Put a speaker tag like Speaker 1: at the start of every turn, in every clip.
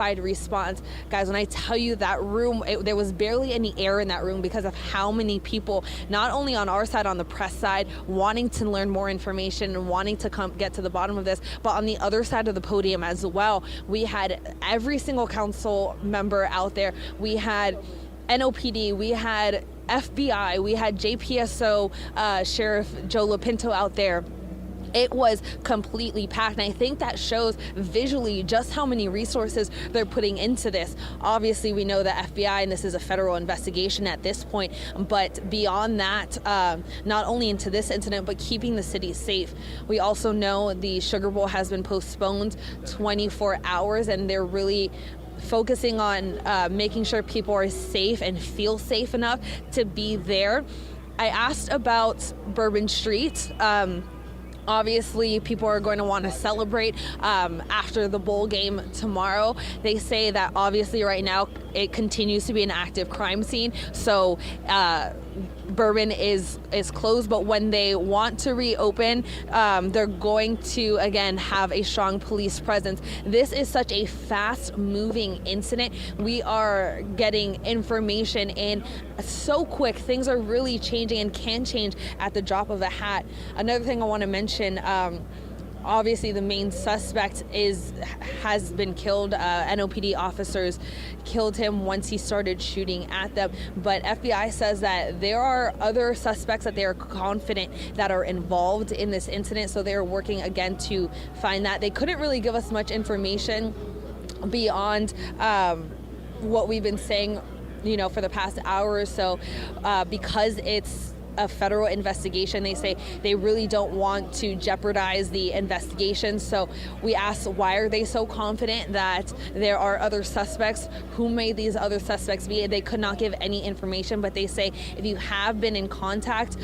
Speaker 1: response. Guys, when I tell you that room, there was barely any air in that room because of how many people, not only on our side, on the press side, wanting to learn more information and wanting to get to the bottom of this, but on the other side of the podium as well, we had every single council member out there. We had NOPD, we had FBI, we had JPSO Sheriff Joe Lopinto out there. It was completely packed, and I think that shows visually just how many resources they're putting into this. Obviously, we know the FBI, and this is a federal investigation at this point, but beyond that, not only into this incident, but keeping the city safe. We also know the Sugar Bowl has been postponed 24 hours, and they're really focusing on making sure people are safe and feel safe enough to be there. I asked about Bourbon Street. Obviously, people are going to want to celebrate after the bowl game tomorrow. They say that obviously right now it continues to be an active crime scene, so Bourbon is closed, but when they want to reopen, they're going to again have a strong police presence. This is such a fast-moving incident. We are getting information in so quick. Things are really changing and can change at the drop of a hat. Another thing I want to mention, obviously the main suspect has been killed. NOPD officers killed him once he started shooting at them, but FBI says that there are other suspects that they are confident that are involved in this incident, so they're working again to find that. They couldn't really give us much information beyond what we've been saying, for the past hour or so, because it's a federal investigation. They say they really don't want to jeopardize the investigation. So we asked, why are they so confident that there are other suspects? Who may these other suspects be? They could not give any information, but they say if you have been in contact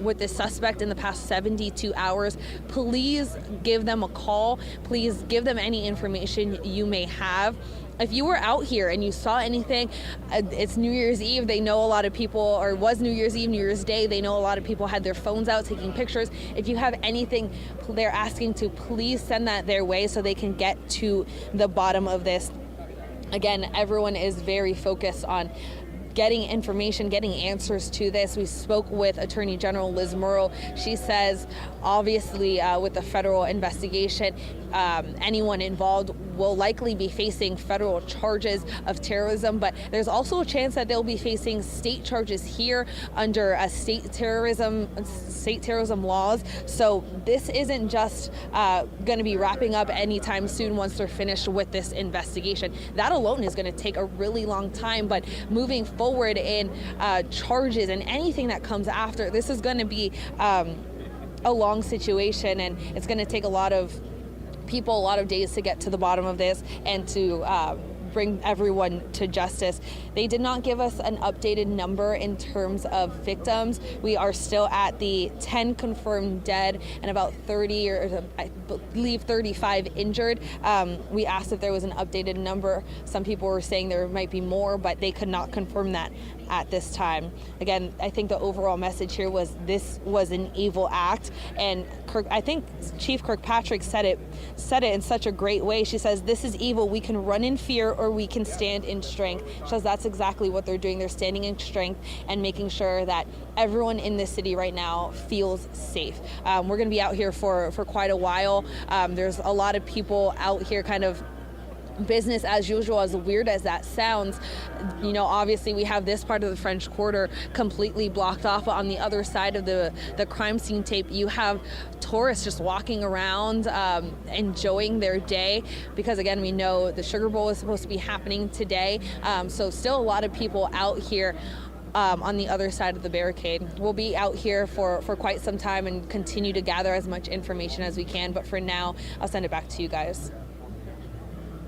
Speaker 1: with this suspect in the past 72 hours, please give them a call. Please give them any information you may have. If you were out here and you saw anything, it's New Year's Eve. They know a lot of people, or it was New Year's Eve, New Year's Day. They know a lot of people had their phones out taking pictures. If you have anything, they're asking to please send that their way so they can get to the bottom of this. Again, everyone is very focused on getting information, getting answers to this. We spoke with Attorney General Liz Murrow. She says, obviously, with the federal investigation, anyone involved will likely be facing federal charges of terrorism, but there's also a chance that they'll be facing state charges here under a state terrorism laws. So this isn't just going to be wrapping up anytime soon once they're finished with this investigation. That alone is going to take a really long time, but moving forward in charges and anything that comes after, this is going to be a long situation, and it's going to take a lot of people, a lot of days to get to the bottom of this and to bring everyone to justice. They did not give us an updated number in terms of victims. We are still at the 10 confirmed dead and about 30, or I believe 35 injured. We asked if there was an updated number. Some people were saying there might be more, but they could not confirm that at this time. Again, I think the overall message here was this was an evil act, and I think Chief Kirkpatrick said it in such a great way. She says, "This is evil. We can run in fear or we can stand in strength." She says that's exactly what they're doing. They're standing in strength and making sure that everyone in this city right now feels safe. We're going to be out here for quite a while. There's a lot of people out here kind of business as usual, as weird as that sounds. Obviously we have this part of the French Quarter completely blocked off. On the other side of the crime scene tape, you have tourists just walking around, enjoying their day, because again, we know the Sugar Bowl is supposed to be happening today. So still a lot of people out here on the other side of the barricade. We'll be out here for quite some time and continue to gather as much information as we can. But for now, I'll send it back to you guys.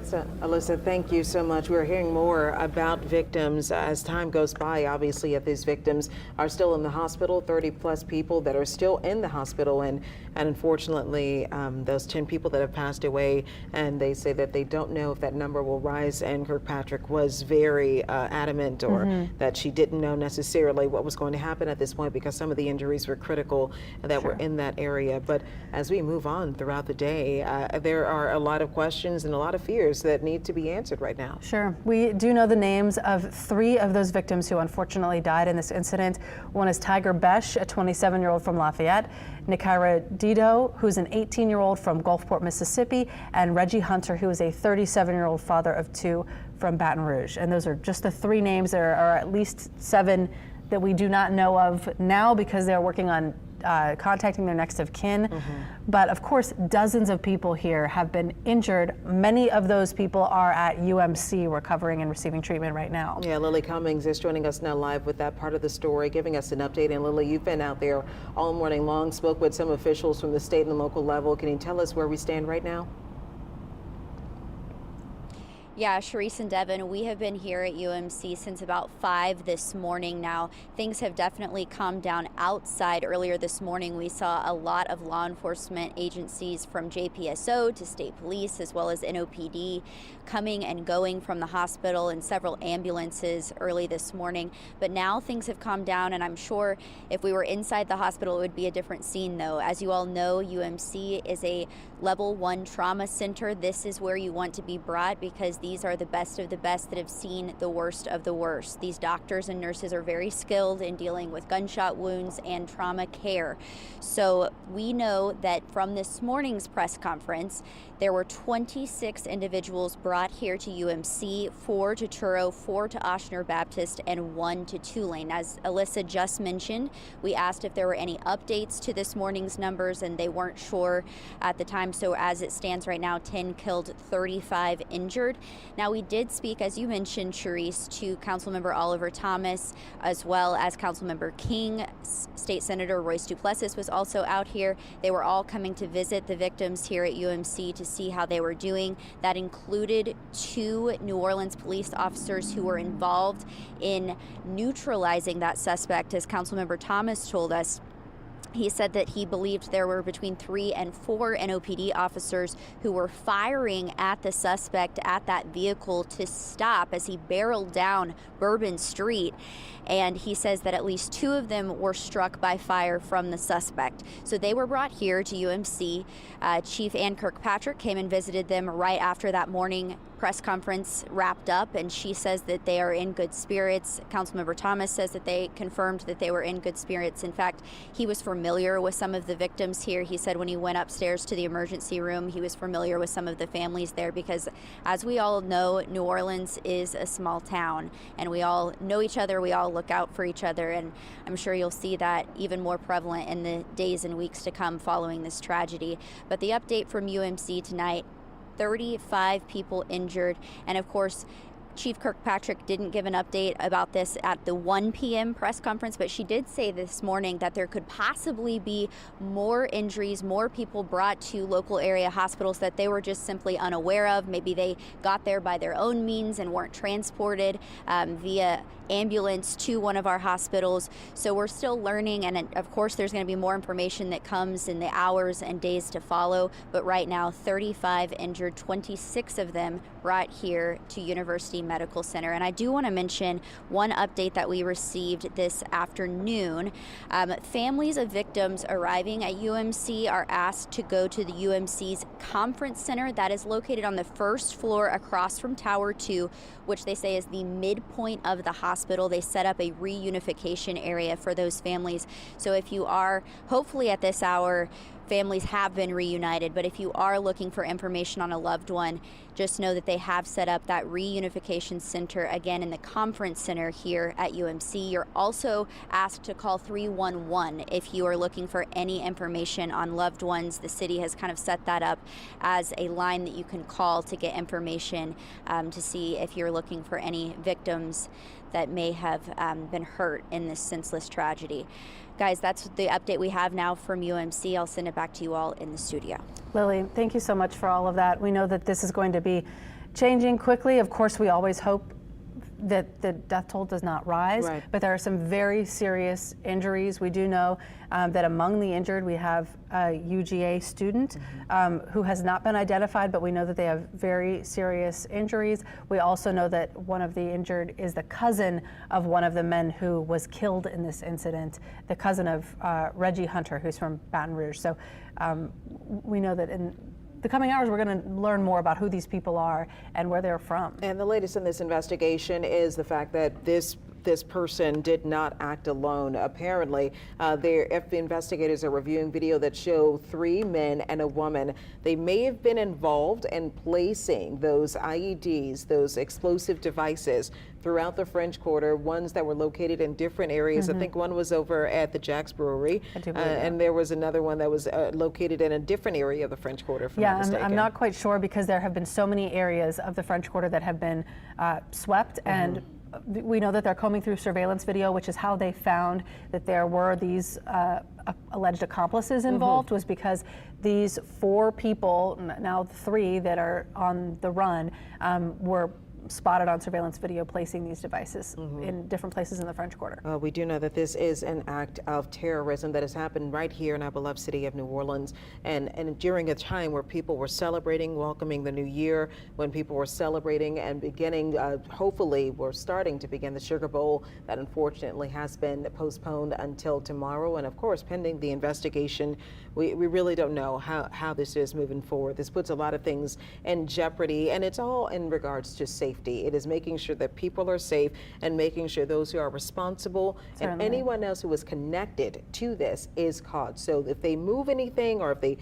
Speaker 2: So, Alyssa, thank you so much. We're hearing more about victims as time goes by. Obviously, if these victims are still in the hospital, 30 plus people that are still in the hospital, and unfortunately, those 10 people that have passed away, and they say that they don't know if that number will rise. And Kirkpatrick was very adamant, or that she didn't know necessarily what was going to happen at this point because some of the injuries were critical that were in that area. But as we move on throughout the day, there are a lot of questions and a lot of fears that need to be answered right now.
Speaker 3: Sure. We do know the names of 3 of those victims who unfortunately died in this incident. One is Tiger Besh, a 27-year-old from Lafayette, Nikira Dido, who's an 18-year-old from Gulfport, Mississippi, and Reggie Hunter, who is a 37-year-old father of 2 from Baton Rouge. And those are just the 3 names. There are at least 7 that we do not know of now because they're working on contacting their next of kin. But of course, dozens of people here have been injured. Many of those people are at UMC recovering and receiving treatment right now.
Speaker 2: Yeah, Lily Cummings is joining us now live with that part of the story, giving us an update. And Lily, you've been out there all morning long, spoke with some officials from the state and local level. Can you tell us where we stand right now?
Speaker 4: Yeah, Sharice and Devin, we have been here at UMC since about 5 this morning now. Things have definitely calmed down outside. Earlier this morning, we saw a lot of law enforcement agencies from JPSO to state police as well as NOPD coming and going from the hospital, and several ambulances early this morning. But now things have calmed down, and I'm sure if we were inside the hospital, it would be a different scene though. As you all know, UMC is a level 1 trauma center. This is where you want to be brought because these are the best of the best that have seen the worst of the worst. These doctors and nurses are very skilled in dealing with gunshot wounds and trauma care. So we know that from this morning's press conference, there were 26 individuals brought here to UMC, 4 to Truro, 4 to Ochsner Baptist, and 1 to Tulane. As Alyssa just mentioned, we asked if there were any updates to this morning's numbers, and they weren't sure at the time. So as it stands right now, 10 killed, 35 injured. Now, we did speak, as you mentioned, Sharice, to Councilmember Oliver Thomas, as well as Councilmember King. State Senator Royce Duplessis was also out here. They were all coming to visit the victims here at UMC to see how they were doing. That included 2 New Orleans police officers who were involved in neutralizing that suspect, as Councilmember Thomas told us. He said that he believed there were between 3 and 4 NOPD officers who were firing at the suspect at that vehicle to stop as he barreled down Bourbon Street. And he says that at least 2 of them were struck by fire from the suspect. So they were brought here to UMC. Chief Ann Kirkpatrick came and visited them right after that morning press conference wrapped up, and she says that they are in good spirits. Councilmember Thomas says that they confirmed that they were in good spirits. In fact, he was familiar with some of the victims here. He said when he went upstairs to the emergency room, he was familiar with some of the families there because, as we all know, New Orleans is a small town, and we all know each other. We all look out for each other, and I'm sure you'll see that even more prevalent in the days and weeks to come following this tragedy. But the update from UMC tonight: 35 people injured, and of course, Chief Kirkpatrick didn't give an update about this at the 1 p.m. press conference, but she did say this morning that there could possibly be more injuries, more people brought to local area hospitals that they were just simply unaware of. Maybe they got there by their own means and weren't transported via ambulance to one of our hospitals. So we're still learning, and of course there's going to be more information that comes in the hours and days to follow. But right now, 35 injured, 26 of them brought here to University Medical Center. And I do want to mention one update that we received this afternoon. Families of victims arriving at UMC are asked to go to the UMC's Conference Center that is located on the first floor across from Tower 2, which they say is the midpoint of the hospital. They set up a reunification area for those families. So if you are, hopefully at this hour, families have been reunited, but if you are looking for information on a loved one, just know that they have set up that reunification center again in the conference center here at UMC. You're also asked to call 311 if you are looking for any information on loved ones. The city has kind of set that up as a line that you can call to get information to see if you're looking for any victims that may have been hurt in this senseless tragedy. Guys, that's the update we have now from UMC. I'll send it back to you all in the studio.
Speaker 3: Lily, thank you so much for all of that. We know that this is going to be changing quickly. Of course, we always hope that the death toll does not rise,
Speaker 2: right,
Speaker 3: but there are some very serious injuries. We do know that among the injured, we have a UGA student who has not been identified, but we know that they have very serious injuries. We also know that one of the injured is the cousin of one of the men who was killed in this incident, the cousin of Reggie Hunter, who's from Baton Rouge. So we know that the coming hours, we're going to learn more about who these people are and where they're from.
Speaker 2: And the latest in this investigation is the fact that this person did not act alone. Apparently, the investigators are reviewing video that show 3 men and a woman. They may have been involved in placing those IEDs, those explosive devices, throughout the French Quarter, ones that were located in different areas. I think one was over at the Jack's Brewery, and there was another one that was located in a different area of the French Quarter, if I'm not mistaken.
Speaker 3: I'm not quite sure, because there have been so many areas of the French Quarter that have been swept, and we know that they're combing through surveillance video, which is how they found that there were these alleged accomplices involved, was because these 4 people, now 3 that are on the run, were spotted on surveillance video placing these devices in different places in the French Quarter.
Speaker 2: We do know that this is an act of terrorism that has happened right here in our beloved city of New Orleans, and during a time where people were celebrating, welcoming the new year, when people were celebrating and beginning, hopefully we're starting to begin the Sugar Bowl that unfortunately has been postponed until tomorrow. And of course, pending the investigation, we really don't know how this is moving forward. This puts a lot of things in jeopardy, and it's all in regards to safety. It is making sure that people are safe and making sure those who are responsible and anyone else who is connected to this is caught. So if they move anything or if they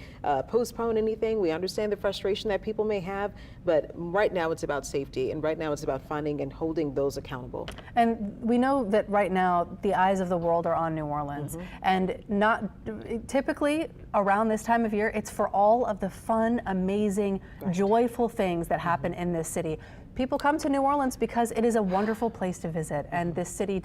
Speaker 2: postpone anything, we understand the frustration that people may have, but right now it's about safety, and right now it's about finding and holding those accountable.
Speaker 3: And we know that right now the eyes of the world are on New Orleans, and not typically around this time of year, it's for all of the fun, amazing, joyful things that happen in this city. People come to New Orleans because it is a wonderful place to visit, and this city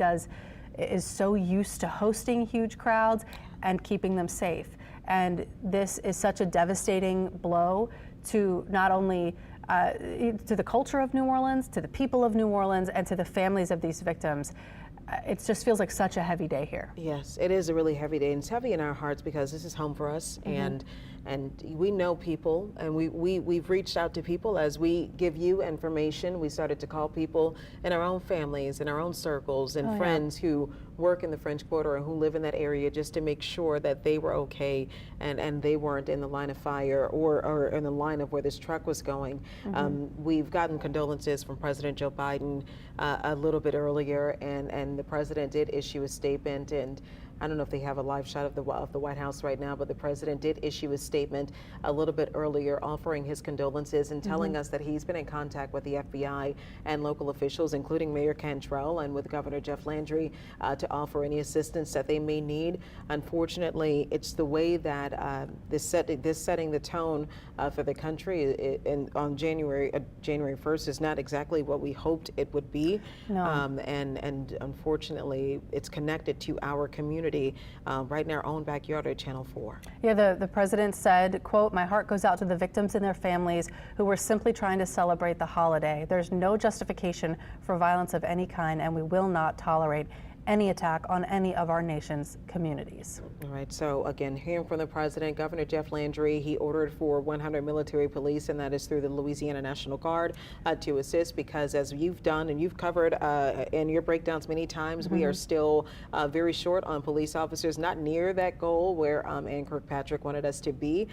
Speaker 3: is so used to hosting huge crowds and keeping them safe. And this is such a devastating blow to not only to the culture of New Orleans, to the people of New Orleans, and to the families of these victims. It just feels like such a heavy day here.
Speaker 2: Yes, it is a really heavy day, and it's heavy in our hearts because this is home for us, and we know people, and we've reached out to people as we give you information. We started to call people in our own families, in our own circles, and friends who work in the French Quarter and who live in that area, just to make sure that they were okay and they weren't in the line of fire or in the line of where this truck was going. We've gotten condolences from President Joe Biden a little bit earlier, and the president did issue a statement, and I don't know if they have a live shot of the White House right now, but the president did issue a statement a little bit earlier offering his condolences and telling us that he's been in contact with the FBI and local officials, including Mayor Cantrell and with Governor Jeff Landry, to offer any assistance that they may need. Unfortunately, it's the way that this setting the tone for the country on January 1st is not exactly what we hoped it would be.
Speaker 3: No.
Speaker 2: And unfortunately, it's connected to our community right in our own backyard at Channel 4.
Speaker 3: Yeah, the president said, quote, "My heart goes out to the victims and their families who were simply trying to celebrate the holiday. There's no justification for violence of any kind, and we will not tolerate any attack on any of our nation's communities."
Speaker 2: All right, so again, hearing from the president, Governor Jeff Landry, he ordered for 100 military police, and that is through the Louisiana National Guard, to assist, because as you've done and you've covered in your breakdowns many times, we are still very short on police officers, not near that goal where Ann Kirkpatrick wanted us to be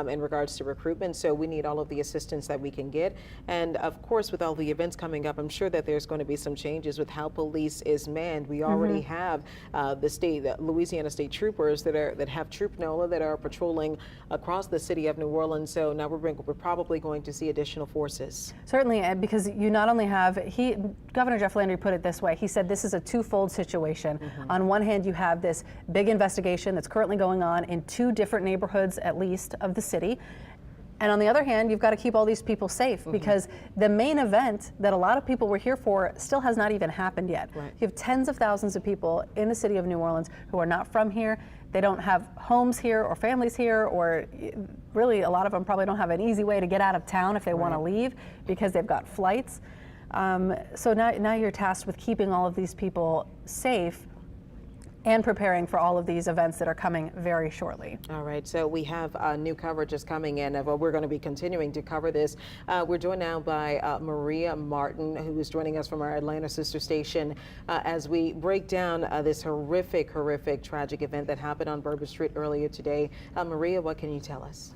Speaker 2: in regards to recruitment. So we need all of the assistance that we can get. And of course, with all the events coming up, I'm sure that there's going to be some changes with how police is manned. We already have the Louisiana State Troopers that have Troop NOLA that are patrolling across the city of New Orleans. So now we're probably going to see additional forces.
Speaker 3: Certainly, because you not only have Governor Jeff Landry put it this way. He said this is a twofold situation. On one hand, you have this big investigation that's currently going on in 2 different neighborhoods, at least, of the city. And on the other hand, you've got to keep all these people safe, because the main event that a lot of people were here for still has not even happened yet.
Speaker 2: Right.
Speaker 3: You have tens of thousands of people in the city of New Orleans who are not from here. They don't have homes here or families here, or really a lot of them probably don't have an easy way to get out of town if they want to leave, because they've got flights. So now you're tasked with keeping all of these people safe and preparing for all of these events that are coming very shortly.
Speaker 2: All right, so we have new coverage just coming in. We're going to be continuing to cover this. We're joined now by Maria Martin, who is joining us from our Atlanta sister station as we break down this horrific, tragic event that happened on Bourbon Street earlier today. Maria, what can you tell us?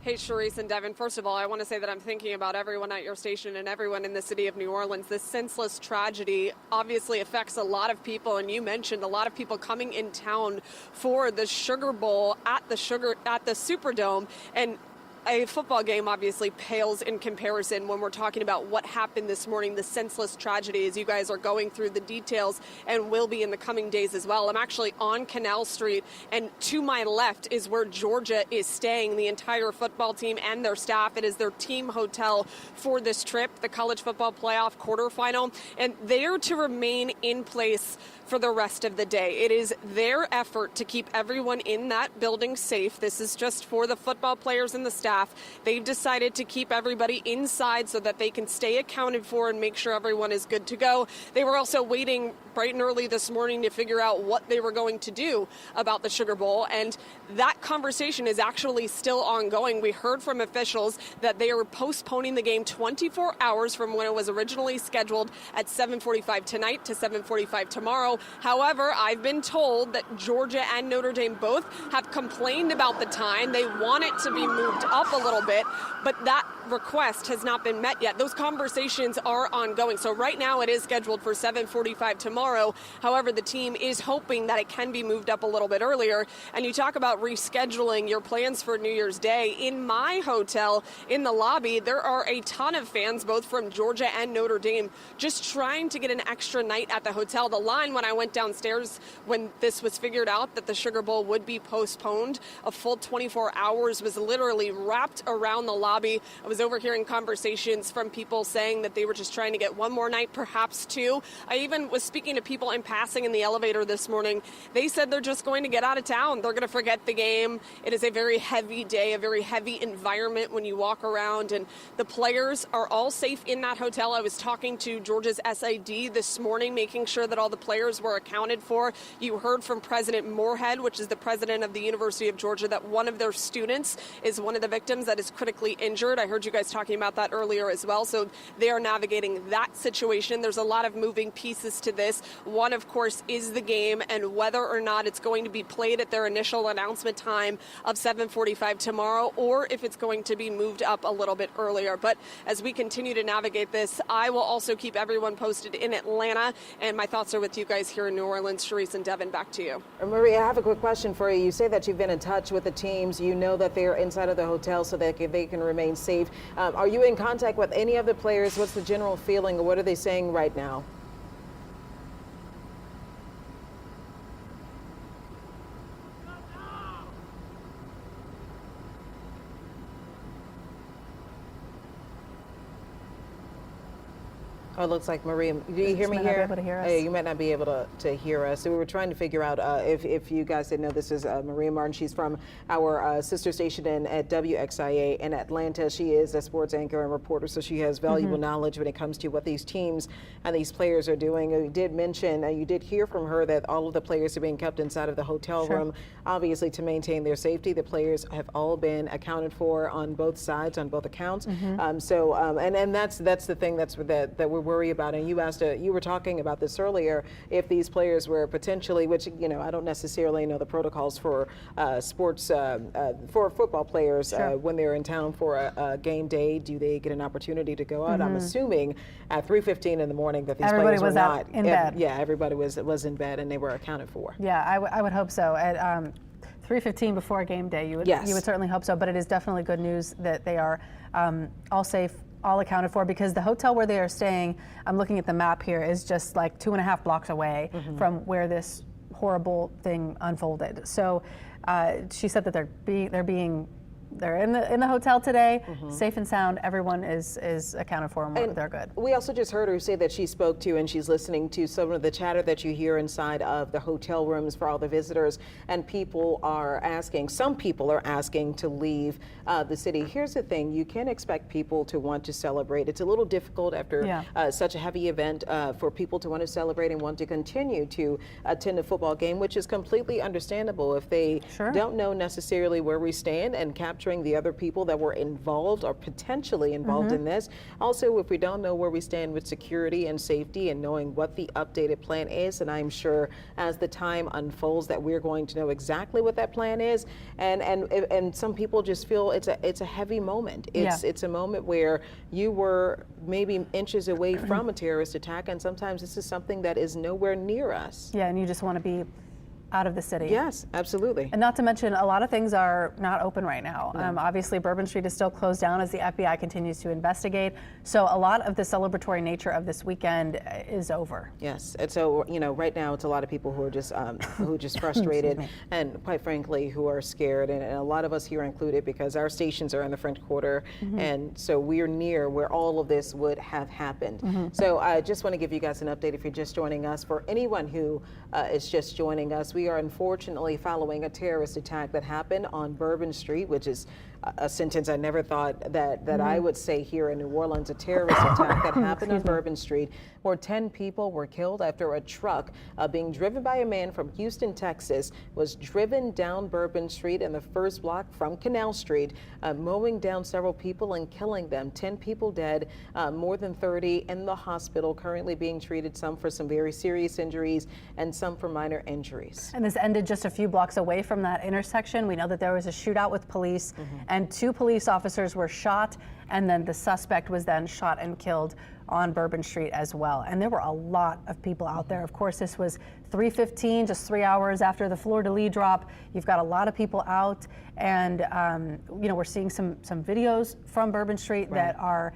Speaker 5: Hey, Charisse and Devin, first of all, I want to say that I'm thinking about everyone at your station and everyone in the city of New Orleans. This senseless tragedy obviously affects a lot of people, and you mentioned a lot of people coming in town for the Sugar Bowl at the Superdome, and a football game obviously pales in comparison when we're talking about what happened this morning, the senseless tragedy, as you guys are going through the details and will be in the coming days as well. I'm actually on Canal Street, and to my left is where Georgia is staying, the entire football team and their staff. It is their team hotel for this trip, the college football playoff quarterfinal, and they are to remain in place for the rest of the day. It is their effort to keep everyone in that building safe. This is just for the football players and the staff. They've decided to keep everybody inside so that they can stay accounted for and make sure everyone is good to go. They were also waiting bright and early this morning to figure out what they were going to do about the Sugar Bowl, and that conversation is actually still ongoing. We heard from officials that they are postponing the game 24 hours from when it was originally scheduled at 7:45 tonight to 7:45 tomorrow. However, I've been told that Georgia and Notre Dame both have complained about the time. They want it to be moved up a little bit, but that request has not been met yet. Those conversations are ongoing. So right now it is scheduled for 7:45 tomorrow. However, the team is hoping that it can be moved up a little bit earlier. And you talk about rescheduling your plans for New Year's Day. In my hotel, in the lobby, there are a ton of fans, both from Georgia and Notre Dame, just trying to get an extra night at the hotel. The line when I went downstairs when this was figured out that the Sugar Bowl would be postponed, a full 24 hours was literally wrapped around the lobby. I was overhearing conversations from people saying that they were just trying to get one more night, perhaps two. I even was speaking to people in passing in the elevator this morning. They said they're just going to get out of town. They're going to forget the game. It is a very heavy day, a very heavy environment when you walk around, and the players are all safe in that hotel. I was talking to Georgia's SID this morning, making sure that all the players were accounted for. You heard from President Moorhead, which is the president of the University of Georgia, that one of their students is one of the victims that is critically injured. I heard you guys talking about that earlier as well. So they are navigating that situation. There's a lot of moving pieces to this. One, of course, is the game and whether or not it's going to be played at their initial announcement time of 7:45 tomorrow, or if it's going to be moved up a little bit earlier. But as we continue to navigate this, I will also keep everyone posted in Atlanta, and my thoughts are with you guys here in New Orleans. Charisse and Devin, back to you.
Speaker 2: Maria, I have a quick question for you. You say that you've been in touch with the teams. You know that they're inside of the hotel so that they can remain safe. Are you in contact with any of the players? What's the general feeling, or what are they saying right now? Oh, it looks like Maria. Do you hear me here?
Speaker 3: Able to hear us.
Speaker 2: Hey, you might not be able to hear us. So we were trying to figure out if you guys didn't know, this is Maria Martin. She's from our sister station at WXIA in Atlanta. She is a sports anchor and reporter, so she has valuable knowledge when it comes to what these teams and these players are doing. You did mention, you did hear from her that all of the players are being kept inside of the hotel room, obviously to maintain their safety. The players have all been accounted for on both sides, on both accounts. And that's the thing that we're worry about. And you asked, you were talking about this earlier, if these players were potentially, which, you know, I don't necessarily know the protocols for sports, for football players when they're in town for a game day, do they get an opportunity to go out? I'm assuming at 3:15 in the morning that these players were not
Speaker 3: in bed.
Speaker 2: Yeah, everybody was in bed and they were accounted for.
Speaker 3: Yeah, I would hope so. At 3:15 before a game day, you would certainly hope so. But it is definitely good news that they are all safe, all accounted for, because the hotel where they are staying, I'm looking at the map here, is just like 2.5 blocks away from where this horrible thing unfolded. So she said that they're in the hotel today, safe and sound. Everyone is accounted for and they're good.
Speaker 2: We also just heard her say that she spoke to and she's listening to some of the chatter that you hear inside of the hotel rooms for all the visitors, and some people are asking to leave the city. Here's the thing, you can expect people to want to celebrate. It's a little difficult after such a heavy event for people to want to celebrate and want to continue to attend a football game, which is completely understandable if they don't know necessarily where we stand, and capturing the other people that were involved or potentially involved in this. Also, if we don't know where we stand with security and safety and knowing what the updated plan is, and I'm sure as the time unfolds that we're going to know exactly what that plan is. And some people just feel it's a heavy moment. It's a moment where you were maybe inches away from a terrorist attack, and sometimes this is something that is nowhere near us.
Speaker 3: Yeah, and you just want to be out of the city.
Speaker 2: Yes, absolutely.
Speaker 3: And not to mention, a lot of things are not open right now. Obviously, Bourbon Street is still closed down as the FBI continues to investigate. So a lot of the celebratory nature of this weekend is over.
Speaker 2: Yes, and so right now it's a lot of people who are just frustrated and, quite frankly, who are scared, and a lot of us here included, because our stations are in the French Quarter, and so we're near where all of this would have happened. So I just want to give you guys an update if you're just joining us. For anyone who is just joining us, we are unfortunately following a terrorist attack that happened on Bourbon Street, which is a sentence I never thought that I would say here in New Orleans, a terrorist attack that happened on Bourbon Street, where 10 people were killed after a truck being driven by a man from Houston, Texas, was driven down Bourbon Street in the first block from Canal Street, mowing down several people and killing them. 10 people dead, more than 30 in the hospital, currently being treated, some for some very serious injuries and some for minor injuries.
Speaker 3: And this ended just a few blocks away from that intersection. We know that there was a shootout with police, and 2 police officers were shot, and then the suspect was then shot and killed on Bourbon Street as well. And there were a lot of people out there. Of course, this was 3:15, just 3 hours after the fleur-de-lis drop. You've got a lot of people out, and we're seeing some videos from Bourbon Street that are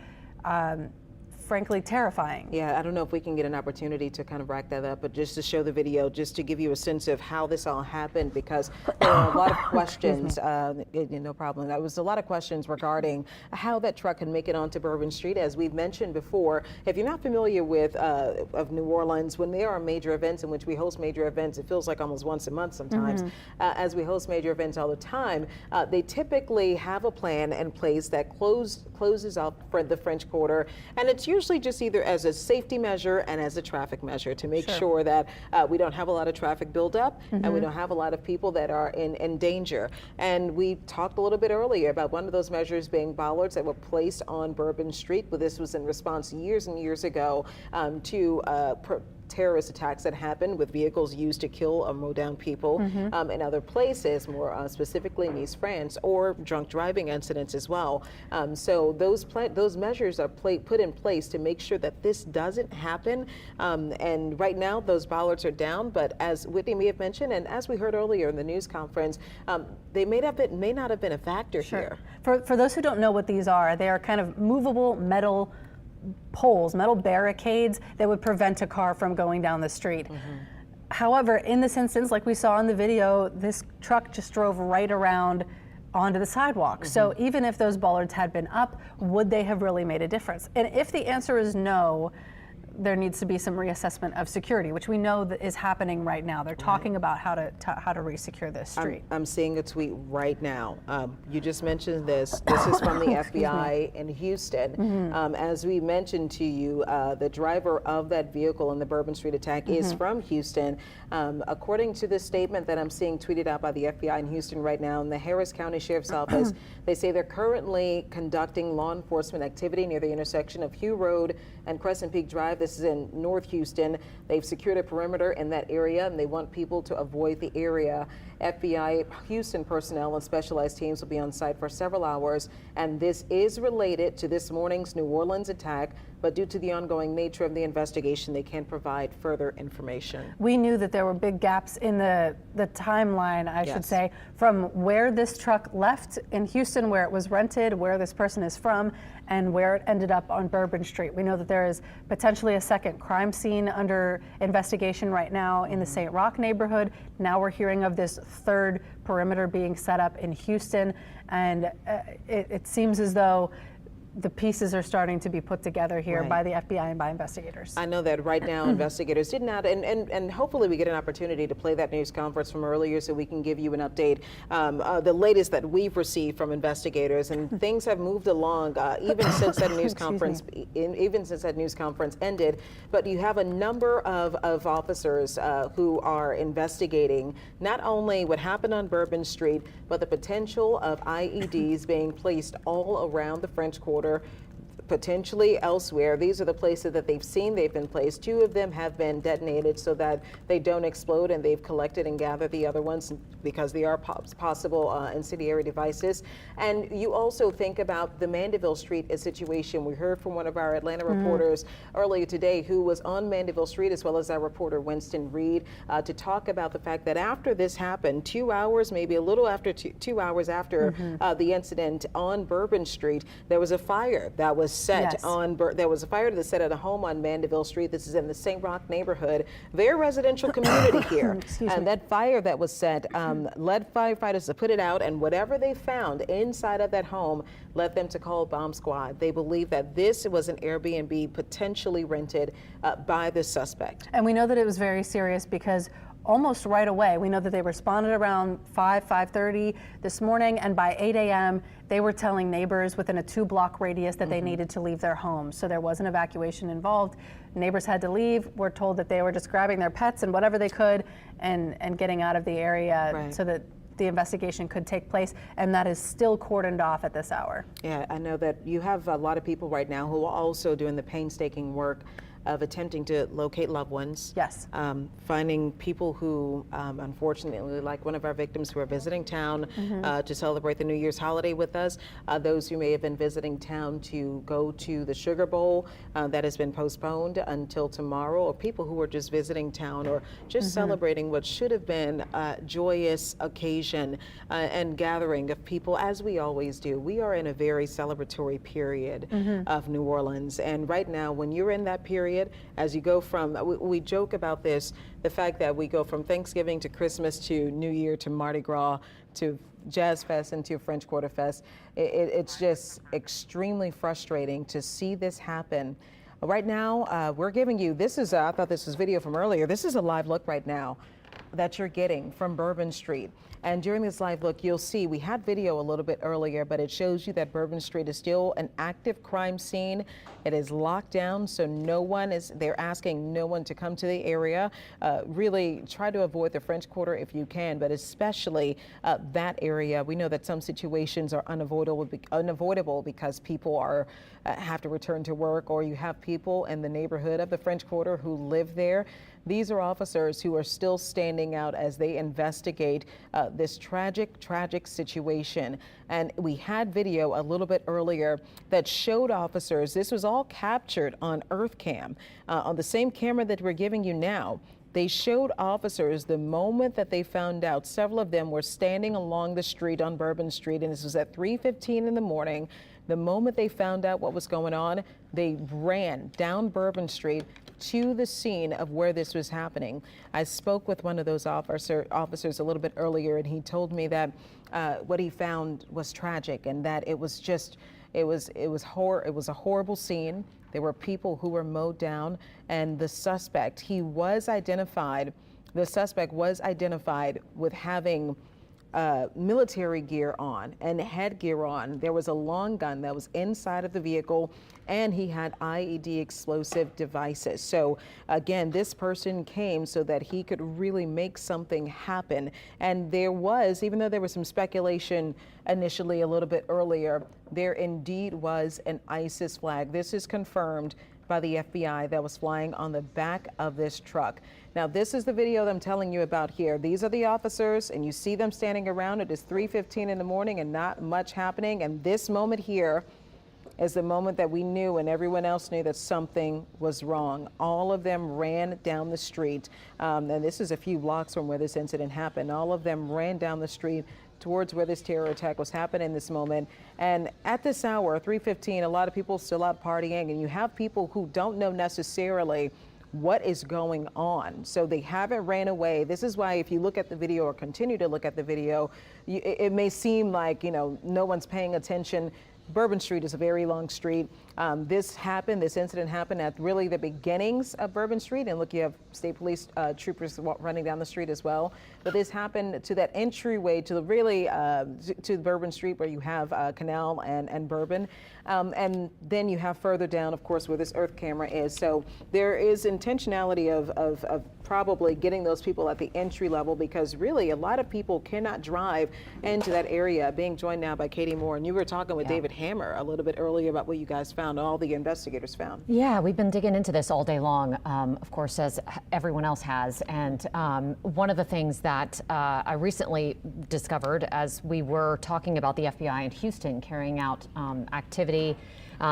Speaker 3: frankly terrifying.
Speaker 2: Yeah, I don't know if we can get an opportunity to kind of rack that up, but just to show the video, just to give you a sense of how this all happened, because there are a lot of questions. No problem. There was a lot of questions regarding how that truck could make it onto Bourbon Street. As we've mentioned before, if you're not familiar with of New Orleans, when there are major events in which we host major events, it feels like almost once a month sometimes. As we host major events all the time, they typically have a plan in place that closes up for the French Quarter, and it's usually just either as a safety measure and as a traffic measure to make sure that we don't have a lot of traffic buildup and we don't have a lot of people that are in danger. And we talked a little bit earlier about one of those measures being bollards that were placed on Bourbon Street, but this was in response years and years ago to terrorist attacks that happened with vehicles used to kill or mow down people in other places, more specifically in East France, or drunk driving incidents as well. So those measures are put in place to make sure that this doesn't happen. And right now, those bollards are down, but as Whitney may have mentioned, and as we heard earlier in the news conference, they may not have been a factor here.
Speaker 3: For those who don't know what these are, they are kind of movable metal poles, metal barricades that would prevent a car from going down the street. However, in this instance, like we saw in the video, this truck just drove right around onto the sidewalk. So even if those bollards had been up, would they have really made a difference? And if the answer is no, there needs to be some reassessment of security, which we know that is happening right now. They're talking about how to re-secure this street.
Speaker 2: I'm seeing a tweet right now. You just mentioned this. This is from the FBI in Houston. As we mentioned to you, the driver of that vehicle in the Bourbon Street attack is from Houston. According to the statement that I'm seeing tweeted out by the FBI in Houston right now, in the Harris County Sheriff's Office, they say they're currently conducting law enforcement activity near the intersection of Hugh Road and Crescent Peak Drive. This is in North Houston. They've secured a perimeter in that area, and they want people to avoid the area. FBI Houston personnel and specialized teams will be on site for several hours, and this is related to this morning's New Orleans attack, but due to the ongoing nature of the investigation, they can't provide further information.
Speaker 3: We knew that there were big gaps in the timeline, I should say, from where this truck left in Houston, where it was rented, where this person is from, and where it ended up on Bourbon Street. We know that there is potentially a second crime scene under investigation right now in the St. Roch neighborhood. Now we're hearing of this third perimeter being set up in Houston, and it seems as though the pieces are starting to be put together here
Speaker 2: Right.
Speaker 3: by the FBI and by investigators.
Speaker 2: I know that right now investigators did not, and hopefully we get an opportunity to play that news conference from earlier so we can give you an update, the latest that we've received from investigators, and things have moved along even since that news conference, even since that news conference ended. But you have a number of officers who are investigating not only what happened on Bourbon Street, but the potential of IEDs being placed all around the French Quarter, potentially elsewhere. These are the places that they've seen they've been placed. 2 of them have been detonated so that they don't explode, and they've collected and gathered the other ones because they are possible incendiary devices. And you also think about the Mandeville Street situation. We heard from one of our Atlanta reporters earlier today who was on Mandeville Street, as well as our reporter Winston Reed, to talk about the fact that after this happened, 2 hours, maybe a little after 2 hours after the incident on Bourbon Street, there was a fire that was set on. There was a fire that was set at a home on Mandeville Street. This is in the St. Roch neighborhood, very residential community here. And that fire that was set led firefighters to put it out, and whatever they found inside of that home led them to call bomb squad. They believe that this was an Airbnb potentially rented by the suspect.
Speaker 3: And we know that it was very serious because almost right away, we know that they responded around 5:30 this morning, and by 8 a.m. they were telling neighbors within a 2-block radius that they needed to leave their homes. So there was an evacuation involved. Neighbors had to leave. We're told that they were just grabbing their pets and whatever they could and getting out of the area so that the investigation could take place, and that is still cordoned off at this hour.
Speaker 2: Yeah, I know that you have a lot of people right now who are also doing the painstaking work of attempting to locate loved ones.
Speaker 3: Yes.
Speaker 2: Finding people who, unfortunately, like one of our victims who are visiting town to celebrate the New Year's holiday with us, those who may have been visiting town to go to the Sugar Bowl that has been postponed until tomorrow, or people who are just visiting town or just celebrating what should have been a joyous occasion and gathering of people, as we always do. We are in a very celebratory period of New Orleans, and right now, when you're in that period, as you go from, we joke about this, the fact that we go from Thanksgiving to Christmas to New Year to Mardi Gras to Jazz Fest and to French Quarter Fest. It's just extremely frustrating to see this happen. Right now, we're giving you, this is, I thought this was video from earlier, this is a live look right now that you're getting from Bourbon Street. And during this live look, you'll see we had video a little bit earlier, but it shows you that Bourbon Street is still an active crime scene. It is locked down, so they're asking no one to come to the area. Really try to avoid the French Quarter if you can, but especially that area. We know that some situations are unavoidable because people have to return to work, or you have people in the neighborhood of the French Quarter who live there. These are officers who are still standing out as they investigate this tragic situation. And we had video a little bit earlier that showed officers, this was all captured on EarthCam, on the same camera that we're giving you now. They showed officers the moment that they found out. Several of them were standing along the street on Bourbon Street, and this was at 3:15 in the morning. The moment they found out what was going on, they ran down Bourbon Street to the scene of where this was happening. I spoke with one of those officers a little bit earlier, and he told me that what he found was tragic, and that it was a horrible scene. There were people who were mowed down, and the suspect was identified with having military gear on and headgear on. There was a long gun that was inside of the vehicle, and he had IED explosive devices. So again, this person came so that he could really make something happen. And there was, even though there was some speculation initially a little bit earlier, there indeed was an ISIS flag. This is confirmed by the FBI that was flying on the back of this truck. Now, this is the video that I'm telling you about here. These are the officers, and you see them standing around. It is 3:15 in the morning and not much happening. And this moment here is the moment that we knew, and everyone else knew, that something was wrong. All of them ran down the street. And this is a few blocks from where this incident happened. All of them ran down the street towards where this terror attack was happening in this moment. And at this hour, 3:15, a lot of people still out partying, and you have people who don't know necessarily what is going on. So they haven't ran away. This is why, if you look at the video or continue to look at the video, it may seem like, no one's paying attention. Bourbon Street is a very long street. This incident happened at really the beginnings of Bourbon Street. And look, you have state police troopers running down the street as well. But this happened to that entryway to to Bourbon Street, where you have Canal and Bourbon. And then you have further down, of course, where this earth camera is. So there is intentionality of probably getting those people at the entry level, because really a lot of people cannot drive into that area. Being joined now by Katie Moore, and you were talking with David Hammer a little bit earlier about what you guys found, all the investigators found.
Speaker 6: Yeah, we've been digging into this all day long, of course, as everyone else has. And one of the things that I recently discovered as we were talking about the FBI in Houston carrying out activity.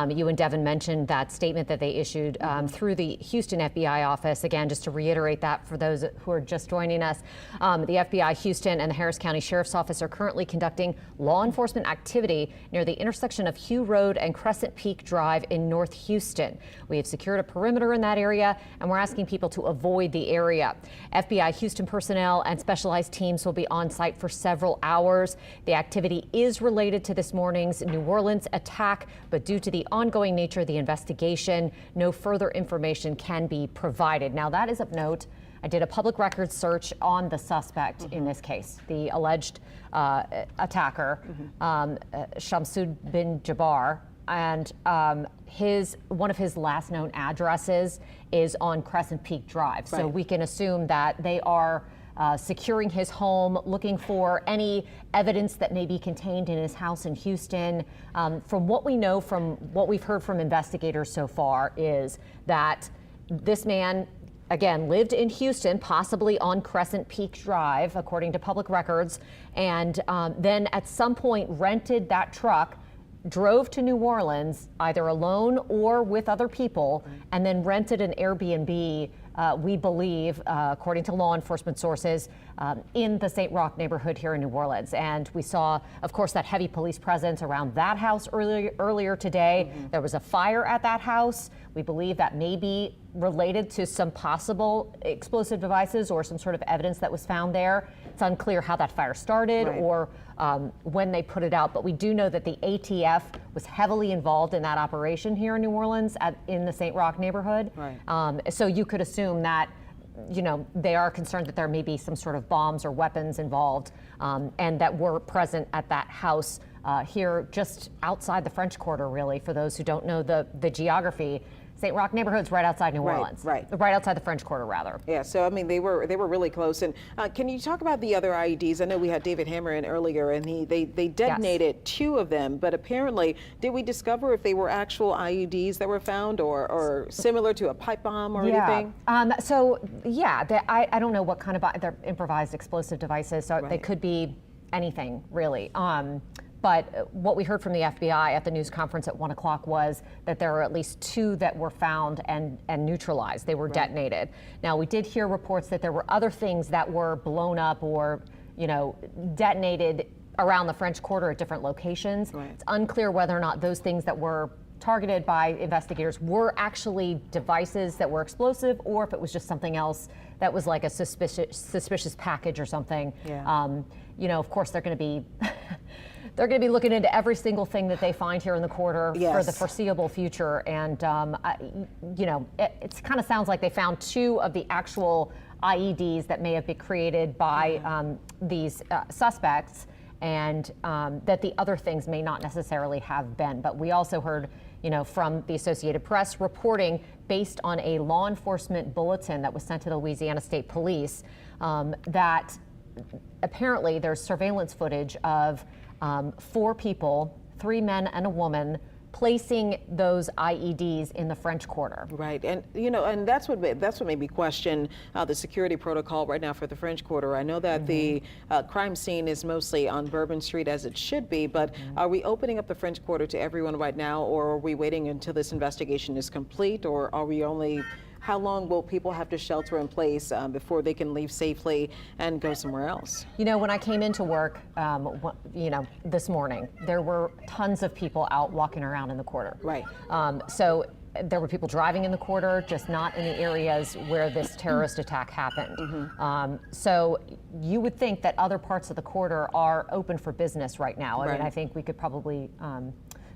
Speaker 6: You and Devin mentioned that statement that they issued through the Houston FBI office. Again, just to reiterate that for those who are just joining us, the FBI Houston and the Harris County Sheriff's Office are currently conducting law enforcement activity near the intersection of Hugh Road and Crescent Peak Drive in North Houston. We have secured a perimeter in that area, and we're asking people to avoid the area. FBI Houston personnel and specialized teams will be on site for several hours. The activity is related to this morning's New Orleans attack, but due to the ongoing nature of the investigation, no further information can be provided. Now, that is of note. I did a public records search on the suspect in this case, the alleged attacker, Shamsud bin Jabbar, and one of his last known addresses is on Crescent Peak Drive. So we can assume that they are securing his home, looking for any evidence that may be contained in his house in Houston. From what we know, from what we've heard from investigators so far, is that this man, again, lived in Houston, possibly on Crescent Peak Drive, according to public records, and then at some point rented that truck, drove to New Orleans, either alone or with other people, and then rented an Airbnb, we believe, according to law enforcement sources, in the St. Roch neighborhood here in New Orleans. And we saw, of course, that heavy police presence around that house earlier today. There was a fire at that house. We believe that may be related to some possible explosive devices or some sort of evidence that was found there. It's unclear how that fire started or when they put it out, but we do know that the ATF was heavily involved in that operation here in New Orleans in the St. Roch neighborhood. So you could assume that, you know, they are concerned that there may be some sort of bombs or weapons involved, and that were present at that house here just outside the French Quarter, really, for those who don't know the geography. St. Roch neighborhood's right outside New Orleans. Right outside the French Quarter, rather. Yeah, so I mean, they were really close. And can you talk about the other IEDs? I know we had David Hammer in earlier, and they detonated 2 of them, but apparently, did we discover if they were actual IEDs that were found or similar to a pipe bomb or anything? I don't know what kind of, they're improvised explosive devices, so they could be anything, really. But what we heard from the FBI at the news conference at 1 o'clock was that there are at least 2 that were found and neutralized. They were detonated. Now, we did hear reports that there were other things that were blown up or, you know, detonated around the French Quarter at different locations. It's unclear whether or not those things that were targeted by investigators were actually devices that were explosive, or if it was just something else that was like a suspicious package or something. You know, of course, they're going to be they're going to be looking into every single thing that they find here in the quarter for the foreseeable future. And, you know, it kind of sounds like they found 2 of the actual IEDs that may have been created by these suspects, and that the other things may not necessarily have been. But we also heard, you know, from the Associated Press reporting, based on a law enforcement bulletin that was sent to the Louisiana State Police, that apparently there's surveillance footage of 4 people, 3 men and a woman, placing those IEDs in the French Quarter. Right, and you know, and that's what made me question the security protocol right now for the French Quarter. I know that the crime scene is mostly on Bourbon Street, as it should be, but are we opening up the French Quarter to everyone right now, or are we waiting until this investigation is complete, or are we only? How long will people have to shelter in place before they can leave safely and go somewhere else? You know, when I came into work, you know, this morning, there were tons of people out walking around in the quarter. So there were people driving in the quarter, just not in the areas where this terrorist attack happened. So you would think that other parts of the quarter are open for business right now. I mean, I think we could probably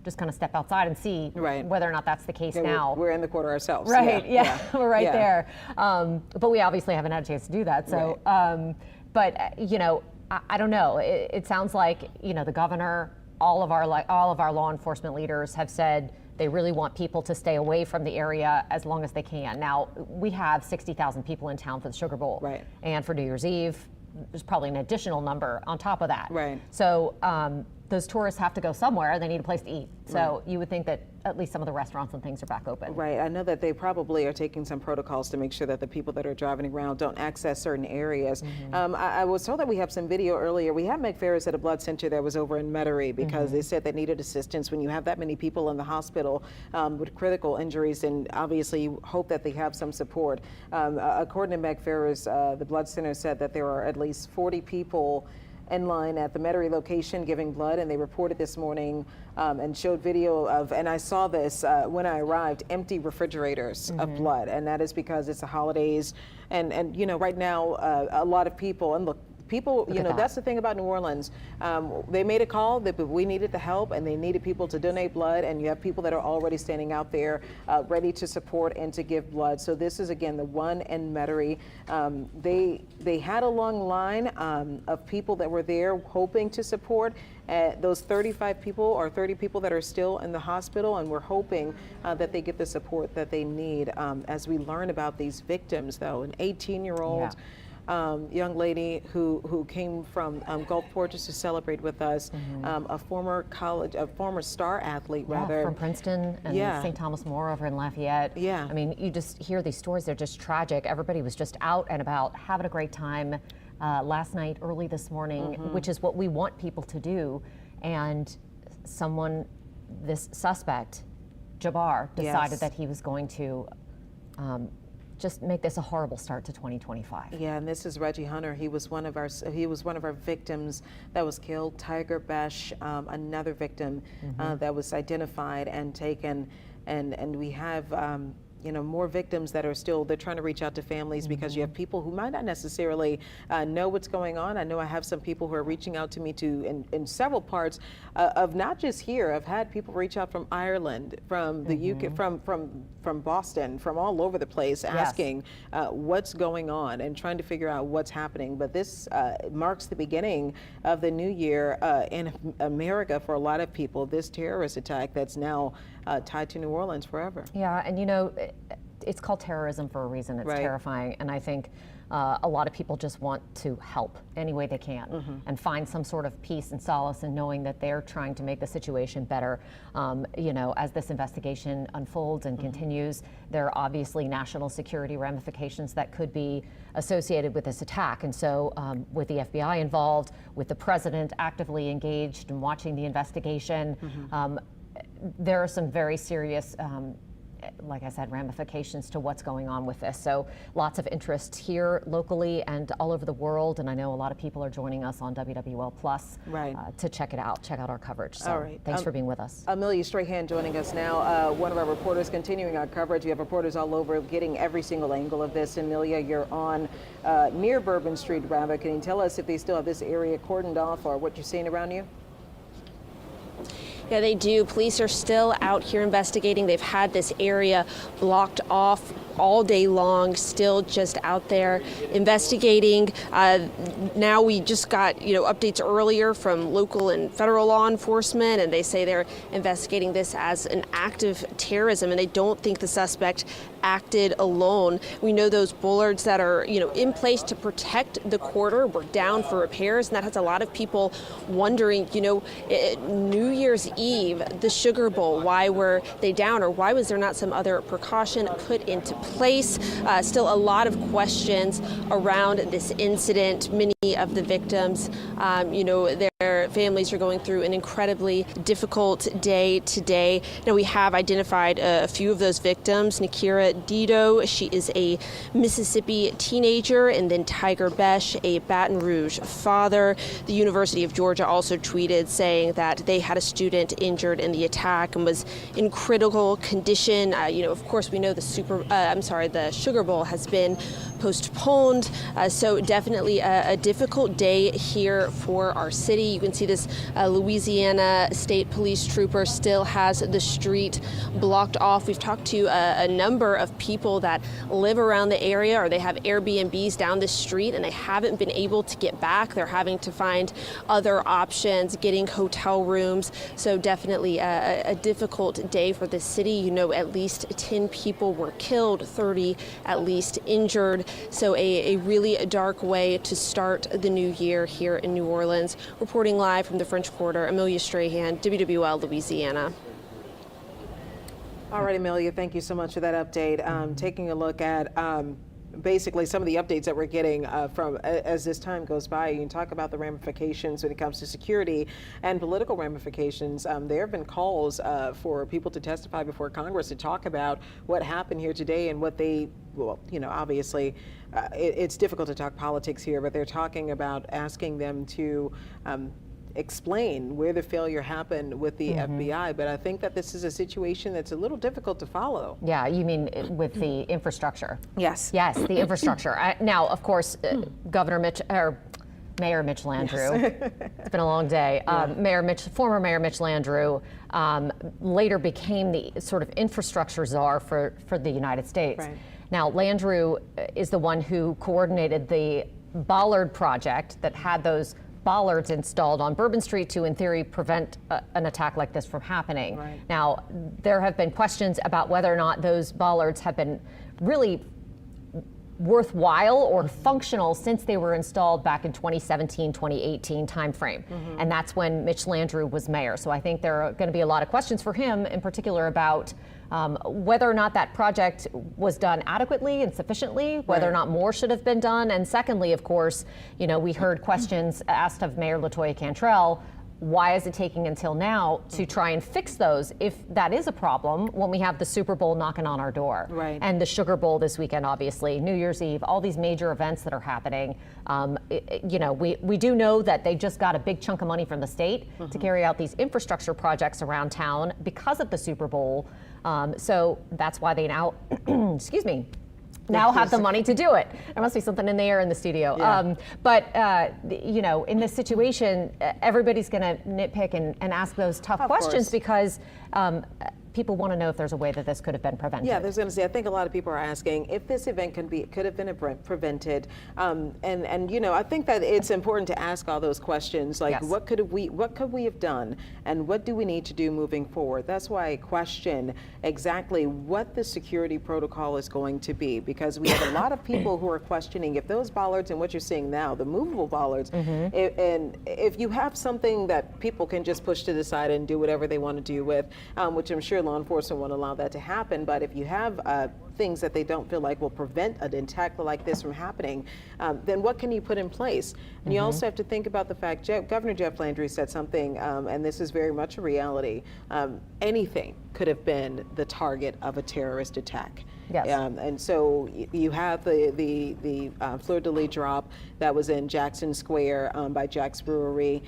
Speaker 6: just kind of step outside and see whether or not that's the case now.
Speaker 2: We're in the quarter ourselves.
Speaker 6: Right, yeah. We're right there. But we obviously haven't had a chance to do that. So, but, you know, I don't know. It sounds like, you know, the governor, all of our law enforcement leaders have said they really want people to stay away from the area as long as they can. Now, we have 60,000 people in town for the Sugar Bowl.
Speaker 2: Right.
Speaker 6: And for New Year's Eve, there's probably an additional number on top of that.
Speaker 2: Right.
Speaker 6: So those tourists have to go somewhere. They need a place to eat. So you would think that at least some of the restaurants and things are back open.
Speaker 2: Right. I know that they probably are taking some protocols to make sure that the people that are driving around don't access certain areas. I was told that we have some video earlier. We had Meg Ferris at a blood center that was over in Metairie because they said they needed assistance. When you have that many people in the hospital with critical injuries, and obviously you hope that they have some support. According to Meg Ferris, the blood center said that there are at least 40 people in line at the Metairie location giving blood, and they reported this morning and showed video of, and I saw this when I arrived, empty refrigerators of blood, and that is because it's the holidays, and you know, right now a lot of people, and look, people, you know, that's the thing about New Orleans. They made a call that we needed the help and they needed people to donate blood, and you have people that are already standing out there ready to support and to give blood. So this is, again, the one in Metairie. They had a long line of people that were there hoping to support. Those 35 people or 30 people that are still in the hospital, and we're hoping that they get the support that they need. As we learn about these victims, though, an 18-year-old young lady who came from Gulfport just to celebrate with us, a former star athlete, rather.
Speaker 6: From Princeton and St. Thomas More over in Lafayette. I mean, you just hear these stories, they're just tragic. Everybody was just out and about, having a great time last night, early this morning, which is what we want people to do. And this suspect, Jabbar, decided that he was going to just make this a horrible start to 2025.
Speaker 2: Yeah, and this is Reggie Hunter. He was one of our victims that was killed. Tiger Besh, another victim that was identified and taken, and we have you know, more victims that are still, they're trying to reach out to families because you have people who might not necessarily know what's going on. I know I have some people who are reaching out to me in several parts of not just here. I've had people reach out from Ireland, from the UK, from Boston, from all over the place, asking what's going on and trying to figure out what's happening. But this marks the beginning of the new year in America for a lot of people, this terrorist attack that's now tied to New Orleans forever.
Speaker 6: Yeah, and you know, it's called terrorism for a reason. It's terrifying, and I think a lot of people just want to help any way they can and find some sort of peace and solace in knowing that they're trying to make the situation better. You know, as this investigation unfolds and continues, there are obviously national security ramifications that could be associated with this attack. And so with the FBI involved, with the president actively engaged and watching the investigation, there are some very serious like I said, ramifications to what's going on with this. So lots of interest here locally and all over the world. And I know a lot of people are joining us on WWL Plus to check it out, check out our coverage. So thanks for being with us.
Speaker 2: Amelia Strahan joining us now, one of our reporters continuing our coverage. We have reporters all over getting every single angle of this. Amelia, you're on near Bourbon Street, rather. Can you tell us if they still have this area cordoned off or what you're seeing around you?
Speaker 7: Yeah, they do. Police are still out here investigating. They've had this area blocked off all day long, still just out there investigating. Now we just got, updates earlier from local and federal law enforcement, and they say they're investigating this as an act of terrorism, and they don't think the suspect acted alone. We know those bollards that are, in place to protect the corridor were down for repairs, and that has a lot of people wondering, New Year's Eve, the Sugar Bowl, why were they down, or why was there not some other precaution put into place? Still a lot of questions around this incident. Many of the victims, their families are going through an incredibly difficult day today. Now, we have identified a few of those victims. Nakira Dido, she is a Mississippi teenager, and then Tiger Besh, a Baton Rouge father. The University of Georgia also tweeted saying that they had a student injured in the attack and was in critical condition. Of course, we know the Sugar Bowl has been postponed. So definitely a difficult day here for our city. You can see this Louisiana State Police trooper still has the street blocked off. We've talked to a number of people that live around the area, or they have Airbnbs down this street, and they haven't been able to get back. They're having to find other options, getting hotel rooms. So definitely a difficult day for the city. You know, at least 10 people were killed, 30 at least injured. So a really dark way to start the new year here in New Orleans. Reporting live from the French Quarter, Amelia Strahan, WWL Louisiana.
Speaker 2: All right, Amelia, thank you so much for that update. Taking a look at basically some of the updates that we're getting from as this time goes by. You can talk about the ramifications when it comes to security and political ramifications. There have been calls for people to testify before Congress to talk about what happened here today and what they, well, you know, obviously it's difficult to talk politics here, but they're talking about asking them to explain where the failure happened with the FBI, but I think that this is a situation that's a little difficult to follow.
Speaker 6: Yeah, you mean with the infrastructure?
Speaker 2: Yes.
Speaker 6: Yes, the infrastructure. Now, of course, Mayor Mitch Landrieu. Yes. It's been a long day. Former Mayor Mitch Landrieu later became the sort of infrastructure czar for the United States.
Speaker 2: Right.
Speaker 6: Now, Landrieu is the one who coordinated the Bollard project that had those bollards installed on Bourbon Street to, in theory, prevent an attack like this from happening.
Speaker 2: Right.
Speaker 6: Now, there have been questions about whether or not those bollards have been really worthwhile or functional since they were installed back in 2017, 2018 timeframe. And that's when Mitch Landrieu was mayor. So I think there are going to be a lot of questions for him in particular about whether or not that project was done adequately and sufficiently, whether or not more should have been done. And secondly, of course, you know, we heard questions asked of Mayor LaToya Cantrell. Why is it taking until now to try and fix those if that is a problem when we have the Super Bowl knocking on our door?
Speaker 2: Right.
Speaker 6: And the Sugar Bowl this weekend, obviously, New Year's Eve, all these major events that are happening. You know, we do know that they just got a big chunk of money from the state to carry out these infrastructure projects around town because of the Super Bowl. So that's why they now, excuse me, now have the money to do it. There must be something in the air in the studio.
Speaker 2: Yeah.
Speaker 6: You know, in this situation, everybody's going to nitpick and ask those tough questions because people want to know if there's a way that this could have been prevented.
Speaker 2: Yeah, I was going to say, I think a lot of people are asking if this event could have been prevented. And you know, I think that it's important to ask all those questions, like what could we have done, and what do we need to do moving forward? That's why I question exactly what the security protocol is going to be, because we have a lot of people who are questioning if those bollards and what you're seeing now, the movable bollards, and if you have something that people can just push to the side and do whatever they want to do with, which I'm sure law enforcement won't allow that to happen, but if you have things that they don't feel like will prevent an attack like this from happening, then what can you put in place? And you also have to think about the fact, Governor Jeff Landry said something, and this is very much a reality, anything could have been the target of a terrorist attack.
Speaker 6: Yes.
Speaker 2: And so you have the fleur-de-lis drop that was in Jackson Square by Jack's Brewery.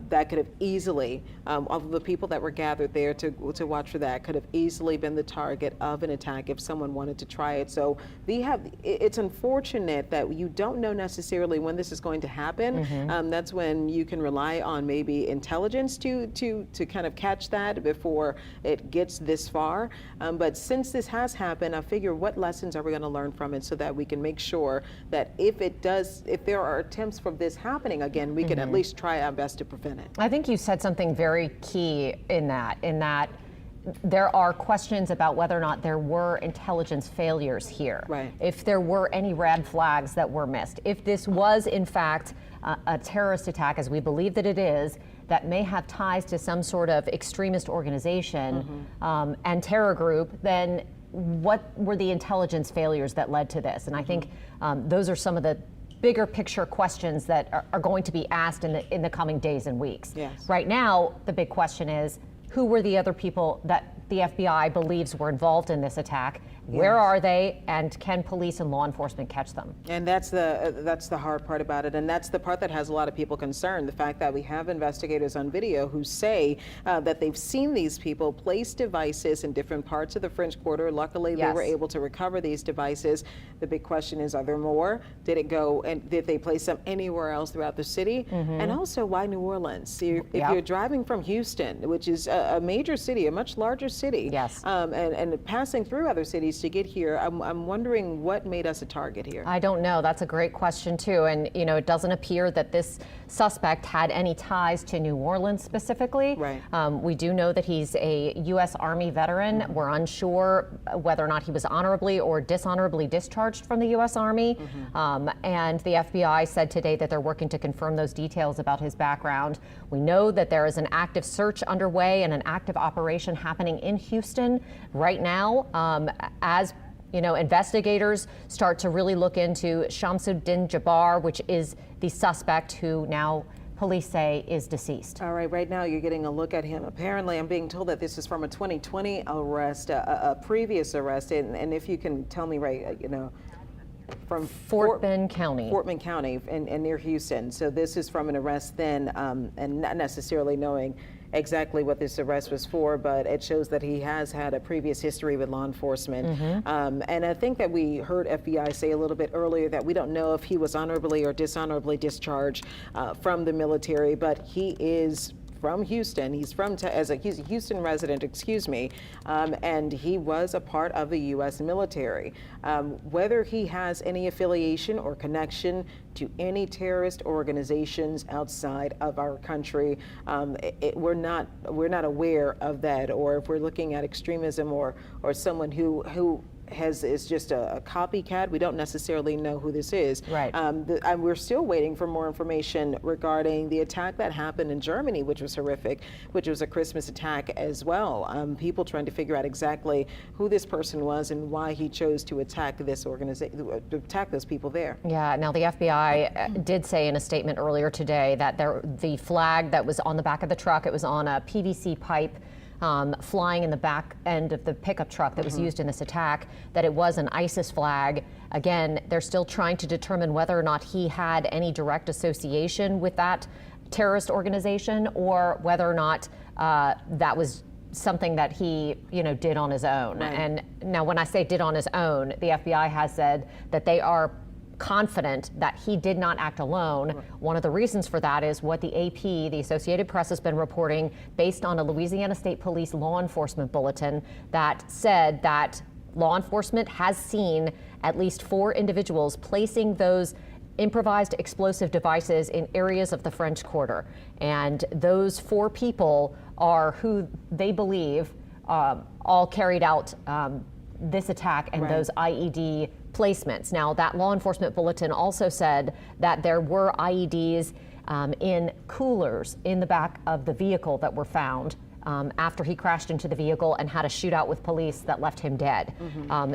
Speaker 2: That could have easily, all of the people that were gathered there to watch for that could have easily been the target of an attack if someone wanted to try it. So it's unfortunate that you don't know necessarily when this is going to happen. That's when you can rely on maybe intelligence to kind of catch that before it gets this far. But since this has happened, I figure what lessons are we going to learn from it so that we can make sure that if there are attempts from this happening again, we can at least try our best to prevent it.
Speaker 6: I think you said something very key in that there are questions about whether or not there were intelligence failures here.
Speaker 2: Right.
Speaker 6: If there were any red flags that were missed. If this was, in fact, a terrorist attack, as we believe that it is, that may have ties to some sort of extremist organization and terror group, then what were the intelligence failures that led to this? And I think those are some of the bigger picture questions that are going to be asked in the coming days and weeks.
Speaker 2: Yes.
Speaker 6: Right now, the big question is, who were the other people that the FBI believes were involved in this attack. Where are they, and can police and law enforcement catch them?
Speaker 2: And that's the hard part about it, and that's the part that has a lot of people concerned. The fact that we have investigators on video who say that they've seen these people place devices in different parts of the French Quarter. Luckily, they were able to recover these devices. The big question is, are there more? Did it go, and did they place them anywhere else throughout the city? And also, why New Orleans? If you're driving from Houston, which is a major city, a much larger city, and passing through other cities to get here, I'm wondering what made us a target here.
Speaker 6: I don't know. That's a great question too. And you know, it doesn't appear that this suspect had any ties to New Orleans specifically.
Speaker 2: Right.
Speaker 6: We do know that he's a U.S. Army veteran. We're unsure whether or not he was honorably or dishonorably discharged from the U.S. Army. And the FBI said today that they're working to confirm those details about his background. We know that there is an active search underway and an active operation happening in Houston right now. As you know, investigators start to really look into Shamsuddin Jabbar, which is the suspect who now police say is deceased.
Speaker 2: All right now you're getting a look at him. Apparently, I'm being told that this is from a 2020 arrest, a previous arrest, and if you can tell me from
Speaker 6: Fort Bend County.
Speaker 2: Fort Bend County and near Houston. So this is from an arrest then, and not necessarily knowing exactly what this arrest was for, but it shows that he has had a previous history with law enforcement. And I think that we heard FBI say a little bit earlier that we don't know if he was honorably or dishonorably discharged from the military, but he is from Houston. He's he's a Houston resident, and he was a part of the U.S. military. Whether he has any affiliation or connection to any terrorist organizations outside of our country, we're not aware of that. Or if we're looking at extremism or someone who is just a copycat, we don't necessarily know who this is.
Speaker 6: Right.
Speaker 2: We're still waiting for more information regarding the attack that happened in Germany, which was horrific, which was a Christmas attack as well. People trying to figure out exactly who this person was and why he chose to attack this organization, attack those people there.
Speaker 6: Yeah, now the FBI did say in a statement earlier today that the flag that was on the back of the truck, it was on a PVC pipe flying in the back end of the pickup truck that was used in this attack, that it was an ISIS flag. Again, they're still trying to determine whether or not he had any direct association with that terrorist organization, or whether or not that was something that he, did on his own.
Speaker 2: Right.
Speaker 6: And now when I say did on his own, the FBI has said that they are confident that he did not act alone. Right. One of the reasons for that is what the AP, the Associated Press, has been reporting based on a Louisiana State Police law enforcement bulletin that said that law enforcement has seen at least 4 individuals placing those improvised explosive devices in areas of the French Quarter. And those 4 people are who they believe all carried out this attack and those IED placements. Now, that law enforcement bulletin also said that there were IEDs in coolers in the back of the vehicle that were found after he crashed into the vehicle and had a shootout with police that left him dead.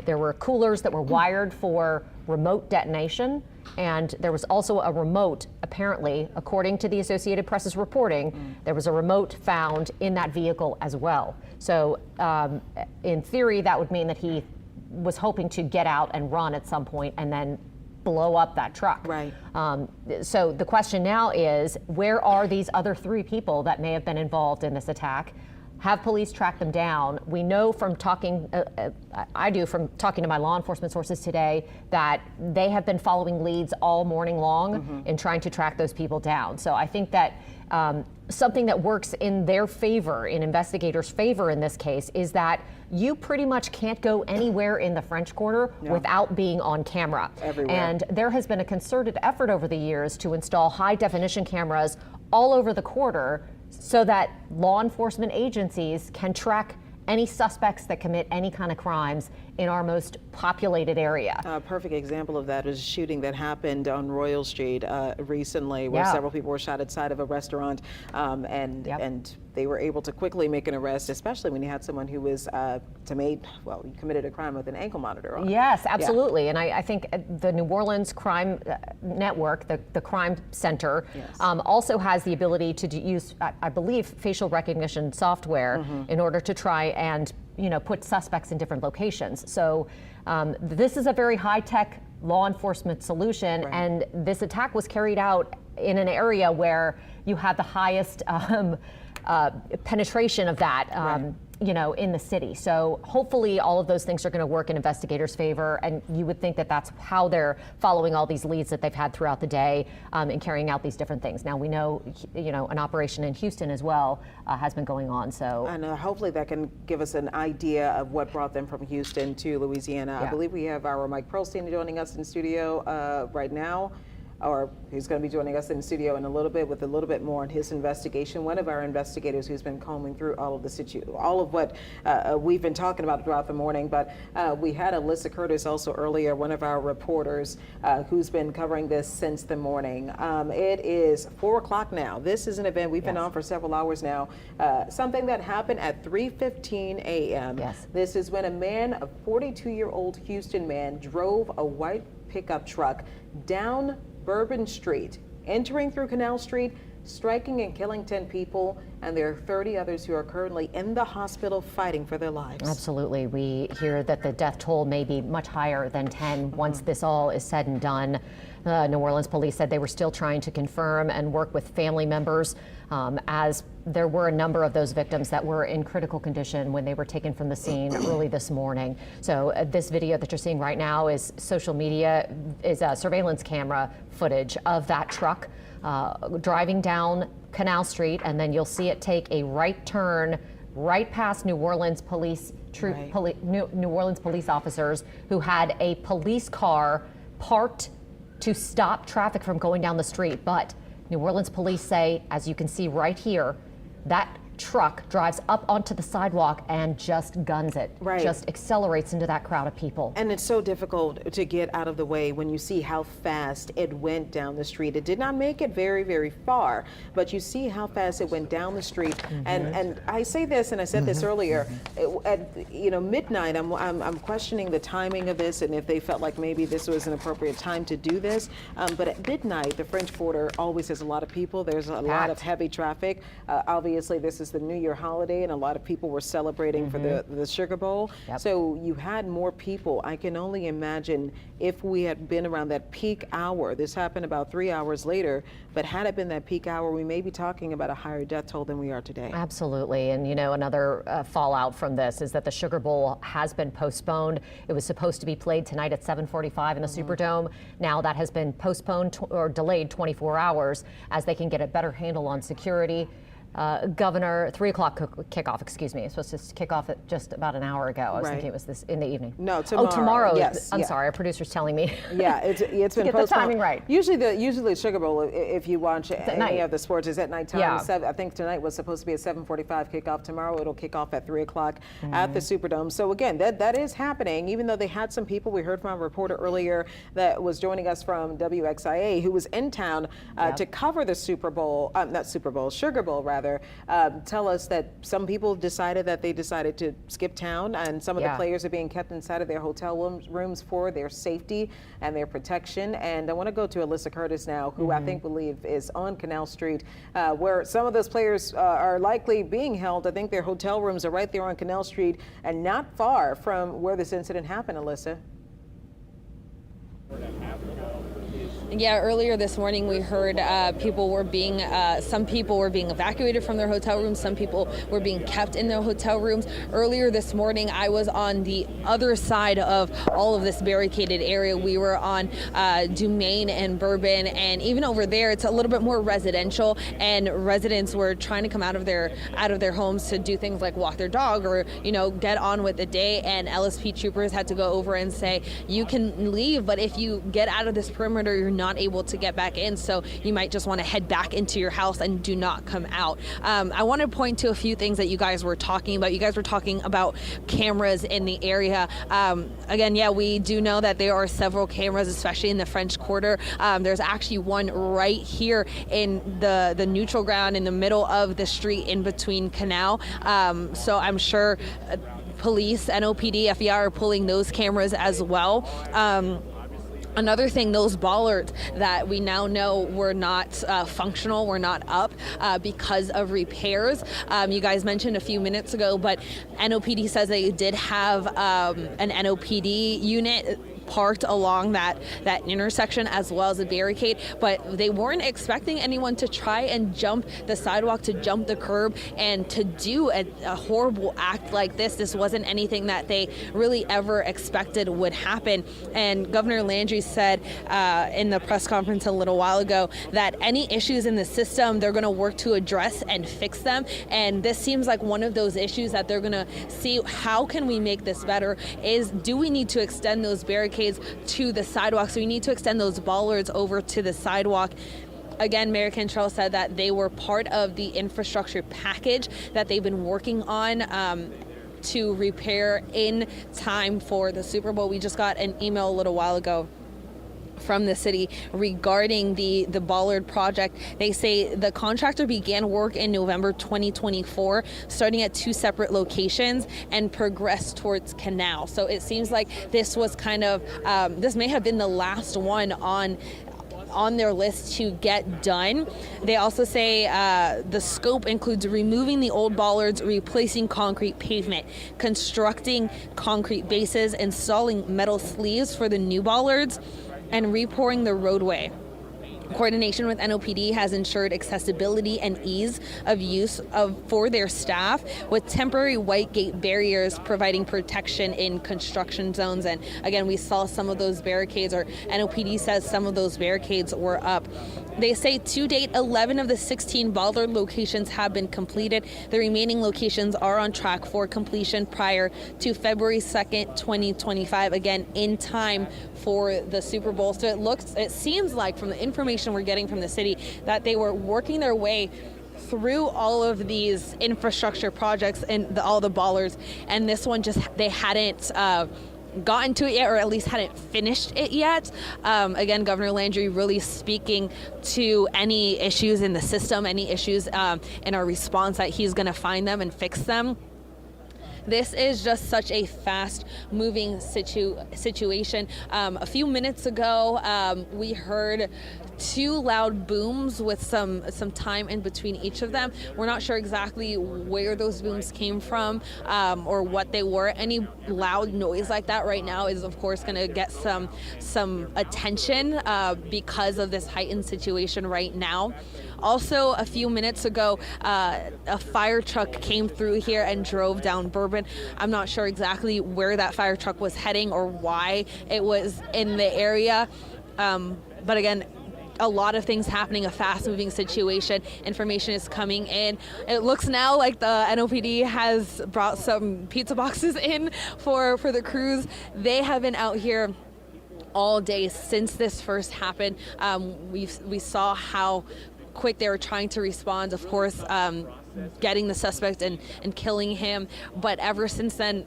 Speaker 6: There were coolers that were wired for remote detonation, and there was also a remote, apparently, according to the Associated Press's reporting, there was a remote found in that vehicle as well. So in theory, that would mean that he was hoping to get out and run at some point and then blow up that truck.
Speaker 2: Right.
Speaker 6: So the question now is, where are these other 3 people that may have been involved in this attack? Have police tracked them down? We know from talking, from talking to my law enforcement sources today, that they have been following leads all morning long in trying to track those people down. So I think that something that works in their favor, in investigators' favor in this case, is that you pretty much can't go anywhere in the French Quarter without being on camera.
Speaker 2: Everywhere.
Speaker 6: And there has been a concerted effort over the years to install high-definition cameras all over the quarter so that law enforcement agencies can track any suspects that commit any kind of crimes in our most populated area.
Speaker 2: A perfect example of that was a shooting that happened on Royal Street recently, where several people were shot outside of a restaurant, and they were able to quickly make an arrest, especially when you had someone who was you committed a crime with an ankle monitor on.
Speaker 6: Yes, absolutely. And I think the New Orleans Crime Network, the crime center, also has the ability to use, I believe, facial recognition software in order to try and put suspects in different locations. So this is a very high-tech law enforcement solution, and this attack was carried out in an area where you have the highest penetration of that, in the city. So hopefully all of those things are going to work in investigators' favor, and you would think that that's how they're following all these leads that they've had throughout the day and carrying out these different things. Now we know, an operation in Houston as well has been going on. So
Speaker 2: and hopefully that can give us an idea of what brought them from Houston to Louisiana. I believe we have our Mike Pearlstein joining us in studio right now. Or he's going to be joining us in the studio in a little bit with a little bit more on his investigation. One of our investigators who's been combing through all of what we've been talking about throughout the morning. But we had Alyssa Curtis also earlier, one of our reporters who's been covering this since the morning. It is 4 o'clock now. This is an event we've been on for several hours now. Something that happened at 3:15 a.m. This is when a 42-year-old Houston man drove a white pickup truck down Bourbon Street, entering through Canal Street, striking and killing 10 people, and there are 30 others who are currently in the hospital fighting for their lives.
Speaker 6: Absolutely. We hear that the death toll may be much higher than 10 once this all is said and done. New Orleans police said they were still trying to confirm and work with family members as there were a number of those victims that were in critical condition when they were taken from the scene early this morning. So this video that you're seeing right now is surveillance camera footage of that truck driving down Canal Street, and then you'll see it take a right turn right past New Orleans police New Orleans police officers who had a police car parked to stop traffic from going down the street. But New Orleans police say, as you can see right here, that truck drives up onto the sidewalk and just guns it, just accelerates into that crowd of people.
Speaker 2: And it's so difficult to get out of the way when you see how fast it went down the street. It did not make it very, very far, but you see how fast it went down the street. And I say this, and I said this earlier, at midnight, I'm questioning the timing of this and if they felt like maybe this was an appropriate time to do this. But at midnight, the French Quarter always has a lot of people. There's a lot of heavy traffic. Obviously, this is the New Year holiday, and a lot of people were celebrating for the Sugar Bowl. So you had more people. I can only imagine if we had been around that peak hour. This happened about 3 hours later, but had it been that peak hour, we may be talking about a higher death toll than we are today.
Speaker 6: Absolutely. And another fallout from this is that the Sugar Bowl has been postponed. It was supposed to be played tonight at 7:45 in the Superdome. Now that has been postponed or delayed 24 hours as they can get a better handle on security. Governor, 3 o'clock kickoff, excuse me. It's supposed to kick off at just about an hour ago. I was thinking it was this in the evening.
Speaker 2: No, tomorrow.
Speaker 6: Oh, tomorrow.
Speaker 2: Yes.
Speaker 6: I'm sorry, our producer's telling me.
Speaker 2: Yeah, it's been
Speaker 6: get
Speaker 2: postponed.
Speaker 6: the timing right.
Speaker 2: Usually the Sugar Bowl, if you watch any of the sports, is at nighttime.
Speaker 6: Yeah.
Speaker 2: I think tonight was supposed to be a 7:45 kickoff. Tomorrow it'll kick off at 3 o'clock at the Superdome. So again, that is happening. Even though they had some people, we heard from a reporter earlier that was joining us from WXIA who was in town to cover the Sugar Bowl rather. Tell us that some people decided to skip town, and some of the players are being kept inside of their hotel rooms for their safety and their protection. And I want to go to Alyssa Curtis now, who I believe is on Canal Street, where some of those players are likely being held. I think their hotel rooms are right there on Canal Street and not far from where this incident happened, Alyssa.
Speaker 1: Yeah, earlier this morning we heard some people were being evacuated from their hotel rooms. Some people were being kept in their hotel rooms. Earlier this morning, I was on the other side of all of this barricaded area. We were on Dumaine and Bourbon, and even over there, it's a little bit more residential. And residents were trying to come out of their homes to do things like walk their dog or get on with the day. And LSP troopers had to go over and say, "You can leave, but if you get out of this perimeter, you're not able to get back in. So you might just want to head back into your house and do not come out. I want to point to a few things that you guys were talking about. You guys were talking about cameras in the area. Again, yeah, we do know that there are several cameras, especially in the French Quarter. There's actually one right here in the neutral ground in the middle of the street in between Canal. So I'm sure police, NOPD, FBI are pulling those cameras as well. Another thing, those bollards that we now know were not functional, were not up because of repairs. You guys mentioned a few minutes ago, but NOPD says they did have an NOPD unit parked along that intersection as well as a barricade, but they weren't expecting anyone to try and jump the sidewalk, to jump the curb, and to do a horrible act like this. This wasn't anything that they really ever expected would happen. And Governor Landry said in the press conference a little while ago that any issues in the system, they're going to work to address and fix them. And this seems like one of those issues that they're going to see, how can we make this better? Do we need to extend those barricades to the sidewalk? So we need to extend those bollards over to the sidewalk. Again, Mayor Cantrell said that they were part of the infrastructure package that they've been working on to repair in time for the Super Bowl. We just got an email a little while ago from the city regarding the Bollard project. They say the contractor began work in November 2024, starting at 2 separate locations and progressed towards Canal. So it seems like this was kind of, this may have been the last one on their list to get done. They also say the scope includes removing the old bollards, replacing concrete pavement, constructing concrete bases, installing metal sleeves for the new bollards, and repouring the roadway. Coordination with NOPD has ensured accessibility and ease of use for their staff, with temporary white gate barriers providing protection in construction zones. And again, we saw some of those barricades, or NOPD says some of those barricades were up. They say to date, 11 of the 16 Bollard locations have been completed. The remaining locations are on track for completion prior to February 2nd, 2025, again, in time for the Super Bowl. So it seems like, from the information we're getting from the city, that they were working their way through all of these infrastructure projects and all the bollards, and this one they hadn't gotten to it yet, or at least hadn't finished it yet. Again, Governor Landry really speaking to any issues in the system, any issues in our response, that he's going to find them and fix them. This is just such a fast-moving situation. A few minutes ago, we heard 2 loud booms with some time in between each of them. We're not sure exactly where those booms came from or what they were. Any loud noise like that right now is, of course, going to get some attention because of this heightened situation right now. Also, a few minutes ago, a fire truck came through here and drove down Bourbon. I'm not sure exactly where that fire truck was heading or why it was in the area. But again, a lot of things happening, a fast-moving situation. Information is coming in. It looks now like the NOPD has brought some pizza boxes in for the crews. They have been out here all day since this first happened. We saw how quick they were trying to respond, of course, getting the suspect and killing him. But ever since then,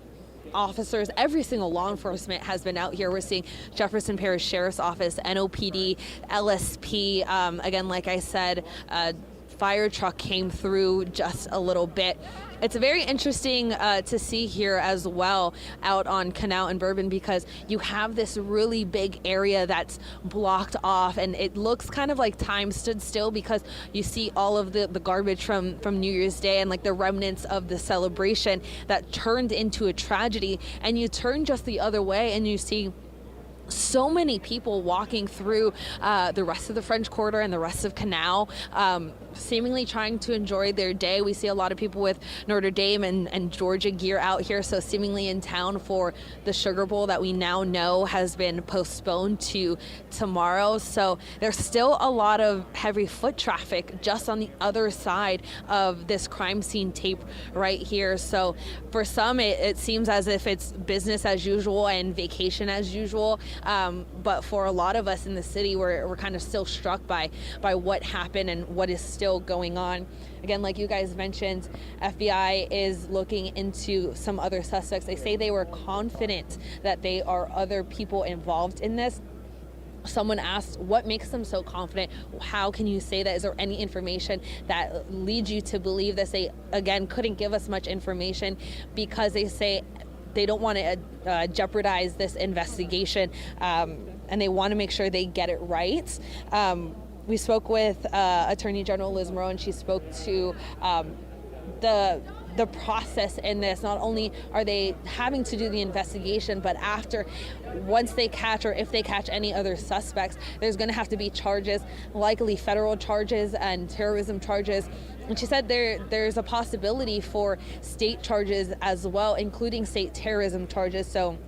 Speaker 1: officers, every single law enforcement has been out here. We're seeing Jefferson Parish Sheriff's Office, NOPD, LSP. Again, like I said, fire truck came through just a little bit. It's very interesting to see here as well out on Canal and Bourbon, because you have this really big area that's blocked off, and it looks kind of like time stood still, because you see all of the garbage from New Year's Day and like the remnants of the celebration that turned into a tragedy. And you turn just the other way and you see so many people walking through the rest of the French Quarter and the rest of Canal. seemingly trying to enjoy their day. We see a lot of people with Notre Dame and Georgia gear out here, so seemingly in town for the Sugar Bowl that we now know has been postponed to tomorrow. So there's still a lot of heavy foot traffic just on the other side of this crime scene tape right here. So for some, it seems as if it's business as usual and vacation as usual. But for a lot of us in the city, we're kind of still struck by what happened and what is still going on. Again, like you guys mentioned, FBI is looking into some other suspects. They say they were confident that they are other people involved in this. Someone asked, what makes them so confident? How can you say that? Is there any information that leads you to believe this? They, again, couldn't give us much information because they say they don't want to jeopardize this investigation, and they want to make sure they get it right. We spoke with Attorney General Liz Moreau, and she spoke to the process in this. Not only are they having to do the investigation, but once they catch, or if they catch any other suspects, there's going to have to be charges, likely federal charges and terrorism charges. And she said there's a possibility for state charges as well, including state terrorism charges. So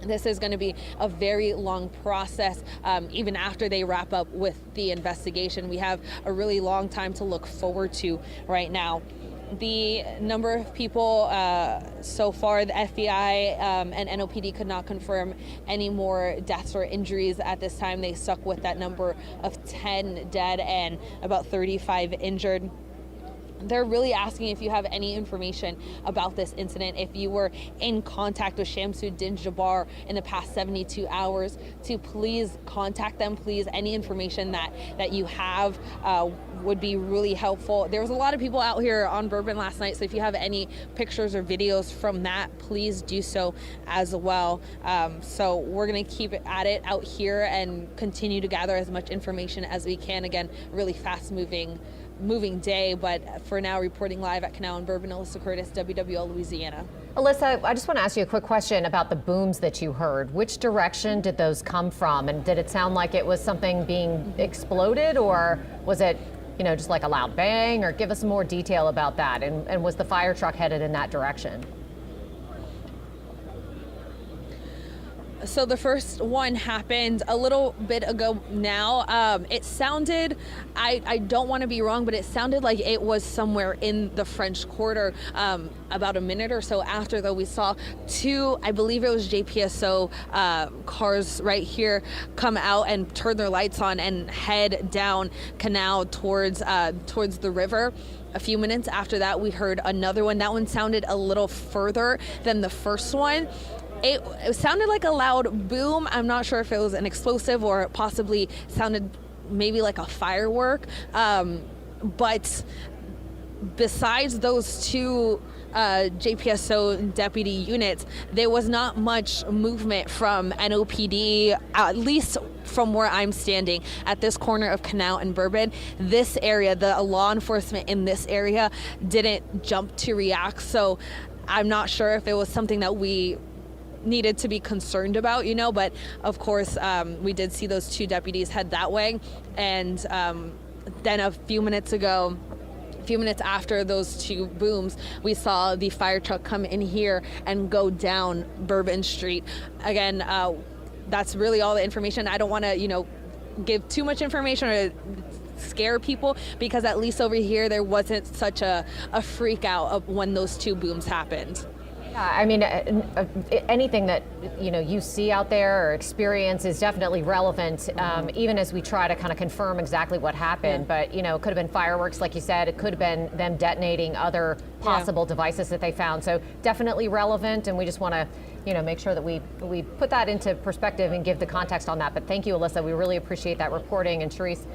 Speaker 1: this is going to be a very long process, even after they wrap up with the investigation. We have a really long time to look forward to right now. The number of people so far, the FBI and NOPD could not confirm any more deaths or injuries at this time. They stuck with that number of 10 dead and about 35 injured. They're really asking if you have any information about this incident, if you were in contact with Shamsuddin Jabbar in the past 72 hours, to please contact them. Please, any information that you have would be really helpful. There was a lot of people out here on Bourbon last night, so if you have any pictures or videos from that, please do so as well. So we're going to keep at it out here and continue to gather as much information as we can. Again, really fast-moving day, but for now, reporting live at Canal and Bourbon, Alyssa Curtis, WWL Louisiana.
Speaker 6: Alyssa, I just want to ask you a quick question about the booms that you heard. Which direction did those come from? And did it sound like it was something being exploded, or was it, just like a loud bang? Or give us some more detail about that. And was the fire truck headed in that direction?
Speaker 1: So the first one happened a little bit ago now. It sounded, I don't want to be wrong, but it sounded like it was somewhere in the French Quarter. About a minute or so after, though, we saw two, I believe it was JPSO cars right here, come out and turn their lights on and head down Canal towards the river. A few minutes after that, we heard another one. That one sounded a little further than the first one. It sounded like a loud boom. I'm not sure if it was an explosive or it possibly sounded maybe like a firework. But besides those two JPSO deputy units, there was not much movement from NOPD, at least from where I'm standing at this corner of Canal and Bourbon. This area, the law enforcement in this area didn't jump to react. So I'm not sure if it was something that we needed to be concerned about, but of course we did see those two deputies head that way. And then a few minutes after those two booms, we saw the fire truck come in here and go down Bourbon Street. Again, that's really all the information. I don't want to, give too much information or scare people, because at least over here there wasn't such a freak out of when those two booms happened.
Speaker 6: Yeah, I mean, anything that you see out there or experience is definitely relevant, even as we try to kind of confirm exactly what happened. Yeah. But it could have been fireworks, like you said. It could have been them detonating other possible devices that they found. So definitely relevant, and we just want to make sure that we put that into perspective and give the context on that. But thank you, Alyssa. We really appreciate that reporting. And Therese,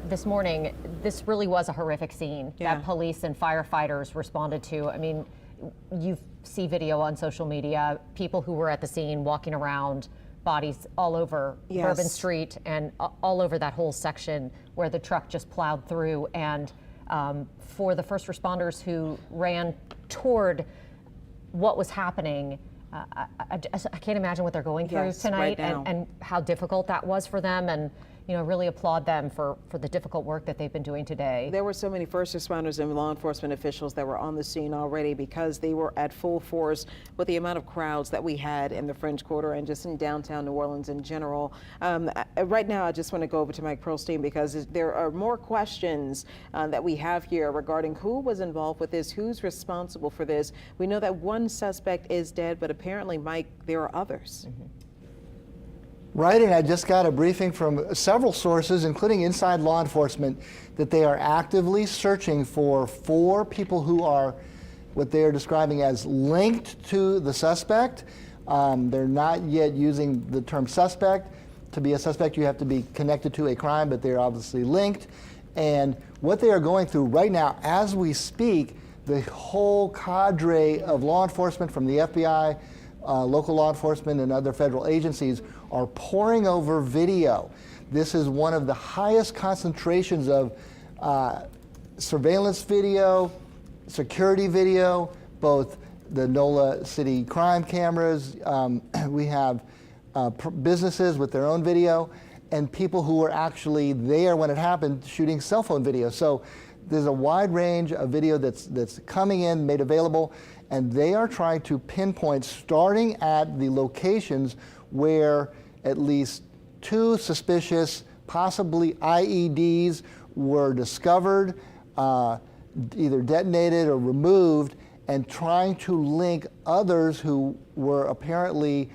Speaker 6: this morning, this really was a horrific scene that police and firefighters responded to. I mean, you see video on social media, people who were at the scene walking around, bodies all over Bourbon Street and all over that whole section where the truck just plowed through. And for the first responders who ran toward what was happening, I can't imagine what they're going through tonight,
Speaker 2: right,
Speaker 6: and how difficult that was for them. And really applaud them for the difficult work that they've been doing today.
Speaker 2: There were so many first responders and law enforcement officials that were on the scene already because they were at full force with the amount of crowds that we had in the French Quarter and just in downtown New Orleans in general. Right now, I just want to go over to Mike Pearlstein because there are more questions that we have here regarding who was involved with this, who's responsible for this. We know that one suspect is dead, but apparently, Mike, there are others.
Speaker 8: Right, and I just got a briefing from several sources, including inside law enforcement, that they are actively searching for 4 people who are what they are describing as linked to the suspect. They're not yet using the term suspect. To be a suspect, you have to be connected to a crime, but they're obviously linked. And what they are going through right now, as we speak, the whole cadre of law enforcement from the FBI, local law enforcement, and other federal agencies are poring over video. This is one of the highest concentrations of surveillance video, security video, both the NOLA city crime cameras. We have businesses with their own video, and people who were actually there when it happened shooting cell phone video. So there's a wide range of video that's coming in, made available, and they are trying to pinpoint, starting at the locations where at least 2 suspicious, possibly IEDs, were discovered, either detonated or removed, and trying to link others who were apparently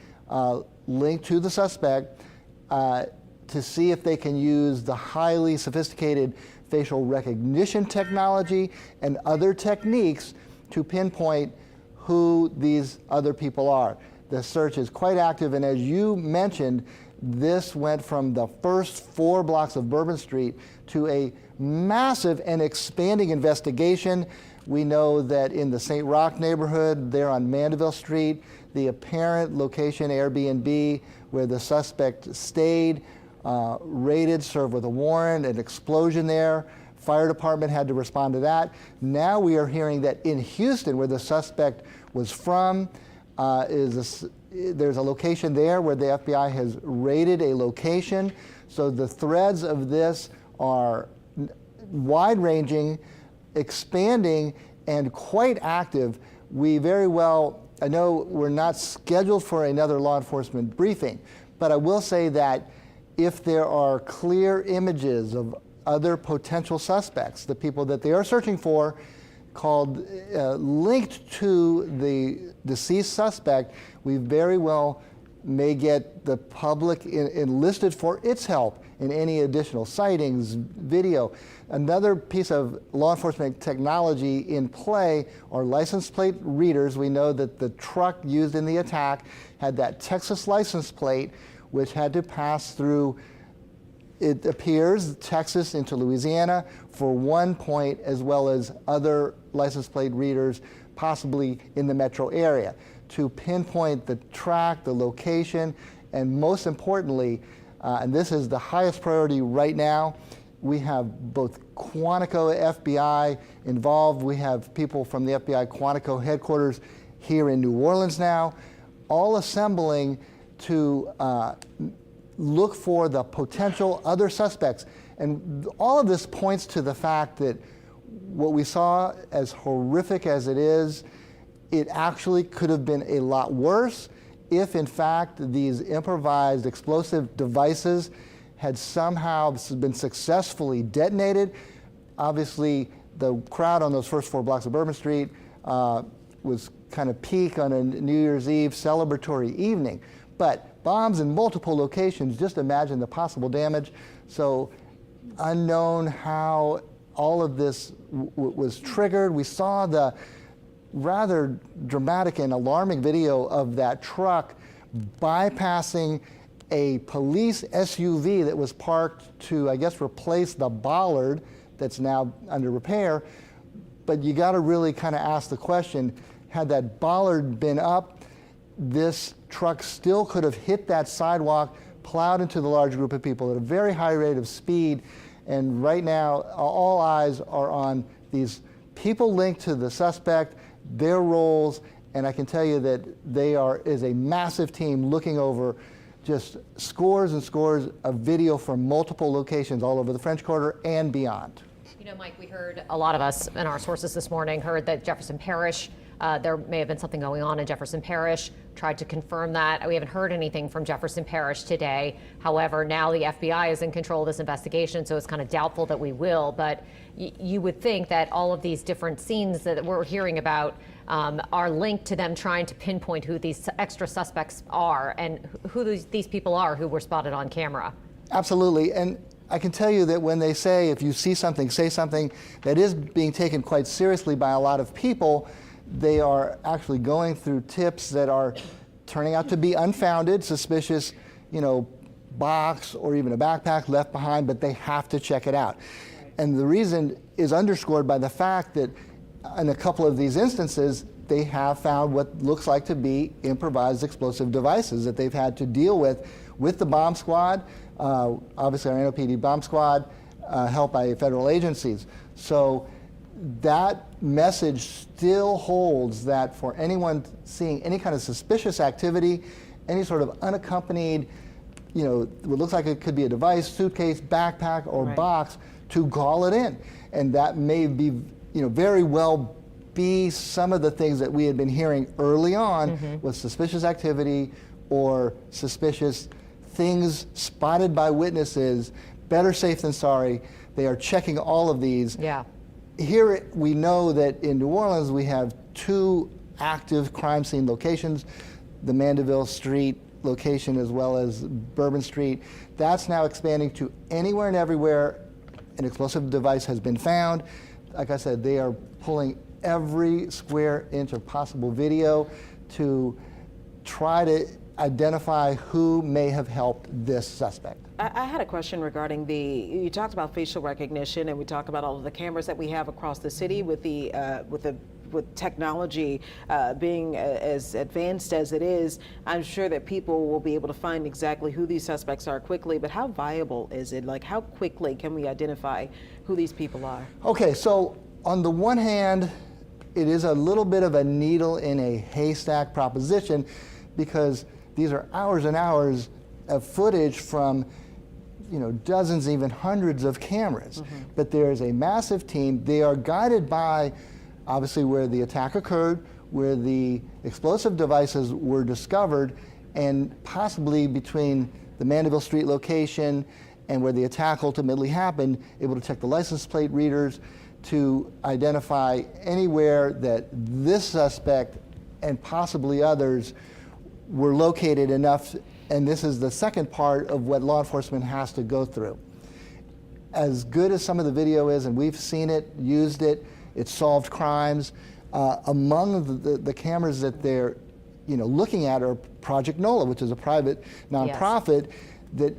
Speaker 8: linked to the suspect to see if they can use the highly sophisticated facial recognition technology and other techniques to pinpoint who these other people are. The search is quite active, and as you mentioned, this went from the first 4 blocks of Bourbon Street to a massive and expanding investigation. We know that in the St. Roch neighborhood, there on Mandeville Street, the apparent location Airbnb where the suspect stayed, raided, served with a warrant, an explosion there. Fire department had to respond to that. Now we are hearing that in Houston, where the suspect was from, there's a location there where the FBI has raided a location. So the threads of this are wide-ranging, expanding, and quite active. We very well, I know we're not scheduled for another law enforcement briefing, but I will say that if there are clear images of other potential suspects, the people that they are searching for, linked to the deceased suspect, we very well may get the public enlisted for its help in any additional sightings, video. Another piece of law enforcement technology in play are license plate readers. We know that the truck used in the attack had that Texas license plate, which had to pass through, it appears, Texas into Louisiana for one point, as well as other license plate readers, possibly in the metro area, to pinpoint the track, the location, and most importantly, and this is the highest priority right now, we have both Quantico FBI involved. We have people from the FBI Quantico headquarters here in New Orleans now, all assembling to look for the potential other suspects. And all of this points to the fact that what we saw, as horrific as it is, it actually could have been a lot worse if, in fact, these improvised explosive devices had somehow been successfully detonated. Obviously, the crowd on those first 4 blocks of Bourbon Street was kind of peak on a New Year's Eve celebratory evening. But bombs in multiple locations, just imagine the possible damage. So unknown how all of this was triggered. We saw the rather dramatic and alarming video of that truck bypassing a police SUV that was parked to, I guess, replace the Bollard that's now under repair. But you got to really kind of ask the question, had that Bollard been up, this truck still could have hit that sidewalk, plowed into the large group of people at a very high rate of speed. And right now, all eyes are on these people linked to the suspect, their roles, and I can tell you that they is a massive team looking over just scores and scores of video from multiple locations all over the French Quarter and beyond.
Speaker 6: You know, Mike, we heard, a lot of us and our sources this morning heard that Jefferson Parish, there may have been something going on in Jefferson Parish, tried to confirm that. We haven't heard anything from Jefferson Parish today. However, now the FBI is in control of this investigation, so it's kind of doubtful that we will. But you would think that all of these different scenes that we're hearing about are linked to them trying to pinpoint who these extra suspects are and who these people are who were spotted on camera.
Speaker 8: Absolutely. And I can tell you that when they say, if you see something, say something, that is being taken quite seriously by a lot of people. They are actually going through tips that are turning out to be unfounded, suspicious, box or even a backpack left behind, but they have to check it out. And the reason is underscored by the fact that in a couple of these instances, they have found what looks like to be improvised explosive devices that they've had to deal with the bomb squad, obviously our NOPD bomb squad, helped by federal agencies. So that message still holds that for anyone seeing any kind of suspicious activity, any sort of unaccompanied, what looks like it could be a device, suitcase, backpack, or box, to call it in. And that may be, very well be some of the things that we had been hearing early on with suspicious activity or suspicious things spotted by witnesses. Better safe than sorry. They are checking all of these.
Speaker 6: Yeah.
Speaker 8: Here we know that in New Orleans we have 2 active crime scene locations, the Mandeville Street location as well as Bourbon Street. That's now expanding to anywhere and everywhere an explosive device has been found. Like I said, they are pulling every square inch of possible video to try to identify who may have helped this suspect.
Speaker 2: I had a question regarding you talked about facial recognition, and we talked about all of the cameras that we have across the city with technology being as advanced as it is. I'm sure that people will be able to find exactly who these suspects are quickly, but how viable is it? Like, how quickly can we identify who these people are?
Speaker 8: Okay, so on the one hand, it is a little bit of a needle in a haystack proposition, because these are hours and hours of footage from dozens, even hundreds of cameras. But there's a massive team. They are guided by, obviously, where the attack occurred, where the explosive devices were discovered, and possibly between the Mandeville Street location and where the attack ultimately happened, able to check the license plate readers to identify anywhere that this suspect and possibly others were located enough. And this is the second part of what law enforcement has to go through. As good as some of the video is, and we've seen it, used it, it solved crimes. Among the cameras that they're looking at are Project NOLA, which is a private nonprofit that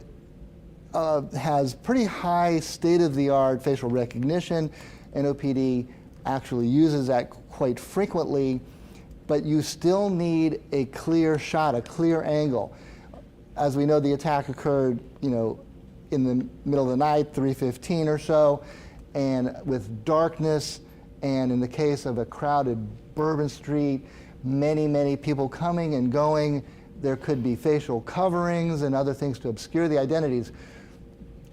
Speaker 8: has pretty high state-of-the-art facial recognition. NOPD actually uses that quite frequently, but you still need a clear shot, a clear angle. As we know, the attack occurred, in the middle of the night, 3:15 or so, and with darkness, and in the case of a crowded Bourbon Street, many, many people coming and going. There could be facial coverings and other things to obscure the identities.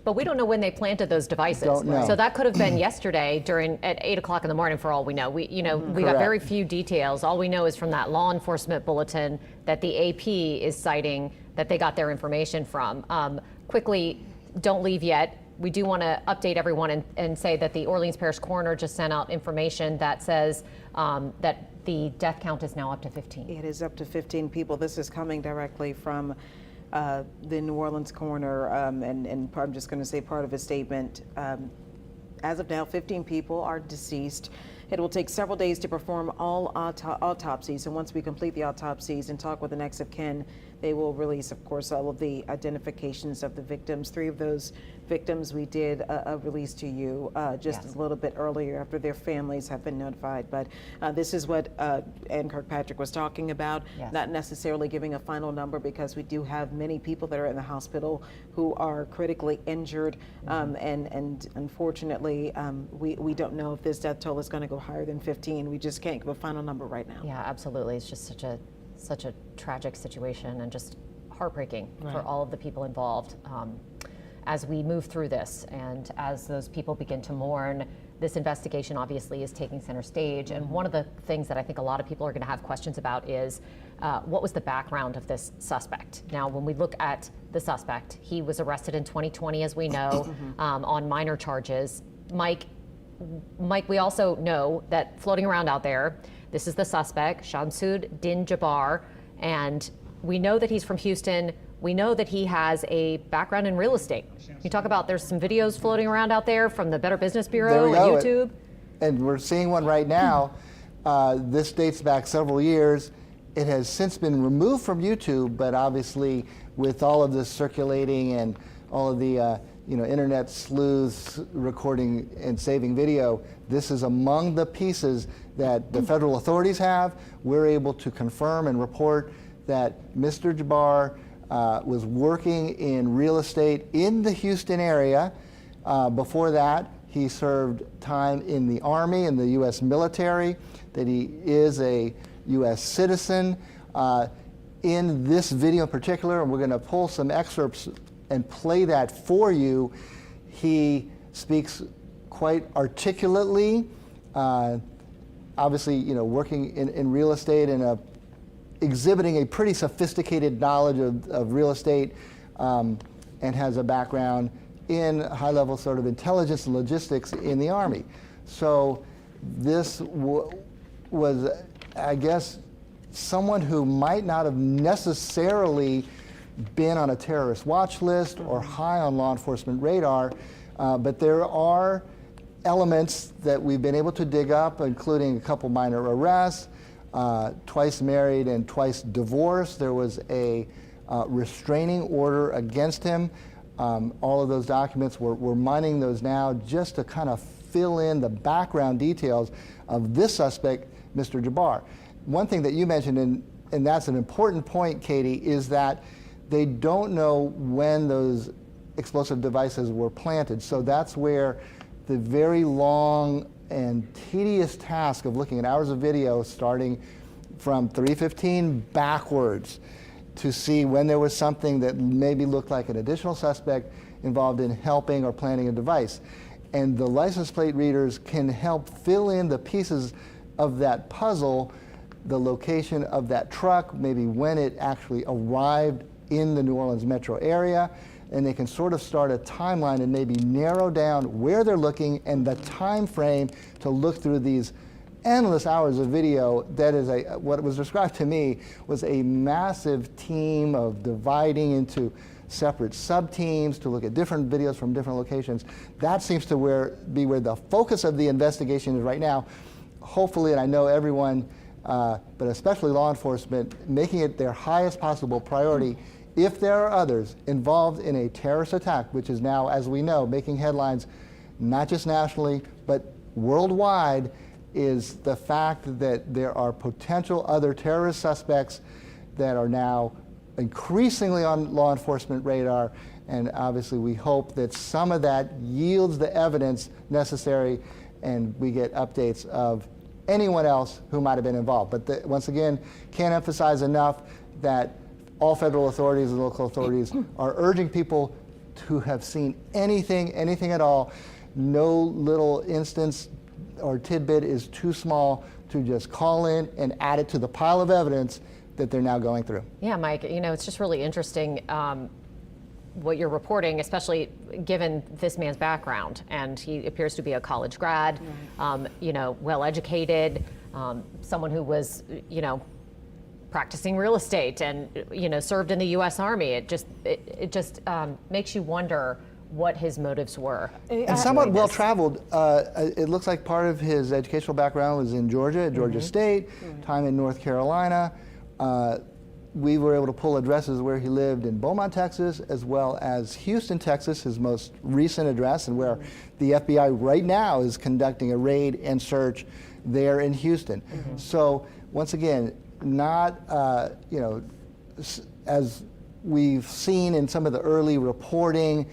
Speaker 6: But we don't know when they planted those devices.
Speaker 8: Don't know.
Speaker 6: So that could have been yesterday at 8 o'clock in the morning for all we know. We got very few details. All we know is from that law enforcement bulletin that the AP is citing that they got their information from. Quickly, don't leave yet. We do want to update everyone and say that the Orleans Parish Coroner just sent out information that says that the death count is now up to 15.
Speaker 2: It is up to 15 people. This is coming directly from the New Orleans coroner, and I'm just going to say part of his statement. As of now, 15 people are deceased. It will take several days to perform all autopsies, and once we complete the autopsies and talk with the next of kin, they will release, of course, all of the identifications of the victims. 3 of those victims we did a release to you just a little bit earlier after their families have been notified. But this is what Ann Kirkpatrick was talking about, not necessarily giving a final number, because we do have many people that are in the hospital who are critically injured, and unfortunately, we don't know if this death toll is going to go higher than 15. We just can't give a final number right now.
Speaker 6: Yeah, absolutely. It's just such a tragic situation and just heartbreaking for all of the people involved. As we move through this and as those people begin to mourn, this investigation obviously is taking center stage. And one of the things that I think a lot of people are going to have questions about is what was the background of this suspect? Now, when we look at the suspect, he was arrested in 2020, as we know, on minor charges. Mike, we also know that floating around out there, this is the suspect, Shamsud Din Jabbar, and we know that he's from Houston. We know that he has a background in real estate. You talk about there's some videos floating around out there from the Better Business Bureau and YouTube.
Speaker 8: And we're seeing one right now. This dates back several years. It has since been removed from YouTube, but obviously with all of this circulating and all of the internet sleuths recording and saving video, this is among the pieces that the federal authorities have. We're able to confirm and report that Mr. Jabbar was working in real estate in the Houston area. Before that, he served time in the Army, in the U.S. military, that he is a U.S. citizen. In this video in particular, and we're going to pull some excerpts and play that for you, he speaks quite articulately, obviously, working in real estate and exhibiting a pretty sophisticated knowledge of real estate, and has a background in high-level sort of intelligence and logistics in the Army. So this was, I guess, someone who might not have necessarily been on a terrorist watch list or high on law enforcement radar, but there are elements that we've been able to dig up, including a couple minor arrests, twice married and twice divorced. There was a restraining order against him. All of those documents, we're mining those now just to kind of fill in the background details of this suspect, Mr. Jabbar. One thing that you mentioned, and that's an important point, Katie, is that they don't know when those explosive devices were planted. So that's where the very long and tedious task of looking at hours of video starting from 3:15 backwards to see when there was something that maybe looked like an additional suspect involved in helping or planting a device. And the license plate readers can help fill in the pieces of that puzzle, the location of that truck, maybe when it actually arrived in the New Orleans metro area, and they can sort of start a timeline and maybe narrow down where they're looking and the time frame to look through these endless hours of video. That is what was described to me was a massive team of dividing into separate sub-teams to look at different videos from different locations. That seems to be where the focus of the investigation is right now. Hopefully, and I know everyone, but especially law enforcement, making it their highest possible priority. If there are others involved in a terrorist attack, which is now, as we know, making headlines not just nationally, but worldwide, is the fact that there are potential other terrorist suspects that are now increasingly on law enforcement radar. And obviously, we hope that some of that yields the evidence necessary and we get updates of anyone else who might have been involved. But once again, can't emphasize enough that all federal authorities and local authorities are urging people who have seen anything at all. No little instance or tidbit is too small to just call in and add it to the pile of evidence that they're now going through.
Speaker 6: Yeah, Mike, it's just really interesting what you're reporting, especially given this man's background. And he appears to be a college grad, well educated, someone who was, practicing real estate and, served in the U.S. Army. It just makes you wonder what his motives were.
Speaker 8: And somewhat well-traveled. It looks like part of his educational background was in Georgia, at Georgia State, time in North Carolina. We were able to pull addresses where he lived in Beaumont, Texas, as well as Houston, Texas, his most recent address, and where the FBI right now is conducting a raid and search there in Houston. So once again, not, as we've seen in some of the early reporting,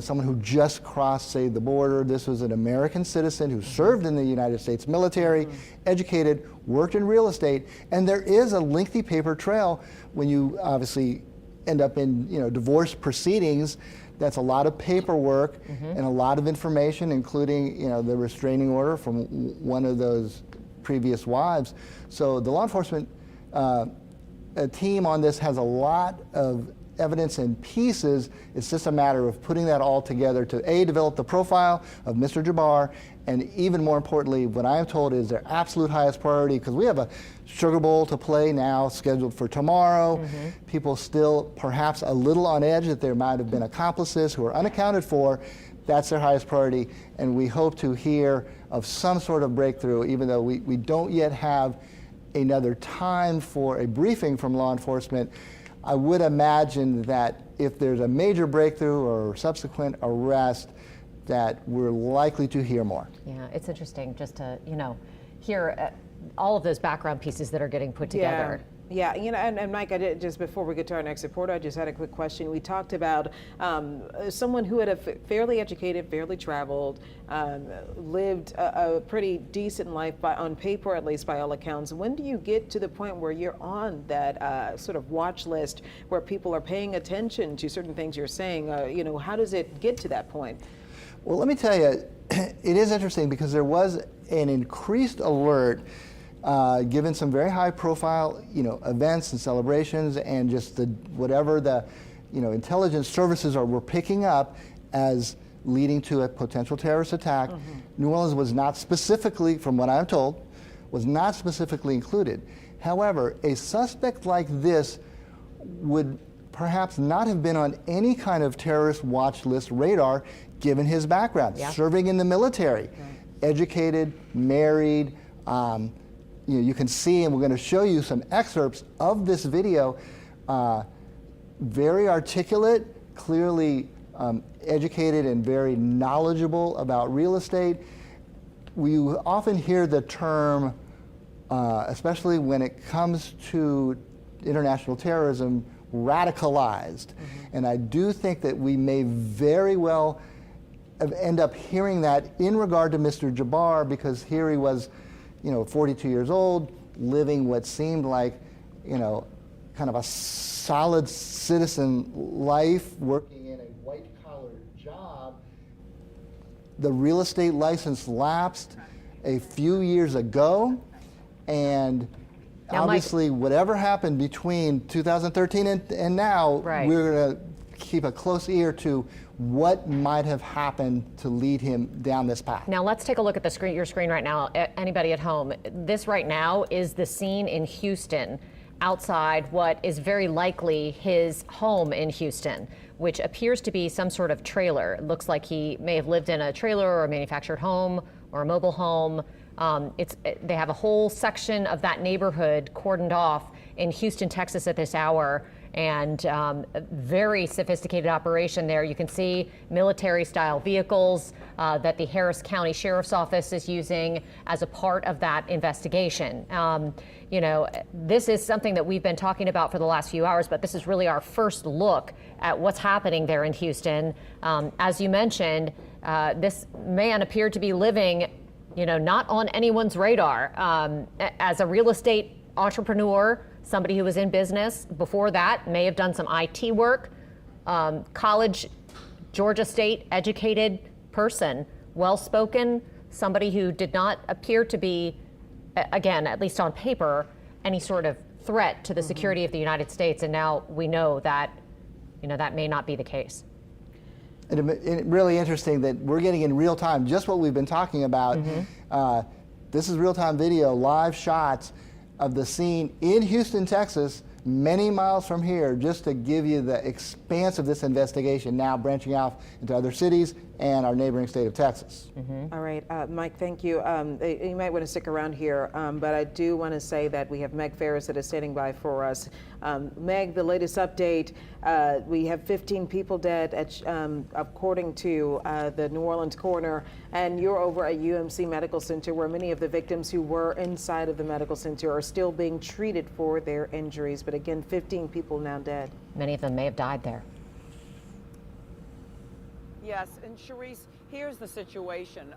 Speaker 8: someone who just crossed, say, the border. This was an American citizen who served in the United States military, educated, worked in real estate, and there is a lengthy paper trail when you obviously end up in divorce proceedings. That's a lot of paperwork and a lot of information, including the restraining order from one of those previous wives. So the law enforcement team on this has a lot of evidence and pieces. It's just a matter of putting that all together to develop the profile of Mr. Jabbar, and even more importantly, what I am told is their absolute highest priority, because we have a Sugar Bowl to play now scheduled for tomorrow. People still perhaps a little on edge that there might have been accomplices who are unaccounted for. That's their highest priority, and we hope to hear of some sort of breakthrough, even though we don't yet have another time for a briefing from law enforcement. I would imagine that if there's a major breakthrough or subsequent arrest, that we're likely to hear more.
Speaker 6: Yeah, it's interesting just to, hear all of those background pieces that are getting put together.
Speaker 2: Yeah, and Mike, just before we get to our next reporter, I just had a quick question. We talked about someone who had a fairly educated, fairly traveled, lived a pretty decent life on paper, at least by all accounts. When do you get to the point where you're on that sort of watch list where people are paying attention to certain things you're saying? How does it get to that point?
Speaker 8: Well, let me tell you, it is interesting because there was an increased alert given some very high-profile, events and celebrations, and just whatever the, intelligence services were picking up as leading to a potential terrorist attack. New Orleans was not specifically, from what I'm told, was not specifically included. However, a suspect like this would perhaps not have been on any kind of terrorist watch list radar, given his background, serving in the military, educated, married. You can see, and we're going to show you some excerpts of this video, very articulate, clearly educated and very knowledgeable about real estate. We often hear the term, especially when it comes to international terrorism, radicalized. And I do think that we may very well end up hearing that in regard to Mr. Jabbar, because here he was 42 years old, living what seemed like, kind of a solid citizen life, working in a white-collar job. The real estate license lapsed a few years ago, and now, obviously, whatever happened between 2013 and now, we're going to keep a close ear to what might have happened to lead him down this path.
Speaker 6: Now let's take a look at your screen right now. Anybody at home, this right now is the scene in Houston, outside what is very likely his home in Houston, which appears to be some sort of trailer. It looks like he may have lived in a trailer or a manufactured home or a mobile home. They have a whole section of that neighborhood cordoned off in Houston, Texas at this hour, and a very sophisticated operation there. You can see military-style vehicles that the Harris County Sheriff's Office is using as a part of that investigation. This is something that we've been talking about for the last few hours, but this is really our first look at what's happening there in Houston. As you mentioned, this man appeared to be living, not on anyone's radar. As a real estate entrepreneur, somebody who was in business before that, may have done some IT work, college, Georgia State educated person, well-spoken, somebody who did not appear to be, again, at least on paper, any sort of threat to the security of the United States. And now we know that, that may not be the case.
Speaker 8: And really interesting that we're getting in real time just what we've been talking about. This is real-time video, live shots of the scene in Houston, Texas, many miles from here, just to give you the expanse of this investigation, now branching out into other cities and our neighboring state of Texas.
Speaker 2: All right, Mike, thank you. You might want to stick around here, but I do want to say that we have Meg Ferris that is standing by for us. Meg, the latest update, we have 15 people dead, according to the New Orleans coroner, and you're over at UMC Medical Center, where many of the victims who were inside of the medical center are still being treated for their injuries. But again, 15 people now dead.
Speaker 6: Many of them may have died there.
Speaker 9: Yes, and Charisse, here's the situation.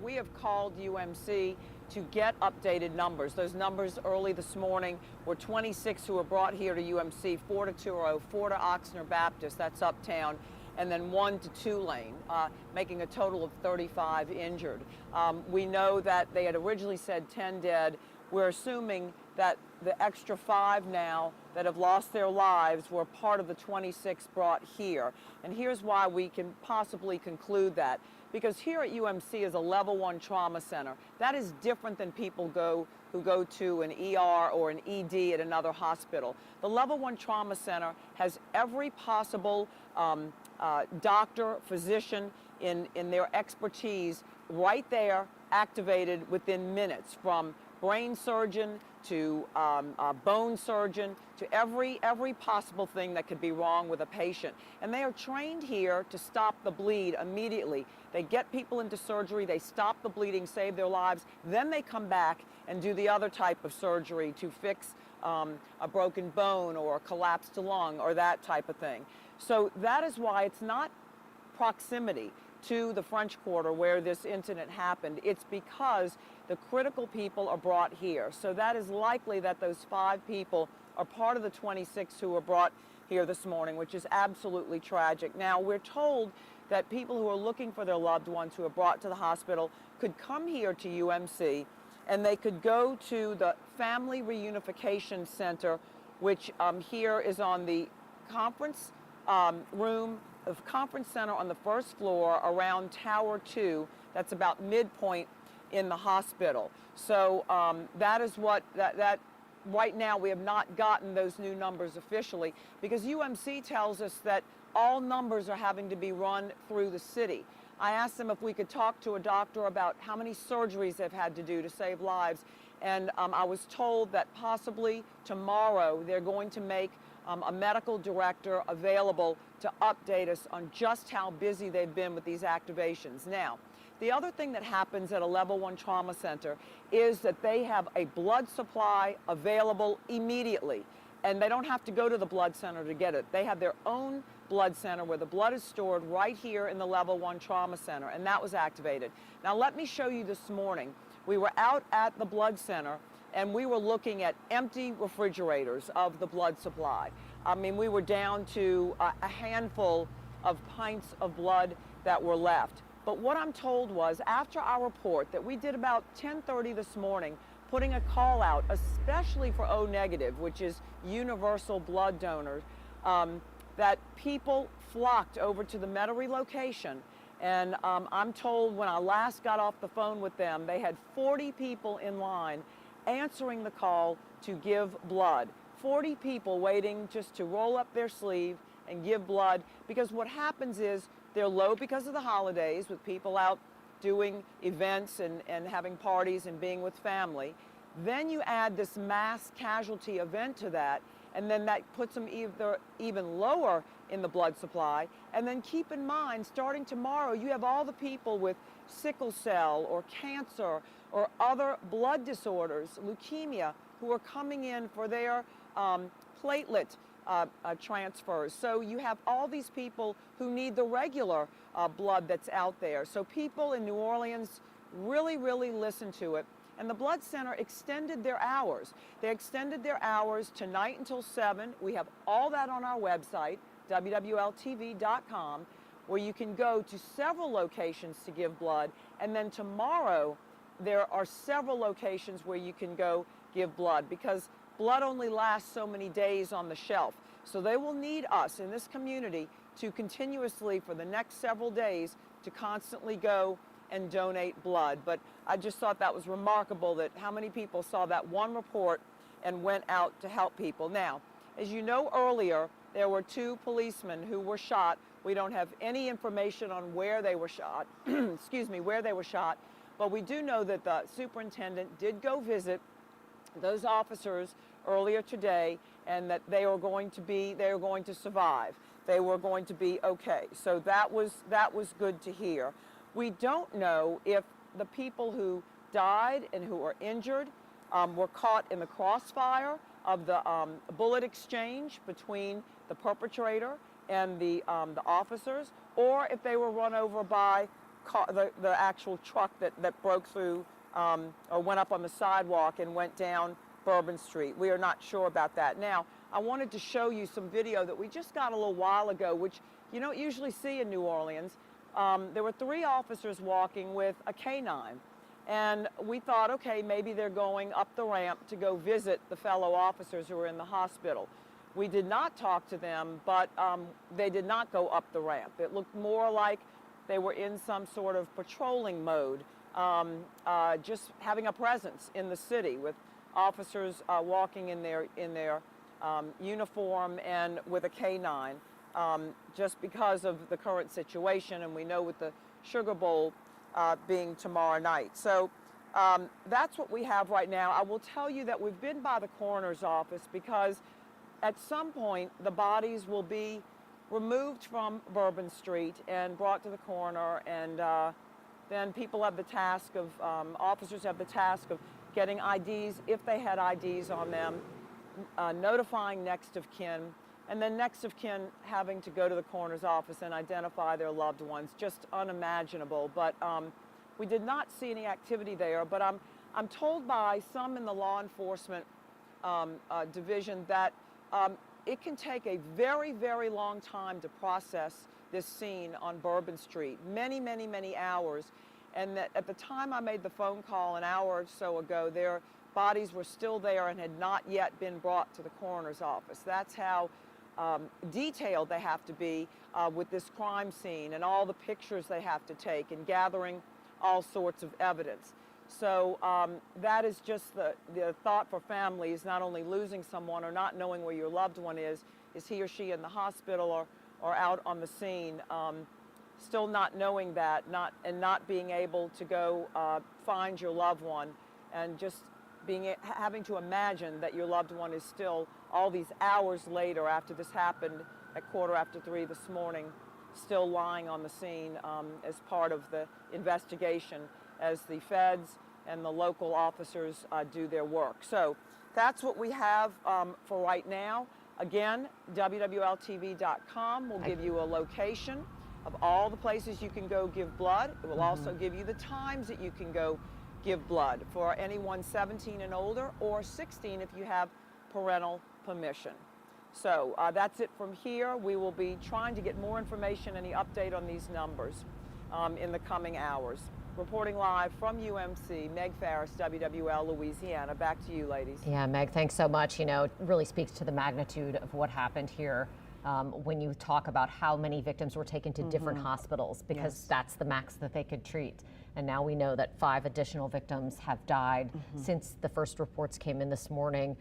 Speaker 9: We have called UMC to get updated numbers. Those numbers early this morning were 26 who were brought here to UMC, 4 to Truro, 4 to Oxnard Baptist, that's uptown, and then 1 to Tulane, making a total of 35 injured. We know that they had originally said 10 dead. We're assuming that the extra 5 now that have lost their lives were part of the 26 brought here. And here's why we can possibly conclude that. Because here at UMC is a level 1 trauma center. That is different than people who go to an ER or an ED at another hospital. The level 1 trauma center has every possible doctor, physician in their expertise right there, activated within minutes, from brain surgeon to bone surgeon, to every possible thing that could be wrong with a patient. And they are trained here to stop the bleed immediately. They get people into surgery, they stop the bleeding, save their lives, then they come back and do the other type of surgery to fix a broken bone or a collapsed lung or that type of thing. So that is why it's not proximity to the French Quarter where this incident happened. It's because the critical people are brought here. So that is likely that those 5 people are part of the 26 who were brought here this morning, which is absolutely tragic. Now, we're told that people who are looking for their loved ones who are brought to the hospital could come here to UMC and they could go to the Family Reunification Center, which here is on the conference room, the conference center on the first floor around Tower 2. That's about midpoint in the hospital. So that is what, that right now we have not gotten those new numbers officially, because UMC tells us that all numbers are having to be run through the city. I asked them if we could talk to a doctor about how many surgeries they've had to do to save lives, and I was told that possibly tomorrow they're going to make a medical director available to update us on just how busy they've been with these activations. Now, the other thing that happens at a level 1 trauma center is that they have a blood supply available immediately, and they don't have to go to the blood center to get it. They have their own blood center where the blood is stored right here in the level 1 trauma center, and that was activated. Now let me show you this morning. We were out at the blood center and we were looking at empty refrigerators of the blood supply. I mean, we were down to a handful of pints of blood that were left. But what I'm told was, after our report that we did about 10:30 this morning, putting a call out, especially for O negative, which is universal blood donors, that people flocked over to the Metairie location. And I'm told when I last got off the phone with them, they had 40 people in line answering the call to give blood. 40 people waiting just to roll up their sleeve and give blood, because what happens is they're low because of the holidays, with people out doing events and having parties and being with family. Then you add this mass casualty event to that, and then that puts them even lower in the blood supply. And then keep in mind, starting tomorrow, you have all the people with sickle cell or cancer or other blood disorders, leukemia, who are coming in for their platelet transfers. So you have all these people who need the regular blood that's out there. So people in New Orleans really, really listen to it. And the blood center extended their hours. They extended their hours tonight until 7. We have all that on our website, wwltv.com, where you can go to several locations to give blood. And then tomorrow, there are several locations where you can go give blood, because blood only lasts so many days on the shelf. So they will need us in this community to continuously, for the next several days, to constantly go and donate blood. But I just thought that was remarkable, that how many people saw that one report and went out to help people. Now, as you know, earlier, there were 2 policemen who were shot. We don't have any information on where they were shot, excuse me, where they were shot, but we do know that the superintendent did go visit those officers earlier today, and that they are going to survive. They were going to be okay. So that was good to hear. We don't know if the people who died and who are injured were caught in the crossfire of the bullet exchange between the perpetrator and the officers, or if they were run over by the actual truck that broke through or went up on the sidewalk and went down Bourbon Street. We are not sure about that. Now, I wanted to show you some video that we just got a little while ago, which you don't usually see in New Orleans. There were 3 officers walking with a canine. And we thought, okay, maybe they're going up the ramp to go visit the fellow officers who are in the hospital. We did not talk to them, but they did not go up the ramp. It looked more like they were in some sort of patrolling mode, just having a presence in the city with officers walking in their uniform and with a canine, just because of the current situation, and we know with the Sugar Bowl being tomorrow night. So that's what we have right now. I will tell you that we've been by the coroner's office because at some point the bodies will be removed from Bourbon Street and brought to the coroner, and then people have the task of, officers have the task of getting IDs, if they had IDs on them, notifying next of kin, and then next of kin having to go to the coroner's office and identify their loved ones. Just unimaginable. But we did not see any activity there. But I'm told by some in the law enforcement division that it can take a very, very long time to process this scene on Bourbon Street. Many, many, many hours. And that at the time I made the phone call an hour or so ago, their bodies were still there and had not yet been brought to the coroner's office. That's how detailed they have to be with this crime scene and all the pictures they have to take and gathering all sorts of evidence. So that is just the thought for families, not only losing someone or not knowing where your loved one is he or she in the hospital or out on the scene, still not knowing that, not being able to go find your loved one, and just having to imagine that your loved one is still, all these hours later after this happened at 3:15 this morning, still lying on the scene as part of the investigation as the feds and the local officers do their work. So that's what we have for right now. Again, WWLTV.com will give you a location of all the places you can go give blood. It will also give you the times that you can go give blood for anyone 17 and older, or 16 if you have parental permission. So that's it from here. We will be trying to get more information, any update on these numbers in the coming hours. Reporting live from UMC, Meg Farris, WWL Louisiana. Back to you, ladies.
Speaker 6: Yeah, Meg, thanks so much. You know, it really speaks to the magnitude of what happened here. When you talk about how many victims were taken to different hospitals, because that's the max that they could treat. And now we know that 5 additional victims have died since the first reports came in this morning.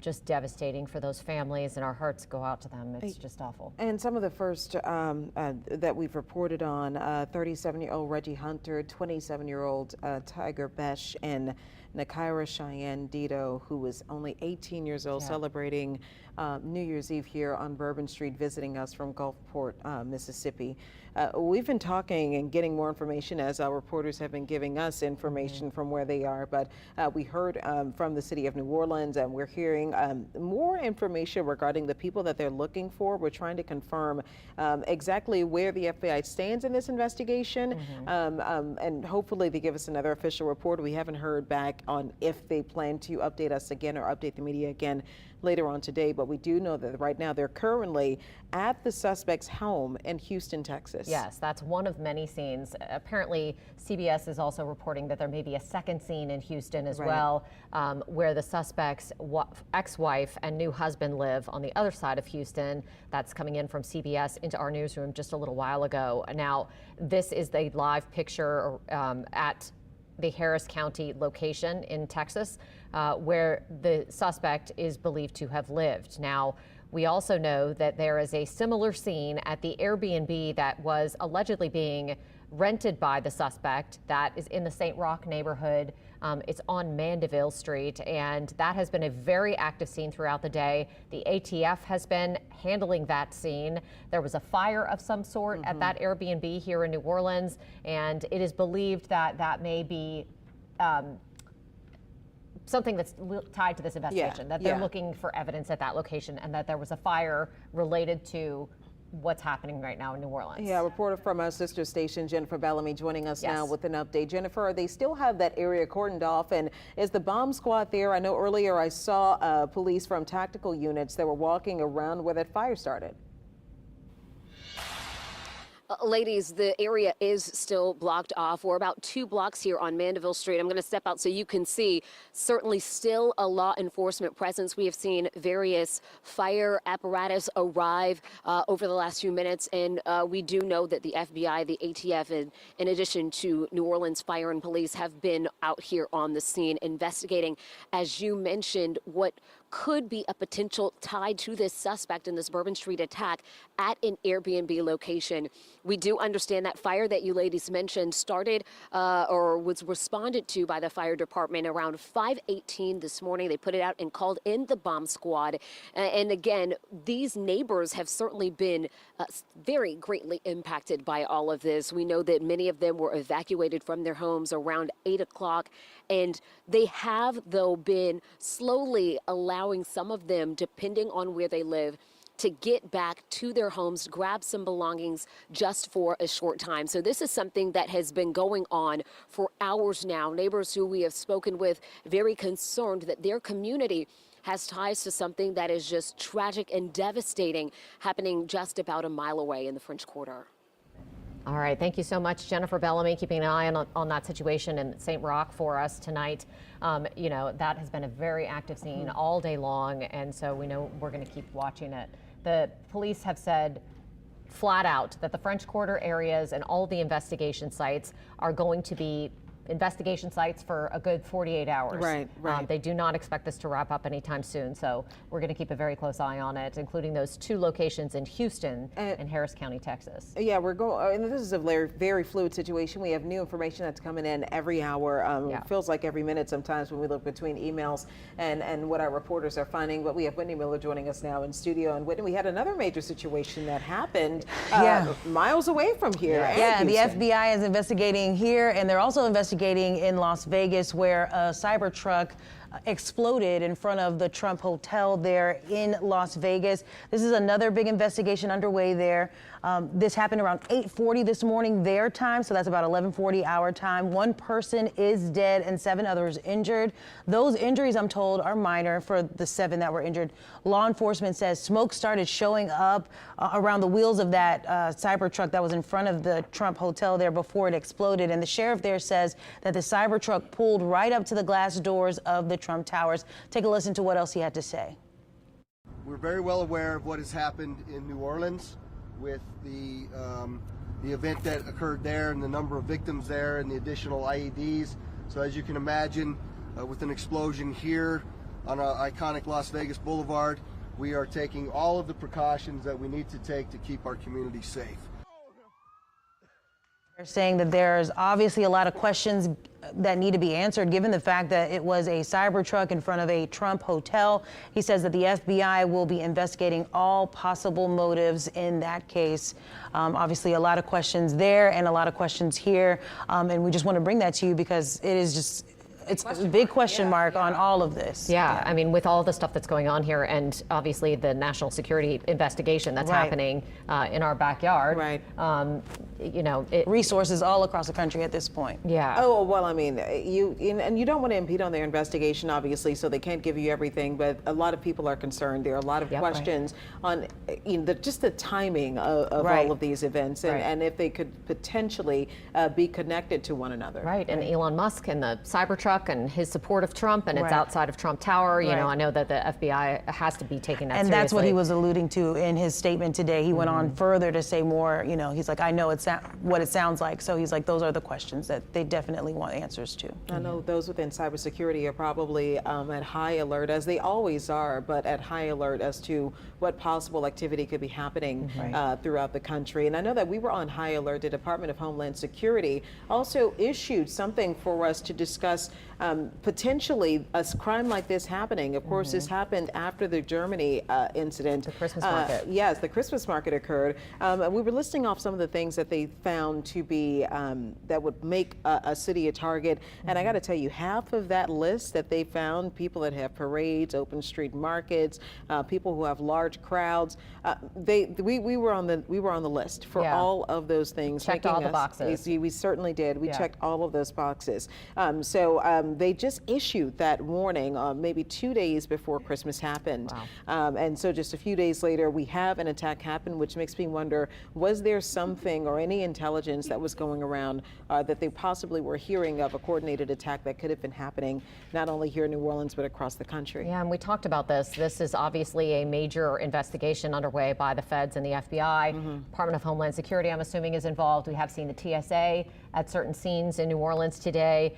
Speaker 6: Just devastating for those families, and our hearts go out to them. It's just awful.
Speaker 2: And some of the first that we've reported on, 37-year-old Reggie Hunter, 27-year-old Tiger Besh, and Nakira Cheyenne Dito, who was only 18 years old, celebrating New Year's Eve here on Bourbon Street, visiting us from Gulfport, Mississippi. We've been talking and getting more information as our reporters have been giving us information from where they are, but we heard from the city of New Orleans, and we're hearing more information regarding the people that they're looking for. We're trying to confirm exactly where the FBI stands in this investigation, and hopefully they give us another official report. We haven't heard back on if they plan to update us again or update the media again later on today, but we do know that right now they're currently at the suspect's home in Houston, Texas.
Speaker 6: Yes, that's one of many scenes. Apparently, CBS is also reporting that there may be a second scene in Houston as well, where the suspect's ex-wife and new husband live on the other side of Houston. That's coming in from CBS into our newsroom just a little while ago. Now, this is the live picture at the Harris County location in Texas, where the suspect is believed to have lived. Now, we also know that there is a similar scene at the Airbnb that was allegedly being rented by the suspect that is in the St. Roch neighborhood. It's on Mandeville Street, and that has been a very active scene throughout the day. The ATF has been handling that scene. There was a fire of some sort at that Airbnb here in New Orleans, and it is believed that that may be something that's tied to this investigation, that they're looking for evidence at that location, and that there was a fire related to what's happening right now in New Orleans.
Speaker 2: Yeah, a reporter from our sister station, Jennifer Bellamy, joining us now
Speaker 6: Yes.
Speaker 2: with an update. Jennifer, they still have that area cordoned off, and is the bomb squad there? I know earlier I saw police from tactical units that were walking around where that fire started.
Speaker 10: Ladies, the area is still blocked off. We're about 2 blocks here on Mandeville Street. I'm going to step out so you can see. Certainly still a law enforcement presence. We have seen various fire apparatus arrive over the last few minutes, and we do know that the FBI, the ATF, and in addition to New Orleans Fire and Police, have been out here on the scene investigating, as you mentioned, what could be a potential tied to this suspect in this Bourbon Street attack at an Airbnb location. We do understand that fire that you ladies mentioned started or was responded to by the fire department around 5:18 this morning. They put it out and called in the bomb squad. And again, these neighbors have certainly been very greatly impacted by all of this. We know that many of them were evacuated from their homes around 8 o'clock. And they have, though, been slowly allowing some of them, depending on where they live, to get back to their homes, grab some belongings just for a short time. So this is something that has been going on for hours now. Neighbors who we have spoken with, very concerned that their community has ties to something that is just tragic and devastating, happening just about a mile away in the French Quarter.
Speaker 6: All right, thank you so much, Jennifer Bellamy, keeping an eye on that situation in St. Roch for us tonight. You know, that has been a very active scene all day long, and so we know we're going to keep watching it. The police have said flat out that the French Quarter areas and all the investigation sites are going to be investigation sites for a good 48 hours.
Speaker 2: Right.
Speaker 6: They do not expect this to wrap up anytime soon, so we're going to keep a very close eye on it, including those 2 locations in Houston and Harris County, Texas.
Speaker 2: Yeah, we're going, and this is a very fluid situation. We have new information that's coming in every hour. It feels like every minute sometimes when we look between emails and what our reporters are finding. But we have Whitney Miller joining us now in studio. And Whitney, we had another major situation that happened miles away from here.
Speaker 11: Yeah, the FBI is investigating here, and they're also investigating in Las Vegas, where a cyber truck exploded in front of the Trump Hotel there in Las Vegas. This is another big investigation underway there. This happened around 8:40 this morning their time, so that's about 11:40 our time. 1 person is dead and 7 others injured. Those injuries, I'm told, are minor for the 7 that were injured. Law enforcement says smoke started showing up around the wheels of that cyber truck that was in front of the Trump Hotel there before it exploded, and the sheriff there says that the cyber truck pulled right up to the glass doors of the Trump Towers. Take a listen to what else he had to say.
Speaker 12: We're very well aware of what has happened in New Orleans with the event that occurred there and the number of victims there and the additional IEDs. So as you can imagine, with an explosion here on our iconic Las Vegas Boulevard, we are taking all of the precautions that we need to take to keep our community safe.
Speaker 11: They're saying that there's obviously a lot of questions that need to be answered given the fact that it was a cyber truck in front of a Trump hotel. He says that the FBI will be investigating all possible motives in that case. Obviously a lot of questions there and a lot of questions here. And we just want to bring that to you because it is just, it's a big question mark on all of this.
Speaker 6: Yeah, I mean, with all the stuff that's going on here and obviously the national security investigation that's happening in our backyard.
Speaker 2: Right.
Speaker 6: You know,
Speaker 11: resources all across the country at this point.
Speaker 6: Yeah.
Speaker 2: Oh, well, I mean, you don't want to impede on their investigation, obviously, so they can't give you everything, but a lot of people are concerned. There are a lot of questions on just the timing of all of these events and if they could potentially be connected to one another.
Speaker 6: Right, and Elon Musk and the Cybertruck and his support of Trump, and it's outside of Trump Tower. You know, I know that the FBI has to be taking that seriously.
Speaker 11: And that's what he was alluding to in his statement today. He went on further to say more, you know, he's like, I know it's what it sounds like. So he's like, those are the questions that they definitely want answers to.
Speaker 2: I know those within cybersecurity are probably at high alert, as they always are, but at high alert as to what possible activity could be happening throughout the country. And I know that we were on high alert. The Department of Homeland Security also issued something for us to discuss potentially a crime like this happening. Of course, this happened after the Germany incident.
Speaker 6: The Christmas market.
Speaker 2: Yes, the Christmas market occurred. We were listing off some of the things that they found to be that would make a city a target. And I got to tell you, half of that list that they found, people that have parades, open street markets, people who have large crowds, we were on the list for all of those things.
Speaker 6: Checked all the boxes.
Speaker 2: We certainly did. We checked all of those boxes. So they just issued that warning maybe 2 days before Christmas happened.
Speaker 6: Wow.
Speaker 2: And so just a few days later, we have an attack happen, which makes me wonder, was there something or any intelligence that was going around that they possibly were hearing of, a coordinated attack that could have been happening not only here in New Orleans, but across the country?
Speaker 6: Yeah, and we talked about this. This is obviously a major investigation underway by the feds and the FBI. Department of Homeland Security, I'm assuming, is involved. We have seen the TSA at certain scenes in New Orleans today.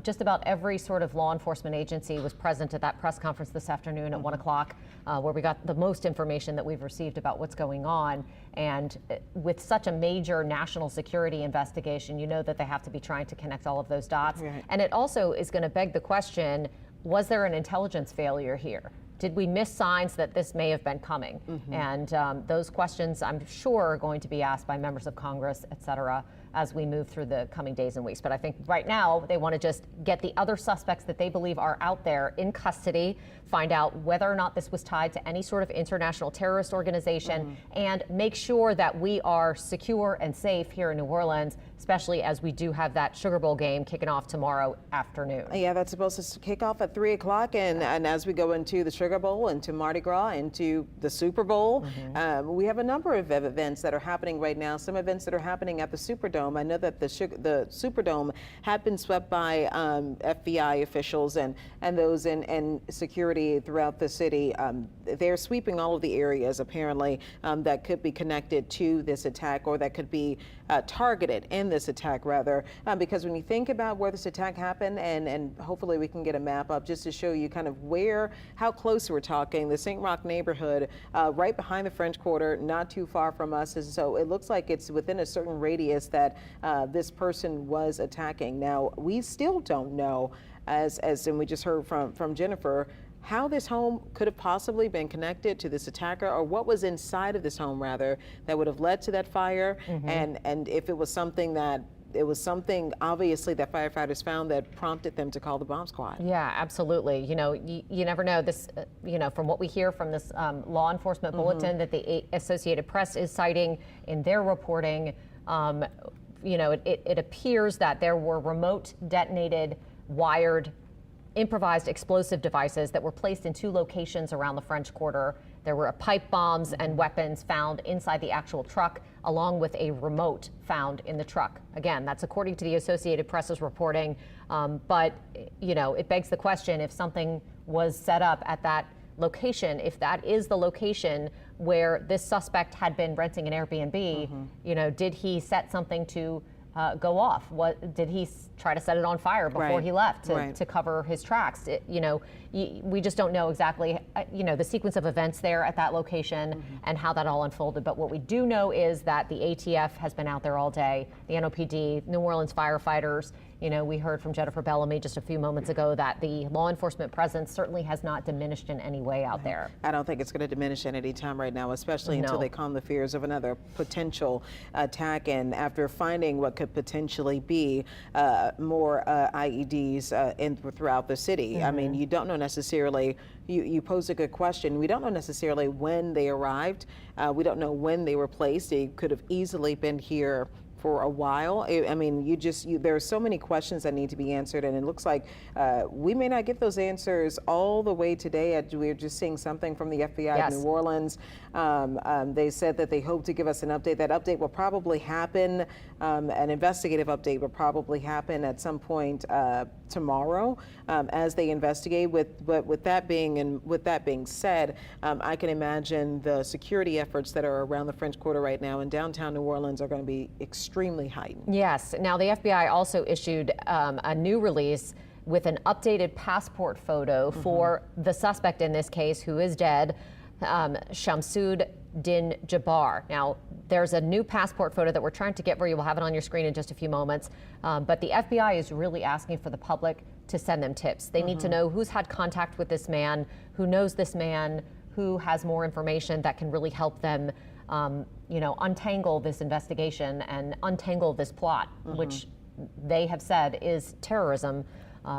Speaker 6: Just about every sort of law enforcement agency was present at that press conference this afternoon at 1 o'clock, where we got the most information that we've received about what's going on. And with such a major national security investigation, you know that they have to be trying to connect all of those dots.
Speaker 2: Right.
Speaker 6: And it also is going to beg the question, was there an intelligence failure here? Did we miss signs that this may have been coming? And those questions, I'm sure, are going to be asked by members of Congress, et cetera, as we move through the coming days and weeks. But I think right now they want to just get the other suspects that they believe are out there in custody, find out whether or not this was tied to any sort of international terrorist organization, and make sure that we are secure and safe here in New Orleans, especially as we do have that Sugar Bowl game kicking off tomorrow afternoon.
Speaker 2: Yeah, that's supposed to kick off at 3 o'clock, and as we go into the Sugar Bowl, into Mardi Gras, into the Super Bowl, we have a number of events that are happening right now, some events that are happening at the Superdome. I know that the Superdome had been swept by FBI officials and those in security throughout the city. They're sweeping all of the areas, apparently, that could be connected to this attack, or that could be targeted in this attack, rather, because when you think about where this attack happened, and hopefully we can get a map up just to show you kind of how close we're talking. The St. Roch neighborhood, right behind the French Quarter, not too far from us, and so it looks like it's within a certain radius that this person was attacking. Now, we still don't know, and we just heard from Jennifer, how this home could have possibly been connected to this attacker, or what was inside of this home, rather, that would have led to that fire, and if it was something obviously that firefighters found that prompted them to call the bomb squad.
Speaker 6: Yeah, absolutely. You know, you never know. This, from what we hear from this law enforcement bulletin that the Associated Press is citing in their reporting, it appears that there were remote detonated, wired, improvised explosive devices that were placed in 2 locations around the French Quarter. There were pipe bombs and weapons found inside the actual truck, along with a remote found in the truck. Again, that's according to the Associated Press's reporting. But it begs the question, if something was set up at that location, if that is the location where this suspect had been renting an Airbnb, did he set something to go off? What did he try to set it on fire before he left to cover his tracks? We just don't know exactly, the sequence of events there at that location and how that all unfolded. But what we do know is that the ATF has been out there all day, the NOPD, New Orleans firefighters. We heard from Jennifer Bellamy just a few moments ago that the law enforcement presence certainly has not diminished in any way out there.
Speaker 2: I don't think it's going to diminish at any time right now, especially until they calm the fears of another potential attack. And after finding what could potentially be more IEDs throughout the city, I mean, you don't know necessarily. You posed a good question. We don't know necessarily when they arrived. We don't know when they were placed. They could have easily been here for a while. I mean, there are so many questions that need to be answered, and it looks like we may not get those answers all the way today. We're just seeing something from the FBI of New Orleans. They said that they hope to give us an update. That update will probably happen, an investigative update will probably happen at some point tomorrow as they investigate. But with that being said, I can imagine the security efforts that are around the French Quarter right now in downtown New Orleans are going to be extremely heightened.
Speaker 6: Yes. Now, the FBI also issued a new release with an updated passport photo for the suspect in this case, who is dead, Shamsud Din Jabbar. Now, there's a new passport photo that we're trying to get for you. We'll have it on your screen in just a few moments. But the FBI is really asking for the public to send them tips. They need to know who's had contact with this man, who knows this man, who has more information that can really help them, untangle this investigation and untangle this plot, which they have said is terrorism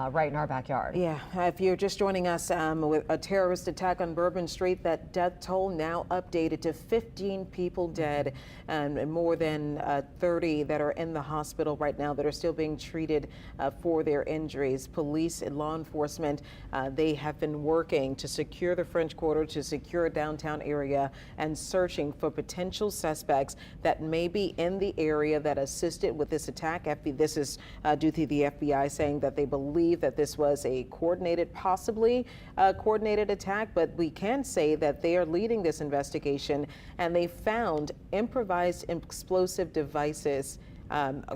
Speaker 6: right in our backyard.
Speaker 2: Yeah, if you're just joining us with a terrorist attack on Bourbon Street, that death toll now updated to 15 people dead and more than 30 that are in the hospital right now that are still being treated for their injuries. Police and law enforcement, they have been working to secure the French Quarter, to secure downtown area, and searching for potential suspects that may be in the area that assisted with this attack. This is due to the FBI saying that they believe that this was a possibly coordinated attack, but we can say that they are leading this investigation, and they found improvised explosive devices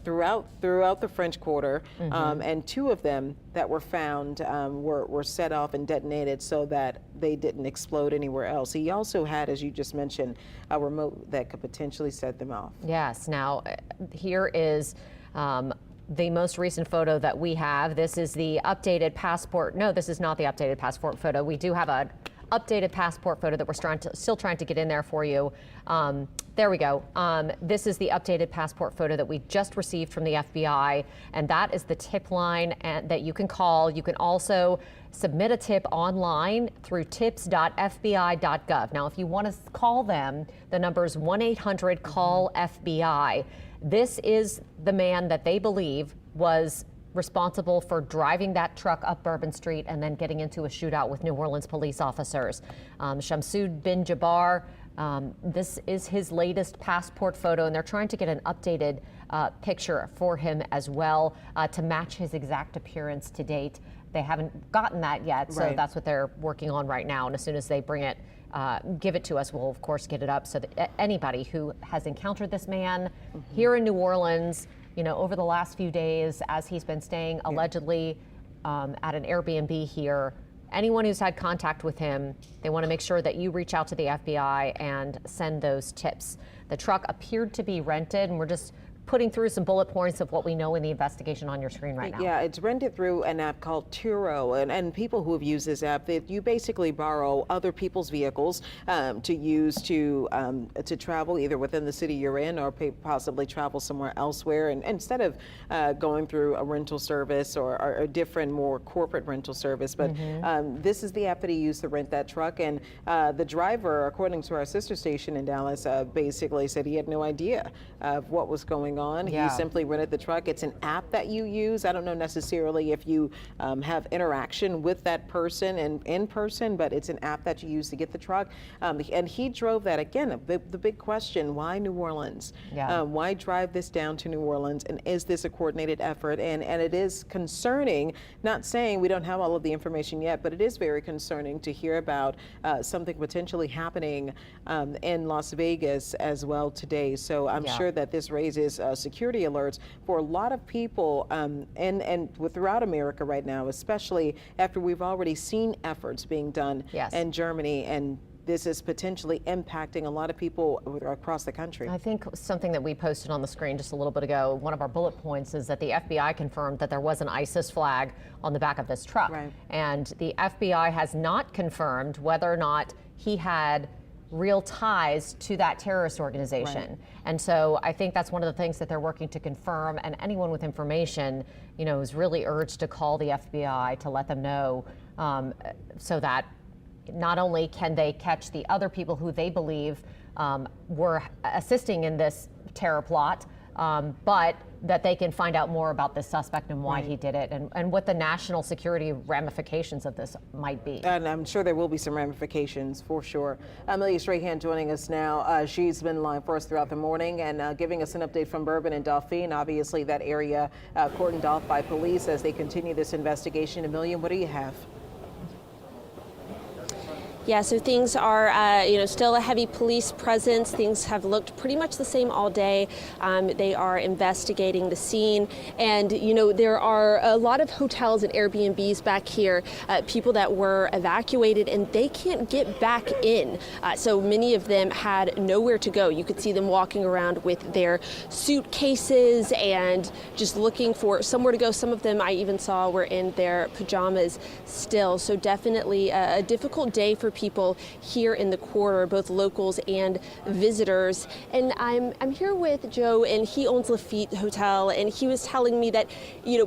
Speaker 2: throughout the French Quarter, and 2 of them that were found were set off and detonated so that they didn't explode anywhere else. He also had, as you just mentioned, a remote that could potentially set them off.
Speaker 6: Yes. Now, here is the most recent photo that we have. This is the updated passport. No, this is not the updated passport photo. We do have an updated passport photo that we're still trying to get in there for you. There we go. This is the updated passport photo that we just received from the FBI, and that is the tip line that you can call. You can also submit a tip online through tips.fbi.gov. Now, if you want to call them, the number is 1-800-CALL-FBI. This is the man that they believe was responsible for driving that truck up Bourbon Street and then getting into a shootout with New Orleans police officers. Shamsud bin Jabbar, this is his latest passport photo, and they're trying to get an updated picture for him as well to match his exact appearance to date. They haven't gotten that yet, so that's what they're working on right now. And as soon as they bring it, give it to us, we'll of course get it up so that anybody who has encountered this man here in New Orleans, over the last few days as he's been staying allegedly at an Airbnb here, anyone who's had contact with him, they want to make sure that you reach out to the FBI and send those tips. The truck appeared to be rented, and we're just putting through some bullet points of what we know in the investigation on your screen right now.
Speaker 2: Yeah, it's rented through an app called Turo, and people who have used this app, you basically borrow other people's vehicles to use to travel either within the city you're in or possibly travel somewhere elsewhere. And instead of going through a rental service or a different, more corporate rental service, but this is the app that he used to rent that truck. And the driver, according to our sister station in Dallas, basically said he had no idea of what was going on. He simply rented the truck. It's an app that you use. I don't know necessarily if you have interaction with that person in person, but it's an app that you use to get the truck. And he drove that. Again, the big question, why New Orleans? Why drive this down to New Orleans? And is this a coordinated effort? And it is concerning, not saying we don't have all of the information yet, but it is very concerning to hear about something potentially happening in Las Vegas as well today. So I'm sure that this raises security alerts for a lot of people and throughout America right now, especially after we've already seen efforts being done in Germany, and this is potentially impacting a lot of people across the country.
Speaker 6: I think something that we posted on the screen just a little bit ago, one of our bullet points is that the FBI confirmed that there was an ISIS flag on the back of this truck. And the FBI has not confirmed whether or not he had real ties to that terrorist organization. And so I think that's one of the things that they're working to confirm, and anyone with information, is really urged to call the FBI to let them know so that not only can they catch the other people who they believe were assisting in this terror plot, but that they can find out more about this suspect and why he did it, and what the national security ramifications of this might be.
Speaker 2: And I'm sure there will be some ramifications for sure. Amelia Strahan joining us now. She's been live for us throughout the morning and giving us an update from Bourbon and Dauphine. Obviously that area cordoned off by police as they continue this investigation. Amelia, what do you have?
Speaker 7: Yeah, so things are, still a heavy police presence. Things have looked pretty much the same all day. They are investigating the scene. And, there are a lot of hotels and Airbnbs back here, people that were evacuated, and they can't get back in. So many of them had nowhere to go. You could see them walking around with their suitcases and just looking for somewhere to go. Some of them I even saw were in their pajamas still. So definitely a difficult day for people here in the quarter, both locals and visitors. And I'm here with Joe, and he owns Lafitte Hotel, and he was telling me that,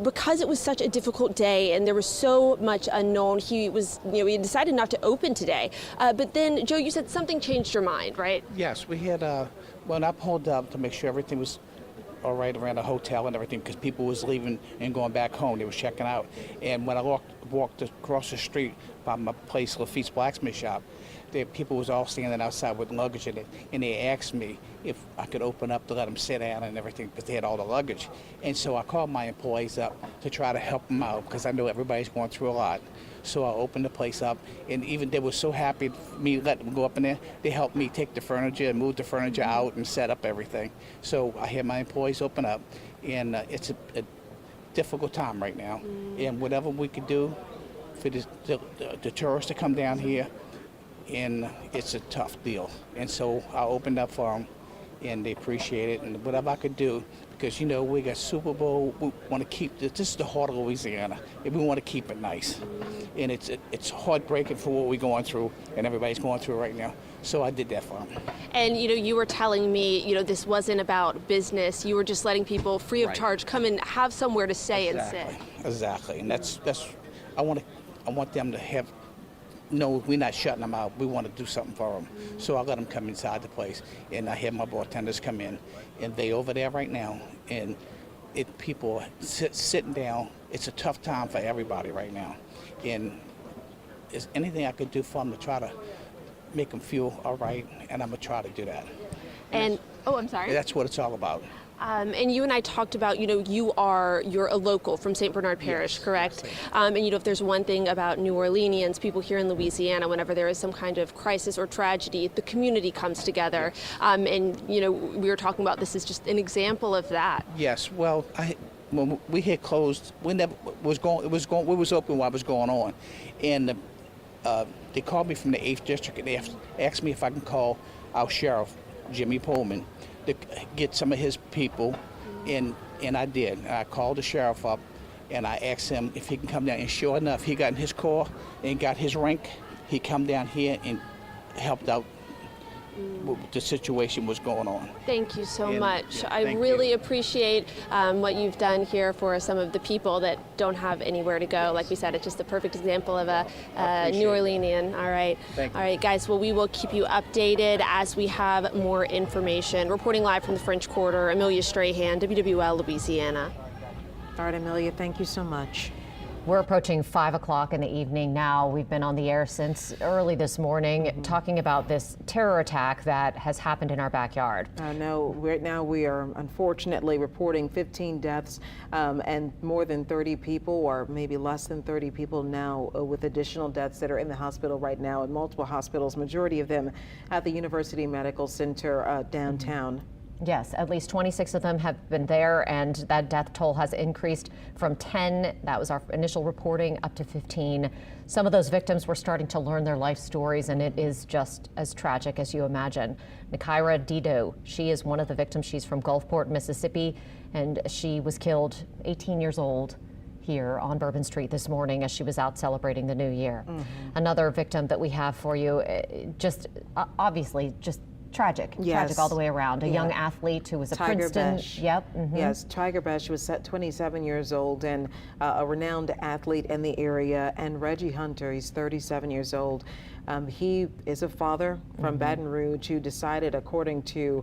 Speaker 7: because it was such a difficult day and there was so much unknown, he decided not to open today. But then, Joe, you said something changed your mind, right?
Speaker 13: Yes, we had, when I pulled up to make sure everything was all right around the hotel and everything, because people was leaving and going back home. They was checking out. And when I walked across the street by my place, Lafitte's Blacksmith Shop, the people was all standing outside with luggage in it, and they asked me if I could open up to let them sit down and everything, because they had all the luggage. And so I called my employees up to try to help them out, because I know everybody's going through a lot. So I opened the place up, and even they were so happy for me letting them go up in there. They helped me take the furniture and move the furniture out and set up everything. So I had my employees open up, and it's a difficult time right now. And whatever we could do for the tourists to come down here, and it's a tough deal. And so I opened up for them, and they appreciate it, and whatever I could do, because we got Super Bowl, we want to keep this is the heart of Louisiana, and we want to keep it nice. And it's heartbreaking for what we're going through, and everybody's going through right now. So I did that for them.
Speaker 7: And you were telling me, this wasn't about business. You were just letting people free of charge come and have somewhere to stay and sit.
Speaker 13: Exactly, and that's I want them to have. No, we're not shutting them out. We want to do something for them. So I let them come inside the place, and I had my bartenders come in, and they over there right now, and people sitting down. It's a tough time for everybody right now, and is anything I could do for them to try to make them feel all right, and I'm gonna try to do that.
Speaker 7: And I'm sorry.
Speaker 13: That's what it's all about.
Speaker 7: And you and I talked about, you're a local from St. Bernard Parish,
Speaker 13: Yes,
Speaker 7: correct? And if there's one thing about New Orleanians, people here in Louisiana, whenever there is some kind of crisis or tragedy, the community comes together. And we were talking about this is just an example of that.
Speaker 13: Yes. Well, when we had closed, we never was going. It was going. We was open while it was going on, and they called me from the 8th District, and they asked me if I can call our sheriff, Jimmy Pullman, to get some of his people, and I did. And I called the sheriff up, and I asked him if he can come down. And sure enough, he got in his car and got his rank. He come down here and helped out what the situation was going on.
Speaker 7: Thank you so
Speaker 13: And,
Speaker 7: much.
Speaker 13: yeah,
Speaker 7: I
Speaker 13: thank
Speaker 7: really
Speaker 13: you.
Speaker 7: appreciate what you've done here for some of the people that don't have anywhere to go. Like we said, it's just a perfect example of a New Orleanian. All right.
Speaker 13: Thank you.
Speaker 7: All right, guys. Well, we will keep you updated as we have more information. Reporting live from the French Quarter, Amelia Strahan, WWL, Louisiana.
Speaker 2: All right, Amelia, thank you so much.
Speaker 6: We're approaching 5 o'clock in the evening now. We've been on the air since early this morning talking about this terror attack that has happened in our backyard.
Speaker 2: I know right now we are unfortunately reporting 15 deaths and more than 30 people, or maybe less than 30 people now with additional deaths that are in the hospital right now in multiple hospitals, majority of them at the University Medical Center downtown.
Speaker 6: Yes, at least 26 of them have been there, and that death toll has increased from 10, that was our initial reporting, up to 15. Some of those victims were starting to learn their life stories, and it is just as tragic as you imagine. Nikaira Dido, she is one of the victims. She's from Gulfport, Mississippi, and she was killed 18 years old here on Bourbon Street this morning as she was out celebrating the new year. Another victim that we have for you, just obviously just tragic, tragic all the way around. A young athlete who was a
Speaker 2: Tiger
Speaker 6: Princeton.
Speaker 2: Besh.
Speaker 6: Yep.
Speaker 2: Yes, Tiger Besh was 27 years old and a renowned athlete in the area. And Reggie Hunter, he's 37 years old. He is a father from Baton Rouge who decided, according to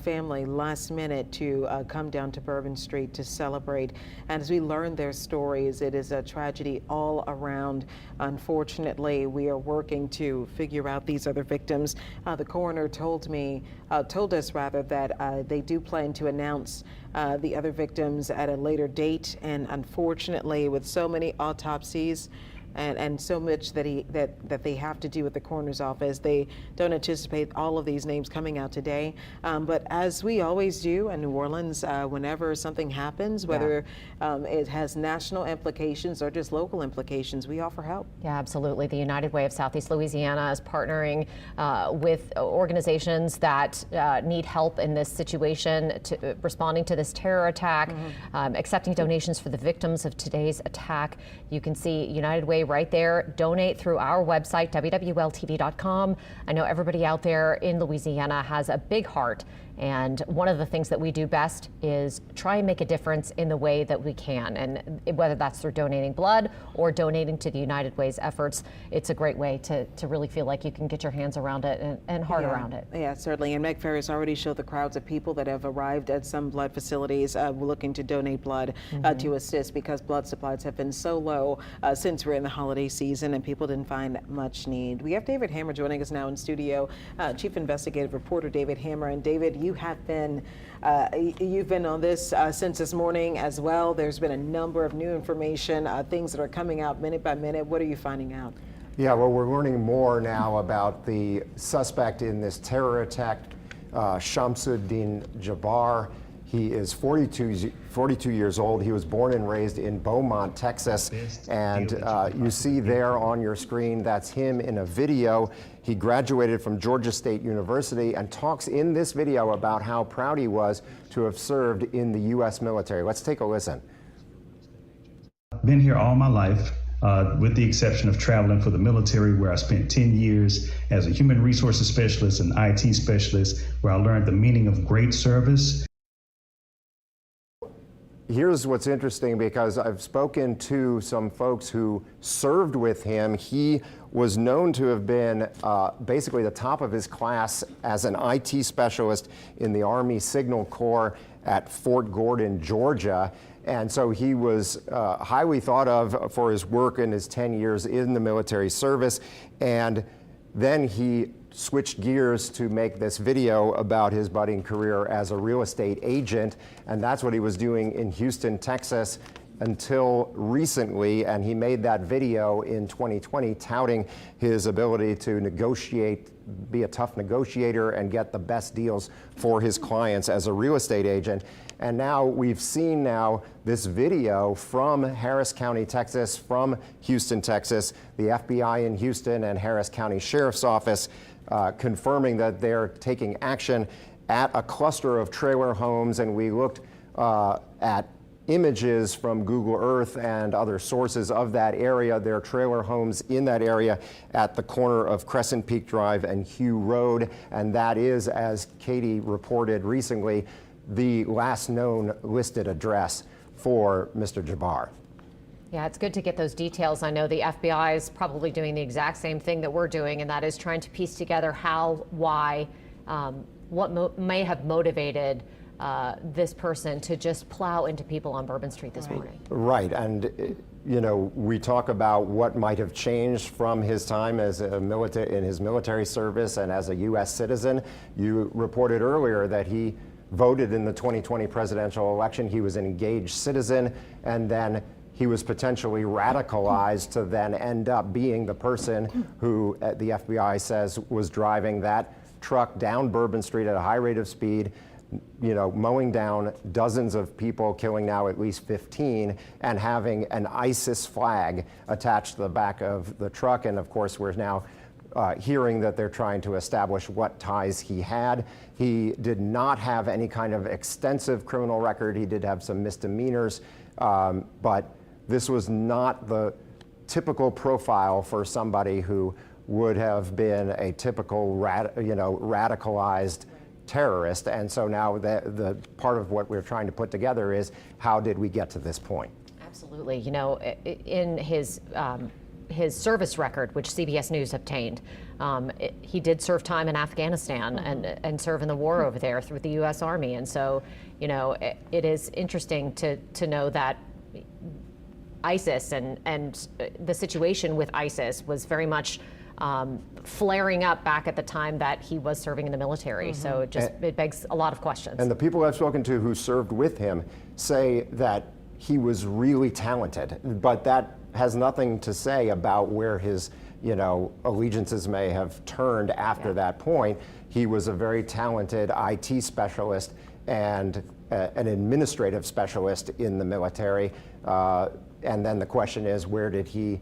Speaker 2: family, last minute to come down to Bourbon Street to celebrate. And as we learn their stories, it is a tragedy all around. Unfortunately, we are working to figure out these other victims. The coroner told us that they do plan to announce the other victims at a later date. And unfortunately, with so many autopsies, and so much that they have to do with the coroner's office. They don't anticipate all of these names coming out today. But as we always do in New Orleans, whenever something happens, whether it has national implications or just local implications, we offer help.
Speaker 6: Yeah, absolutely. The United Way of Southeast Louisiana is partnering with organizations that need help in this situation, responding to this terror attack, accepting donations for the victims of today's attack. You can see United Way right there. Donate through our website, wwltv.com. I know everybody out there in Louisiana has a big heart, and one of the things that we do best is try and make a difference in the way that we can. And whether that's through donating blood or donating to the United Way's efforts, it's a great way to really feel like you can get your hands around it and heart around it.
Speaker 2: Yeah, certainly. And Meg Ferris already showed the crowds of people that have arrived at some blood facilities looking to donate blood to assist, because blood supplies have been so low since we're in the holiday season and people didn't find much need. We have David Hammer joining us now in studio, Chief Investigative Reporter David Hammer. And David, you've been on this since this morning as well. There's been a number of new information, things that are coming out minute by minute. What are you finding out?
Speaker 14: Yeah, well, we're learning more now about the suspect in this terror attack, Shamsuddin Jabbar. He is 42 years old. He was born and raised in Beaumont, Texas. And you see there on your screen, that's him in a video. He graduated from Georgia State University and talks in this video about how proud he was to have served in the U.S. military. Let's take a listen.
Speaker 15: Been here all my life, with the exception of traveling for the military, where I spent 10 years as a human resources specialist and IT specialist, where I learned the meaning of great service.
Speaker 14: Here's what's interesting, because I've spoken to some folks who served with him. He was known to have been basically the top of his class as an IT specialist in the Army Signal Corps at Fort Gordon, Georgia. And so he was highly thought of for his work in his 10 years in the military service. And then he switched gears to make this video about his budding career as a real estate agent. And that's what he was doing in Houston, Texas until recently. And he made that video in 2020 touting his ability to negotiate, be a tough negotiator and get the best deals for his clients as a real estate agent. And now we've seen this video from Harris County, Texas, from Houston, Texas, the FBI in Houston and Harris County Sheriff's Office confirming that they're taking action at a cluster of trailer homes. And we looked at images from Google Earth and other sources of that area. There are trailer homes in that area at the corner of Crescent Peak Drive and Hugh Road. And that is, as Katie reported recently, the last known listed address for Mr. Jabbar.
Speaker 6: Yeah, it's good to get those details. I know the FBI is probably doing the exact same thing that we're doing, and that is trying to piece together how, why, what may have motivated this person to just plow into people on Bourbon Street this morning.
Speaker 14: Right, and you know, we talk about what might have changed from his time as a in his military service and as a U.S. citizen. You reported earlier that he voted in the 2020 presidential election. He was an engaged citizen, and then he was potentially radicalized to then end up being the person who the FBI says was driving that truck down Bourbon Street at a high rate of speed, you know, mowing down dozens of people, killing now at least 15, and having an ISIS flag attached to the back of the truck. And of course, we're now hearing that they're trying to establish what ties he had. He did not have any kind of extensive criminal record. He did have some misdemeanors, but this was not the typical profile for somebody who would have been a typical radicalized terrorist. And so now the part of what we're trying to put together is, how did we get to this point?
Speaker 6: Absolutely. You know, in his service record, which CBS News obtained, he did serve time in Afghanistan and serve in the war over there through the U.S. Army. And so, you know, it is interesting to know that ISIS and the situation with ISIS was very much flaring up back at the time that he was serving in the military. So it begs a lot of questions.
Speaker 14: And the people I've spoken to who served with him say that he was really talented, but that has nothing to say about where his, allegiances may have turned after that point. He was a very talented IT specialist and an administrative specialist in the military. And then the question is, where did he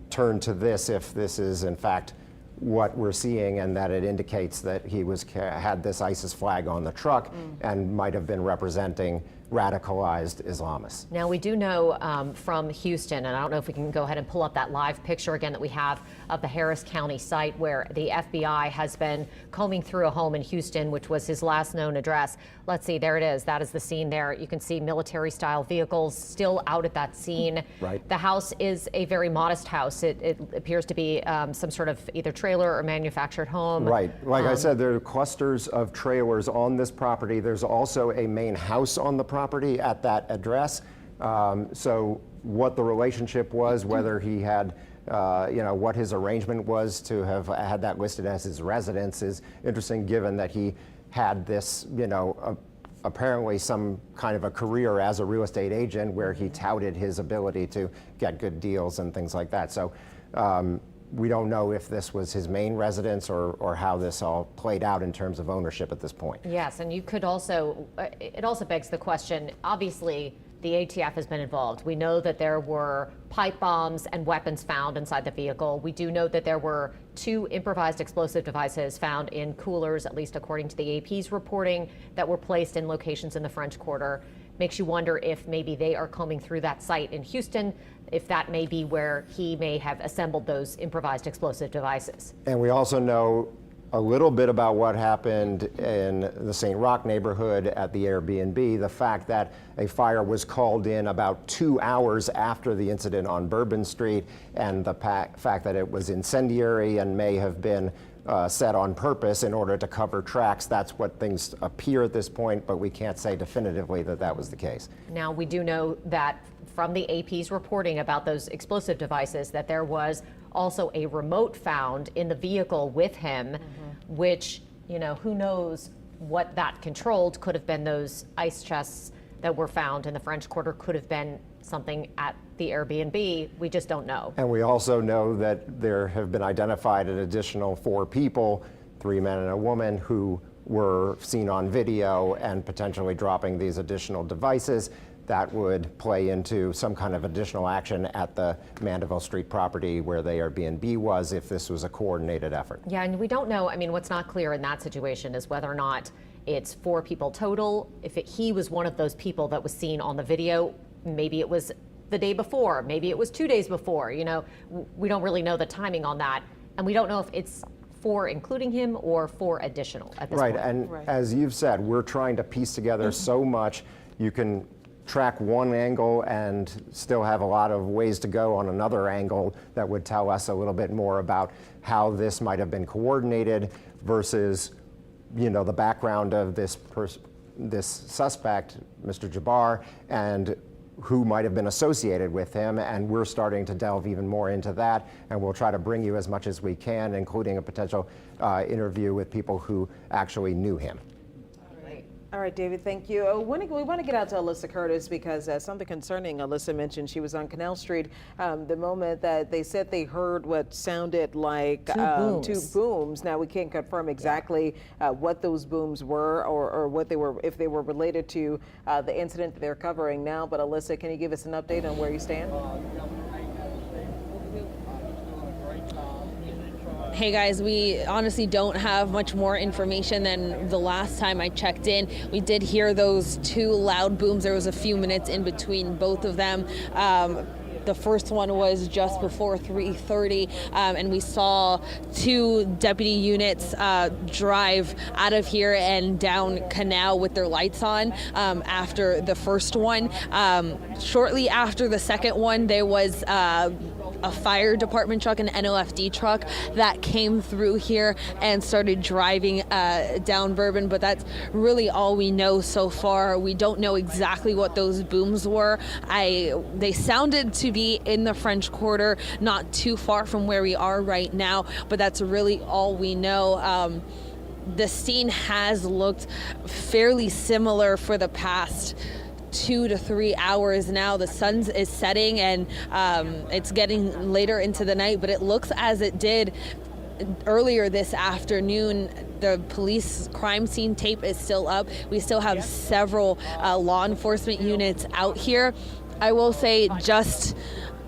Speaker 14: turn to this, if this is in fact what we're seeing, and that it indicates that he had this ISIS flag on the truck and might have been representing radicalized Islamists.
Speaker 6: Now, we do know from Houston, and I don't know if we can go ahead and pull up that live picture again that we have of the Harris County site, where the FBI has been combing through a home in Houston, which was his last known address. Let's see, there it is. That is the scene there. You can see military-style vehicles still out at that scene.
Speaker 14: Right.
Speaker 6: The house is a very modest house. It appears to be some sort of either trailer or manufactured home.
Speaker 14: Right. Like I said, there are clusters of trailers on this property. There's also a main house on the property at that address. So what the relationship was, whether he had, what his arrangement was to have had that listed as his residence is interesting, given that he had this, apparently some kind of a career as a real estate agent where he touted his ability to get good deals and things like that. So we don't know if this was his main residence or how this all played out in terms of ownership at this point.
Speaker 6: Yes, and you could also, it also begs the question, obviously the ATF has been involved. We know that there were pipe bombs and weapons found inside the vehicle. We do know that there were 2 improvised explosive devices found in coolers, at least according to the AP's reporting, that were placed in locations in the French Quarter. Makes you wonder if maybe they are combing through that site in Houston, if that may be where he may have assembled those improvised explosive devices.
Speaker 14: And we also know a little bit about what happened in the St. Roch neighborhood at the Airbnb, the fact that a fire was called in about 2 hours after the incident on Bourbon Street, and the fact that it was incendiary and may have been set on purpose in order to cover tracks. That's what things appear at this point, but we can't say definitively that that was the case.
Speaker 6: Now, we do know that from the AP's reporting about those explosive devices, that there was also a remote found in the vehicle with him, which, who knows what that controlled. Could have been those ice chests that were found in the French Quarter, could have been something at the Airbnb. We just don't know.
Speaker 14: And we also know that there have been identified an additional 4 people, 3 men and a woman, who were seen on video and potentially dropping these additional devices. That would play into some kind of additional action at the Mandeville Street property where the Airbnb was, if this was a coordinated effort.
Speaker 6: Yeah, and we don't know. I mean, what's not clear in that situation is whether or not it's 4 people total. If he was one of those people that was seen on the video, maybe it was the day before, maybe it was 2 days before. We don't really know the timing on that. And we don't know if it's 4 including him or 4 additional at this point.
Speaker 14: Right, and as you've said, we're trying to piece together so much. You can track one angle and still have a lot of ways to go on another angle that would tell us a little bit more about how this might have been coordinated versus, the background of this suspect, Mr. Jabbar, and who might have been associated with him. And we're starting to delve even more into that, and we'll try to bring you as much as we can, including a potential interview with people who actually knew him.
Speaker 2: All right, David, thank you. We want to get out to Alyssa Curtis because something concerning Alyssa mentioned. She was on Canal Street the moment that they said they heard what sounded like 2 booms. Now, we can't confirm exactly what those booms were or what they were, if they were related to the incident that they're covering now. But Alyssa, can you give us an update on where you stand?
Speaker 1: Hey guys, we honestly don't have much more information than the last time I checked in. We did hear those 2 loud booms. There was a few minutes in between both of them. The first one was just before 3:30, and we saw 2 deputy units drive out of here and down Canal with their lights on after the first one. Shortly after the second one, there was a fire department truck, an NOFD truck, that came through here and started driving down Bourbon, but that's really all we know so far. We don't know exactly what those booms were. They sounded to be in the French Quarter, not too far from where we are right now, but that's really all we know. The scene has looked fairly similar for the past 2 to 3 hours now. The sun is setting and it's getting later into the night, but it looks as it did earlier this afternoon. The police crime scene tape is still up. We still have several law enforcement units out here. I will say just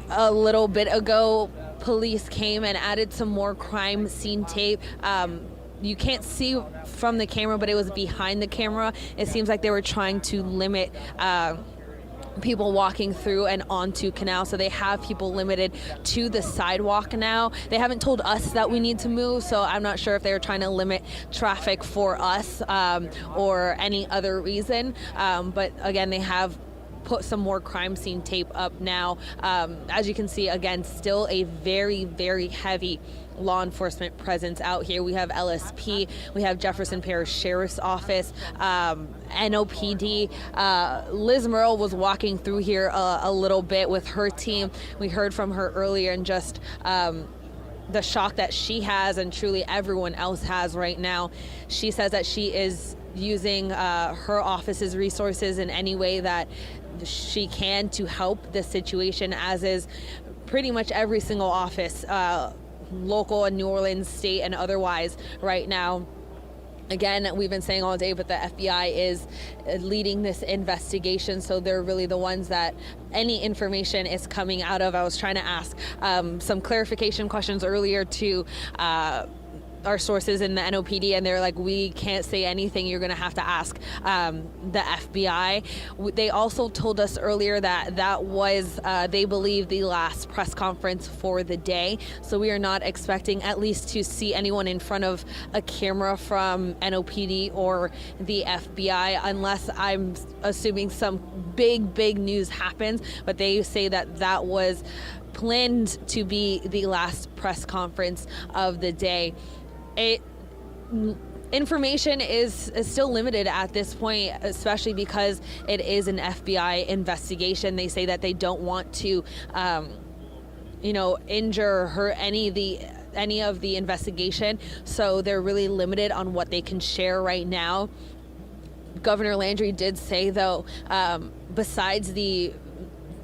Speaker 1: a little bit ago, police came and added some more crime scene tape. You can't see from the camera, but it was behind the camera. It seems like they were trying to limit people walking through and onto Canal, so they have people limited to the sidewalk now. They haven't told us that we need to move, so I'm not sure if they were trying to limit traffic for us or any other reason. But again, they have put some more crime scene tape up now. As you can see, again, still a very, very heavy law enforcement presence out here. We have LSP, we have Jefferson Parish Sheriff's Office, NOPD. Liz Merle was walking through here a little bit with her team. We heard from her earlier, and just the shock that she has, and truly everyone else has right now. She says that she is using her office's resources in any way that she can to help the situation, as is pretty much every single office, local in New Orleans, state, and otherwise right now. Again, we've been saying all day, but the FBI is leading this investigation, so they're really the ones that any information is coming out of. I was trying to ask some clarification questions earlier to our sources in the NOPD, and they're like, we can't say anything, you're going to have to ask the FBI. They also told us earlier that that was, they believe, the last press conference for the day, so we are not expecting at least to see anyone in front of a camera from NOPD or the FBI, unless I'm assuming some big news happens. But they say that that was planned to be the last press conference of the day. Information is still limited at this point, especially because it is an FBI investigation. They say that they don't want to, injure or hurt any of the investigation, so they're really limited on what they can share right now. Governor Landry did say, though, besides the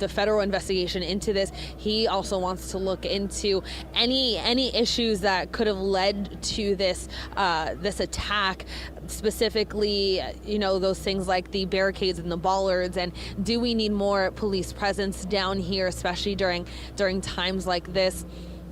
Speaker 1: federal investigation into this, he also wants to look into any issues that could have led to this attack, specifically, those things like the barricades and the bollards, and do we need more police presence down here, especially during times like this.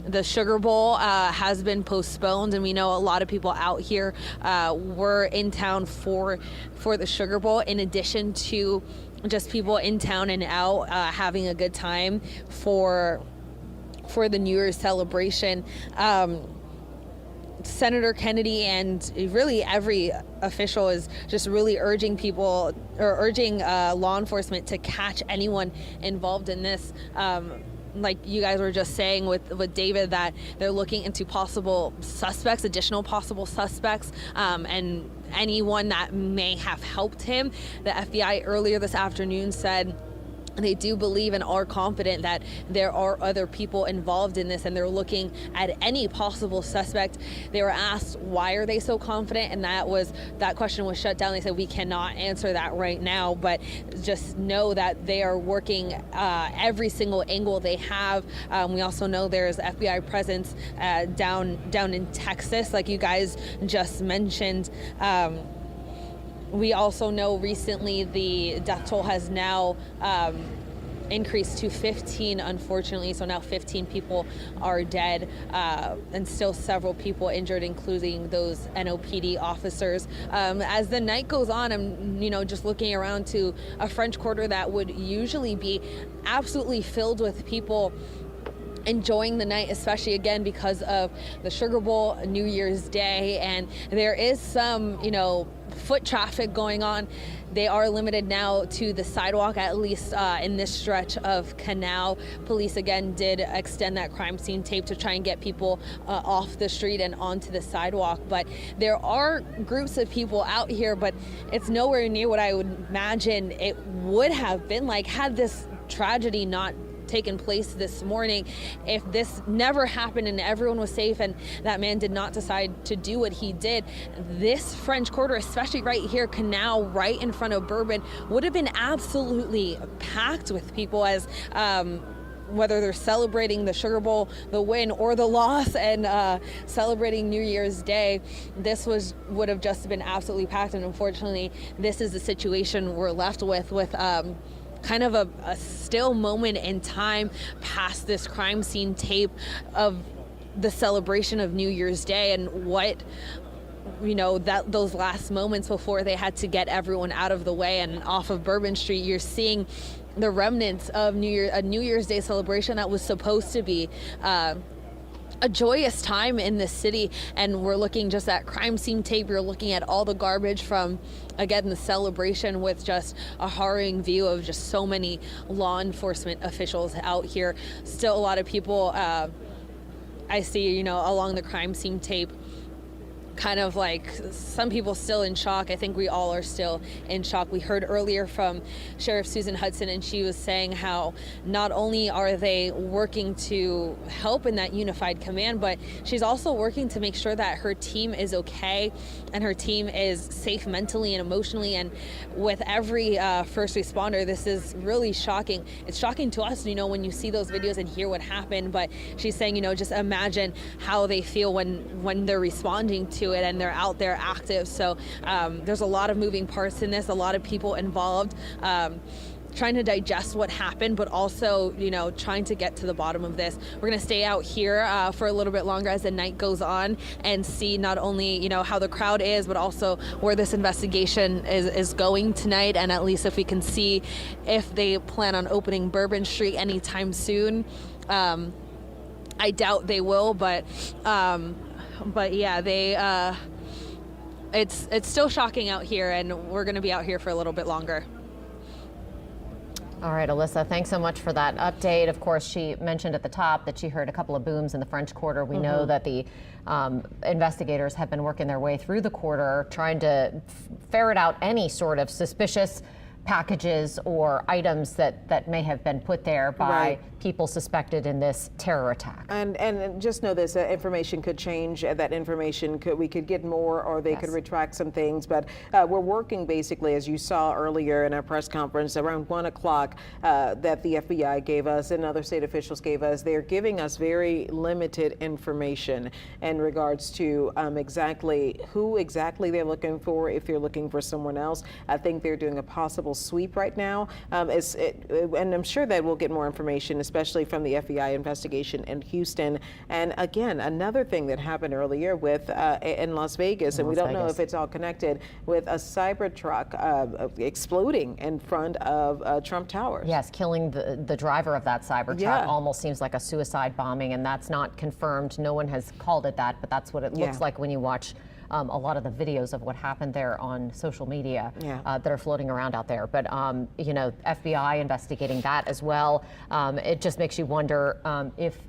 Speaker 1: The Sugar Bowl has been postponed, and we know a lot of people out here were in town for the Sugar Bowl, in addition to just people in town and out having a good time for the New Year's celebration. Senator Kennedy and really every official is just really urging law enforcement to catch anyone involved in this. Like you guys were just saying with David, that they're looking into additional possible suspects, and anyone that may have helped him. The FBI earlier this afternoon said they do believe and are confident that there are other people involved in this, and they're looking at any possible suspect. They were asked, why are they so confident? And that question was shut down. They said, we cannot answer that right now, but just know that they are working every single angle they have. We also know there's FBI presence down in Texas, like you guys just mentioned. We also know recently the death toll has now increased to 15, unfortunately. So now 15 people are dead, and still several people injured, including those NOPD officers. As the night goes on, I'm just looking around to a French Quarter that would usually be absolutely filled with people enjoying the night, especially again because of the Sugar Bowl, New Year's Day, and there is some foot traffic going on. They are limited now to the sidewalk, at least in this stretch of Canal. Police again did extend that crime scene tape to try and get people off the street and onto the sidewalk, but there are groups of people out here, but it's nowhere near what I would imagine it would have been like had this tragedy not taken place this morning. If this never happened and everyone was safe and that man did not decide to do what he did, this French Quarter, especially right here, canal right in front of Bourbon, would have been absolutely packed with people as whether they're celebrating the Sugar Bowl, the win, or the loss, and celebrating New Year's Day. This would have just been absolutely packed, and unfortunately, this is the situation we're left with kind of a still moment in time past this crime scene tape of the celebration of New Year's Day and what, you know, that those last moments before they had to get everyone out of the way. And off of Bourbon Street, you're seeing the remnants of a New Year's Day celebration that was supposed to be a joyous time in the city. And we're looking just at crime scene tape. You're looking at all the garbage from, again, the celebration, with just a harrowing view of just so many law enforcement officials out here. Still a lot of people I see, you know, along the crime scene tape, kind of like some people still in shock. I think we all are still in shock. We heard earlier from Sheriff Susan Hudson, and she was saying how not only are they working to help in that unified command, but she's also working to make sure that her team is okay and her team is safe mentally and emotionally. And with every first responder, this is really shocking. It's shocking to us, you know, when you see those videos and hear what happened. But she's saying, you know, just imagine how they feel when they're responding to it and they're out there active. So there's a lot of moving parts in this, a lot of people involved, trying to digest what happened, but also, you know, trying to get to the bottom of this. We're going to stay out here for a little bit longer as the night goes on and see not only, you know, how the crowd is, but also where this investigation is going tonight. And at least if we can see if they plan on opening Bourbon Street anytime soon. I doubt they will, but yeah, it's still shocking out here, and we're going to be out here for a little bit longer.
Speaker 6: All right, Alyssa, thanks so much for that update. Of course, she mentioned at the top that she heard a couple of booms in the French Quarter. We know that the investigators have been working their way through the quarter, trying to ferret out any sort of suspicious packages or items that may have been put there by people suspected in this terror attack.
Speaker 2: And just know this, information could change. That information we could get more, or they could retract some things. But we're working basically, as you saw earlier in our press conference, around 1 o'clock that the FBI gave us and other state officials gave us. They're giving us very limited information in regards to exactly who exactly they're looking for. If you're looking for someone else, I think they're doing a possible sweep right now. And I'm sure that we'll get more information, especially from the FBI investigation in Houston. And again, another thing that happened earlier with in Las Vegas, and we don't know if it's all connected, with a cyber truck exploding in front of Trump Towers.
Speaker 6: Yes, killing the driver of that cyber truck. Almost seems like a suicide bombing, and that's not confirmed. No one has called it that, but that's what it looks like when you watch a lot of the videos of what happened there on social media that are floating around out there. But, you know, FBI investigating that as well. It just makes you wonder if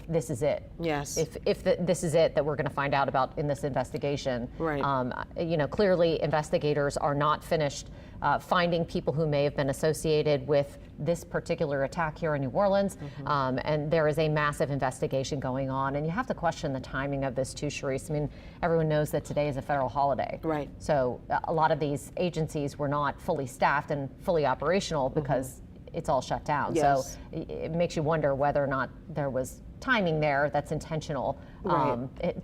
Speaker 6: this is it.
Speaker 2: Yes.
Speaker 6: If this is it that we're going to find out about in this investigation.
Speaker 2: Right.
Speaker 6: You know, clearly investigators are not finished finding people who may have been associated with this particular attack here in New Orleans. And there is a massive investigation going on. And you have to question the timing of this too, Sharice. I mean, everyone knows that today is a federal holiday.
Speaker 2: Right.
Speaker 6: So a lot of these agencies were not fully staffed and fully operational because it's all shut down.
Speaker 2: Yes.
Speaker 6: So it makes you wonder whether or not there was timing there that's intentional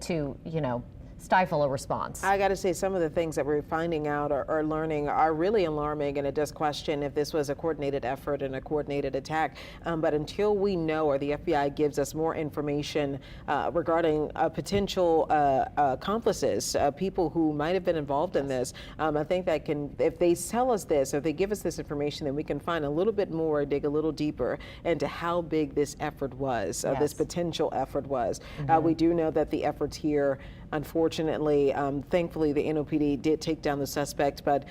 Speaker 6: to, you know, stifle a response.
Speaker 2: I got to say, some of the things that we're finding out or learning are really alarming, and it does question if this was a coordinated effort and a coordinated attack. But until we know, or the FBI gives us more information regarding potential accomplices, people who might have been involved in this, I think that can, if they tell us this, or if they give us this information, then we can find a little bit more, dig a little deeper into how big this effort was, this potential effort was. We do know that the efforts here unfortunately, thankfully, the NOPD did take down the suspect, but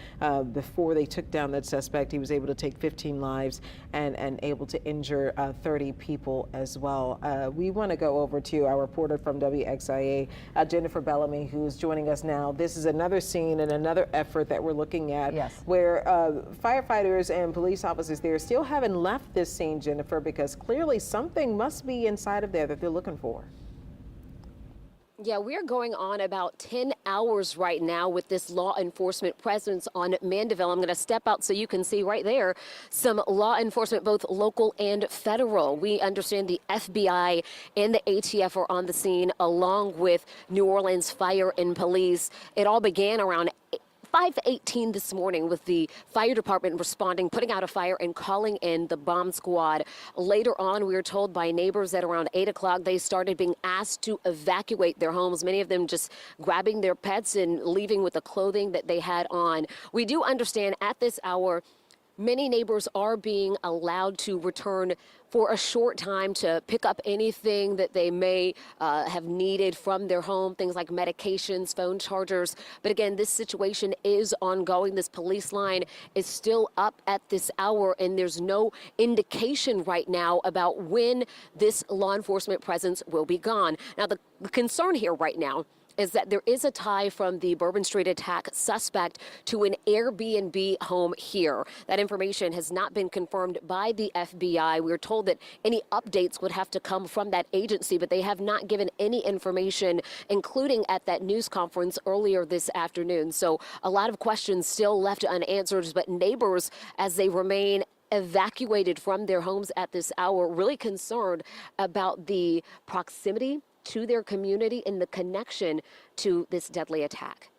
Speaker 2: before they took down that suspect, he was able to take 15 lives and able to injure 30 people as well. We want to go over to our reporter from WXIA, Jennifer Bellamy, who's joining us now. This is another scene and another effort that we're looking at, where firefighters and police officers there still haven't left this scene, Jennifer, because clearly something must be inside of there that they're looking for.
Speaker 10: Yeah, we're going on about 10 hours right now with this law enforcement presence on Mandeville. I'm going to step out so you can see right there some law enforcement, both local and federal. We understand the FBI and the ATF are on the scene, along with New Orleans Fire and Police. It all began around 5:18 this morning with the fire department responding, putting out a fire and calling in the bomb squad. Later on, we were told by neighbors that around 8 o'clock they started being asked to evacuate their homes, many of them just grabbing their pets and leaving with the clothing that they had on. We do understand at this hour many neighbors are being allowed to return for a short time to pick up anything that they may have needed from their home, things like medications, phone chargers. But again, this situation is ongoing. This police line is still up at this hour, and there's no indication right now about when this law enforcement presence will be gone. Now, the concern here right now is that there is a tie from the Bourbon Street attack suspect to an Airbnb home here. That information has not been confirmed by the FBI. We were told that any updates would have to come from that agency, but they have not given any information, including at that news conference earlier this afternoon. So a lot of questions still left unanswered, but neighbors, as they remain evacuated from their homes at this hour, really concerned about the proximity to their community and the connection to this deadly attack.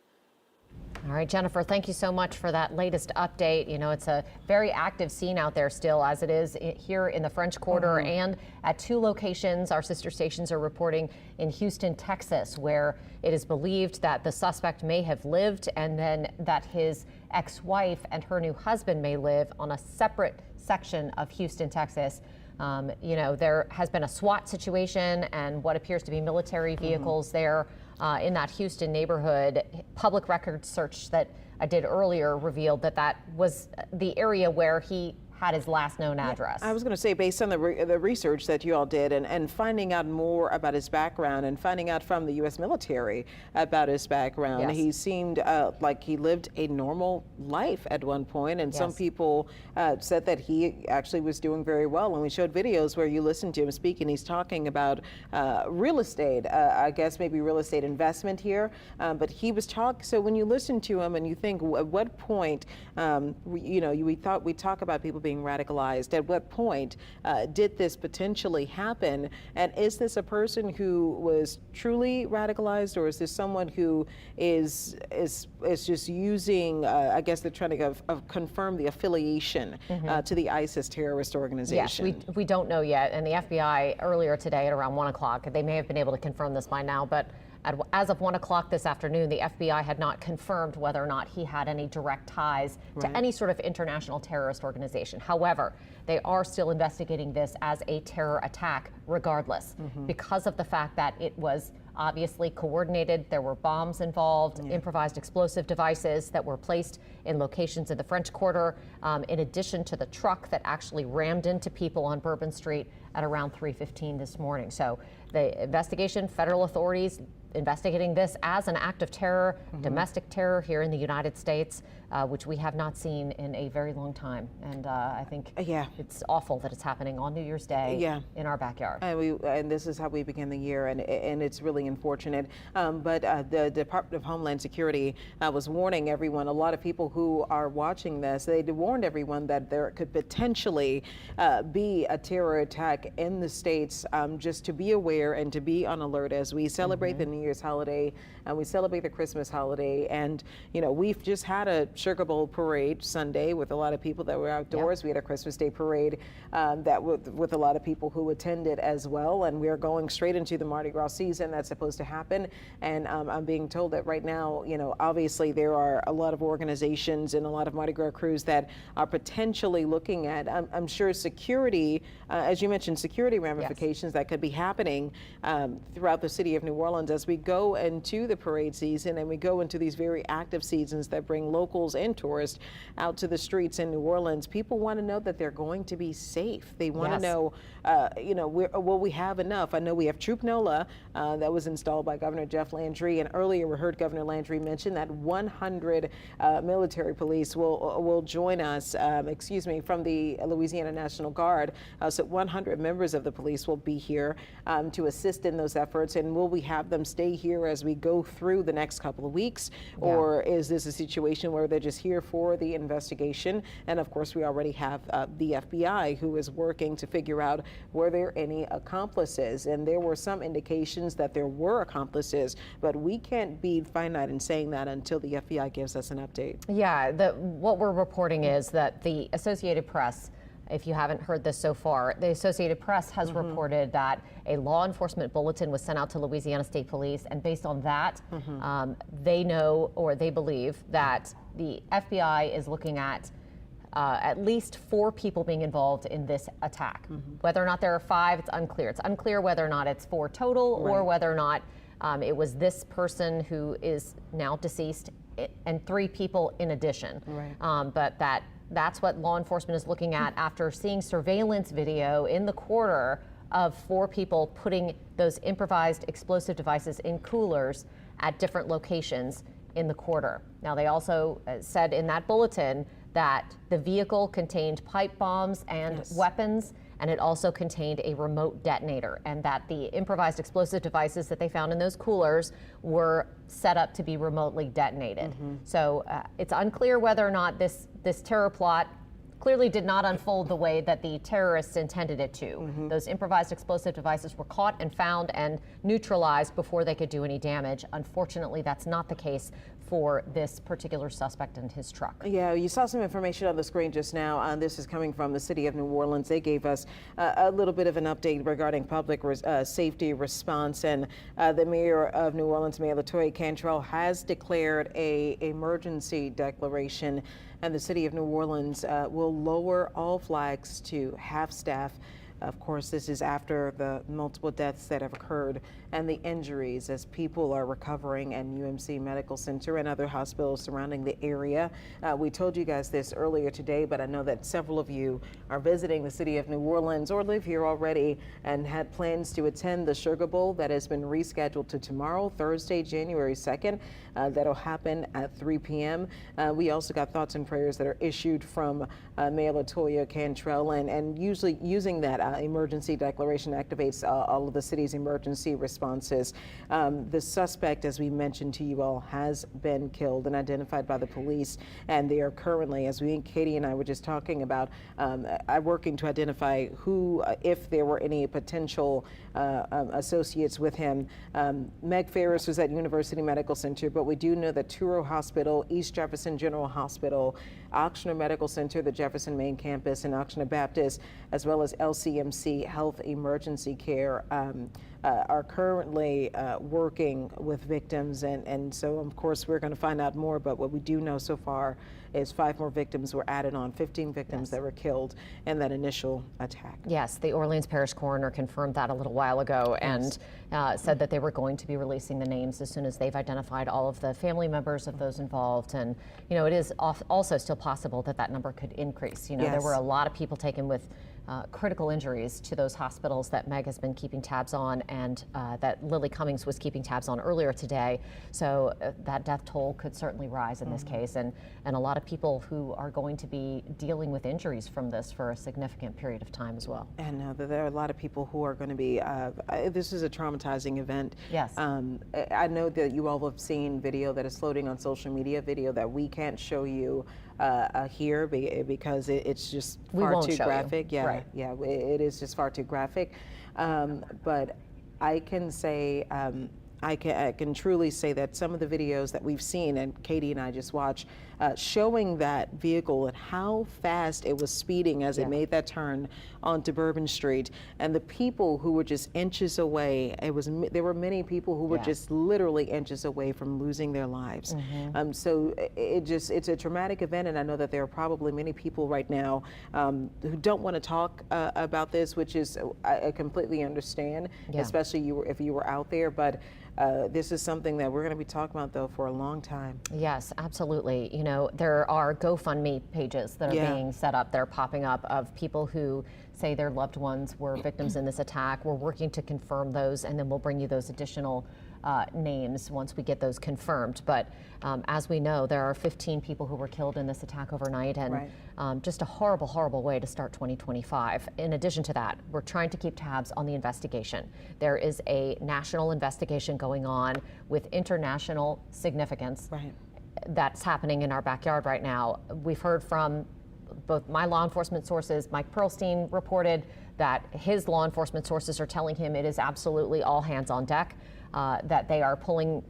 Speaker 6: All right, Jennifer, thank you so much for that latest update. You know, it's a very active scene out there still, as it is here in the French Quarter and at two locations. Our sister stations are reporting in Houston, Texas, where it is believed that the suspect may have lived and then that his ex-wife and her new husband may live on a separate section of Houston, Texas. You know, there has been a SWAT situation and what appears to be military vehicles there in that Houston neighborhood. Public records search that I did earlier revealed that that was the area where he had his last known address.
Speaker 2: I was going to say, based on the research that you all did and finding out more about his background and finding out from the U.S. military about his background, he seemed like he lived a normal life at one point, and some people said that he actually was doing very well. And we showed videos where you listen to him speak, and he's talking about real estate, I guess maybe real estate investment here, but he was talking. So when you listen to him and you think, at what point, you know, we talk about people being radicalized. At what point did this potentially happen? And is this a person who was truly radicalized, or is this someone who is just using, I guess they're trying to confirm the affiliation to the ISIS terrorist organization?
Speaker 6: Yes, we don't know yet. And the FBI earlier today at around 1 o'clock, they may have been able to confirm this by now, but as of 1 o'clock this afternoon, the FBI had not confirmed whether or not he had any direct ties to any sort of international terrorist organization. However, they are still investigating this as a terror attack regardless, because of the fact that it was obviously coordinated. There were bombs involved, improvised explosive devices that were placed in locations in the French Quarter, in addition to the truck that actually rammed into people on Bourbon Street at around 3:15 this morning. So the investigation, federal authorities investigating this as an act of terror, domestic terror here in the United States, which we have not seen in a very long time. And I think it's awful that it's happening on New Year's Day in our backyard.
Speaker 2: And this is how we begin the year, and it's really unfortunate. But the Department of Homeland Security was warning everyone, a lot of people who are watching this, they warned everyone that there could potentially be a terror attack in the States, just to be aware and to be on alert as we celebrate the New Year's holiday and we celebrate the Christmas holiday. And, you know, we've just had a Sugar Bowl parade Sunday with a lot of people that were outdoors. We had a Christmas Day parade with a lot of people who attended as well. And we are going straight into the Mardi Gras season that's supposed to happen. And I'm being told that right now, obviously there are a lot of organizations and a lot of Mardi Gras crews that are potentially looking at, I'm sure, security, as you mentioned, security ramifications that could be happening throughout the city of New Orleans as we go into the parade season and we go into these very active seasons that bring locals and tourists out to the streets in New Orleans. People want to know that they're going to be safe. They want to know, will we have enough? I know we have Troop NOLA that was installed by Governor Jeff Landry, and earlier we heard Governor Landry mention that 100 military police will join us, from the Louisiana National Guard. So 100 members of the police will be here to assist in those efforts. And will we have them stay here as we go through the next couple of weeks? Or is this a situation where they're just here for the investigation? And of course, we already have the FBI who is working to figure out were there any accomplices. And there were some indications that there were accomplices, but we can't be finite in saying that until the FBI gives us an update.
Speaker 6: Yeah, what we're reporting is that the Associated Press, if you haven't heard this so far, the Associated Press has reported that a law enforcement bulletin was sent out to Louisiana State Police, and based on that, they know, or they believe, that the FBI is looking at least 4 people being involved in this attack. Whether or not there are 5, it's unclear. It's unclear whether or not it's 4 total, or whether or not it was this person who is now deceased and 3 people in addition. But that's what law enforcement is looking at after seeing surveillance video in the quarter of 4 people putting those improvised explosive devices in coolers at different locations in the quarter. Now, they also said in that bulletin that the vehicle contained pipe bombs and weapons, and it also contained a remote detonator, and that the improvised explosive devices that they found in those coolers were set up to be remotely detonated. So it's unclear whether or not this terror plot clearly did not unfold the way that the terrorists intended it to. Those improvised explosive devices were caught and found and neutralized before they could do any damage. Unfortunately, that's not the case for this particular suspect and his truck.
Speaker 2: Yeah, you saw some information on the screen just now. This is coming from the city of New Orleans. They gave us a little bit of an update regarding public safety response, and the mayor of New Orleans, Mayor LaToya Cantrell, has declared an emergency declaration, and the city of New Orleans will lower all flags to half staff. Of course, this is after the multiple deaths that have occurred and the injuries as people are recovering at UMC Medical Center and other hospitals surrounding the area. We told you guys this earlier today, but I know that several of you are visiting the city of New Orleans or live here already and had plans to attend the Sugar Bowl that has been rescheduled to tomorrow, Thursday, January 2nd. That'll happen at 3 p.m. We also got thoughts and prayers that are issued from Mayor LaToya Cantrell, and usually using that emergency declaration activates all of the city's emergency responses. The suspect, as we mentioned to you all, has been killed and identified by the police, and they are currently, as Katie and I were just talking about, working to identify who, if there were any potential associates with him. Meg Ferris was at University Medical Center, but we do know that Touro Hospital, East Jefferson General Hospital, Ochsner Medical Center, the Jefferson Main Campus, and Ochsner Baptist, as well as LCMC Health Emergency Care, are currently working with victims, and so of course we're going to find out more, but what we do know so far is 5 more victims were added on, 15 victims that were killed in that initial attack.
Speaker 6: Yes, the Orleans Parish Coroner confirmed that a little while ago and said that they were going to be releasing the names as soon as they've identified all of the family members of those involved. And, it is also still possible that that number could increase. There were a lot of people taken with critical injuries to those hospitals that Meg has been keeping tabs on, and that Lily Cummings was keeping tabs on earlier today. So that death toll could certainly rise in this case, and a lot of people who are going to be dealing with injuries from this for a significant period of time as well.
Speaker 2: And there are a lot of people who are going to be, this is a traumatizing event.
Speaker 6: Yes.
Speaker 2: I know that you all have seen video that is floating on social media, video that we can't show you here because it's just far too graphic. Yeah,
Speaker 6: right.
Speaker 2: Yeah, it is just far too graphic. But I can say I can truly say that some of the videos that we've seen, and Katie and I just watched, showing that vehicle and how fast it was speeding as it made that turn onto Bourbon Street, and the people who were just inches away. There were many people who were just literally inches away from losing their lives. So it's a traumatic event, and I know that there are probably many people right now who don't want to talk about this, which is I completely understand, especially if you were out there, but this is something that we're going to be talking about, though, for a long time.
Speaker 6: Yes, absolutely. You know, there are GoFundMe pages that are being set up. They're popping up of people who say their loved ones were victims in this attack. We're working to confirm those, and then we'll bring you those additional names once we get those confirmed. But as we know, there are 15 people who were killed in this attack overnight, and just a horrible, horrible way to start 2025. In addition to that, we're trying to keep tabs on the investigation. There is a national investigation going on with international significance that's happening in our backyard right now. We've heard from both my law enforcement sources. Mike Pearlstein reported that his law enforcement sources are telling him it is absolutely all hands on deck. That they are pulling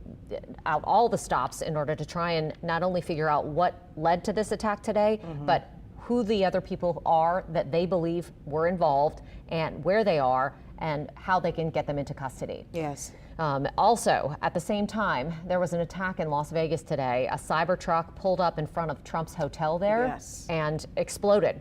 Speaker 6: out all the stops in order to try and not only figure out what led to this attack today, but who the other people are that they believe were involved and where they are and how they can get them into custody.
Speaker 2: Yes.
Speaker 6: Also, at the same time, there was an attack in Las Vegas today. A cyber truck pulled up in front of Trump's hotel there and exploded.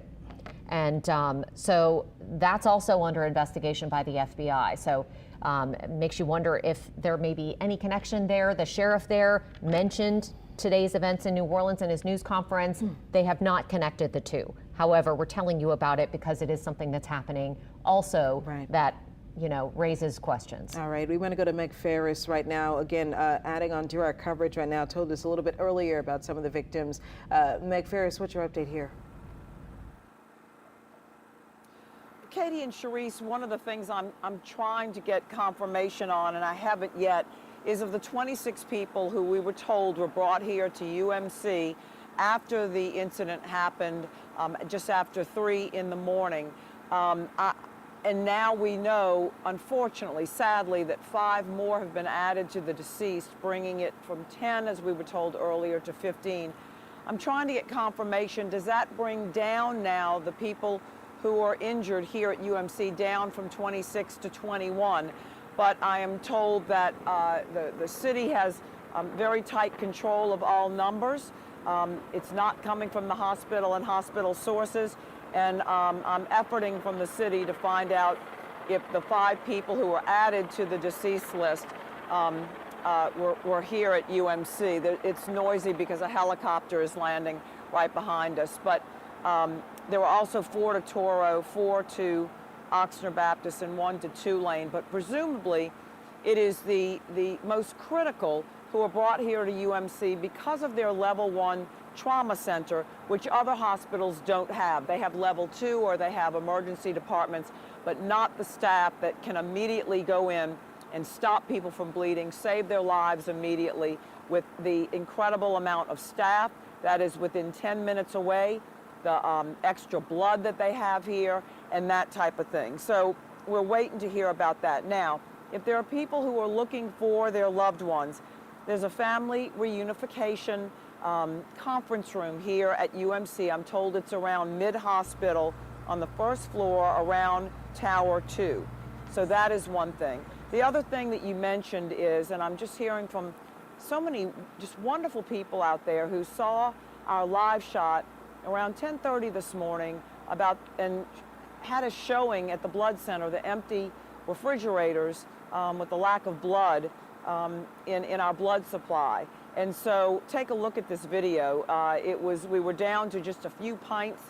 Speaker 6: And so that's also under investigation by the FBI. So it makes you wonder if there may be any connection there. The sheriff there mentioned today's events in New Orleans in his news conference. They have not connected the two. However, we're telling you about it because it is something that's happening also that, you know, raises questions.
Speaker 2: All right, we want to go to Meg Ferris right now. Again, adding on to our coverage right now, told us a little bit earlier about some of the victims. Meg Ferris, what's your update here?
Speaker 9: Katie and Sharice, one of the things I'm trying to get confirmation on, and I haven't yet, is of the 26 people who we were told were brought here to UMC after the incident happened, just after 3 in the morning. And now we know, unfortunately, sadly, that 5 more have been added to the deceased, bringing it from 10, as we were told earlier, to 15. I'm trying to get confirmation. Does that bring down now the people who are injured here at UMC down from 26 to 21? But I am told that the city has very tight control of all numbers. It's not coming from the hospital and hospital sources. And I'm efforting from the city to find out if the 5 people who were added to the deceased list were here at UMC. It's noisy because a helicopter is landing right behind us. But there were also 4 to Toro, 4 to Oxnard Baptist, and 1 to Tulane. But presumably, it is the most critical who are brought here to UMC because of their level 1 trauma center, which other hospitals don't have. They have level 2 or they have emergency departments, but not the staff that can immediately go in and stop people from bleeding, save their lives immediately, with the incredible amount of staff that is within 10 minutes away, the extra blood that they have here, and that type of thing. So we're waiting to hear about that. Now, if there are people who are looking for their loved ones, there's a family reunification conference room here at UMC. I'm told it's around mid-hospital on the first floor around Tower 2. So that is one thing. The other thing that you mentioned is, and I'm just hearing from so many just wonderful people out there who saw our live shot around 10:30 this morning and had a showing at the blood center, the empty refrigerators with the lack of blood in our blood supply. And so take a look at this video. We were down to just a few pints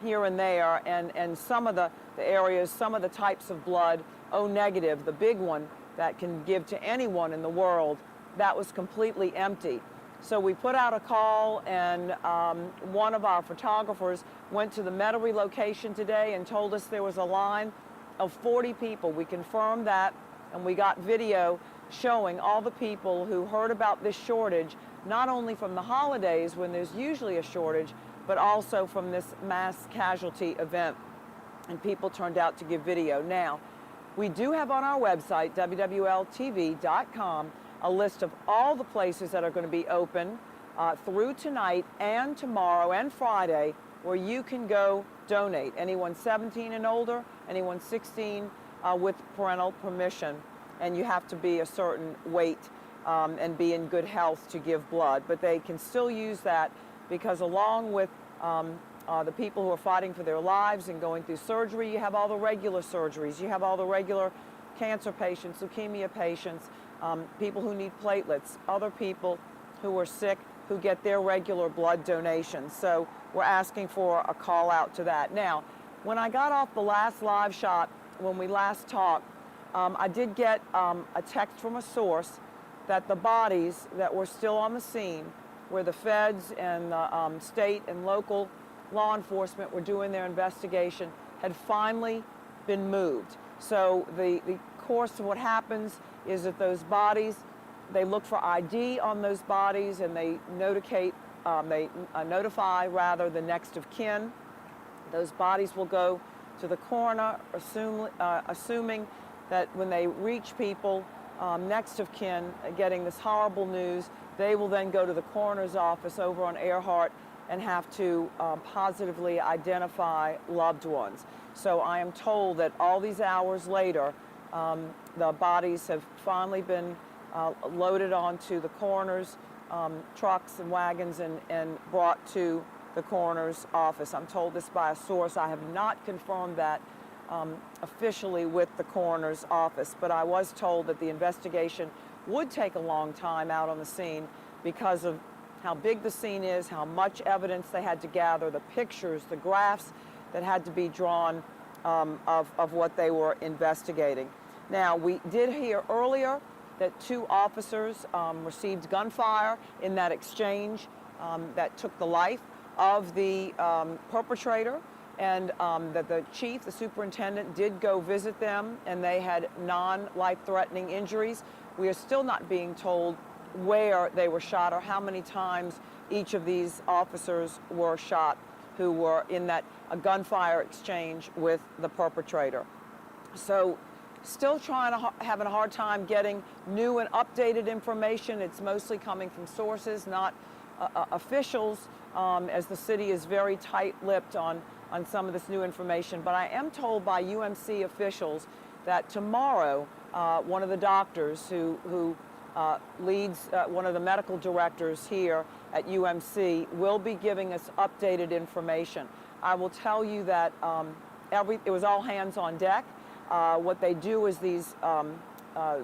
Speaker 9: here and there, and some of the areas, some of the types of blood, O negative, the big one that can give to anyone in the world, that was completely empty. So we put out a call, and one of our photographers went to the Metairie location today and told us there was a line of 40 people. We confirmed that, and we got video showing all the people who heard about this shortage, not only from the holidays when there's usually a shortage, but also from this mass casualty event. And people turned out to give video. Now, We do have on our website, WWLTV.com, a list of all the places that are going to be open through tonight and tomorrow and Friday, where you can go donate. Anyone 17 and older, anyone 16 with parental permission, and you have to be a certain weight and be in good health to give blood. But they can still use that because along with the people who are fighting for their lives and going through surgery, you have all the regular surgeries, you have all the regular cancer patients, leukemia patients, people who need platelets, other people who are sick who get their regular blood donations. So we're asking for a call out to that. Now, when I got off the last live shot, when we last talked, I did get a text from a source that the bodies that were still on the scene, where the feds and the state and local law enforcement were doing their investigation, had finally been moved. So the course of what happens is that those bodies, they look for ID on those bodies, and they notify the next of kin. Those bodies will go to the coroner, assuming that when they reach people next of kin getting this horrible news, they will then go to the coroner's office over on Earhart and have to positively identify loved ones. So I am told that all these hours later, the bodies have finally been loaded onto the coroner's trucks and wagons and brought to the coroner's office. I'm told this by a source. I have not confirmed that officially with the coroner's office, but I was told that the investigation would take a long time out on the scene because of how big the scene is, how much evidence they had to gather, the pictures, the graphs that had to be drawn of what they were investigating. Now, we did hear earlier that 2 officers received gunfire in that exchange that took the life of the perpetrator, and that the chief, the superintendent, did go visit them, and they had non-life-threatening injuries. We are still not being told where they were shot or how many times each of these officers were shot who were in that gunfire exchange with the perpetrator. So still having a hard time getting new and updated information. It's mostly coming from sources, not officials, as the city is very tight-lipped on some of this new information. But I am told by UMC officials that tomorrow, one of the doctors who leads one of the medical directors here at UMC will be giving us updated information. I will tell you that it was all hands on deck. What they do is these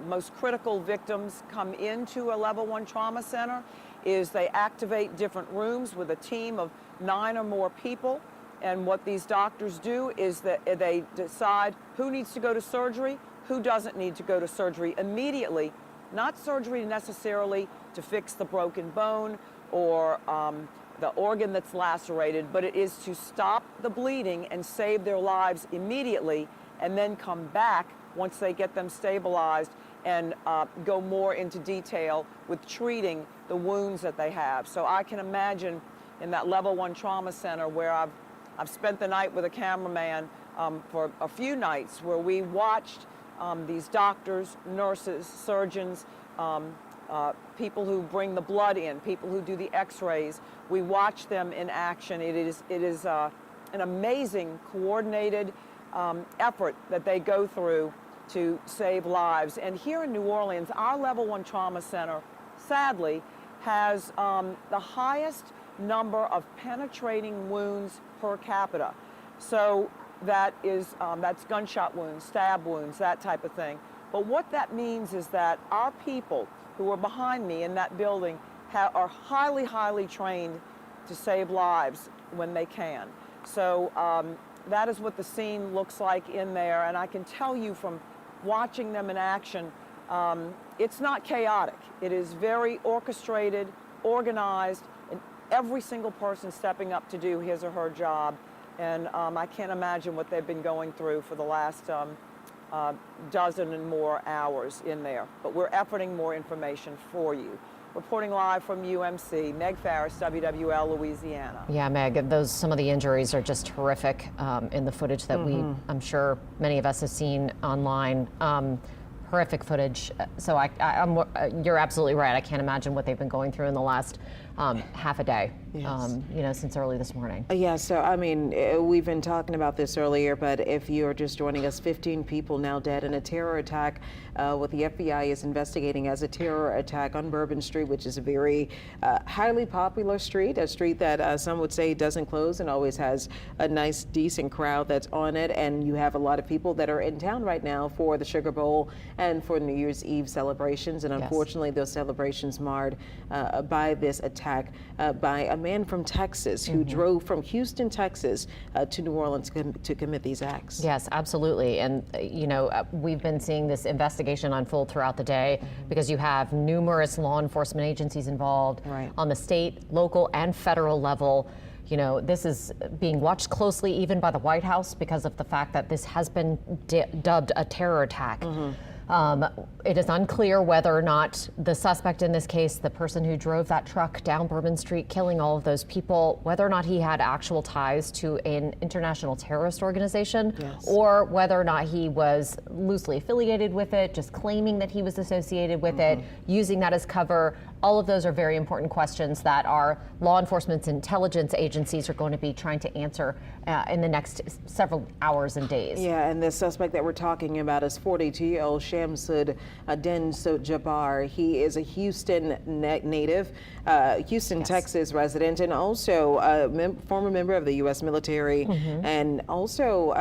Speaker 9: most critical victims come into a level 1 trauma center is they activate different rooms with a team of 9 or more people. And what these doctors do is that they decide who needs to go to surgery, who doesn't need to go to surgery immediately. Not surgery necessarily to fix the broken bone or the organ that's lacerated, but it is to stop the bleeding and save their lives immediately, and then come back once they get them stabilized and go more into detail with treating the wounds that they have. So I can imagine in that level 1 trauma center where I've spent the night with a cameraman for a few nights where we watched these doctors, nurses, surgeons, people who bring the blood in, people who do the x-rays. We watch them in action. It is an amazing coordinated effort that they go through to save lives. And here in New Orleans, our level 1 trauma center, sadly, has the highest number of penetrating wounds per capita. So that's gunshot wounds, stab wounds, that type of thing. But what that means is that our people who are behind me in that building are highly, highly trained to save lives when they can. So that is what the scene looks like in there. And I can tell you from watching them in action, it's not chaotic. It is very orchestrated, organized, and every single person stepping up to do his or her job. And I can't imagine what they've been going through for the last dozen and more hours in there. But we're efforting more information for you. Reporting live from UMC, Meg Farris, WWL, Louisiana.
Speaker 6: Yeah, Meg, some of the injuries are just horrific in the footage that I'm sure many of us have seen online. Horrific footage. So you're absolutely right. I can't imagine what they've been going through in the last half a day, since early this morning.
Speaker 2: Yeah, so I mean, we've been talking about this earlier, but if you're just joining us, 15 people now dead in a terror attack. What the FBI is investigating as a terror attack on Bourbon Street, which is a very highly popular street, a street that some would say doesn't close and always has a nice, decent crowd that's on it. And you have a lot of people that are in town right now for the Sugar Bowl and for New Year's Eve celebrations. And unfortunately, those celebrations marred by this attack by a man from Texas who drove from Houston, Texas to New Orleans to commit these acts.
Speaker 6: Yes, absolutely. And, we've been seeing this investigation unfold throughout the day because you have numerous law enforcement agencies involved on the state, local, and federal level. This is being watched closely even by the White House because of the fact that this has been dubbed a terror attack. It is unclear whether or not the suspect in this case, the person who drove that truck down Bourbon Street, killing all of those people, whether or not he had actual ties to an international terrorist organization, or whether or not he was loosely affiliated with it, just claiming that he was associated with it, using that as cover. All of those are very important questions that our law enforcement intelligence agencies are going to be trying to answer in the next several hours and days.
Speaker 2: Yeah, and the suspect that we're talking about is 42-year-old Shamsud Jabbar. He is a Houston native, Houston, Texas resident, and also a former member of the U.S. military. And also,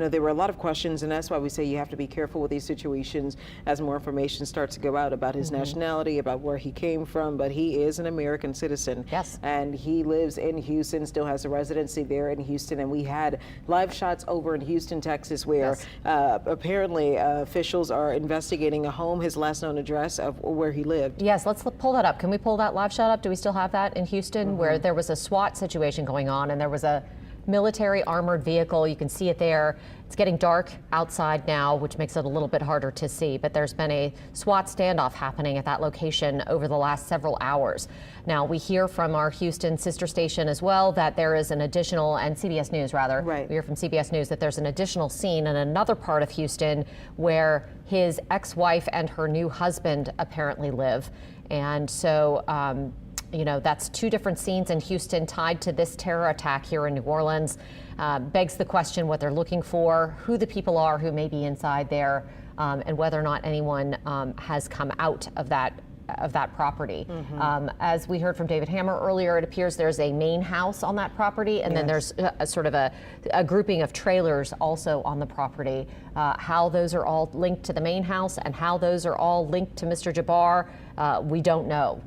Speaker 2: there were a lot of questions, and that's why we say you have to be careful with these situations as more information starts to go out about his nationality, about where he came from. But he is an American citizen.
Speaker 6: Yes.
Speaker 2: And he lives in Houston, still has a residency there in Houston. And we had live shots over in Houston, Texas, where apparently officials are investigating a home, his last known address of where he lived.
Speaker 6: Yes, let's pull that up. Can we pull that live shot up? Do we still have that in Houston where there was a SWAT situation going on and there was a military armored vehicle? You can see it there. It's getting dark outside now, which makes it a little bit harder to see, but there's been a SWAT standoff happening at that location over the last several hours. Now, we hear from our Houston sister station as well that there is an additional, and CBS News rather, we hear from CBS News that there's an additional scene in another part of Houston where his ex-wife and her new husband apparently live. And so, that's two different scenes in Houston tied to this terror attack here in New Orleans. Begs the question what they're looking for, who the people are who may be inside there, and whether or not anyone has come out of that property. As we heard from David Hammer earlier, it appears there's a main house on that property, and then there's a sort of a grouping of trailers also on the property. How those are all linked to the main house and how those are all linked to Mr. Jabbar, we don't know.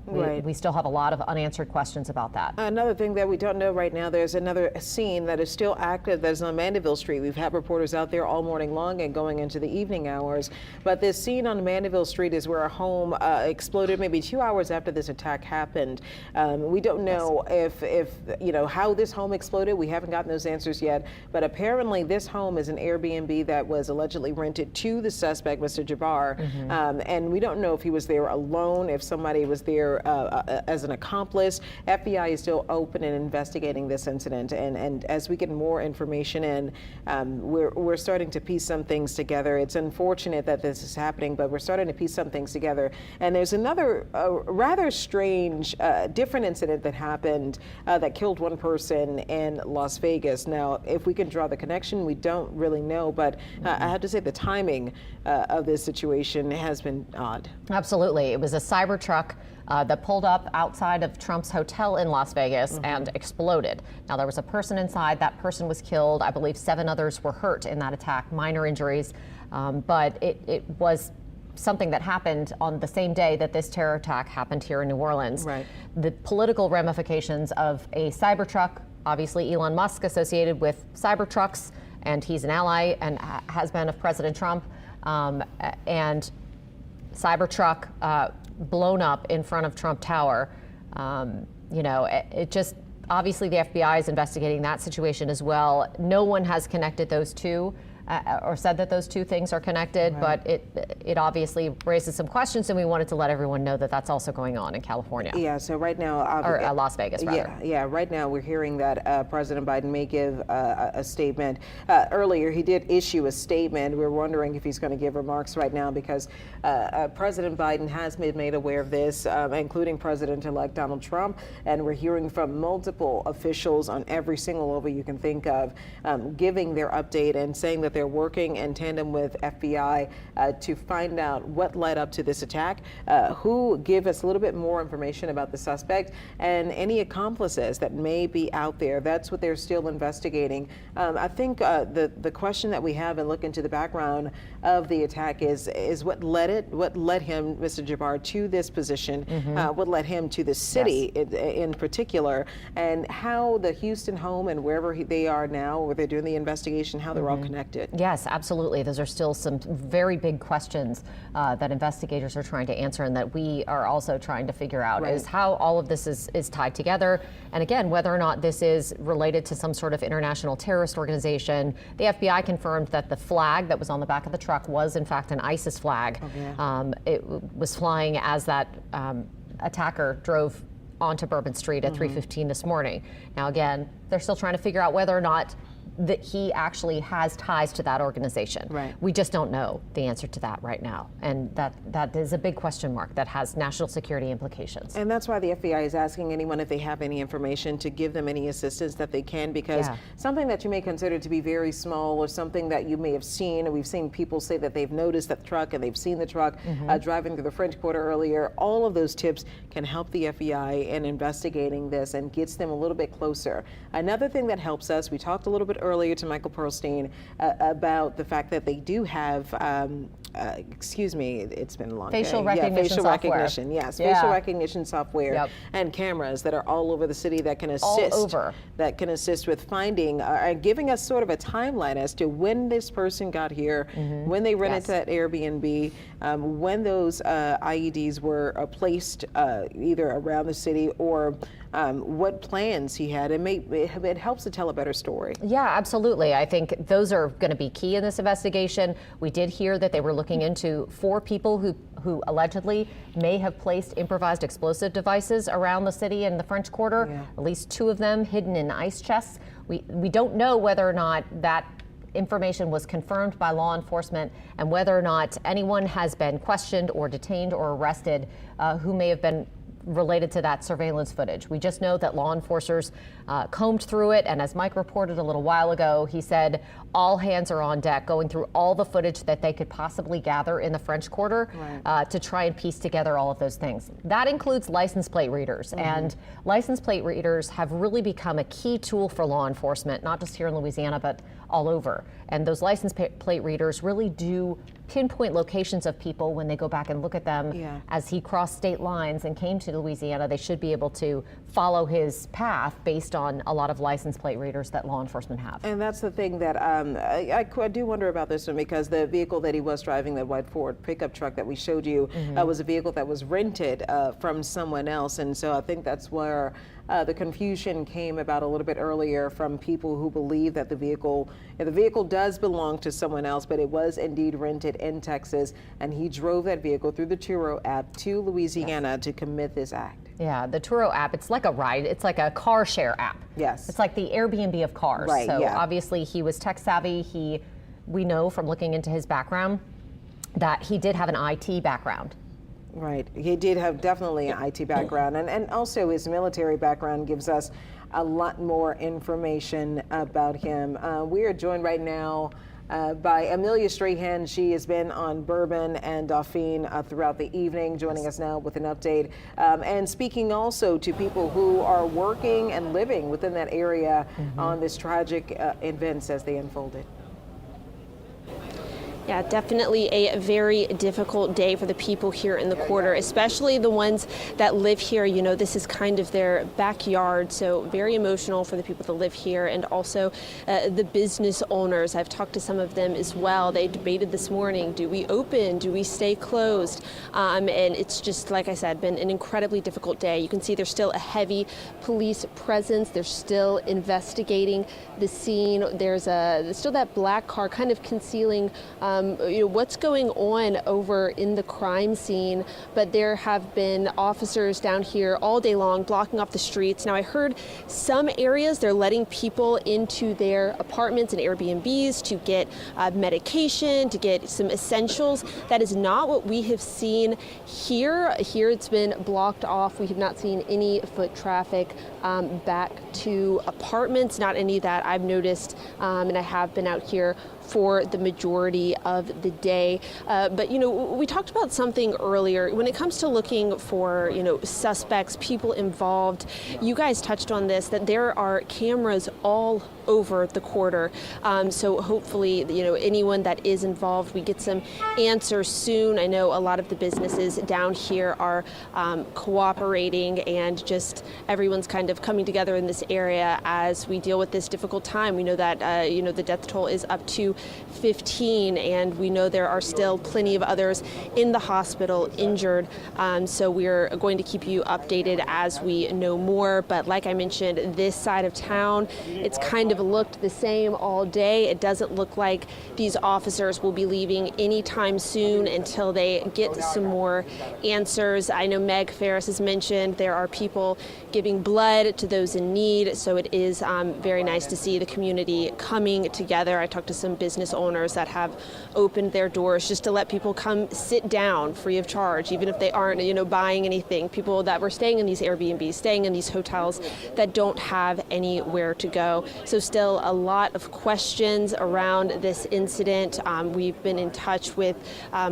Speaker 6: We still have a lot of unanswered questions about that.
Speaker 2: Another thing that we don't know right now, there's another scene that is still active that is on Mandeville Street. We've had reporters out there all morning long and going into the evening hours. But this scene on Mandeville Street is where a home exploded maybe 2 hours after this attack happened. We don't know if how this home exploded. We haven't gotten those answers yet. But apparently this home is an Airbnb that was allegedly rented to the suspect, Mr. Jabbar. And we don't know if he was there alone, if somebody was there as an accomplice. FBI is still open and investigating this incident, and as we get more information in, we're starting to piece some things together. It's unfortunate that this is happening, but we're starting to piece some things together. And there's another rather strange, different incident that happened that killed one person in Las Vegas. Now, if we can draw the connection, we don't really know, but I have to say the timing of this situation has been odd.
Speaker 6: Absolutely. It was a Cybertruck that pulled up outside of Trump's hotel in Las Vegas and exploded. Now, there was a person inside. That person was killed. I believe 7 others were hurt in that attack, minor injuries. But it was something that happened on the same day that this terror attack happened here in New Orleans. The political ramifications of a Cybertruck, obviously Elon Musk associated with Cybertrucks, and he's an ally and has been of President Trump. And Cybertruck blown up in front of Trump Tower. It just, obviously the FBI is investigating that situation as well. No one has connected those two. or said that those two things are connected, but it obviously raises some questions, and we wanted to let everyone know that that's also going on in California.
Speaker 2: Yeah, so right now,
Speaker 6: or Las Vegas, rather.
Speaker 2: Yeah, right now we're hearing that President Biden may give a statement. Earlier, he did issue a statement. We're wondering if he's going to give remarks right now because President Biden has been made aware of this, including President-elect Donald Trump, and we're hearing from multiple officials on every single level you can think of, giving their update and saying that they're working in tandem with FBI to find out what led up to this attack, who give us a little bit more information about the suspect, and any accomplices that may be out there. That's what they're still investigating. I think the question that we have and look into the background of the attack is what led him, Mr. Jabbar, to this position, what led him to the city in particular, and how the Houston home and wherever they are now, where they're doing the investigation, how they're all connected.
Speaker 6: Yes, absolutely. Those are still some very big questions that investigators are trying to answer, and that we are also trying to figure out is how all of this is tied together. And again, whether or not this is related to some sort of international terrorist organization. The FBI confirmed that the flag that was on the back of the truck was in fact an ISIS flag. It was flying as that attacker drove onto Bourbon Street at 3:15 this morning. Now again, they're still trying to figure out whether or not that he actually has ties to that organization. We just don't know the answer to that right now. And that is a big question mark that has national security implications.
Speaker 2: And that's why the FBI is asking anyone if they have any information to give them any assistance that they can, because something that you may consider to be very small or something that you may have seen, and we've seen people say that they've noticed that truck and they've seen the truck driving through the French Quarter earlier, all of those tips can help the FBI in investigating this and gets them a little bit closer. Another thing that helps us, we talked a little bit earlier to Michael Pearlstein about the fact that they do have, excuse me, it's been a long
Speaker 6: facial
Speaker 2: day.
Speaker 6: recognition
Speaker 2: facial
Speaker 6: software.
Speaker 2: recognition, yes, facial recognition software and cameras that are all over the city that can assist with finding and giving us sort of a timeline as to when this person got here, when they rented that Airbnb, when those IEDs were placed either around the city or what plans he had. It helps to tell a better story.
Speaker 6: Yeah, absolutely. I think those are going to be key in this investigation. We did hear that they were looking into 4 people who allegedly may have placed improvised explosive devices around the city and the French Quarter, at least 2 of them hidden in ice chests. We don't know whether or not that information was confirmed by law enforcement and whether or not anyone has been questioned or detained or arrested who may have been related to that surveillance footage. We just know that law enforcers combed through it, and as Mike reported a little while ago, he said all hands are on deck, going through all the footage that they could possibly gather in the French Quarter to try and piece together all of those things. That includes license plate readers, and license plate readers have really become a key tool for law enforcement, not just here in Louisiana, but all over. And those license plate readers really do pinpoint locations of people when they go back and look at them. As he crossed state lines and came to Louisiana, they should be able to follow his path based on a lot of license plate readers that law enforcement have.
Speaker 2: And that's the thing that I do wonder about this one, because the vehicle that he was driving, the white Ford pickup truck that we showed you, was a vehicle that was rented from someone else. And so I think that's where the confusion came about a little bit earlier from people who believe that the vehicle does belong to someone else, but it was indeed rented in Texas, and he drove that vehicle through the Turo app to Louisiana to commit this act.
Speaker 6: Yeah, the Turo app, it's like a ride. It's like a car share app.
Speaker 2: Yes.
Speaker 6: It's like the Airbnb of cars.
Speaker 2: Right,
Speaker 6: so obviously he was tech savvy. We know from looking into his background that he did have an IT background.
Speaker 2: Right. He did have definitely an IT background, and also his military background gives us a lot more information about him. We are joined right now by Amelia Strahan. She has been on Bourbon and Dauphine throughout the evening, joining us now with an update and speaking also to people who are working and living within that area on this tragic events as they unfolded.
Speaker 7: Yeah, definitely a very difficult day for the people here in the quarter, especially the ones that live here. You know, this is kind of their backyard, so very emotional for the people that live here, and also the business owners. I've talked to some of them as well. They debated this morning, do we open, do we stay closed? And it's just, like I said, been an incredibly difficult day. You can see there's still a heavy police presence. They're still investigating the scene. There's still that black car kind of concealing what's going on over in the crime scene, but there have been officers down here all day long blocking off the streets. Now, I heard some areas they're letting people into their apartments and Airbnbs to get medication, to get some essentials. That is not what we have seen here. Here it's been blocked off. We have not seen any foot traffic back to apartments, not any that I've noticed, and I have been out here for the majority of the day. But, you know, we talked about something earlier. When it comes to looking for, suspects, people involved, you guys touched on this, that there are cameras all over the quarter. So hopefully, anyone that is involved, we get some answers soon. I know a lot of the businesses down here are cooperating, and just everyone's kind of coming together in this area as we deal with this difficult time. We know that, the death toll is up to 15, and we know there are still plenty of others in the hospital injured. So we're going to keep you updated as we know more. But like I mentioned, this side of town, it's kind of looked the same all day. It doesn't look like these officers will be leaving anytime soon until they get some more answers. I know Meg Ferris has mentioned there are people giving blood to those in need. So it is very nice to see the community coming together. I talked to some business owners that have opened their doors just to let people come sit down free of charge, even if they aren't, buying anything. People that were staying in these Airbnbs, staying in these hotels that don't have anywhere to go. So still a lot of questions around this incident. We've been in touch with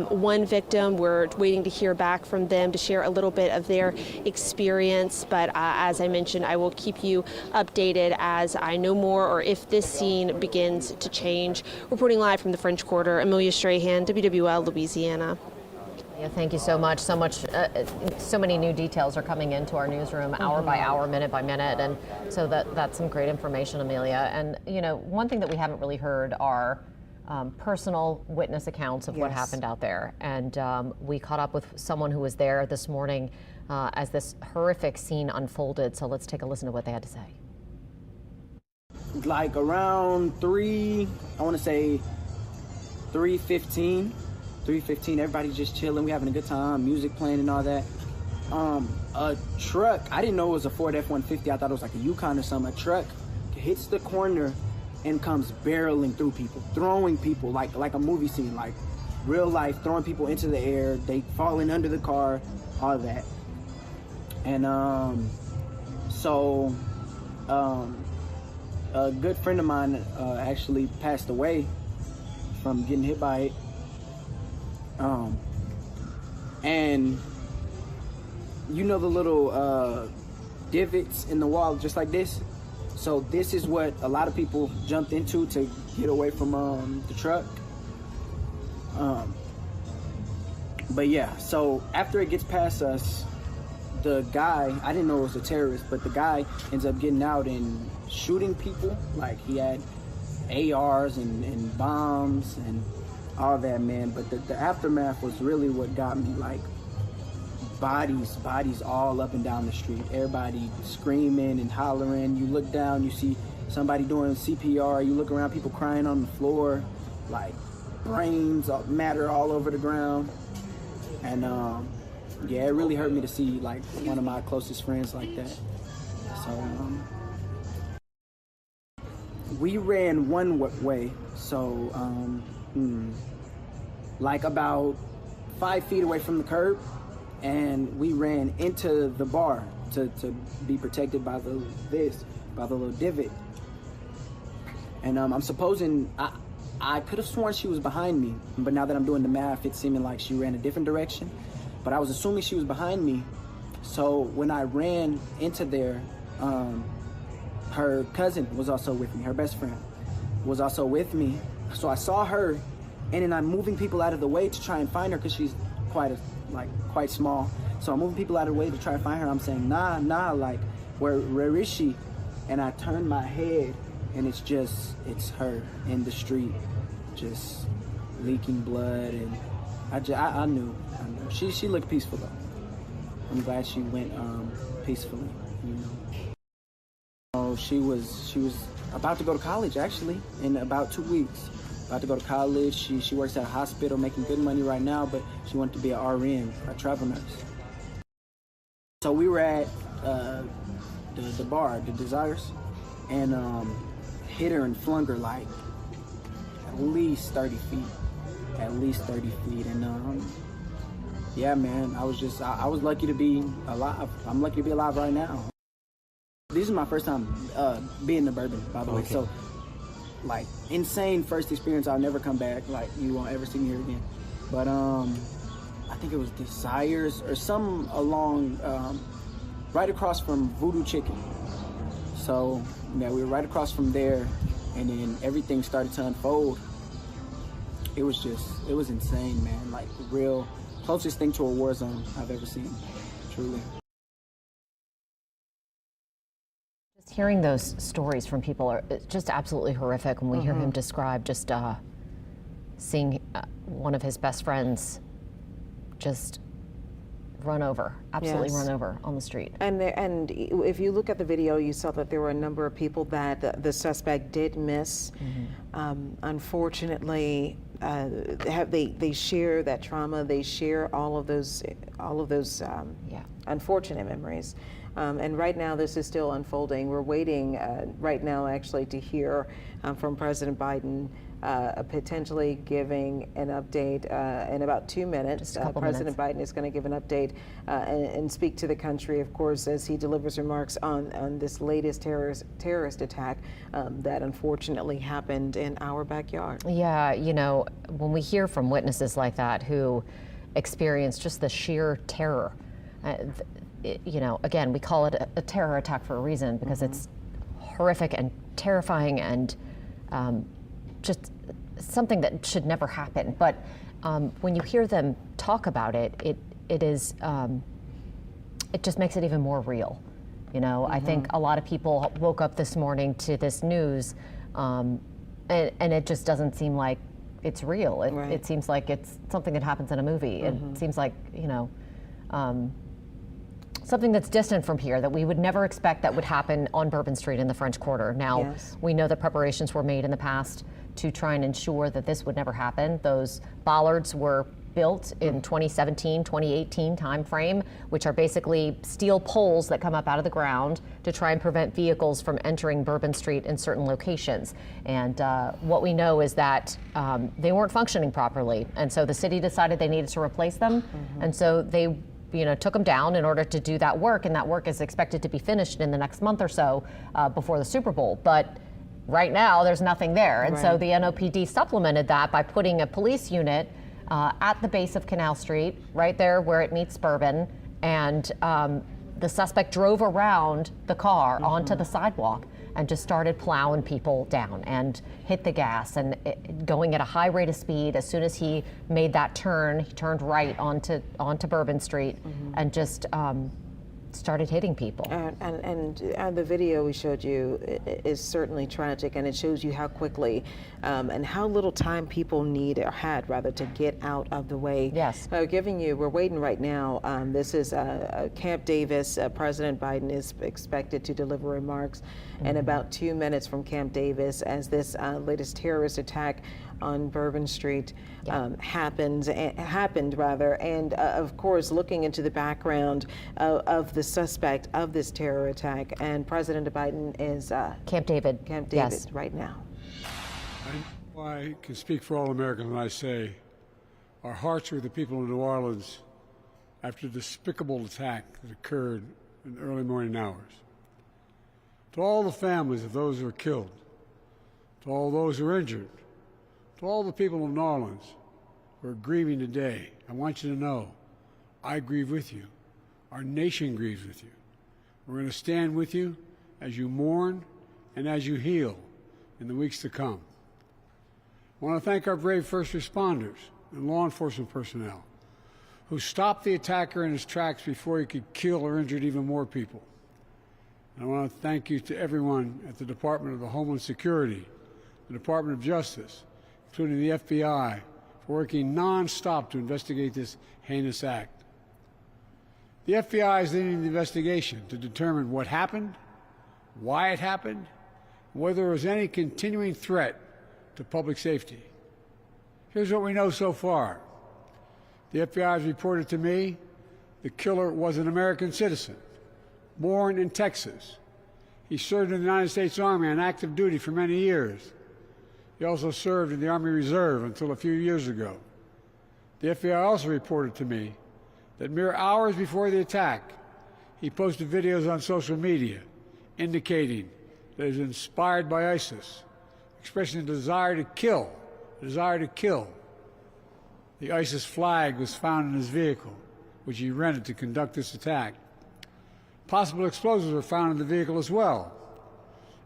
Speaker 7: one victim. We're waiting to hear back from them to share a little bit of their experience. But as I mentioned, I will keep you updated as I know more, or if this scene begins to change. Reporting live from the French Quarter, Amelia Strahan, WWL, Louisiana.
Speaker 6: Yeah, thank you so much. So many new details are coming into our newsroom hour by hour, minute by minute, and so that's some great information, Amelia. And one thing that we haven't really heard are personal witness accounts of what happened out there. And we caught up with someone who was there this morning as this horrific scene unfolded. So let's take a listen to what they had to say.
Speaker 16: Like around 3:15, everybody just chilling, we having a good time, music playing and all that. A truck, I didn't know it was a Ford F-150, I thought it was like a Yukon or something. A truck hits the corner and comes barreling through people, throwing people like a movie scene, like real life, throwing people into the air, they falling under the car, all that. And a good friend of mine actually passed away from getting hit by it. And the little divots in the wall just like this? So this is what a lot of people jumped into to get away from the truck. But yeah, so after it gets past us, the guy, I didn't know it was a terrorist, but the guy ends up getting out and shooting people. Like he had ARs and bombs and all that, man. But the aftermath was really what got me. Like bodies all up and down the street, everybody screaming and hollering. You look down, you see somebody doing CPR, you look around, people crying on the floor, like brains matter all over the ground. And yeah, it really hurt me to see like one of my closest friends like that. So we ran one way, so like about 5 feet away from the curb, and we ran into the bar to be protected by the little divot. And I'm supposing I could have sworn she was behind me, but now that I'm doing the math, it's seeming like she ran a different direction. But I was assuming she was behind me. So when I ran into there, her cousin was also with me, her best friend was also with me. So I saw her And then I'm moving people out of the way to try and find her because she's quite small. So I'm moving people out of the way to try to find her. I'm saying, nah, like, where is she? And I turn my head, and it's her in the street, just leaking blood. And I knew. She looked peaceful though. I'm glad she went peacefully. You know. Oh, she was about to go to college actually in about 2 weeks. About to go to college. She works at a hospital, making good money right now, but she wanted to be an RN, a travel nurse. So we were at the bar, the Desires, and hit her and flung her like at least 30 feet. At least 30 feet. And yeah, man, I was lucky to be alive. I'm lucky to be alive right now. This is my first time being to Bourbon, by the way. So, like, insane first experience. I'll never come back. Like, you won't ever see me here again. But I think it was Desires or some along right across from Voodoo Chicken. So, yeah, we were right across from there, and then everything started to unfold. It was insane, man. Like, real closest thing to a war zone I've ever seen, truly.
Speaker 6: Just hearing those stories from people are just absolutely horrific. When we hear him describe just seeing one of his best friends just run over, absolutely run over on the street.
Speaker 2: And if you look at the video, you saw that there were a number of people that the suspect did miss. Unfortunately, they share that trauma. They share all of those unfortunate memories. And right now, this is still unfolding. We're waiting right now, actually, to hear from President Biden potentially giving an update in about 2 minutes. President Biden is going to give an update and speak to the country, of course, as he delivers remarks on this latest terrorist attack that unfortunately happened in our backyard.
Speaker 6: Yeah, you know, when we hear from witnesses like that who experience just the sheer terror, you know, again, we call it a terror attack for a reason, because it's horrific and terrifying and just something that should never happen. But when you hear them talk about it, it just makes it even more real. You know, I think a lot of people woke up this morning to this news, and it just doesn't seem like it's real. It seems like it's something that happens in a movie. It seems like, you know, something that's distant from here, that we would never expect that would happen on Bourbon Street in the French Quarter. Now, we know that preparations were made in the past to try and ensure that this would never happen. Those bollards were built in 2017, 2018 timeframe, which are basically steel poles that come up out of the ground to try and prevent vehicles from entering Bourbon Street in certain locations. And what we know is that they weren't functioning properly. And so the city decided they needed to replace them. And so they took them down in order to do that work, and that work is expected to be finished in the next month or so before the Super Bowl. But right now, there's nothing there. And so the NOPD supplemented that by putting a police unit at the base of Canal Street, right there where it meets Bourbon, and the suspect drove around the car onto the sidewalk and just started plowing people down and hit the gas and going at a high rate of speed. As soon as he made that turn, he turned right onto Bourbon Street and just started hitting people.
Speaker 2: And the video we showed you is certainly tragic, and it shows you how quickly and how little time people had to get out of the way.
Speaker 6: Yes.
Speaker 2: We're waiting right now. This is Camp Davis. President Biden is expected to deliver remarks in about 2 minutes from Camp Davis as this latest terrorist attack on Bourbon Street happened, and of course, looking into the background of the suspect of this terror attack, and President Biden is
Speaker 6: Camp David
Speaker 2: right now.
Speaker 17: I can speak for all Americans when I say our hearts are with the people of New Orleans after the despicable attack that occurred in the early morning hours. To all the families of those who were killed, to all those who were injured, to all the people of New Orleans who are grieving today, I want you to know I grieve with you. Our nation grieves with you. We're going to stand with you as you mourn and as you heal in the weeks to come. I want to thank our brave first responders and law enforcement personnel who stopped the attacker in his tracks before he could kill or injure even more people. And I want to thank you to everyone at the Department of Homeland Security, the Department of Justice, including the FBI, for working non-stop to investigate this heinous act. The FBI is leading the investigation to determine what happened, why it happened, and whether there was any continuing threat to public safety. Here's what we know so far. The FBI has reported to me the killer was an American citizen, born in Texas. He served in the United States Army on active duty for many years. He also served in the Army Reserve until a few years ago. The FBI also reported to me that mere hours before the attack, he posted videos on social media indicating that he was inspired by ISIS, expressing a desire to kill, The ISIS flag was found in his vehicle, which he rented to conduct this attack. Possible explosives were found in the vehicle as well,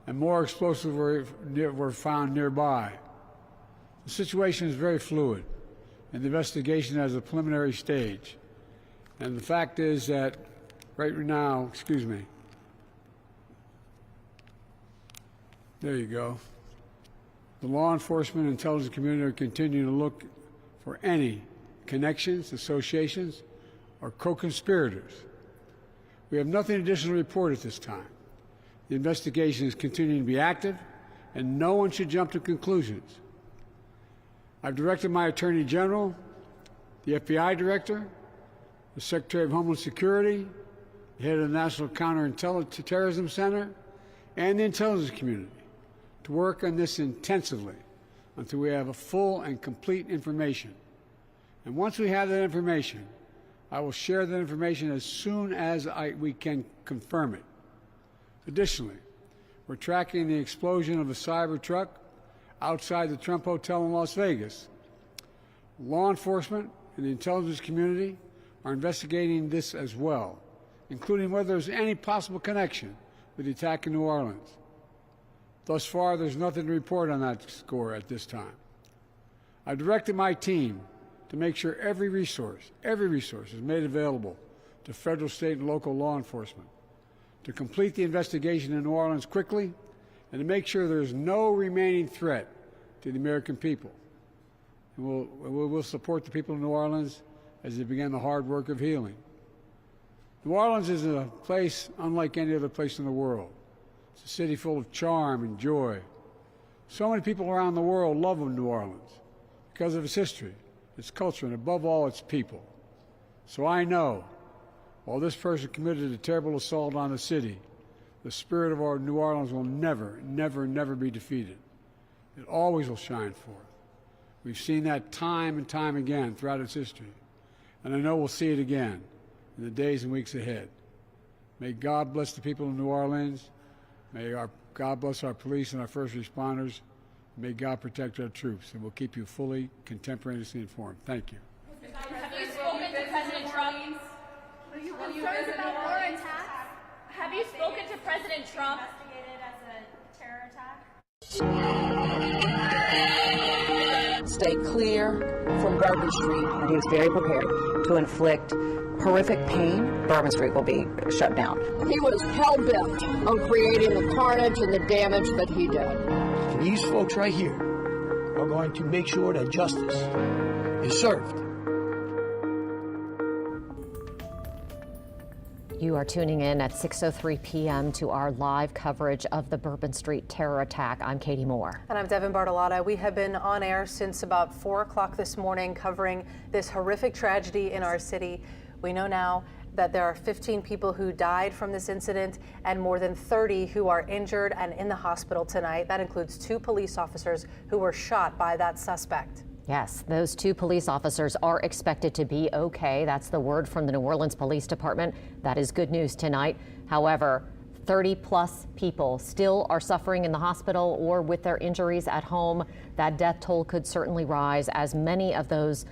Speaker 17: and more explosives were found nearby. The situation is very fluid, and the investigation has a preliminary stage. And the fact is that right now, there you go. The law enforcement and intelligence community are continuing to look for any connections, associations, or co-conspirators. We have nothing additional to report at this time. The investigation is continuing to be active, and no one should jump to conclusions. I've directed my Attorney General, the FBI Director, the Secretary of Homeland Security, the head of the National Counterterrorism Center, and the intelligence community to work on this intensively until we have a full and complete information. And once we have that information, I will share that information as soon as we can confirm it. Additionally, we're tracking the explosion of a cyber truck outside the Trump Hotel in Las Vegas. Law enforcement and the intelligence community are investigating this as well, including whether there's any possible connection with the attack in New Orleans. Thus far, there's nothing to report on that score at this time. I've directed my team to make sure every resource is made available to federal, state, and local law enforcement to complete the investigation in New Orleans quickly and to make sure there's no remaining threat to the American people. And we'll support the people of New Orleans as they begin the hard work of healing. New Orleans is a place unlike any other place in the world. It's a city full of charm and joy. So many people around the world love New Orleans because of its history, its culture, and above all, its people. So I know, while this person committed a terrible assault on the city, the spirit of our New Orleans will never, never, never be defeated. It always will shine forth. We've seen that time and time again throughout its history, and I know we'll see it again in the days and weeks ahead. May God bless the people of New Orleans. May God bless our police and our first responders. May God protect our troops, and we'll keep you fully contemporaneously informed. Thank you.
Speaker 18: Have you spoken to President Trump? Are you concerned about more attacks? Have you spoken to President Trump? Investigated as a terror attack?
Speaker 19: Stay clear from Bourbon Street. And he was very prepared to inflict horrific pain. Bourbon Street will be shut down.
Speaker 20: He was hell-bent on creating the carnage and the damage that he did.
Speaker 21: These folks right here are going to make sure that justice is served.
Speaker 6: You are tuning in at 6:03 p.m. to our live coverage of the Bourbon Street terror attack. I'm Katie Moore.
Speaker 3: And I'm Devin Bartolotta. We have been on air since about 4 o'clock this morning covering this horrific tragedy in our city. We know now that there are 15 people who died from this incident and more than 30 who are injured and in the hospital tonight. That includes 2 police officers who were shot by that suspect.
Speaker 6: Yes, those 2 police officers are expected to be okay. That's the word from the New Orleans Police Department. That is good news tonight. However, 30-plus people still are suffering in the hospital or with their injuries at home. That death toll could certainly rise as many of those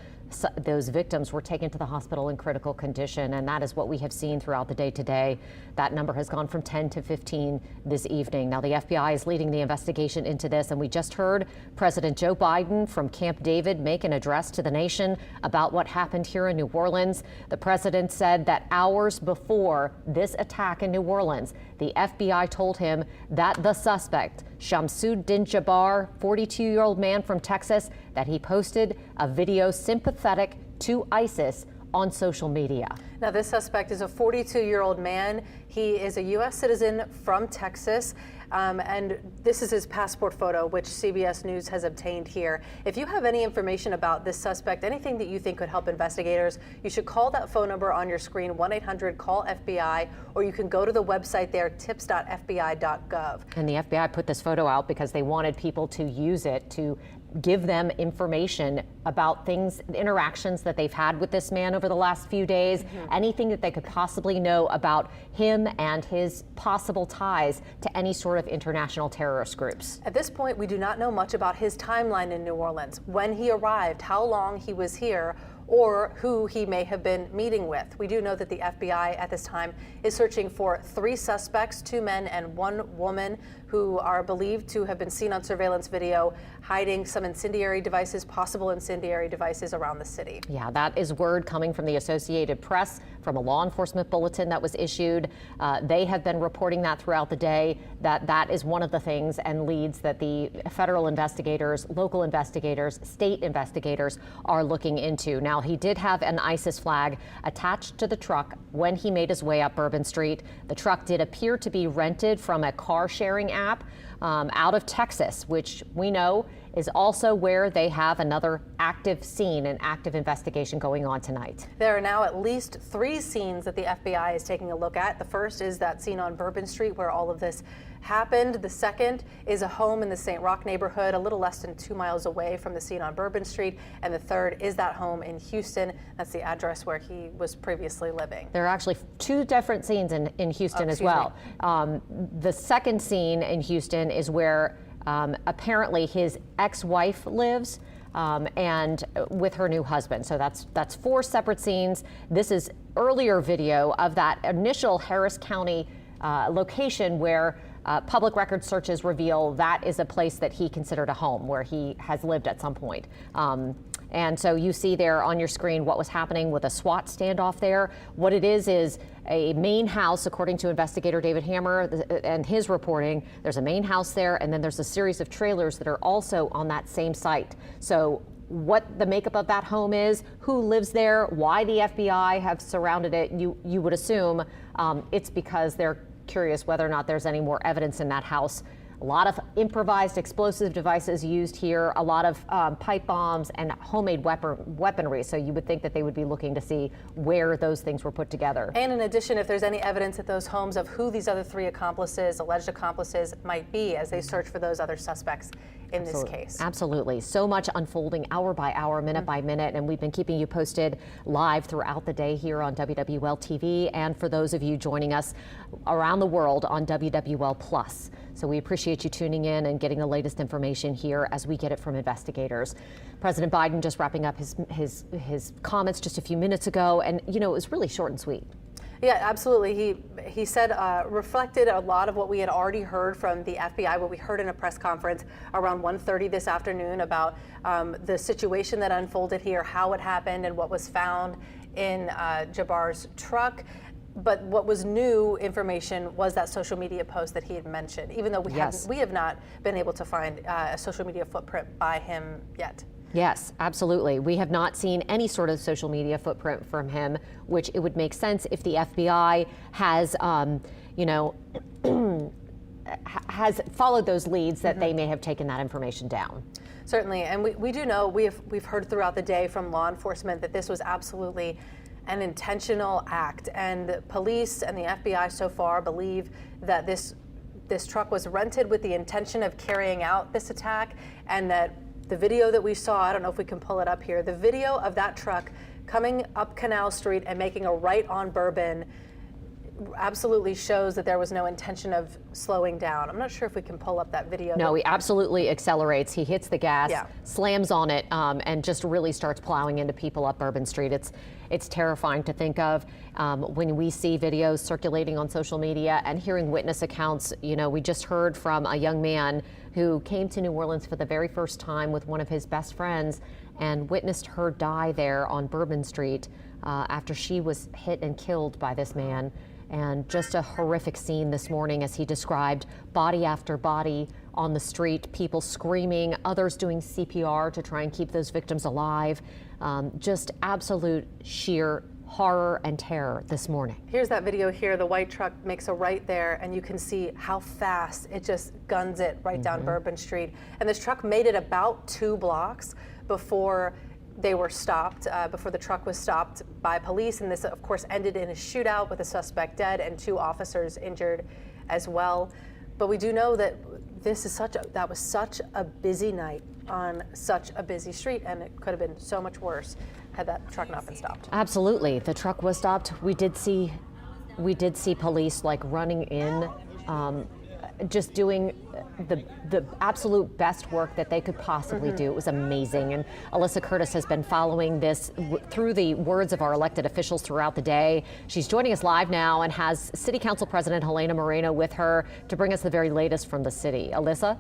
Speaker 6: those victims were taken to the hospital in critical condition, and that is what we have seen throughout the day today. That number has gone from 10 to 15 this evening. Now, the FBI is leading the investigation into this, and we just heard President Joe Biden from Camp David make an address to the nation about what happened here in New Orleans. The president said that hours before this attack in New Orleans, the FBI told him that the suspect, Shamsuddin Jabbar, 42-year-old man from Texas, that he posted a video sympathetic to ISIS on social media.
Speaker 3: Now, this suspect is a 42-year-old man. He is a U.S. citizen from Texas, and this is his passport photo, which CBS News has obtained here. If you have any information about this suspect, anything that you think could help investigators, you should call that phone number on your screen, 1-800-CALL-FBI, or you can go to the website there, tips.fbi.gov.
Speaker 6: And the FBI put this photo out because they wanted people to use it to give them information about things, interactions that they've had with this man over the last few days, anything that they could possibly know about him and his possible ties to any sort of international terrorist groups.
Speaker 3: At this point, we do not know much about his timeline in New Orleans, when he arrived, how long he was here, or who he may have been meeting with. We do know that the FBI at this time is searching for 3 suspects, 2 men and 1 woman, who are believed to have been seen on surveillance video hiding some incendiary devices, possible incendiary devices around the city.
Speaker 6: Yeah, that is word coming from the Associated Press, from a law enforcement bulletin that was issued. They have been reporting that throughout the day, that is one of the things and leads that the federal investigators, local investigators, state investigators are looking into. Now, he did have an ISIS flag attached to the truck when he made his way up Bourbon Street. The truck did appear to be rented from a car sharing app out of Texas, which we know is also where they have another active scene, an active investigation going on tonight.
Speaker 3: There are now at least 3 scenes that the FBI is taking a look at. The first is that scene on Bourbon Street where all of this happened. The second is a home in the St. Roch neighborhood, a little less than 2 miles away from the scene on Bourbon Street. And the third is that home in Houston. That's the address where he was previously living.
Speaker 6: There are actually 2 different scenes in Houston as well. The second scene in Houston is where apparently his ex-wife lives and with her new husband. So that's 4 separate scenes. This is earlier video of that initial Harris County location where public record searches reveal that is a place that he considered a home, where he has lived at some point. And so you see there on your screen what was happening with a SWAT standoff there. What it is a main house, according to investigator David Hammer and his reporting. There's a main house there, and then there's a series of trailers that are also on that same site. So what the makeup of that home is, who lives there, why the FBI have surrounded it, you would assume it's because they're curious whether or not there's any more evidence in that house. A lot of improvised explosive devices used here, a lot of pipe bombs and homemade weaponry. So you would think that they would be looking to see where those things were put together.
Speaker 3: And in addition, if there's any evidence at those homes of who these other 3 accomplices, alleged accomplices, might be as they search for those other suspects in this case.
Speaker 6: Absolutely. So much unfolding hour by hour, minute by minute, and we've been keeping you posted live throughout the day here on WWL TV, and for those of you joining us around the world on WWL Plus. So we appreciate you tuning in and getting the latest information here as we get it from investigators. President Biden just wrapping up his comments just a few minutes ago, and it was really short and sweet.
Speaker 3: Yeah, absolutely. He said, reflected a lot of what we had already heard from the FBI, what we heard in a press conference around 1:30 this afternoon about the situation that unfolded here, how it happened, and what was found in Jabbar's truck. But what was new information was that social media post that he had mentioned, even though we have not been able to find a social media footprint by him yet.
Speaker 6: Yes, absolutely. We have not seen any sort of social media footprint from him, which it would make sense if the FBI has, has followed those leads that they may have taken that information down.
Speaker 3: Certainly, and we do know, we've heard throughout the day from law enforcement that this was absolutely an intentional act, and police and the FBI so far believe that this truck was rented with the intention of carrying out this attack, and that the video that we saw, I don't know if we can pull it up here, the video of that truck coming up Canal Street and making a right on Bourbon absolutely shows that there was no intention of slowing down. I'm not sure if we can pull up that video.
Speaker 6: No, he absolutely accelerates. He hits the gas,
Speaker 3: Yeah.
Speaker 6: slams on it, and just really starts plowing into people up Bourbon Street. It's terrifying to think of when we see videos circulating on social media and hearing witness accounts. You know, we just heard from a young man who came to New Orleans for the very first time with one of his best friends and witnessed her die there on Bourbon Street after she was hit and killed by this man. And just a horrific scene this morning as he described body after body on the street, people screaming, others doing CPR to try and keep those victims alive. Just absolute sheer horror and terror this morning.
Speaker 3: Here's that video here. The white truck makes a right there, and you can see how fast it just guns it right down Bourbon Street. And this truck made it about 2 blocks before they were stopped, before the truck was stopped by police. And this, of course, ended in a shootout with a suspect dead and 2 officers injured as well. But we do know that that was such a busy night on such a busy street, and it could have been so much worse had that truck not been stopped.
Speaker 6: Absolutely, the truck was stopped. We did see police like running in, just doing the absolute best work that they could possibly do. It was amazing. And Alyssa Curtis has been following this through the words of our elected officials throughout the day. She's joining us live now and has City Council President Helena Moreno with her to bring us the very latest from the city. Alyssa?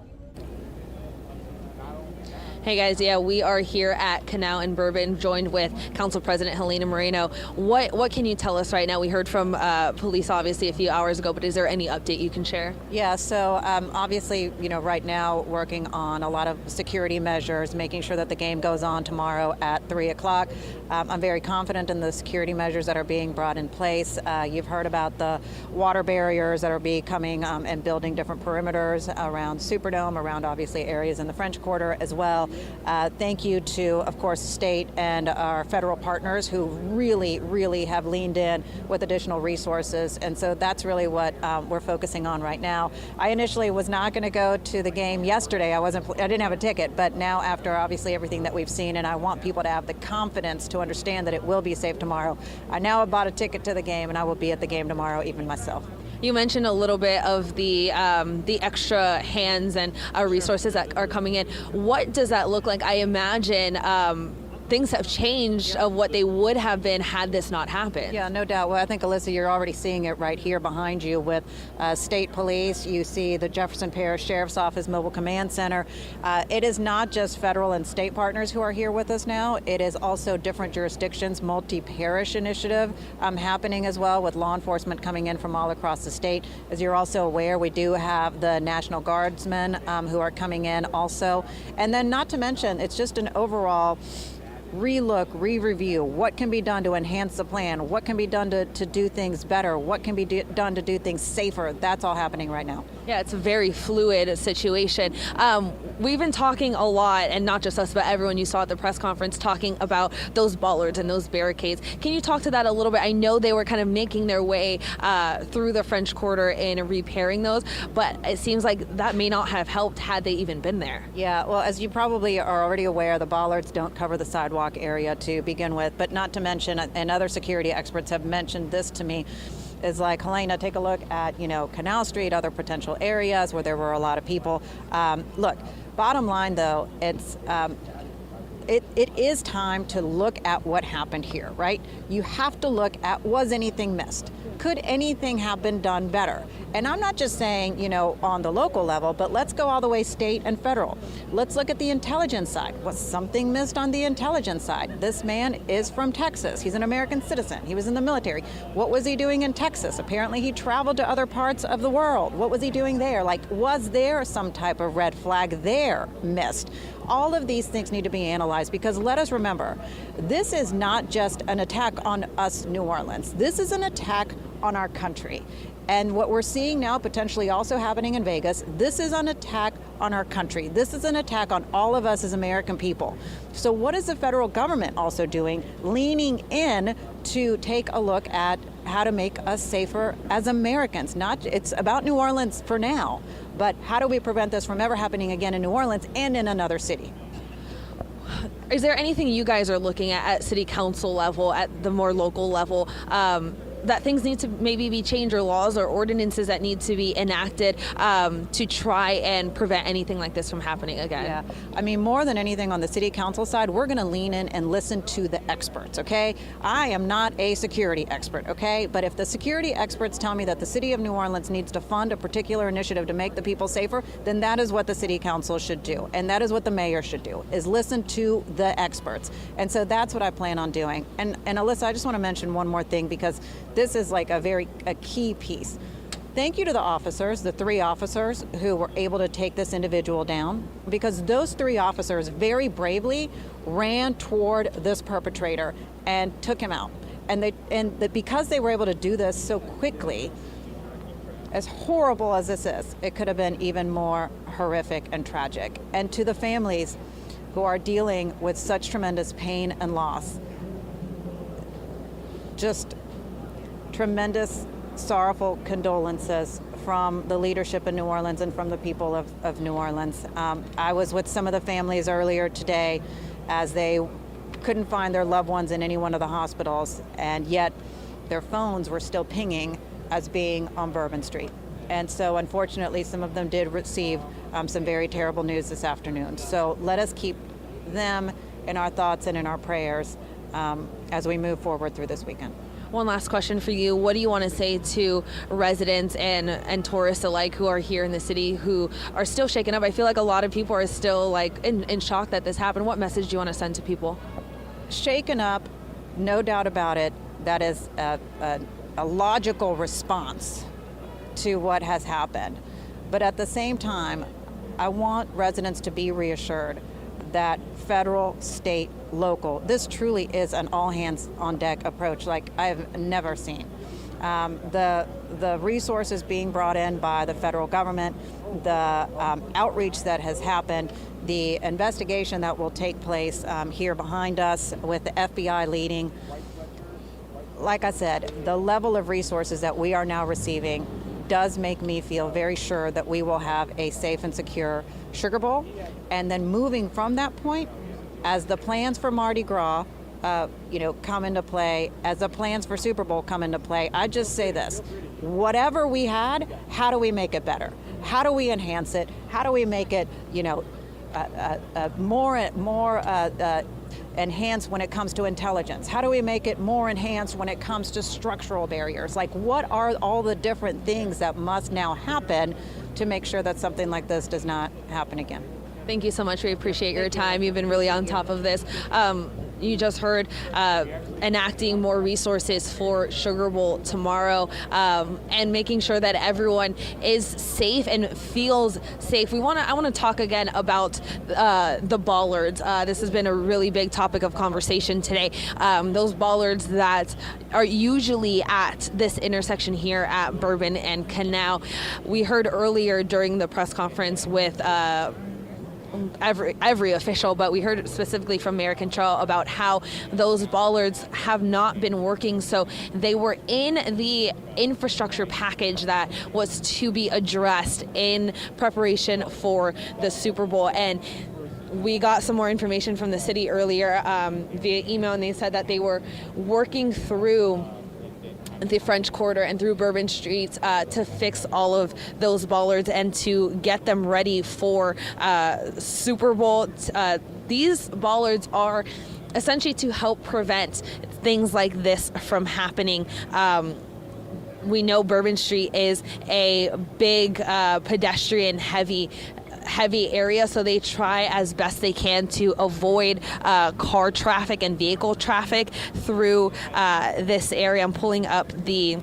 Speaker 1: Hey guys, yeah, we are here at Canal and Bourbon, joined with Council President Helena Moreno. What can you tell us right now? We heard from police obviously a few hours ago, but is there any update you can share?
Speaker 4: Yeah, so obviously, you know, right now working on a lot of security measures, making sure that the game goes on tomorrow at 3 o'clock. I'm very confident in the security measures that are being brought in place. You've heard about the water barriers that are becoming and building different perimeters around Superdome, around obviously areas in the French Quarter as well. Thank you to, of course, state and our federal partners who really have leaned in with additional resources. And so that's really what we're focusing on right now. I initially was not going to go to the game yesterday. I didn't have a ticket, but now after obviously everything that we've seen, and I want people to have the confidence to understand that it will be safe tomorrow. I now have bought a ticket to the game, and I will be at the game tomorrow, even myself.
Speaker 1: You mentioned a little bit of the extra hands and resources that are coming in. What does that look like? I imagine things have changed of what they would have been had this not happened.
Speaker 4: Yeah, no doubt. Well, I think, Alyssa, you're already seeing it right here behind you with state police. You see the Jefferson Parish Sheriff's Office Mobile Command Center. It is not just federal and state partners who are here with us now. It is also different jurisdictions, multi-parish initiative happening as well, with law enforcement coming in from all across the state. As you're also aware, we do have the National Guardsmen who are coming in also. And then not to mention, it's just an overall relook, re-review, what can be done to enhance the plan, what can be done to do things better, what can be done to do things safer. That's all happening right now.
Speaker 1: Yeah, it's a very fluid situation. We've been talking a lot, and not just us, but everyone you saw at the press conference talking about those bollards and those barricades. Can you talk to that a little bit? I know they were kind of making their way through the French Quarter and repairing those, but it seems like that may not have helped had they even been there.
Speaker 4: Yeah, well, as you probably are already aware, the bollards don't cover the sidewalk area to begin with, but not to mention, and other security experts have mentioned this to me, is like, Helena, take a look at, Canal Street, other potential areas where there were a lot of people. Look, bottom line though, it is time to look at what happened here, right? You have to look at, was anything missed? Could anything have been done better? And I'm not just saying, on the local level, but let's go all the way state and federal. Let's look at the intelligence side. Was something missed on the intelligence side? This man is from Texas. He's an American citizen. He was in the military. What was he doing in Texas? Apparently he traveled to other parts of the world. What was he doing there? Like, was there some type of red flag there missed? All of these things need to be analyzed, because let us remember, this is not just an attack on us, New Orleans. This is an attack on our country. And what we're seeing now potentially also happening in Vegas, this is an attack on our country. This is an attack on all of us as American people. So what is the federal government also doing? Leaning in to take a look at how to make us safer as Americans. It's about New Orleans for now, but how do we prevent this from ever happening again in New Orleans and in another city?
Speaker 1: Is there anything you guys are looking at city council level, at the more local level, that things need to maybe be changed, or laws or ordinances that need to be enacted to try and prevent anything like this from happening again?
Speaker 4: Yeah, I mean, more than anything on the city council side, we're going to lean in and listen to the experts, okay? I am not a security expert, okay? But if the security experts tell me that the city of New Orleans needs to fund a particular initiative to make the people safer, then that is what the city council should do. And that is what the mayor should do, is listen to the experts. And so that's what I plan on doing. And Alyssa, I just want to mention one more thing, because this is like a key piece. Thank you to the officers, the 3 officers who were able to take this individual down, because those 3 officers very bravely ran toward this perpetrator and took him out. Because they were able to do this so quickly, as horrible as this is, it could have been even more horrific and tragic. And to the families who are dealing with such tremendous pain and loss, just tremendous, sorrowful condolences from the leadership in New Orleans and from the people of New Orleans. I was with some of the families earlier today as they couldn't find their loved ones in any one of the hospitals, and yet their phones were still pinging as being on Bourbon Street. And so unfortunately, some of them did receive some very terrible news this afternoon. So let us keep them in our thoughts and in our prayers as we move forward through this weekend.
Speaker 1: One last question for you. What do you want to say to residents and tourists alike who are here in the city who are still shaken up? I feel like a lot of people are still like in shock that this happened. What message do you want to send to people?
Speaker 4: Shaken up, no doubt about it. That is a logical response to what has happened. But at the same time, I want residents to be reassured that federal, state, local, this truly is an all-hands-on-deck approach like I've never seen. The resources being brought in by the federal government, the outreach that has happened, the investigation that will take place here behind us with the FBI leading. Like I said, the level of resources that we are now receiving does make me feel very sure that we will have a safe and secure Sugar Bowl. And then moving from that point, as the plans for Mardi Gras come into play, as the plans for Super Bowl come into play, I just say this: whatever we had, how do we make it better? How do we enhance it? How do we make it, more enhanced when it comes to intelligence? How do we make it more enhanced when it comes to structural barriers? Like, what are all the different things that must now happen to make sure that something like this does not happen again?
Speaker 1: Thank you so much. We appreciate your time. You've been really on top of this. You just heard enacting more resources for Sugar Bowl tomorrow and making sure that everyone is safe and feels safe. I want to talk again about the bollards. This has been a really big topic of conversation today. Those bollards that are usually at this intersection here at Bourbon and Canal. We heard earlier during the press conference with every official, but we heard specifically from Mayor Cantrell about how those bollards have not been working. So they were in the infrastructure package that was to be addressed in preparation for the Super Bowl. And we got some more information from the city earlier via email, and they said that they were working through the French Quarter and through Bourbon Street to fix all of those bollards and to get them ready for Super Bowl. These bollards are essentially to help prevent things like this from happening. We know Bourbon Street is a big pedestrian heavy area, so they try as best they can to avoid car traffic and vehicle traffic through this area. I'm pulling up the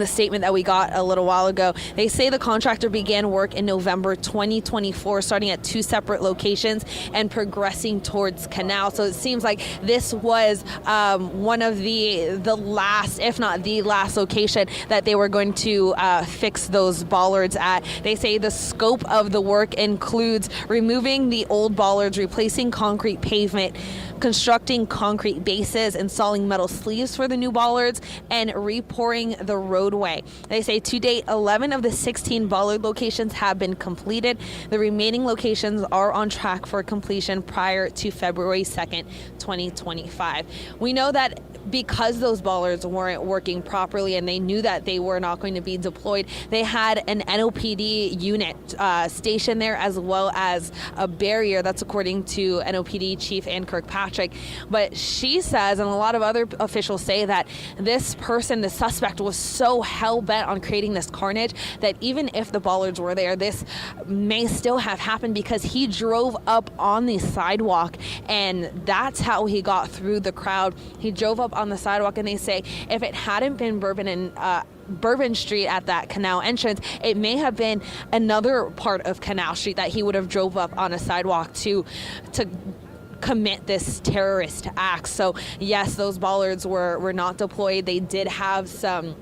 Speaker 1: statement that we got a little while ago. They say the contractor began work in November 2024, starting at 2 separate locations and progressing towards Canal. So it seems like this was one of the last, if not the last location that they were going to fix those bollards at. They say the scope of the work includes removing the old bollards, replacing concrete pavement, constructing concrete bases, installing metal sleeves for the new bollards, and repouring the road roadway. They say to date, 11 of the 16 Bollard locations have been completed. The remaining locations are on track for completion prior to February 2nd, 2025. We know that because those bollards weren't working properly and they knew that they were not going to be deployed, they had an NOPD unit stationed there, as well as a barrier. That's according to NOPD Chief Ann Kirkpatrick. But she says, and a lot of other officials say, that this person, the suspect, was so hell-bent on creating this carnage that even if the bollards were there, this may still have happened because he drove up on the sidewalk, and that's how he got through the crowd. He drove up on the sidewalk, and they say if it hadn't been Bourbon Street at that canal entrance, it may have been another part of Canal Street that he would have drove up on a sidewalk to commit this terrorist act. So yes, those bollards were not deployed. They did have some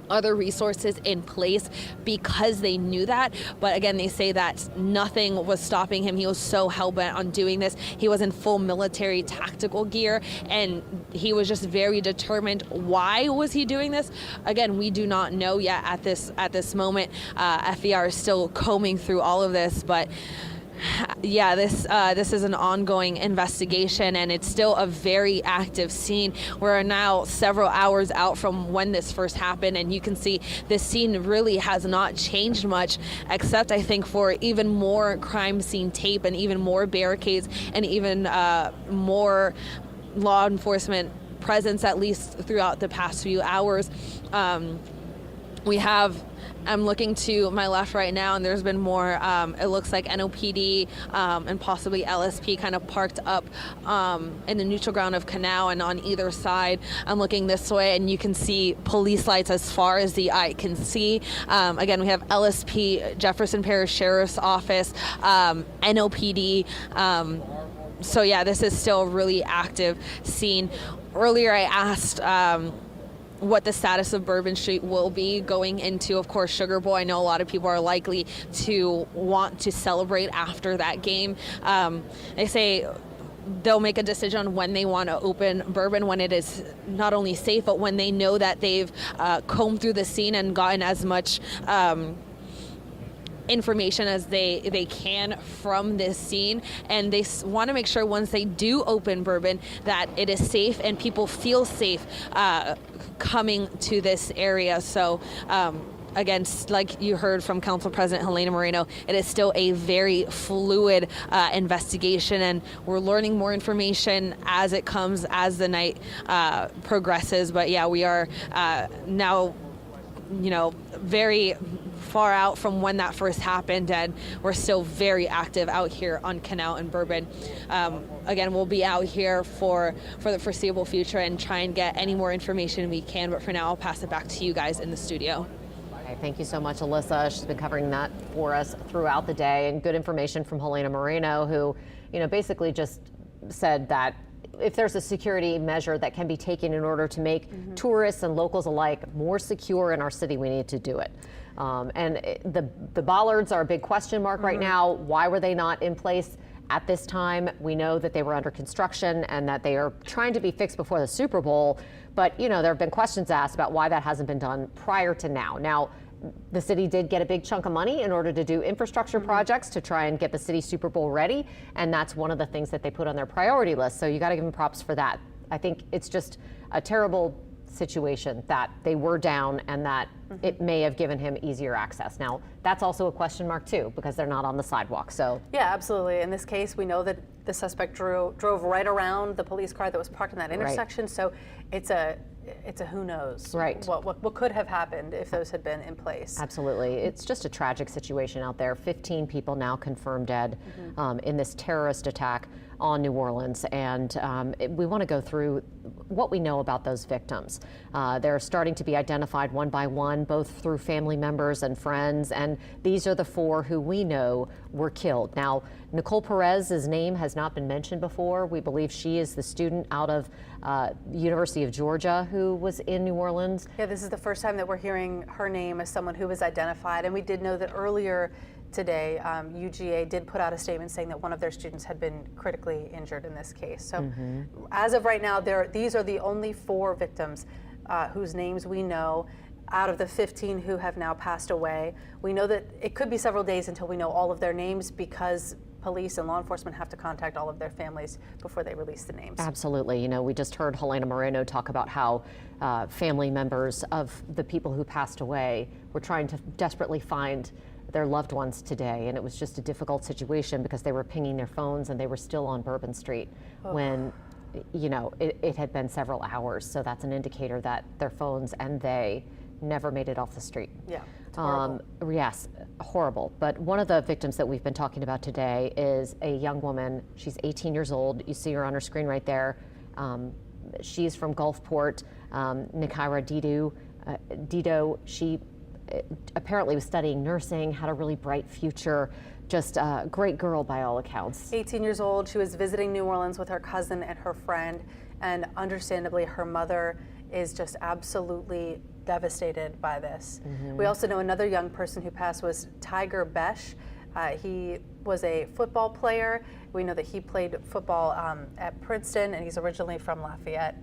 Speaker 1: other resources in place because they knew that. But again, they say that nothing was stopping him. He was so hell-bent on doing this. He was in full military tactical gear, and he was just very determined. Why was he doing this? Again, we do not know yet at this moment. FBR is still combing through all of this, but yeah, this is an ongoing investigation, and it's still a very active scene. We're now several hours out from when this first happened, and you can see this scene really has not changed much, except I think for even more crime scene tape and even more barricades and even more law enforcement presence, at least throughout the past few hours. I'm looking to my left right now, and there's been more, it looks like NOPD and possibly LSP kind of parked up in the neutral ground of Canal, and on either side, I'm looking this way, and you can see police lights as far as the eye can see. Again, we have LSP, Jefferson Parish Sheriff's Office, NOPD. So yeah, this is still a really active scene. Earlier I asked what the status of Bourbon Street will be going into, of course, Sugar Bowl. I know a lot of people are likely to want to celebrate after that game. They say they'll make a decision on when they want to open Bourbon, when it is not only safe, but when they know that they've combed through the scene and gotten as much information as they can from this scene, and they want to make sure once they do open Bourbon that it is safe and people feel safe coming to this area. So again, like you heard from Council President Helena Moreno, it is still a very fluid investigation, and we're learning more information as it comes, as the night progresses. But yeah, we are now, very far out from when that first happened, and we're still very active out here on Canal and Bourbon. Again, we'll be out here for the foreseeable future and try and get any more information we can, but for now I'll pass it back to you guys in the studio.
Speaker 6: Okay, thank you so much, Alyssa. She's been covering that for us throughout the day, and good information from Helena Moreno, who basically just said that if there's a security measure that can be taken in order to make tourists and locals alike more secure in our city, we need to do it. And the bollards are a big question mark right now. Why were they not in place at this time? We know that they were under construction and that they are trying to be fixed before the Super Bowl, but there have been questions asked about why that hasn't been done prior to now. Now, the city did get a big chunk of money in order to do infrastructure projects to try and get the city Super Bowl ready, and that's one of the things that they put on their priority list. So you got to give them props for that. I think it's just a terrible situation that they were down and that it may have given him easier access. Now, that's also a question mark too, because they're not on the sidewalk. So
Speaker 3: yeah, absolutely. In this case, we know that the suspect drove right around the police car that was parked in that intersection. Right. So it's a who knows, right? What could have happened if those had been in place?
Speaker 6: Absolutely, it's just a tragic situation out there. 15 people now confirmed dead in this terrorist attack on New Orleans, and we want to go through what we know about those victims. They're starting to be identified one by one, both through family members and friends, and these are the 4 who we know were killed. Now, Nicole Perez's name has not been mentioned before. We believe she is the student out of University of Georgia who was in New Orleans.
Speaker 3: Yeah, this is the first time that we're hearing her name as someone who was identified, and we did know that earlier today, UGA did put out a statement saying that one of their students had been critically injured in this case. So as of right now, these are the only 4 victims whose names we know. out of the 15 who have now passed away. We know that it could be several days until we know all of their names because police and law enforcement have to contact all of their families before they release the names.
Speaker 6: Absolutely. You know, we just heard Helena Moreno talk about how family members of the people who passed away were trying to desperately find their loved ones today, and it was just a difficult situation because they were pinging their phones and they were still on Bourbon Street when, you know, it had been several hours. So that's an indicator that their phones and they never made it off the street.
Speaker 3: Yeah. Horrible.
Speaker 6: Yes, horrible. But one of the victims that we've been talking about today is a young woman. She's 18 years old. You see her on her screen right there. She's from Gulfport, Nikaira Dido. She apparently was studying nursing, had a really bright future, just a great girl by all accounts.
Speaker 3: 18 years old. She was visiting New Orleans with her cousin and her friend, and understandably her mother is just absolutely devastated by this. We also know another young person who passed was Tiger Besh. He was a football player. We know that he played football at Princeton, and he's originally from Lafayette.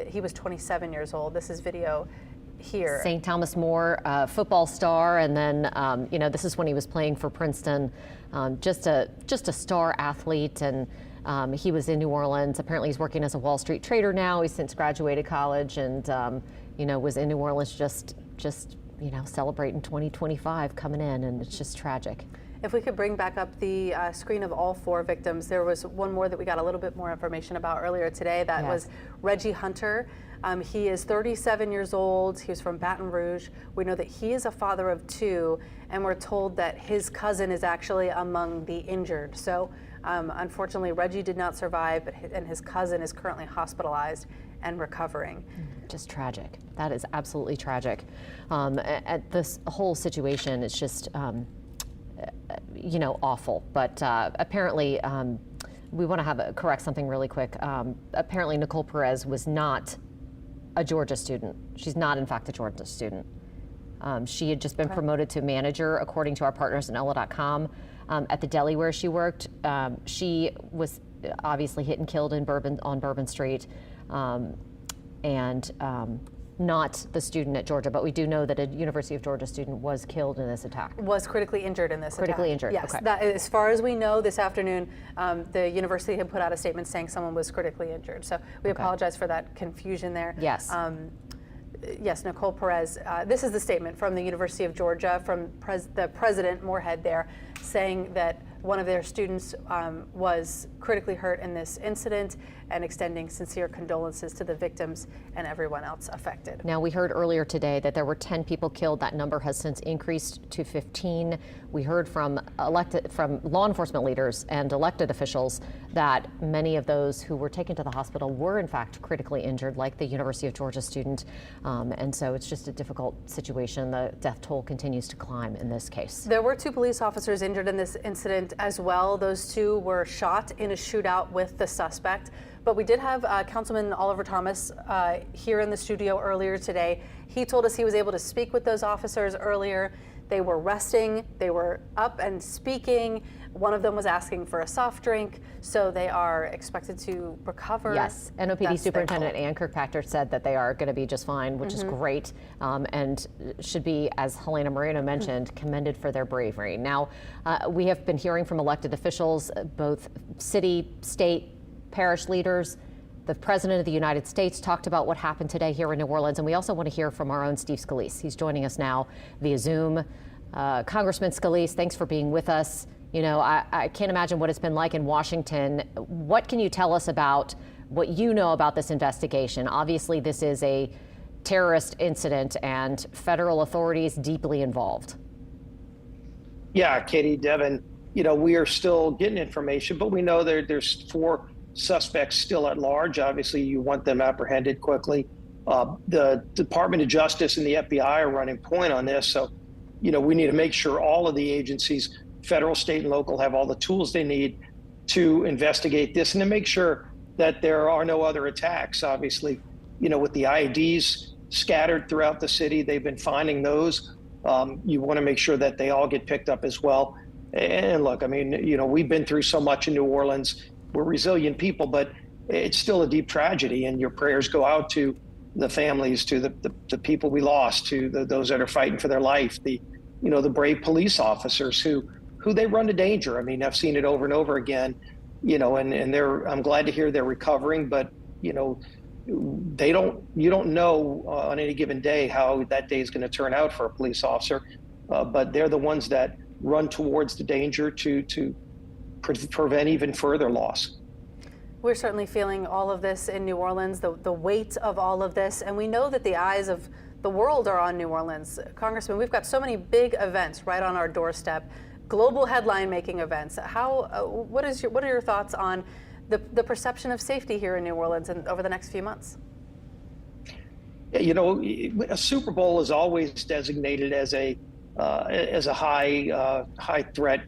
Speaker 3: He was 27 years old. This is video here.
Speaker 6: St. Thomas More, football star, and then you know, this is when he was playing for Princeton. Just a star athlete, and he was in New Orleans. Apparently, he's working as a Wall Street trader now. He's since graduated college, and you know, was in New Orleans just you know, celebrating 2025 coming in, and it's just tragic.
Speaker 3: If we could bring back up the screen of all 4 victims, there was one more that we got a little bit more information about earlier today. That was Reggie Hunter. He is 37 years old. He was from Baton Rouge. We know that he is a father of 2, and we're told that his cousin is actually among the injured. So unfortunately, Reggie did not survive, and his cousin is currently hospitalized and recovering.
Speaker 6: Just tragic. That is absolutely tragic. At this whole situation, it's just, you know, awful. But apparently, we want to correct something really quick. Apparently, Nicole Perez was not a Georgia student. She's not, in fact, a Georgia student. She had just been promoted to manager, according to our partners in Ella.com, at the deli where she worked. She was obviously hit and killed on Bourbon Street, and not the student at Georgia, but we do know that a University of Georgia student was killed in this attack.
Speaker 3: Was critically injured in this attack.
Speaker 6: Critically injured,
Speaker 3: yes.
Speaker 6: okay.
Speaker 3: That, as far as we know, this afternoon, the university had put out a statement saying someone was critically injured. So we apologize for that confusion there.
Speaker 6: Yes.
Speaker 3: Yes, Nicole Perez. This is the statement from the University of Georgia, from the president, Moorhead there, saying that one of their students was critically hurt in this incident, and extending sincere condolences to the victims and everyone else affected.
Speaker 6: Now, we heard earlier today that there were 10 people killed. That number has since increased to 15. We heard from law enforcement leaders and elected officials that many of those who were taken to the hospital were in fact critically injured, like the University of Georgia student. And so it's just a difficult situation. The death toll continues to climb in this case.
Speaker 3: There were 2 police officers injured in this incident as well. Those 2 were shot in a shootout with the suspect. But we did have Councilman Oliver Thomas here in the studio earlier today. He told us he was able to speak with those officers earlier. They were resting, they were up and speaking. One of them was asking for a soft drink, so they are expected to recover.
Speaker 6: Yes, NOPD Superintendent Ann Kirkpatrick said that they are going to be just fine, which is great, and should be, as Helena Moreno mentioned, commended for their bravery. Now, we have been hearing from elected officials, both city, state, parish leaders. The President of the United States talked about what happened today here in New Orleans, and we also want to hear from our own Steve Scalise. He's joining us now via Zoom. Congressman Scalise, thanks for being with us. You know, I can't imagine what it's been like in Washington. What can you tell us about what you know about this investigation? Obviously, this is a terrorist incident and federal authorities deeply involved.
Speaker 21: Yeah, Katie, Devin, you know, we are still getting information, but we know there's 4 suspects still at large. Obviously, you want them apprehended quickly. The Department of Justice and the FBI are running point on this. So, you know, we need to make sure all of the agencies, federal, state, and local, have all the tools they need to investigate this and to make sure that there are no other attacks. Obviously, you know, with the IEDs scattered throughout the city, they've been finding those. You want to make sure that they all get picked up as well. And look, I mean, you know, we've been through so much in New Orleans. We're resilient people, but it's still a deep tragedy, and your prayers go out to, the families, to the people we lost, to those that are fighting for their life, the brave police officers who they run to danger. I mean, I've seen it over and over again, and I'm glad to hear they're recovering, but you don't know on any given day how that day is going to turn out for a police officer, but they're the ones that run towards the danger to prevent even further loss.
Speaker 3: We're certainly feeling all of this in New Orleans, the weight of all of this, and we know that the eyes of the world are on New Orleans. Congressman, we've got so many big events right on our doorstep, global headline-making events. What are your thoughts on the perception of safety here in New Orleans and over the next few months?
Speaker 21: A Super Bowl is always designated as a high threat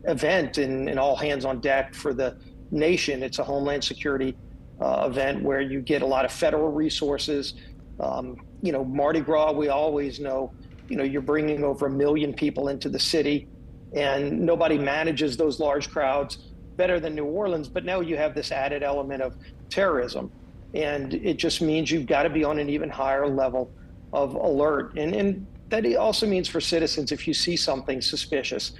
Speaker 21: event and all hands on deck for the nation. It's a homeland security event where you get a lot of federal resources. Mardi Gras, we always know, you're bringing over 1 million people into the city, and nobody manages those large crowds better than New Orleans. But now you have this added element of terrorism, and it just means you've got to be on an even higher level of alert. And that also means for citizens, if you see something suspicious,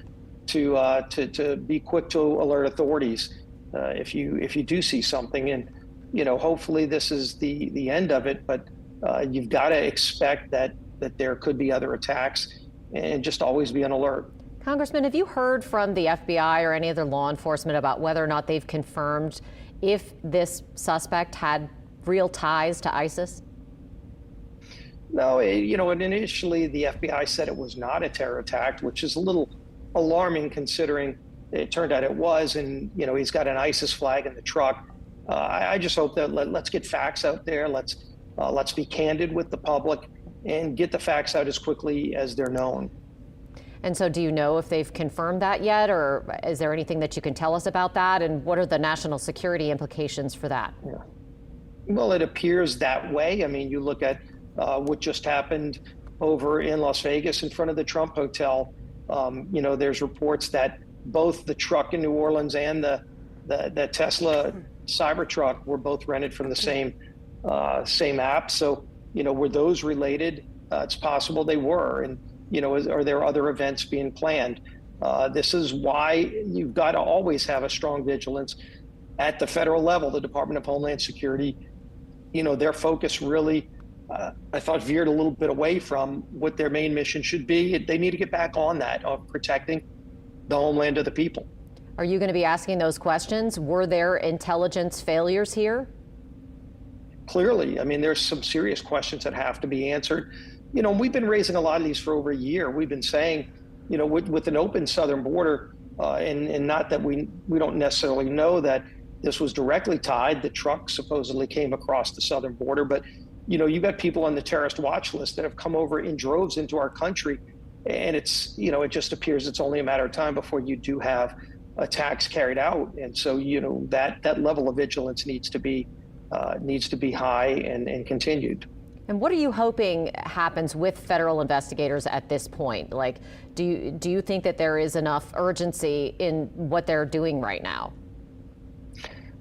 Speaker 21: to be quick to alert authorities if you do see something. And hopefully this is the end of it, but you've got to expect that there could be other attacks, and just always be on alert.
Speaker 6: Congressman, have you heard from the FBI or any other law enforcement about whether or not they've confirmed if this suspect had real ties to ISIS?
Speaker 21: No, and initially the FBI said it was not a terror attack, which is a little alarming considering it turned out it was, and he's got an ISIS flag in the truck. I just hope that let's get facts out there. Let's be candid with the public and get the facts out as quickly as they're known.
Speaker 6: And so do you know if they've confirmed that yet, or is there anything that you can tell us about that? And what are the national security implications for that?
Speaker 21: Yeah. Well, it appears that way. I mean, you look at what just happened over in Las Vegas in front of the Trump Hotel. There's reports that both the truck in New Orleans and the Tesla Cybertruck were both rented from the same app. So, were those related? It's possible they were. And, are there other events being planned? This is why you've got to always have a strong vigilance at the federal level. The Department of Homeland Security, their focus really, I thought, veered a little bit away from what their main mission should be. They need to get back on that of protecting the homeland of the people.
Speaker 6: Are you going to be asking those questions? Were there intelligence failures here?
Speaker 21: Clearly. I mean, there's some serious questions that have to be answered. We've been raising a lot of these for over a year. We've been saying, with an open southern border, and not that we don't necessarily know that this was directly tied. The truck supposedly came across the southern border, but you've got people on the terrorist watch list that have come over in droves into our country, and it's it just appears it's only a matter of time before you do have attacks carried out. And so that level of vigilance needs to be high and continued.
Speaker 6: And what are you hoping happens with federal investigators at this point? Like, do you think that there is enough urgency in what they're doing right now?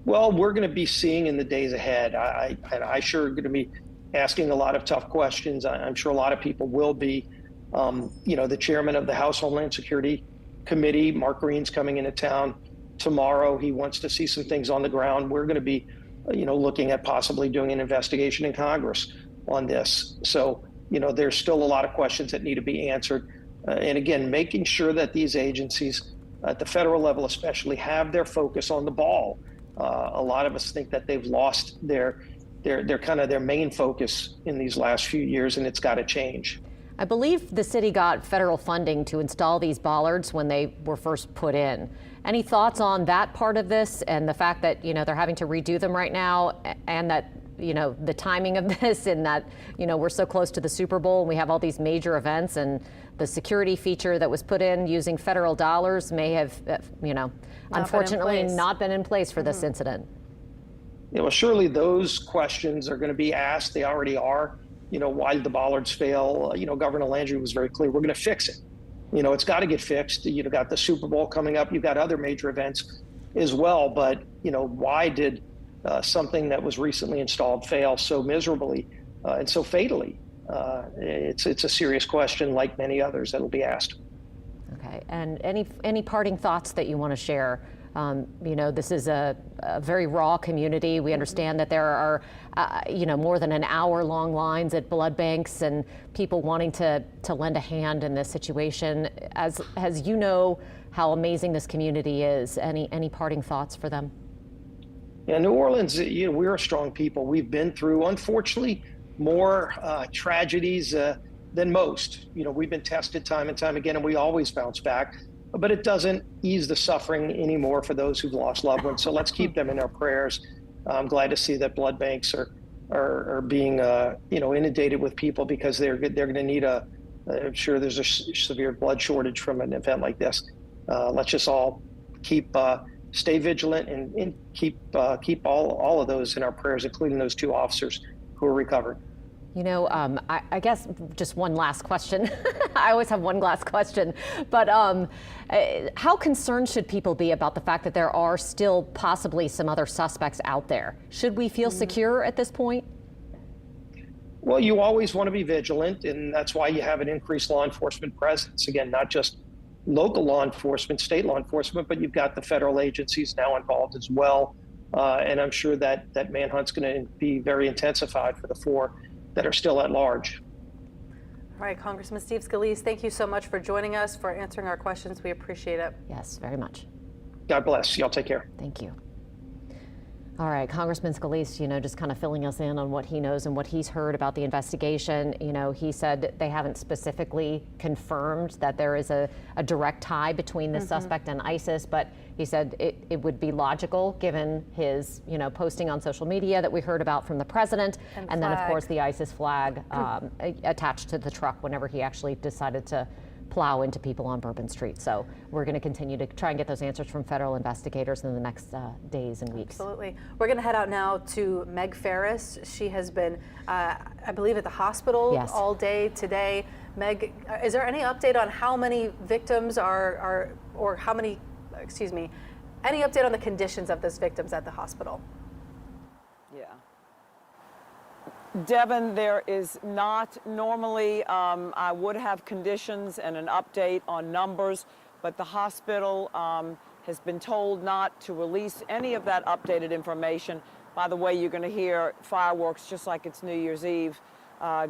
Speaker 21: Well, we're going to be seeing in the days ahead. I sure am going to be asking a lot of tough questions. I'm sure a lot of people will be. The chairman of the House Homeland Security Committee, Mark Green's coming into town tomorrow. He wants to see some things on the ground. We're going to be, looking at possibly doing an investigation in Congress on this. So, there's still a lot of questions that need to be answered. And again, making sure that these agencies at the federal level especially have their focus on the ball. A lot of us think that they've lost their main focus in these last few years, and it's got to change.
Speaker 6: I believe the city got federal funding to install these bollards when they were first put in. Any thoughts on that part of this and the fact that, they're having to redo them right now, and that, the timing of this, and that, we're so close to the Super Bowl and we have all these major events, and the security feature that was put in using federal dollars may have, unfortunately not been in place for this incident?
Speaker 21: Well, surely those questions are going to be asked. They already are. Why did the bollards fail? Governor Landry was very clear. We're going to fix it. It's got to get fixed. You've got the Super Bowl coming up. You've got other major events as well. But, why did something that was recently installed fail so miserably and so fatally. It's a serious question, like many others that'll be asked.
Speaker 6: Okay, and any parting thoughts that you want to share? This is a very raw community. We understand that there are, more than an hour-long lines at blood banks and people wanting to lend a hand in this situation. As you know how amazing this community is, any parting thoughts for them?
Speaker 21: Yeah, New Orleans, we're a strong people. We've been through, unfortunately, more tragedies than most. We've been tested time and time again, and we always bounce back. But it doesn't ease the suffering anymore for those who've lost loved ones. So let's keep them in our prayers. I'm glad to see that blood banks are being inundated with people, because they're going to need I'm sure there's a severe blood shortage from an event like this. Let's just all stay vigilant and keep all of those in our prayers, including those 2 officers who are recovering.
Speaker 6: I guess just one last question. I always have one last question, but how concerned should people be about the fact that there are still possibly some other suspects out there? Should we feel secure at this point?
Speaker 21: Well, you always want to be vigilant, and that's why you have an increased law enforcement presence. Again, not just local law enforcement, state law enforcement, but you've got the federal agencies now involved as well. And I'm sure that manhunt's going to be very intensified for the 4 that are still at large.
Speaker 3: All right, Congressman Steve Scalise, thank you so much for joining us, for answering our questions. We appreciate it.
Speaker 6: Yes, very much.
Speaker 21: God bless. Y'all take care.
Speaker 6: Thank you. All right, Congressman Scalise, just kind of filling us in on what he knows and what he's heard about the investigation. He said they haven't specifically confirmed that there is a direct tie between the suspect and ISIS, but he said it would be logical given his, posting on social media that we heard about from the president, and then of course the ISIS flag attached to the truck whenever he actually decided to plow into people on Bourbon Street. So we're going to continue to try and get those answers from federal investigators in the next days and weeks.
Speaker 3: Absolutely. We're going to head out now to Meg Ferris. She has been, I believe, at the hospital all day today. Meg, is there any update on how many victims or how many, any update on the conditions of those victims at the hospital?
Speaker 9: Yeah. Devin, there is not normally, I would have conditions and an update on numbers, but the hospital has been told not to release any of that updated information. By the way, you're going to hear fireworks just like it's New Year's Eve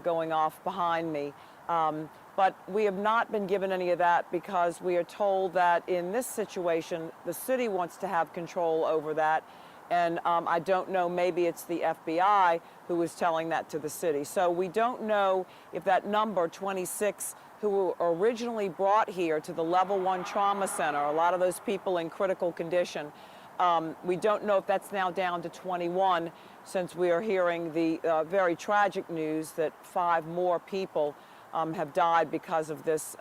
Speaker 9: going off behind me. But we have not been given any of that because we are told that in this situation, the city wants to have control over that. And I don't know, maybe it's the FBI who is telling that to the city. So we don't know if that number, 26, who were originally brought here to the Level 1 Trauma Center, a lot of those people in critical condition, we don't know if that's now down to 21, since we are hearing the very tragic news that 5 more people have died because of this,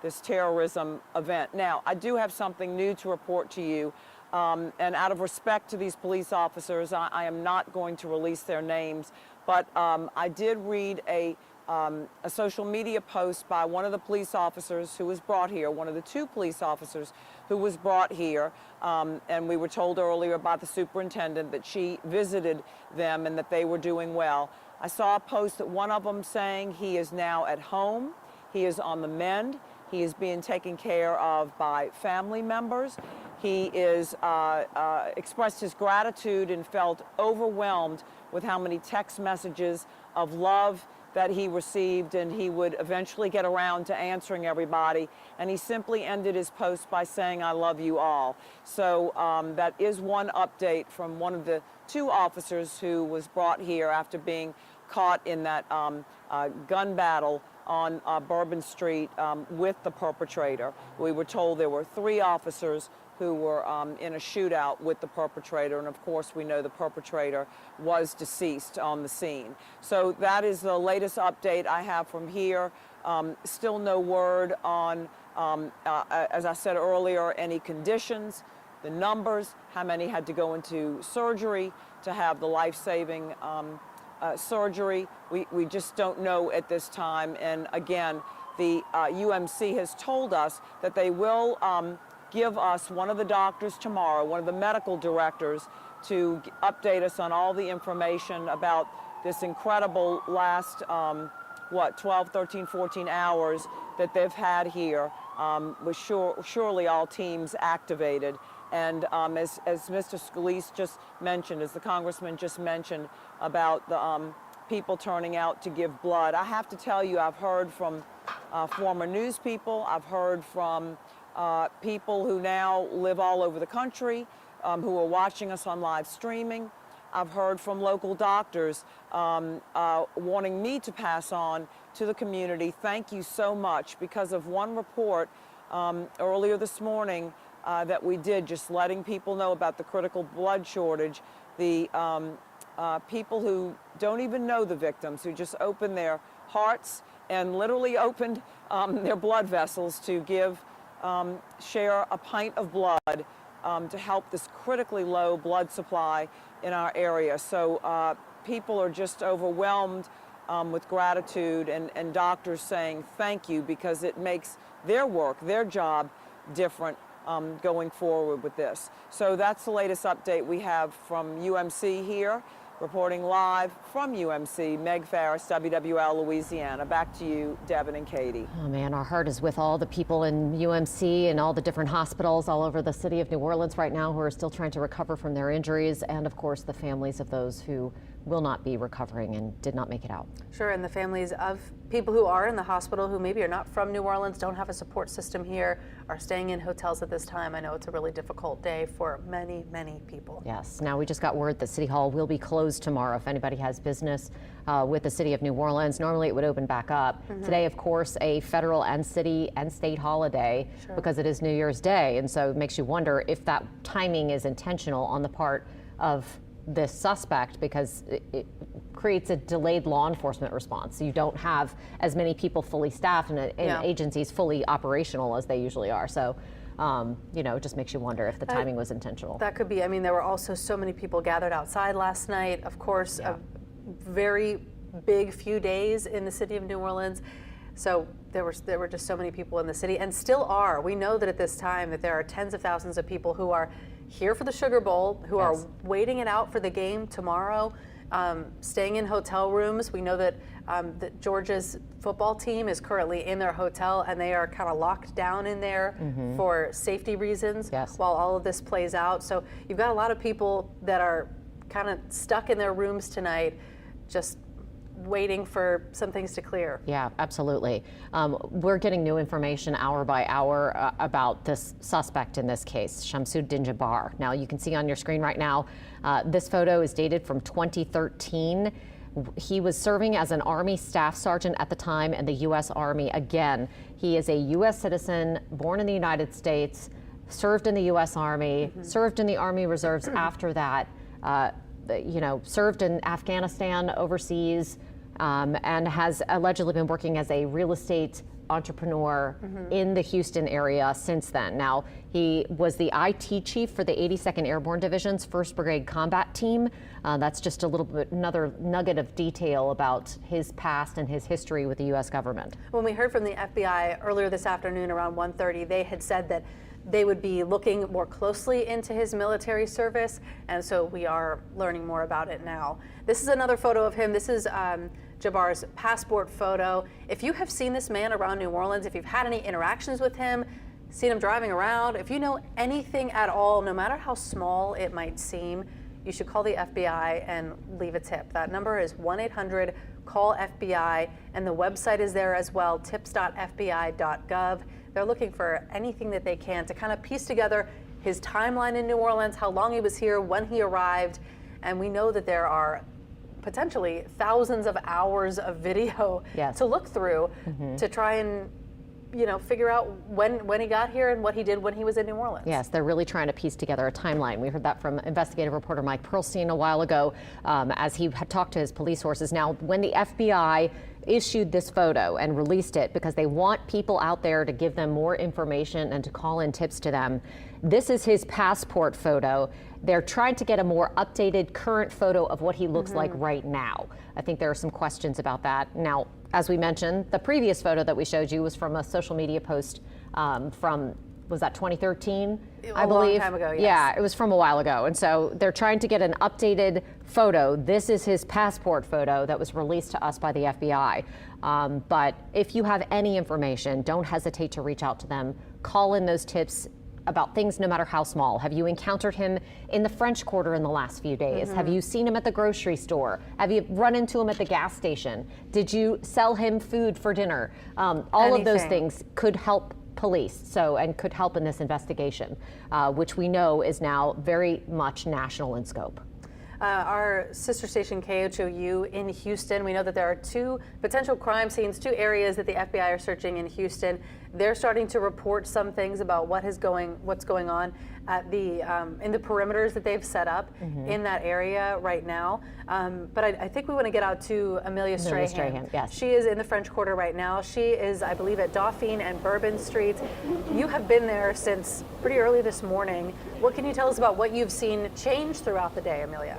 Speaker 9: this terrorism event. Now, I do have something new to report to you. And out of respect to these police officers, I am not going to release their names, but I did read a social media post by one of the police officers who was brought here, one of the 2 police officers who was brought here, and we were told earlier by the superintendent that she visited them and that they were doing well. I saw a post that one of them saying he is now at home, he is on the mend, he is being taken care of by family members. He is expressed his gratitude and felt overwhelmed with how many text messages of love that he received, and he would eventually get around to answering everybody. And he simply ended his post by saying, "I love you all." So that is one update from one of the 2 officers who was brought here after being caught in that gun battle on Bourbon Street with the perpetrator. We were told there were 3 officers who were in a shootout with the perpetrator, and of course we know the perpetrator was deceased on the scene. So that is the latest update I have from here. Still no word on, as I said earlier, any conditions, the numbers, how many had to go into surgery to have the life-saving surgery. We just don't know at this time. And again, the UMC has told us that they will give us one of the doctors tomorrow, one of the medical directors, to update us on all the information about this incredible last, 12, 13, 14 hours that they've had here, with surely all teams activated. And as Mr. Scalise just mentioned, as the congressman just mentioned about the people turning out to give blood, I have to tell you, I've heard from former news people, I've heard from people who now live all over the country, who are watching us on live streaming. I've heard from local doctors wanting me to pass on to the community, thank you so much, because of one report earlier this morning that we did, just letting people know about the critical blood shortage. The people who don't even know the victims, who just opened their hearts and literally opened their blood vessels to share a pint of blood to help this critically low blood supply in our area. So people are just overwhelmed with gratitude, and doctors saying thank you, because it makes their work, their job different going forward with this. So that's the latest update we have from UMC here. Reporting live from UMC, Meg Farris, WWL Louisiana. Back to you, Devin and Katie.
Speaker 6: Oh man, our heart is with all the people in UMC and all the different hospitals all over the city of New Orleans right now who are still trying to recover from their injuries, and of course the families of those who will not be recovering and did not make it out.
Speaker 3: Sure, and the families of people who are in the hospital who maybe are not from New Orleans, don't have a support system here, are staying in hotels at this time. I know it's a really difficult day for many, many people.
Speaker 6: Yes, now we just got word that City Hall will be closed tomorrow if anybody has business with the city of New Orleans. Normally it would open back up. Today, of course, a federal and city and state holiday because it is New Year's Day, and so it makes you wonder if that timing is intentional on the part of this suspect, because it creates a delayed law enforcement response. You don't have as many people fully staffed and agencies fully operational as they usually are. So, you know, it just makes you wonder if the timing was intentional.
Speaker 3: That could be. I mean, there were also so many people gathered outside last night. Of course, a very big few days in the city of New Orleans. So there were just so many people in the city, and still are. We know that at this time that there are tens of thousands of people who are here for the Sugar Bowl, who are waiting it out for the game tomorrow, staying in hotel rooms. We know that Georgia's football team is currently in their hotel, and they are kind of locked down in there for safety reasons while all of this plays out. So you've got a lot of people that are kind of stuck in their rooms tonight, just waiting for some things to clear.
Speaker 6: Yeah, absolutely. We're getting new information hour by hour about this suspect in this case, Shamsuddin Jabbar. Now, you can see on your screen right now, this photo is dated from 2013. He was serving as an Army staff sergeant at the time in the U.S. Army. Again, he is a U.S. citizen, born in the United States, served in the U.S. Army, served in the Army Reserves after that, you know, served in Afghanistan overseas, and has allegedly been working as a real estate entrepreneur in the Houston area since then. Now, he was the IT chief for the 82nd Airborne Division's 1st Brigade Combat Team. That's just a little bit, another nugget of detail about his past and his history with the U.S. government.
Speaker 3: When we heard from the FBI earlier this afternoon around 1:30, they had said that they would be looking more closely into his military service, and so we are learning more about it now. This is another photo of him. This is Jabbar's passport photo. If you have seen this man around New Orleans, if you've had any interactions with him, seen him driving around, if you know anything at all, no matter how small it might seem, you should call the FBI and leave a tip. That number is 1-800-CALL-FBI, and the website is there as well, tips.fbi.gov. They're looking for anything that they can to kind of piece together his timeline in New Orleans, how long he was here, when he arrived, and we know that there are potentially thousands of hours of video to look through to try and, you know, figure out when he got here and what he did when he was in New Orleans.
Speaker 6: Yes, they're really trying to piece together a timeline. We heard that from investigative reporter Mike Perlstein a while ago as he had talked to his police sources. Now, when the FBI issued this photo and released it because they want people out there to give them more information and to call in tips to them, this is his passport photo. They're trying to get a more updated current photo of what he looks like right now. I think there are some questions about that. Now, as we mentioned, the previous photo that we showed you was from a social media post from was that 2013?
Speaker 3: A
Speaker 6: I
Speaker 3: long
Speaker 6: believe.
Speaker 3: time ago, yes.
Speaker 6: Yeah, it was from a while ago. And so they're trying to get an updated photo. This is his passport photo that was released to us by the FBI. But if you have any information, don't hesitate to reach out to them. Call in those tips about things no matter how small. Have you encountered him in the French Quarter in the last few days? Have you seen him at the grocery store? Have you run into him at the gas station? Did you sell him food for dinner? All of those things could help police, and could help in this investigation, which we know is now very much national in scope.
Speaker 3: Our sister station KHOU in Houston, we know that there are 2 potential crime scenes, 2 areas that the FBI are searching in Houston. They're starting to report some things about what's going on at the in the perimeters that they've set up in that area right now. But I think we want to get out to Amelia Strahan.
Speaker 6: Yes.
Speaker 3: She is in the French Quarter right now. She is, I believe, at Dauphine and Bourbon Street. You have been there since pretty early this morning. What can you tell us about what you've seen change throughout the day, Amelia?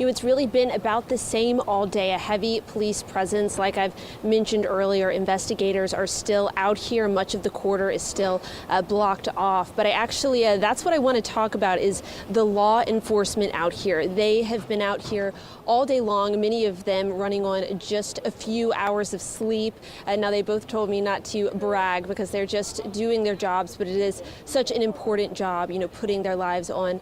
Speaker 7: It's really been about the same all day, a heavy police presence. Like I've mentioned earlier, investigators are still out here. Much of the quarter is still blocked off. But I actually, that's what I want to talk about is the law enforcement out here. They have been out here all day long, many of them running on just a few hours of sleep. Now, they both told me not to brag because they're just doing their jobs, but it is such an important job, putting their lives on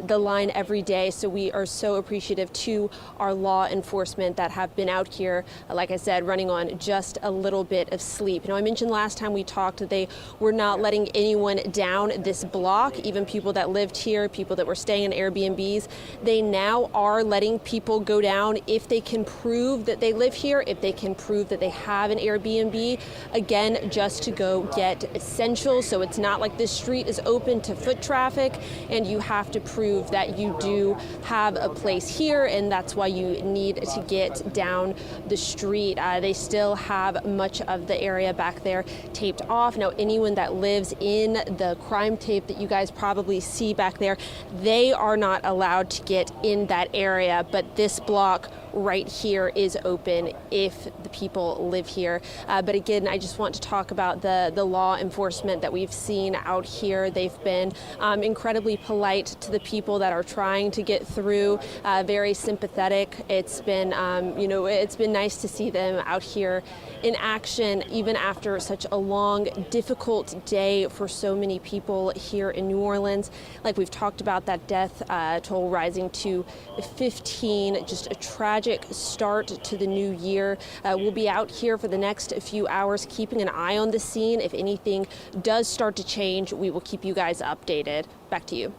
Speaker 7: the line every day. So we are so appreciative to our law enforcement that have been out here, like I said, running on just a little bit of sleep. I mentioned last time we talked that they were not letting anyone down this block, even people that lived here, people that were staying in Airbnbs. They now are letting people go down if they can prove that they live here, if they can prove that they have an Airbnb, again, just to go get essentials. So it's not like this street is open to foot traffic and you have to prove that you do have a place here, and that's why you need to get down the street. They still have much of the area back there taped off. Now, anyone that lives in the crime tape that you guys probably see back there, they are not allowed to get in that area, but this block right here is open if the people live here. But again, I just want to talk about the law enforcement that we've seen out here. They've been incredibly polite to the people that are trying to get through, very sympathetic. It's been, it's been nice to see them out here in action, even after such a long, difficult day for so many people here in New Orleans. Like we've talked about, that death toll rising to 15, just a tragic start to the new year. We'll be out here for the next few hours, keeping an eye on the scene. If anything does start to change, we will keep you guys updated. Back to you.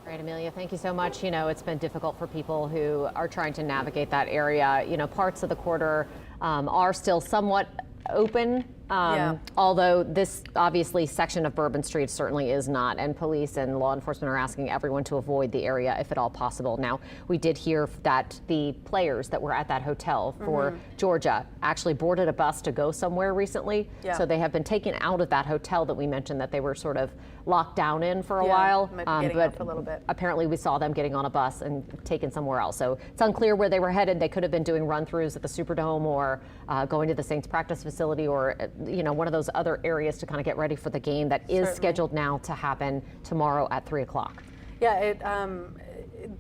Speaker 6: All right, Amelia, thank you so much. It's been difficult for people who are trying to navigate that area. Parts of the quarter are still somewhat open. Although this obviously section of Bourbon Street certainly is not, and police and law enforcement are asking everyone to avoid the area if at all possible. Now, we did hear that the players that were at that hotel for Georgia actually boarded a bus to go somewhere recently. So they have been taken out of that hotel that we mentioned that they were sort of locked down in for a while.
Speaker 3: But a little bit.
Speaker 6: Apparently we saw them getting on a bus and taken somewhere else. So it's unclear where they were headed. They could have been doing run-throughs at the Superdome or going to the Saints practice facility or one of those other areas to kind of get ready for the game that is scheduled now to happen tomorrow at 3 o'clock.
Speaker 3: Yeah,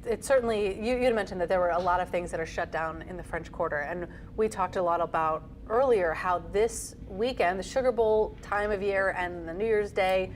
Speaker 3: it certainly, you had mentioned that there were a lot of things that are shut down in the French Quarter, and we talked a lot about earlier how this weekend, the Sugar Bowl time of year and the New Year's Day,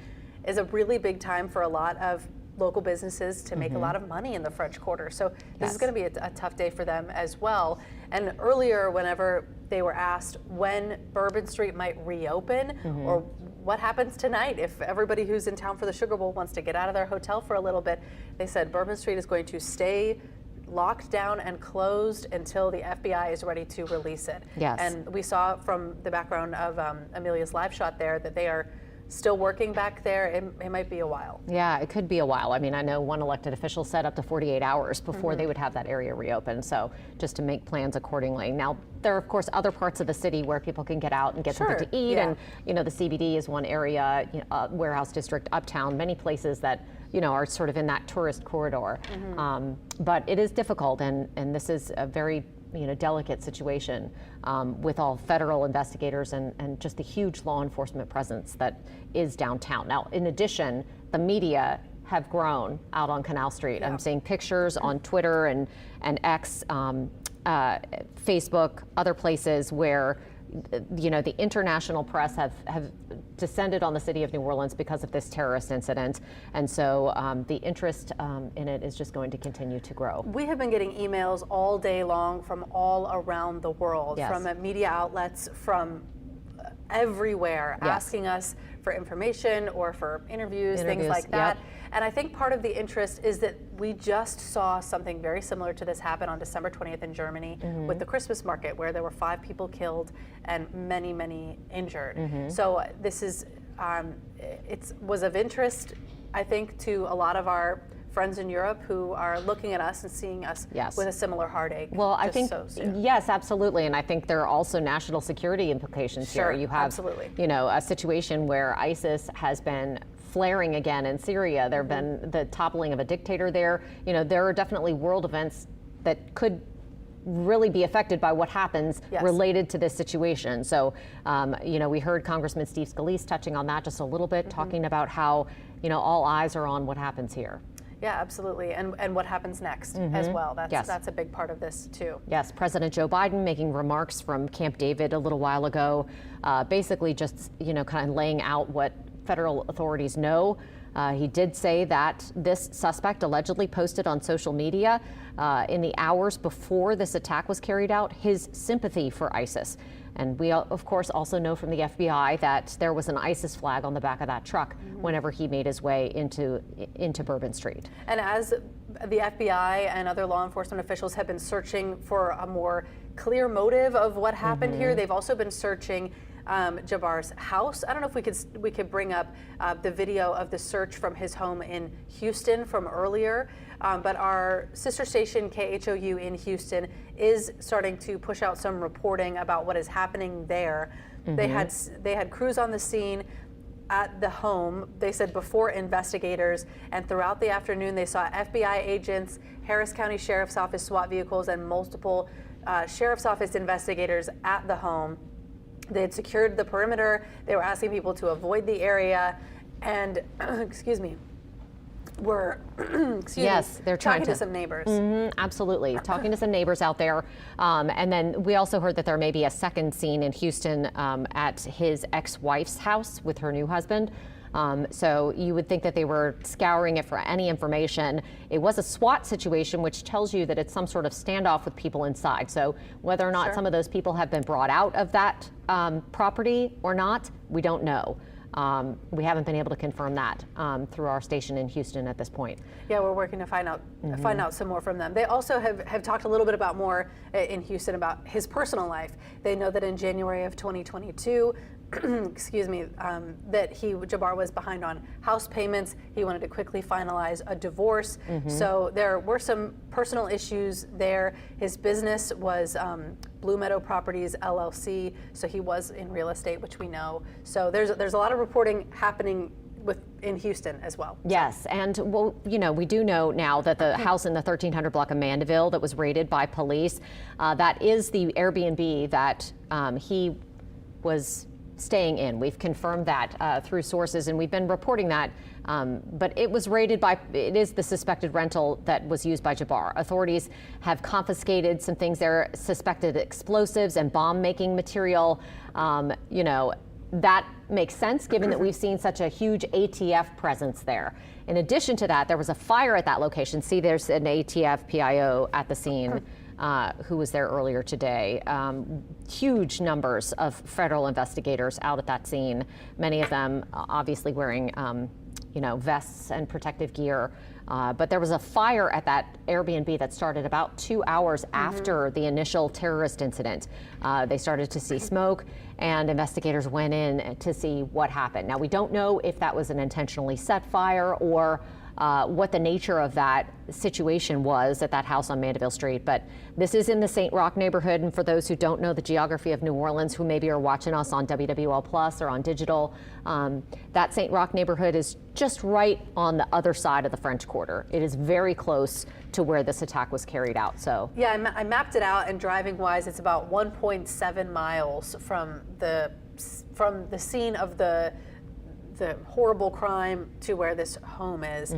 Speaker 3: is a really big time for a lot of local businesses to make a lot of money in the French Quarter. So this is going to be a tough day for them as well. And earlier, whenever they were asked when Bourbon Street might reopen or what happens tonight if everybody who's in town for the Sugar Bowl wants to get out of their hotel for a little bit, they said Bourbon Street is going to stay locked down and closed until the FBI is ready to release it.
Speaker 6: Yes.
Speaker 3: And we saw from the background of Amelia's live shot there that they are still working back there. It might be a while.
Speaker 6: Yeah, it could be a while. I mean, I know one elected official said up to 48 hours before they would have that area reopened. So just to make plans accordingly. Now, there are, of course, other parts of the city where people can get out and get something to eat. And, the CBD is one area, Warehouse District, Uptown, many places that, are sort of in that tourist corridor. But it is difficult. And this is a very delicate situation with all federal investigators and just the huge law enforcement presence that is downtown. Now, in addition, the media have grown out on Canal Street. Yeah. I'm seeing pictures on Twitter and X, Facebook, other places where the international press have descended on the city of New Orleans because of this terrorist incident. And so the interest in it is just going to continue to grow.
Speaker 3: We have been getting emails all day long from all around the world,
Speaker 6: yes.
Speaker 3: from media outlets, from everywhere,
Speaker 6: yes.
Speaker 3: asking us for information or for interviews, things like that.
Speaker 6: Yep.
Speaker 3: And I think part of the interest is that we just saw something very similar to this happen on December 20th in Germany with the Christmas market, where there were 5 people killed and many, many injured. So this is, it was of interest, I think, to a lot of our friends in Europe who are looking at us and seeing us
Speaker 6: yes.
Speaker 3: with a similar heartache.
Speaker 6: Well, I think, yes, absolutely. And I think there are also national security implications
Speaker 3: here.
Speaker 6: You have,
Speaker 3: absolutely.
Speaker 6: A situation where ISIS has been flaring again in Syria. There have been the toppling of a dictator there. There are definitely world events that could really be affected by what happens
Speaker 3: yes.
Speaker 6: related to this situation. So, we heard Congressman Steve Scalise touching on that just a little bit, talking about how, all eyes are on what happens here.
Speaker 3: Yeah, absolutely. And what happens next as well. That's a big part of this too.
Speaker 6: Yes, President Joe Biden making remarks from Camp David a little while ago, basically just, kind of laying out what federal authorities know. He did say that this suspect allegedly posted on social media in the hours before this attack was carried out his sympathy for ISIS. And we, of course, also know from the FBI that there was an ISIS flag on the back of that truck whenever he made his way into Bourbon Street.
Speaker 3: And as the FBI and other law enforcement officials have been searching for a more clear motive of what happened here, they've also been searching Jabbar's house. I don't know if we could bring up the video of the search from his home in Houston from earlier, but our sister station KHOU in Houston is starting to push out some reporting about what is happening there. They had crews on the scene at the home, they said, before investigators, and throughout the afternoon they saw FBI agents, Harris County Sheriff's Office SWAT vehicles, and multiple Sheriff's Office investigators at the home. They had secured the perimeter. They were asking people to avoid the area, and excuse me, were
Speaker 6: they're
Speaker 3: talking to some neighbors.
Speaker 6: Absolutely, talking to some neighbors out there. And then we also heard that there may be a second scene in Houston at his ex-wife's house with her new husband. So you would think that they were scouring it for any information. It was a SWAT situation, which tells you that it's some sort of standoff with people inside. So whether or not some of those people have been brought out of that property or not, we don't know. We haven't been able to confirm that through our station in Houston at this point.
Speaker 3: Yeah, we're working to find out some more from them. They also have talked a little bit about more in Houston about his personal life. They know that in January of 2022, excuse me, that Jabbar was behind on house payments. He wanted to quickly finalize a divorce. So there were some personal issues there. His business was Blue Meadow Properties LLC, so he was in real estate, which we know. So there's a lot of reporting happening in Houston as well.
Speaker 6: Yes, and well, we do know now that the house in the 1300 block of Mandeville that was raided by police, that is the Airbnb that he was staying in. We've confirmed that through sources, and we've been reporting that, but it was raided it is the suspected rental that was used by Jabbar. Authorities have confiscated some things there, suspected explosives and bomb-making material. That makes sense given that we've seen such a huge ATF presence there. In addition to that, there was a fire at that location. See, there's an ATF PIO at the scene. Who was there earlier today. Huge numbers of federal investigators out at that scene, many of them obviously wearing vests and protective gear. But there was a fire at that Airbnb that started about 2 hours after the initial terrorist incident. They started to see smoke, and investigators went in to see what happened. Now, we don't know if that was an intentionally set fire or what the nature of that situation was at that house on Mandeville Street. But this is in the St. Roch neighborhood, and for those who don't know the geography of New Orleans, who maybe are watching us on WWL Plus or on digital, that St. Roch neighborhood is just right on the other side of the French Quarter. It is very close to where this attack was carried out. So
Speaker 3: yeah, I mapped it out, and driving wise, it's about 1.7 miles from the scene of the horrible crime to where this home is,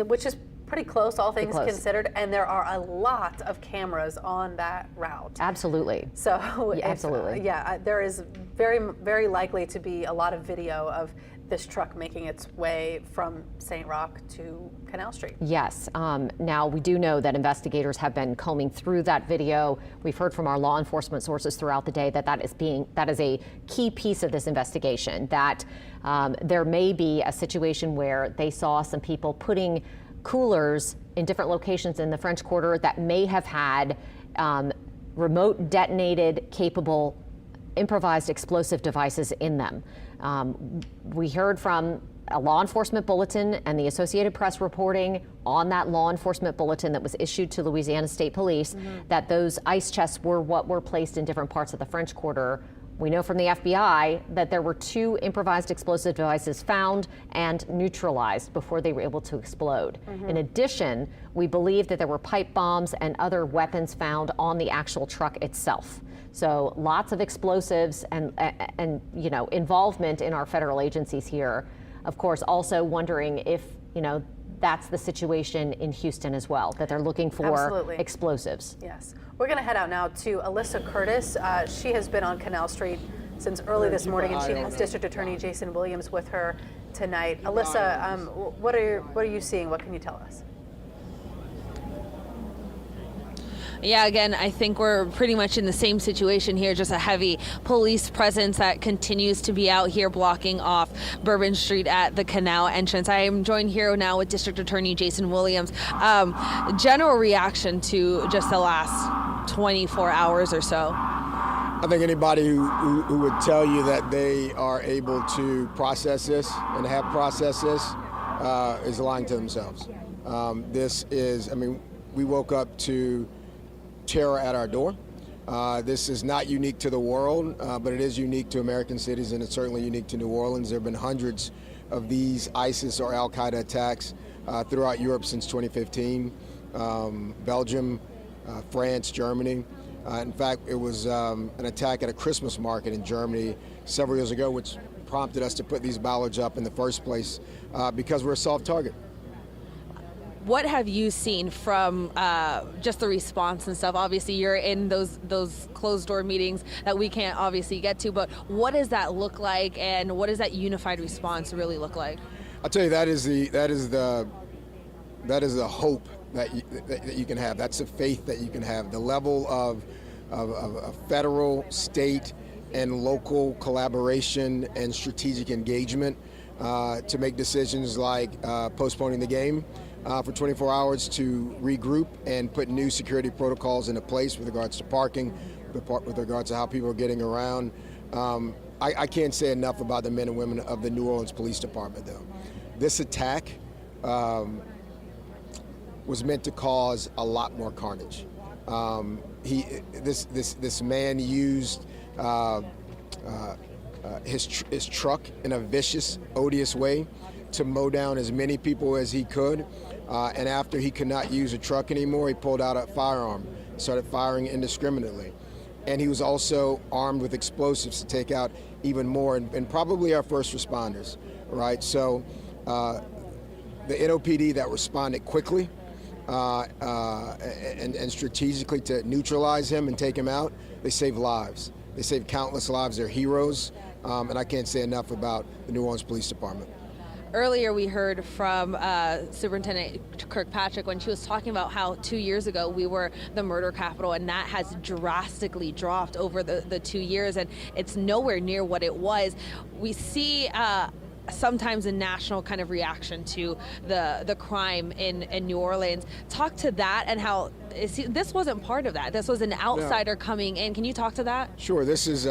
Speaker 3: which is pretty close, all things considered, and there are a lot of cameras on that route.
Speaker 6: Absolutely.
Speaker 3: So
Speaker 6: yeah, absolutely.
Speaker 3: There is very likely to be a lot of video of this truck making its way from St. Roch to Canal Street.
Speaker 6: Yes. Now, we do know that investigators have been combing through that video. We've heard from our law enforcement sources throughout the day that is a key piece of this investigation, that there may be a situation where they saw some people putting coolers in different locations in the French Quarter that may have had remote detonated capable improvised explosive devices in them. We heard from a law enforcement bulletin and the Associated Press reporting on that law enforcement bulletin that was issued to Louisiana State Police that those ice chests were what were placed in different parts of the French Quarter. We know from the FBI that there were 2 improvised explosive devices found and neutralized before they were able to explode. In addition, we believe that there were pipe bombs and other weapons found on the actual truck itself. So lots of explosives and involvement in our federal agencies here. Of course, also wondering if, that's the situation in Houston as well, that they're looking for explosives.
Speaker 3: Yes. We're going to head out now to Alyssa Curtis. She has been on Canal Street since early this morning, and she has District Attorney Jason Williams with her tonight. Alyssa, what are you seeing? What can you tell us?
Speaker 1: Yeah, again, I think we're pretty much in the same situation here, just a heavy police presence that continues to be out here blocking off Bourbon Street at the canal entrance. I am joined here now with District Attorney Jason Williams. General reaction to just the last 24 hours or so?
Speaker 5: I think anybody who would tell you that they are able to process this and have processed this is lying to themselves. We woke up to terror at our door. This is not unique to the world, but it is unique to American cities, and it's certainly unique to New Orleans. There have been hundreds of these ISIS or Al-Qaeda attacks throughout Europe since 2015, Belgium, France, Germany. In fact, it was an attack at a Christmas market in Germany several years ago, which prompted us to put these bollards up in the first place because we're a soft target.
Speaker 1: What have you seen from just the response and stuff? Obviously, you're in those closed door meetings that we can't obviously get to, but what does that look like, and what does that unified response really look like?
Speaker 5: I'll tell you, that is the hope that you can have. That's the faith that you can have. The level of federal, state, and local collaboration and strategic engagement to make decisions like postponing the game for 24 hours to regroup and put new security protocols into place with regards to parking, with regards to how people are getting around. I can't say enough about the men and women of the New Orleans Police Department, though. This attack was meant to cause a lot more carnage. This man used his truck in a vicious, odious way to mow down as many people as he could. And after he could not use a truck anymore, he pulled out a firearm, started firing indiscriminately. And he was also armed with explosives to take out even more, and probably our first responders, right? So the NOPD that responded quickly and strategically to neutralize him and take him out, they saved lives. They saved countless lives. They're heroes. And I can't say enough about the New Orleans Police Department.
Speaker 1: Earlier, we heard from Superintendent Kirkpatrick when she was talking about how 2 years ago we were the murder capital, and that has drastically dropped over the 2 years, and it's nowhere near what it was. We see sometimes a national kind of reaction to the crime in New Orleans. Talk to that and how this wasn't part of that. This was an outsider coming in. Can you talk to that?
Speaker 5: Sure. This is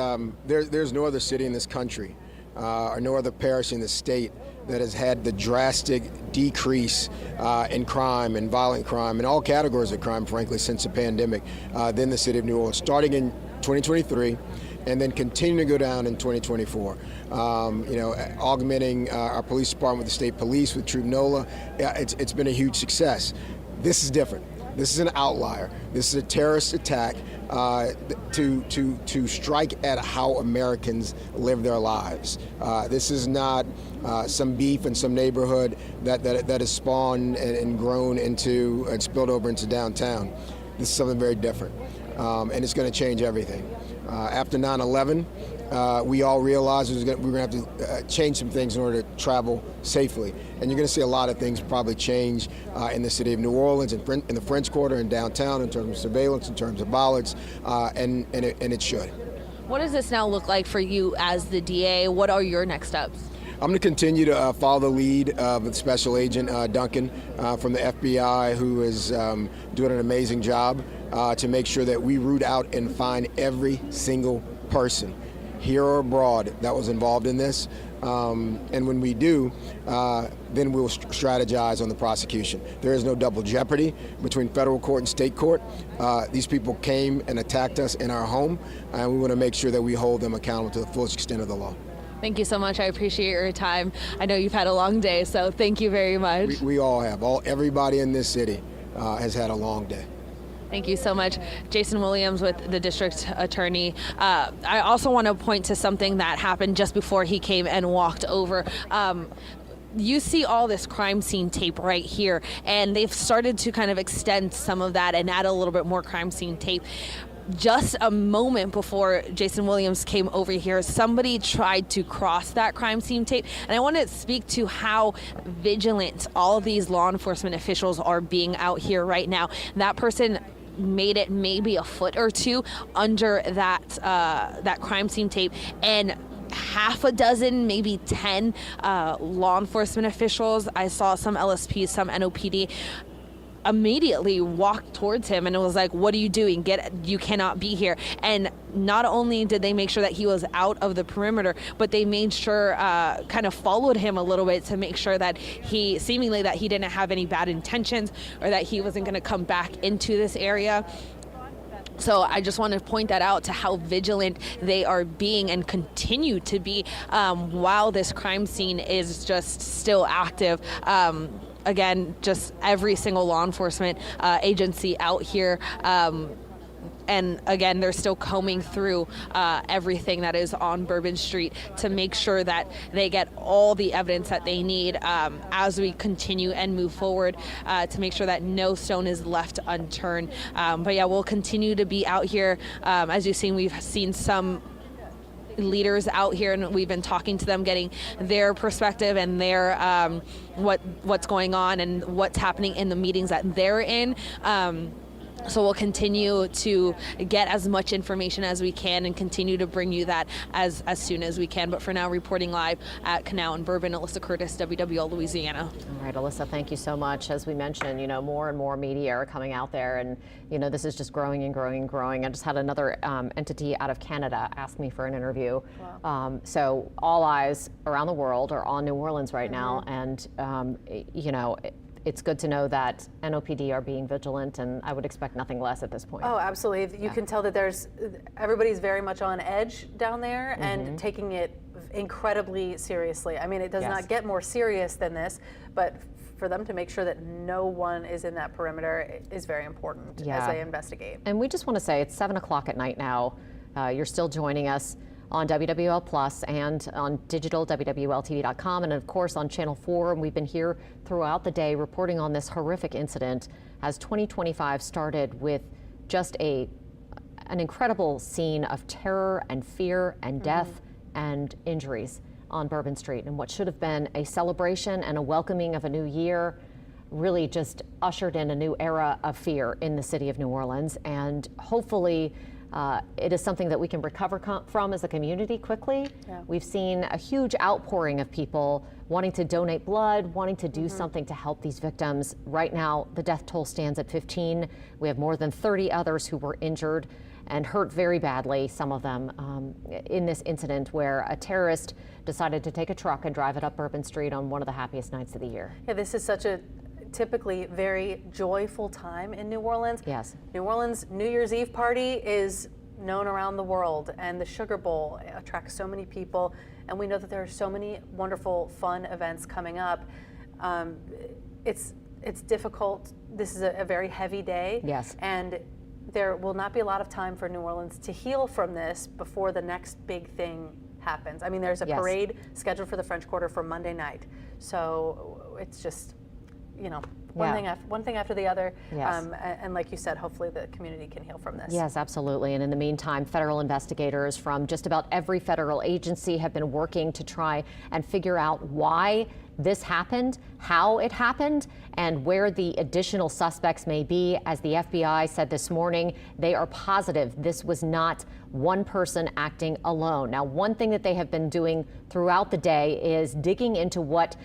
Speaker 5: there's no other city in this country or no other parish in the state that has had the drastic decrease in crime and violent crime and all categories of crime, frankly, since the pandemic than the city of New Orleans, starting in 2023 and then continuing to go down in 2024. Augmenting our police department with the state police, with Troop NOLA, it's been a huge success. This is different. This is an outlier. This is a terrorist attack to strike at how Americans live their lives. This is not some beef in some neighborhood that has spawned and grown into and spilled over into downtown. This is something very different, and it's going to change everything. After 9/11, we all realized we're going to have to change some things in order to travel safely. And you're going to see a lot of things probably change in the city of New Orleans, in the French Quarter, and downtown, in terms of surveillance, in terms of bollards, and it should.
Speaker 1: What does this now look like for you as the DA? What are your next steps?
Speaker 5: I'm going to continue to follow the lead of Special Agent Duncan from the FBI, who is doing an amazing job to make sure that we root out and find every single person, here or abroad, that was involved in this. And when we do, then we'll strategize on the prosecution. There is no double jeopardy between federal court and state court. These people came and attacked us in our home, and we want to make sure that we hold them accountable to the fullest extent of the law.
Speaker 1: Thank you so much. I appreciate your time. I know you've had a long day, so thank you very much.
Speaker 5: We all have. Everybody in this city has had a long day.
Speaker 1: Thank you so much. Jason Williams with the district attorney. I also want to point to something that happened just before he came and walked over. You see all this crime scene tape right here, and they've started to kind of extend some of that and add a little bit more crime scene tape. Just a moment before Jason Williams came over here, somebody tried to cross that crime scene tape. And I want to speak to how vigilant all of these law enforcement officials are being out here right now. That person made it maybe a foot or two under that crime scene tape, and half a dozen, maybe 10 law enforcement officials, I saw some LSPs, some NOPD, immediately walked towards him, and it was like, what are you doing? You cannot be here. And not only did they make sure that he was out of the perimeter, but they made sure, kind of followed him a little bit to make sure that he didn't have any bad intentions, or that he wasn't going to come back into this area. So I just want to point that out, to how vigilant they are being and continue to be while this crime scene is just still active. Again, just every single law enforcement agency out here. And again, they're still combing through everything that is on Bourbon Street to make sure that they get all the evidence that they need as we continue and move forward, to make sure that no stone is left unturned. But yeah, we'll continue to be out here. As you've seen, we've seen some leaders out here, and we've been talking to them, getting their perspective and their what's going on and what's happening in the meetings that they're in. So we'll continue to get as much information as we can and continue to bring you that as soon as we can. But for now, reporting live at Canal and Bourbon, Alyssa Curtis, WWL Louisiana.
Speaker 6: All right, Alyssa, thank you so much. As we mentioned, more and more media are coming out there, and this is just growing and growing and growing. I just had another entity out of Canada ask me for an interview. Wow. So all eyes around the world are on New Orleans right now, and it's good to know that NOPD are being vigilant, and I would expect nothing less at this point.
Speaker 3: Oh, absolutely. You can tell that everybody's very much on edge down there, and taking it incredibly seriously. I mean, it does not get more serious than this, but for them to make sure that no one is in that perimeter is very important as they investigate.
Speaker 6: And we just want to say it's 7 o'clock at night now. You're still joining us on WWL Plus and on digital WWLTV.com, and of course on Channel 4. And we've been here throughout the day reporting on this horrific incident as 2025 started with just an incredible scene of terror and fear and death and injuries on Bourbon Street. And what should have been a celebration and a welcoming of a new year really just ushered in a new era of fear in the city of New Orleans. And hopefully it is something that we can recover from as a community quickly. Yeah. We've seen a huge outpouring of people wanting to donate blood, wanting to do something to help these victims. Right now, the death toll stands at 15. We have more than 30 others who were injured. and hurt very badly, some of them, in this incident where a terrorist decided to take a truck and drive it up Bourbon Street on one of the happiest nights of the year.
Speaker 3: Yeah, this is such a typically very joyful time in New Orleans.
Speaker 6: Yes.
Speaker 3: New Orleans New Year's Eve party is known around the world, and the Sugar Bowl attracts so many people, and we know that there are so many wonderful, fun events coming up. It's difficult. This is a very heavy day.
Speaker 6: Yes.
Speaker 3: And there will not be a lot of time for New Orleans to heal from this before the next big thing happens. I mean, there's a parade scheduled for the French Quarter for Monday night. So it's just, you know, one thing after the other.
Speaker 6: Yes.
Speaker 3: And like you said, hopefully the community can heal from this.
Speaker 6: Yes, absolutely. And in the meantime, federal investigators from just about every federal agency have been working to try and figure out why this happened, how it happened, and where the additional suspects may be. As the FBI said this morning, they are positive this was not one person acting alone. Now, one thing that they have been doing throughout the day is digging into what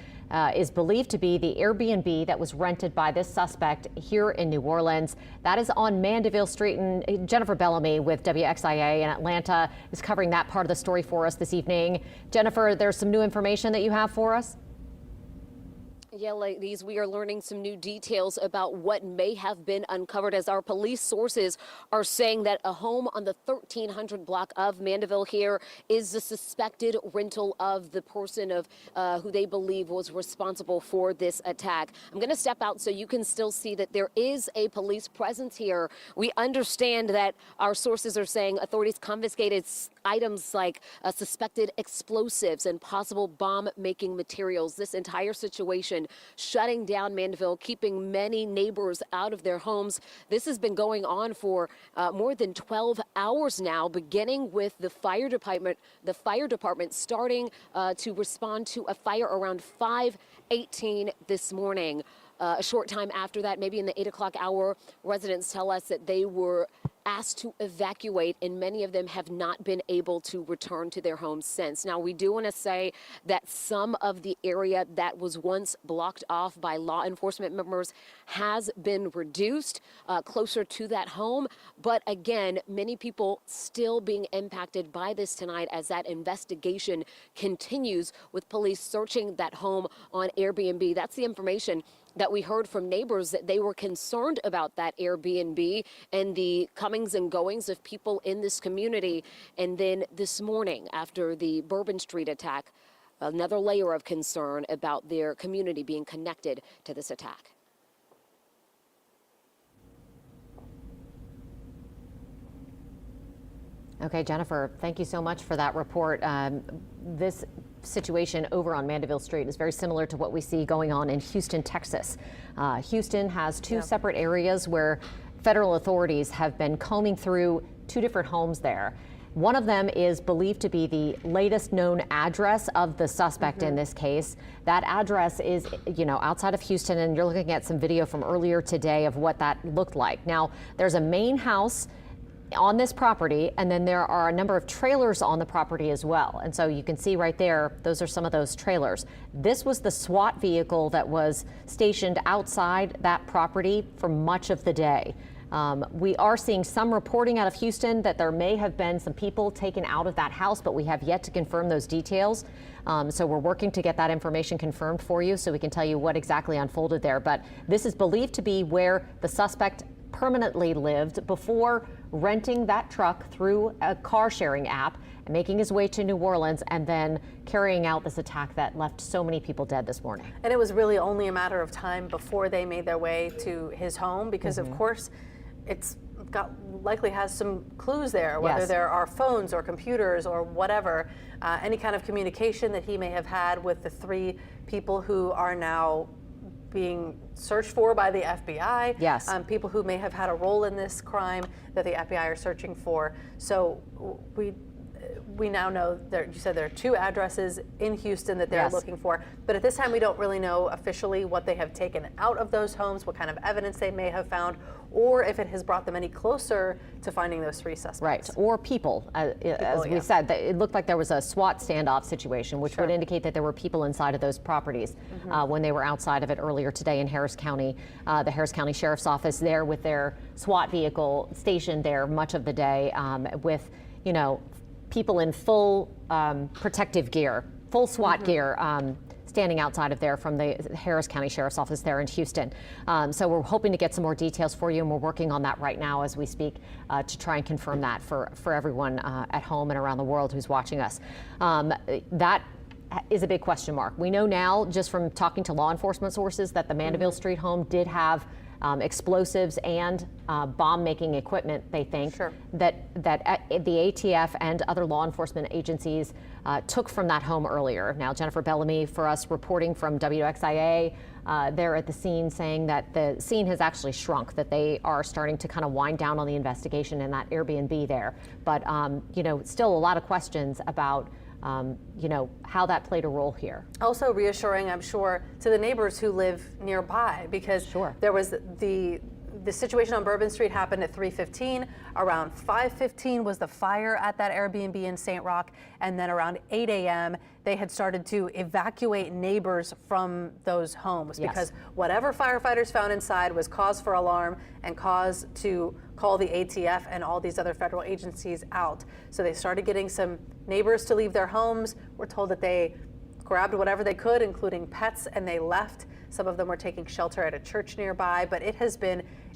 Speaker 6: is believed to be the Airbnb that was rented by this suspect here in New Orleans. That is on Mandeville Street, and Jennifer Bellamy with WXIA in Atlanta is covering that part of the story for us this evening. Jennifer, there's some new information that you have for us?
Speaker 10: Yeah, ladies, we are learning some new details about what may have been uncovered, as our police sources are saying that a home on the 1300 block of Mandeville here is the suspected rental of the person of who they believe was responsible for this attack. I'm going to step out so you can still see that there is a police presence here. We understand that our sources are saying authorities confiscated items like suspected explosives and possible bomb-making materials. This entire situation shutting down Mandeville, keeping many neighbors out of their homes. This has been going on for more than 12 hours now, beginning with the fire department starting to respond to a fire around 5:18 this morning. A short time after that, maybe in the 8 o'clock hour, residents tell us that they were asked to evacuate, and many of them have not been able to return to their homes since. Now, we do want to say that some of the area that was once blocked off by law enforcement members has been reduced closer to that home. But again, many people still being impacted by this tonight as that investigation continues, with police searching that home on Airbnb. That's the information that we heard from neighbors, that they were concerned about that Airbnb and the comings and goings of people in this community. And then this morning, after the Bourbon Street attack, another layer of concern about their community being connected to this attack.
Speaker 6: Okay, Jennifer, thank you so much for that report. This situation over on Mandeville Street is very similar to what we see going on in Houston, Texas. Houston has two separate areas where federal authorities have been combing through two different homes there. One of them is believed to be the latest known address of the suspect in this case. That address is, outside of Houston, and you're looking at some video from earlier today of what that looked like. Now, there's a main house on this property, and then there are a number of trailers on the property as well. And so you can see right there, those are some of those trailers. This was the SWAT vehicle that was stationed outside that property for much of the day. We are seeing some reporting out of Houston that there may have been some people taken out of that house, but we have yet to confirm those details. So we're working to get that information confirmed for you so we can tell you what exactly unfolded there. But this is believed to be where the suspect permanently lived before renting that truck through a car sharing app and making his way to New Orleans and then carrying out this attack that left so many people dead this morning.
Speaker 3: And it was really only a matter of time before they made their way to his home, because of course it's likely has some clues there, whether there are phones or computers or whatever, any kind of communication that he may have had with the three people who are now being searched for by the FBI.
Speaker 6: Yes.
Speaker 3: People who may have had a role in this crime that the FBI are searching for. So we now know you said there are 2 addresses in Houston that they're
Speaker 6: Yes.
Speaker 3: looking for, but at this time we don't really know officially what they have taken out of those homes, what kind of evidence they may have found, or if it has brought them any closer to finding those 3 suspects.
Speaker 6: Right, or people. As we said, it looked like there was a SWAT standoff situation, which would indicate that there were people inside of those properties when they were outside of it earlier today in Harris County. The Harris County Sheriff's Office there with their SWAT vehicle stationed there much of the day with, people in full protective gear, full SWAT gear, standing outside of there from the Harris County Sheriff's Office there in Houston. So we're hoping to get some more details for you, and we're working on that right now as we speak to try and confirm that for everyone at home and around the world who's watching us. That is a big question mark. We know now, just from talking to law enforcement sources, that the Mandeville Street home did have explosives and bomb-making equipment, they think, that the ATF and other law enforcement agencies took from that home earlier. Now, Jennifer Bellamy for us reporting from WXIA there at the scene, saying that the scene has actually shrunk, that they are starting to kind of wind down on the investigation in that Airbnb there. But, still a lot of questions about how that played a role here.
Speaker 3: Also reassuring, I'm sure, to the neighbors who live nearby, because there was the situation on Bourbon Street happened at 3:15. Around 5:15 was the fire at that Airbnb in St. Roch, and then around 8 a.m. they had started to evacuate neighbors from those homes because whatever firefighters found inside was cause for alarm and cause to call the ATF and all these other federal agencies out. So they started getting some neighbors to leave their homes. We're told that they grabbed whatever they could, including pets, and they left. Some of them were taking shelter at a church nearby, but it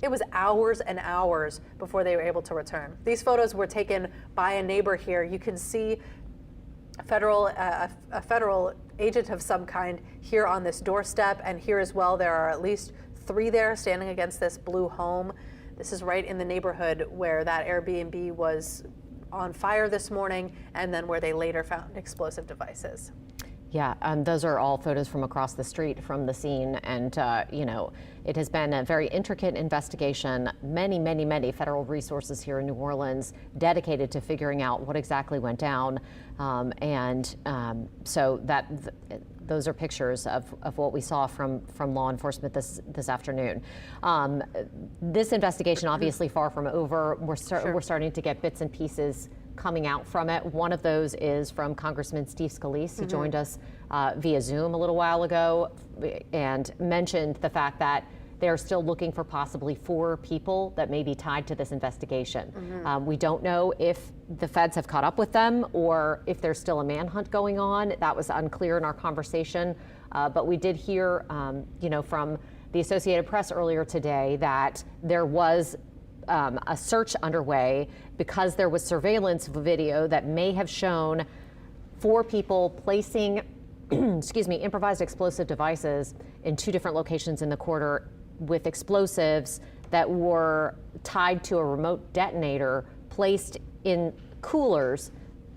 Speaker 3: was hours and hours before they were able to return. These photos were taken by a neighbor here. You can see a federal agent of some kind here on this doorstep, and here as well there are at least 3 there standing against this blue home. This is right in the neighborhood where that Airbnb was on fire this morning, and then where they later found explosive devices.
Speaker 6: Yeah, those are all photos from across the street from the scene, and it has been a very intricate investigation. Many federal resources here in New Orleans dedicated to figuring out what exactly went down, so those are pictures of what we saw from law enforcement this afternoon. This investigation obviously far from over. We're starting to get bits and pieces coming out from it. One of those is from Congressman Steve Scalise. He joined us via Zoom a little while ago and mentioned the fact that they're still looking for possibly 4 people that may be tied to this investigation. We don't know if the feds have caught up with them or if there's still a manhunt going on. That was unclear in our conversation, but we did hear from the Associated Press earlier today that there was a search underway because there was surveillance video that may have shown 4 people placing improvised explosive devices in 2 different locations in the quarter with explosives that were tied to a remote detonator placed in coolers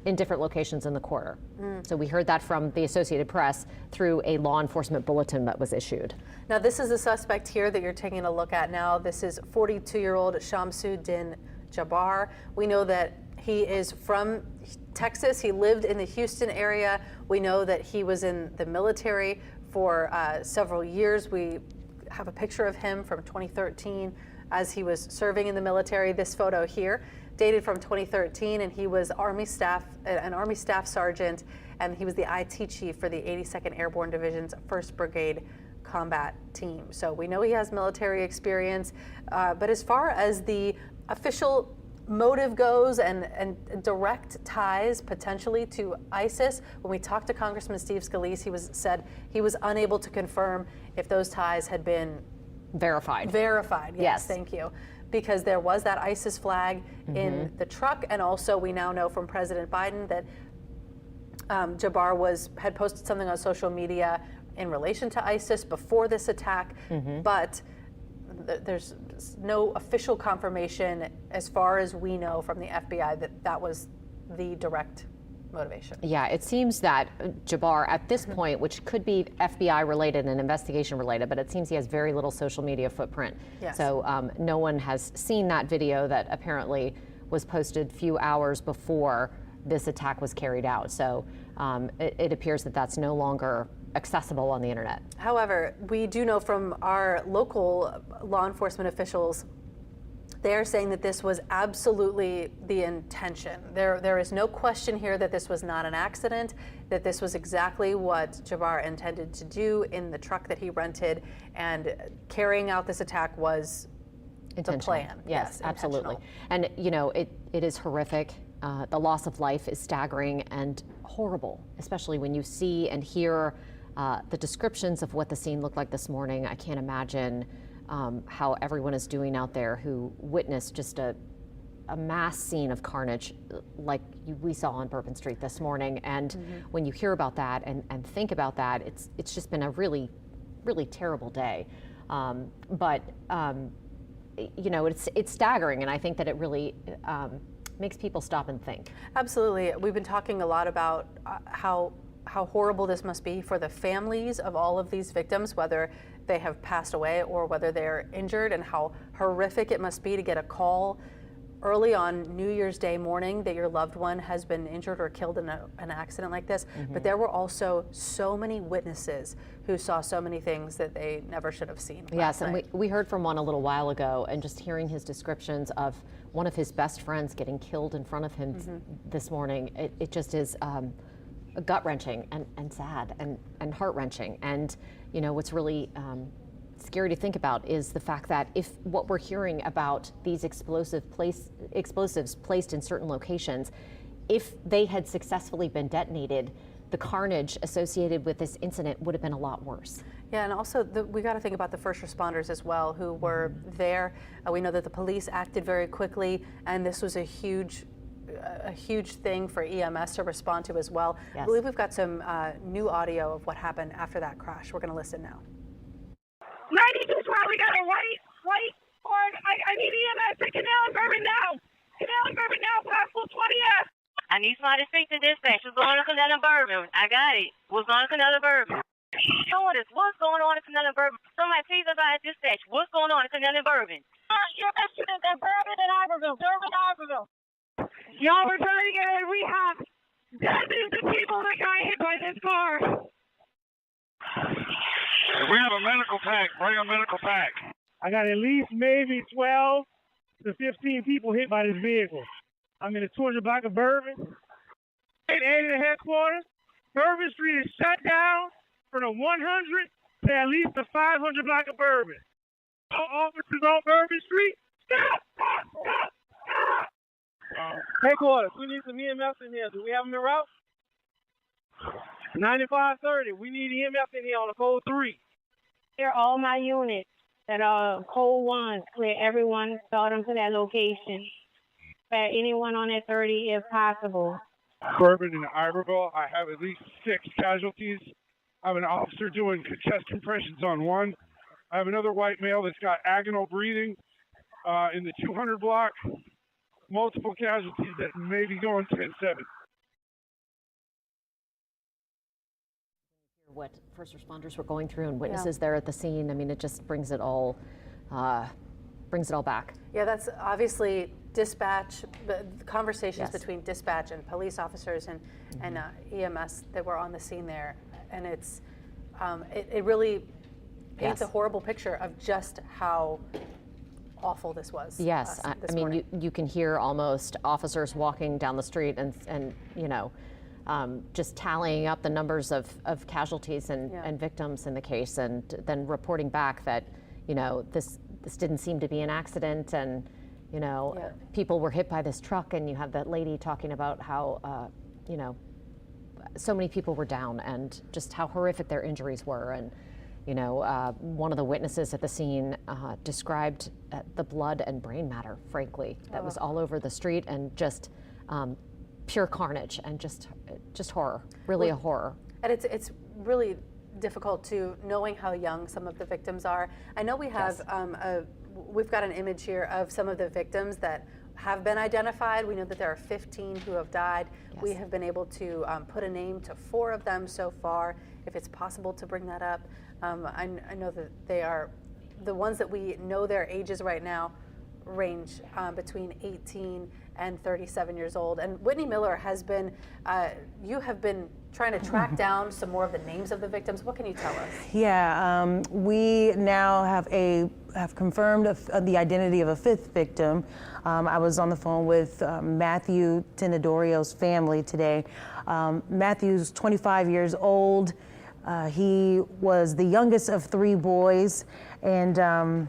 Speaker 6: in different locations in the quarter. So we heard that from the Associated Press through a law enforcement bulletin that was issued.
Speaker 3: Now, this is the suspect here that you're taking a look at now. This is 42-year-old Shamsuddin Jabbar. We know that he is from Texas. He lived in the Houston area. We know that he was in the military for several years. We have a picture of him from 2013 as he was serving in the military. This photo here dated from 2013, and he was an Army Staff Sergeant, and he was the IT chief for the 82nd Airborne Division's 1st Brigade Combat Team. So we know he has military experience, but as far as the official motive goes and direct ties potentially to ISIS, when we talked to Congressman Steve Scalise, said he was unable to confirm if those ties had been
Speaker 6: verified.
Speaker 3: Yes, thank you. Because there was that ISIS flag in the truck, and also we now know from President Biden that Jabbar had posted something on social media in relation to ISIS before this attack, but there's no official confirmation as far as we know from the FBI that was the direct motivation.
Speaker 6: Yeah, it seems that Jabbar at this point, which could be FBI related and investigation related, but it seems he has very little social media footprint.
Speaker 3: Yes.
Speaker 6: So no one has seen that video that apparently was posted a few hours before this attack was carried out. So it appears that that's no longer accessible on the internet.
Speaker 3: However, we do know from our local law enforcement officials, they're saying that this was absolutely the intention. There is no question here that this was not an accident, that this was exactly what Jabbar intended to do in the truck that he rented, and carrying out this attack was the plan.
Speaker 6: Yes, absolutely. And you know, it is horrific. The loss of life is staggering and horrible, especially when you see and hear the descriptions of what the scene looked like this morning. I can't imagine how everyone is doing out there who witnessed just a mass scene of carnage like we saw on Bourbon Street this morning. And when you hear about that and think about that, it's just been a really, really terrible day. But you know, it's staggering, and I think that it really makes people stop and think.
Speaker 3: Absolutely. We've been talking a lot about how horrible this must be for the families of all of these victims, whether they have passed away or whether they're injured, and how horrific it must be to get a call early on New Year's Day morning that your loved one has been injured or killed in an accident like this. But there were also so many witnesses who saw so many things that they never should have seen.
Speaker 6: Yes, and we heard from one a little while ago, and just hearing his descriptions of one of his best friends getting killed in front of him this morning, it just is gut-wrenching and sad and heart-wrenching. And you know, what's really scary to think about is the fact that if what we're hearing about these explosives placed in certain locations, if they had successfully been detonated, the carnage associated with this incident would have been a lot worse.
Speaker 3: Yeah, and also we got to think about the first responders as well who were there. We know that the police acted very quickly, and this was a huge thing for EMS to respond to as well.
Speaker 6: Yes.
Speaker 3: I believe we've got some new audio of what happened after that crash. We're going to listen now.
Speaker 8: 92 Squad, we got a white Ford. I need EMS to Canal and Bourbon now. Canal and Bourbon now, possible 20F.
Speaker 22: I need somebody to speak to dispatch. What's going on in Canal and Bourbon? I got it. What's going on in Canal and Bourbon? Showing us what's going on in Canal and Bourbon. Somebody please advise dispatch. What's going on in Canal and Bourbon?
Speaker 8: Your accident at Bourbon and Iberville. Bourbon, Iberville. Y'all were trying to get a rehab. Dozens of people that got hit by this car.
Speaker 23: We have a medical pack. Bring a medical pack.
Speaker 24: I got at least maybe 12 to 15 people hit by this vehicle. I'm in the 200 block of Bourbon. And the headquarters. Bourbon Street is shut down from the 100 to at least the 500 block of Bourbon. All officers on Bourbon Street, stop. Headquarters, we need some EMS in here. Do we have them en route? 9530, we need EMS in here on the code 3.
Speaker 22: Clear all my units that are code 1. Clear everyone, start them to that location. Clear anyone on that 30 if possible.
Speaker 23: Bourbon and Iberville, I have at least 6 casualties. I have an officer doing chest compressions on one. I have another white male that's got agonal breathing in the 200 block. Multiple casualties that may be going 10-7.
Speaker 6: What first responders were going through and witnesses there at the scene, I mean, it just brings it all back.
Speaker 3: Yeah, that's obviously dispatch, the conversations between dispatch and police officers and EMS that were on the scene there. And it's, it really paints a horrible picture of just how awful this was.
Speaker 6: Yes, I mean, you can hear almost officers walking down the street and you know, just tallying up the numbers of casualties and victims in the case, and then reporting back that, you know, this didn't seem to be an accident, and, you know, people were hit by this truck, and you have that lady talking about how, you know, so many people were down and just how horrific their injuries were. And, you know, one of the witnesses at the scene described the blood and brain matter, frankly, that was all over the street, and just pure carnage and just horror, really a horror.
Speaker 3: And it's really difficult to knowing how young some of the victims are. I know we have we've got an image here of some of the victims that have been identified. We know that there are 15 who have died. Yes. We have been able to put a name to 4 of them so far, if it's possible to bring that up. I know that they are the ones that we know their ages right now. range between 18 and 37 years old. And Whitney Miller has been, you have been trying to track down some more of the names of the victims. What can you tell us?
Speaker 11: Yeah, we now have confirmed the identity of a fifth victim. I was on the phone with Matthew Tenedorio's family today. Matthew's 25 years old. He was the youngest of three boys, and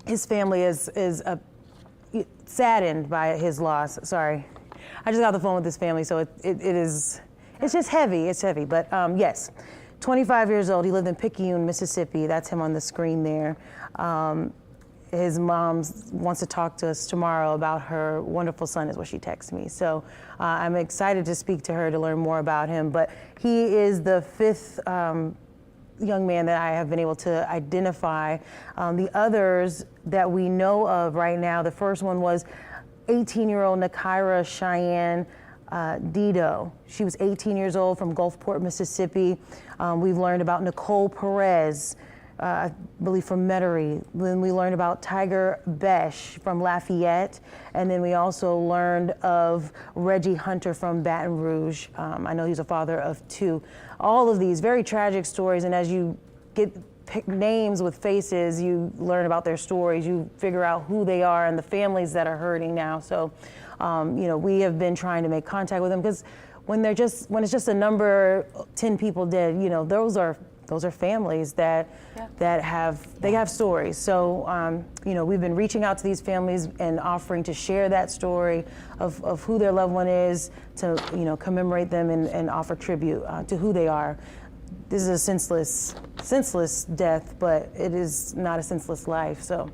Speaker 11: his family is saddened by his loss. Sorry, I just got off the phone with his family, so it's just heavy. It's heavy, but yes, 25 years old. He lived in Picayune, Mississippi. That's him on the screen there. His mom wants to talk to us tomorrow about her wonderful son, is what she texted me. So I'm excited to speak to her to learn more about him. But he is the fifth young man that I have been able to identify. The others that we know of right now, the first one was 18-year-old Nakira Cheyenne Dido. She was 18 years old from Gulfport, Mississippi. We've learned about Nicole Perez, I believe from Metairie. Then we learned about Tiger Besh from Lafayette. And then we also learned of Reggie Hunter from Baton Rouge. I know he's a father of two. All of these very tragic stories, and as you pick names with faces, you learn about their stories, you figure out who they are and the families that are hurting now. So, we have been trying to make contact with them, because when it's just a number, 10 people dead, those are families that have stories. So, we've been reaching out to these families and offering to share that story of who their loved one is, to, commemorate them and offer tribute to who they are. This is a senseless death, but it is not a senseless life. So.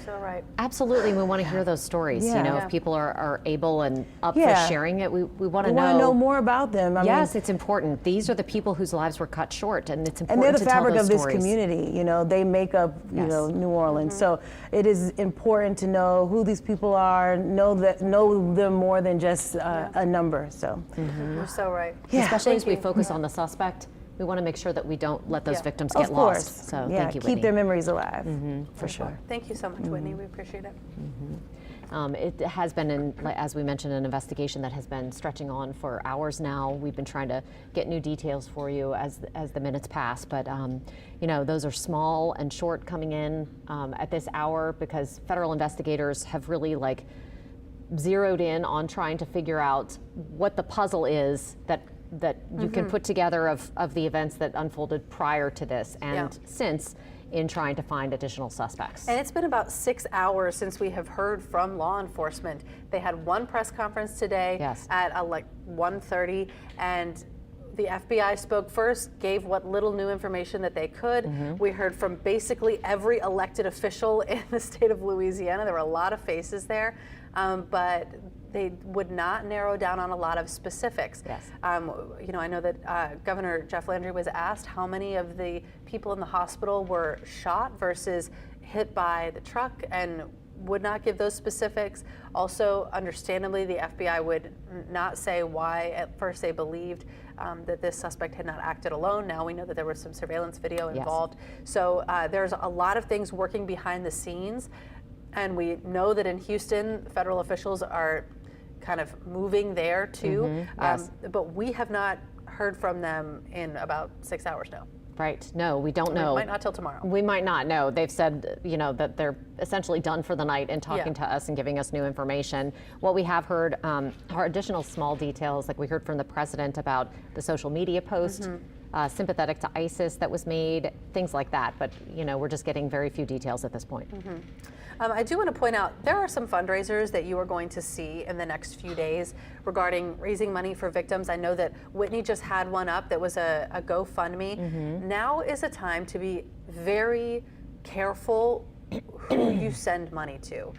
Speaker 3: So right.
Speaker 6: Absolutely, we want to hear those stories.
Speaker 11: Yeah.
Speaker 6: If people are able and up for sharing it, we want to know.
Speaker 11: We want to know more about them. I mean,
Speaker 6: it's important. These are the people whose lives were cut short, and it's important.
Speaker 11: And they're the
Speaker 6: to tell
Speaker 11: fabric
Speaker 6: those
Speaker 11: of this
Speaker 6: stories.
Speaker 11: community. They make up, New Orleans. So it is important to know who these people are, know them more than just a number. So
Speaker 3: You're so right.
Speaker 6: Especially as we focus on the suspect. We want to make sure that we don't let those victims get lost. So thank you, Whitney.
Speaker 11: Keep their memories alive.
Speaker 6: For sure.
Speaker 3: Thank you so much, Whitney. We appreciate it.
Speaker 6: It has been, as we mentioned, an investigation that has been stretching on for hours now. We've been trying to get new details for you as the minutes pass, but those are small and short coming in at this hour, because federal investigators have really zeroed in on trying to figure out what the puzzle is that you can put together of the events that unfolded prior to this and since, in trying to find additional suspects.
Speaker 3: And it's been about 6 hours since we have heard from law enforcement. They had one press conference today at 1:30, and the FBI spoke first, gave what little new information that they could. We heard from basically every elected official in the state of Louisiana. There were a lot of faces there, but they would not narrow down on a lot of specifics. I know that Governor Jeff Landry was asked how many of the people in the hospital were shot versus hit by the truck, and would not give those specifics. Also, understandably, the FBI would not say why at first they believed that this suspect had not acted alone. Now we know that there was some surveillance video involved. So there's a lot of things working behind the scenes, and we know that in Houston, federal officials are kind of moving there too. But we have not heard from them in about 6 hours now.
Speaker 6: Right. No, we don't know.
Speaker 3: We might not till tomorrow.
Speaker 6: We might not know. They've said, that they're essentially done for the night in talking to us and giving us new information. What we have heard are additional small details, like we heard from the president about the social media post, sympathetic to ISIS that was made, things like that. But, we're just getting very few details at this point.
Speaker 3: I do want to point out, there are some fundraisers that you are going to see in the next few days regarding raising money for victims. I know that Whitney just had one up that was a GoFundMe. Now is a time to be very careful who you send money to.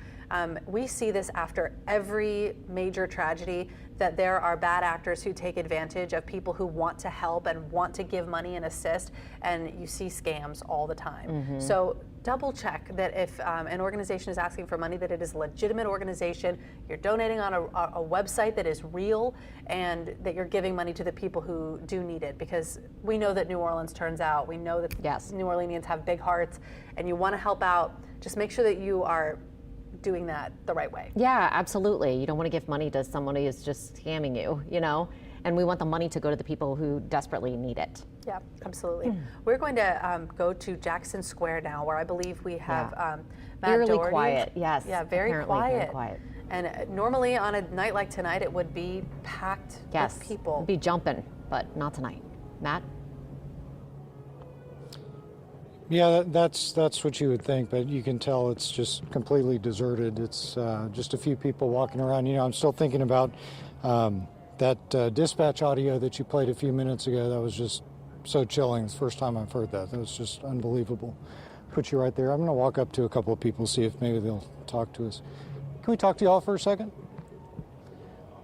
Speaker 3: We see this after every major tragedy, that there are bad actors who take advantage of people who want to help and want to give money and assist, and you see scams all the time. So double check that if an organization is asking for money, that it is a legitimate organization, you're donating on a website that is real, and that you're giving money to the people who do need it, because we know that New Orleans turns out. We know that New Orleanians have big hearts, and you want to help out. Just make sure that you are doing that the right way.
Speaker 6: Yeah, absolutely. You don't want to give money to somebody who's just scamming you, you know? And we want the money to go to the people who desperately need it.
Speaker 3: Yeah, absolutely. We're going to go to Jackson Square now, where I believe we have Matt
Speaker 6: Eerily
Speaker 3: Doherty.
Speaker 6: quiet, yes.
Speaker 3: Yeah, very
Speaker 6: Apparently
Speaker 3: quiet.
Speaker 6: very quiet.
Speaker 3: And normally on a night like tonight, it would be packed
Speaker 6: Yes,
Speaker 3: with people.
Speaker 6: be jumping, but not tonight. Matt?
Speaker 12: Yeah, that's what you would think, but you can tell it's just completely deserted. It's just a few people walking around. You know, I'm still thinking about that dispatch audio that you played a few minutes ago. That was just so chilling. It's the first time I've heard that. That was just unbelievable. Put you right there. I'm going to walk up to a couple of people, see if maybe they'll talk to us. Can we talk to y'all for a second?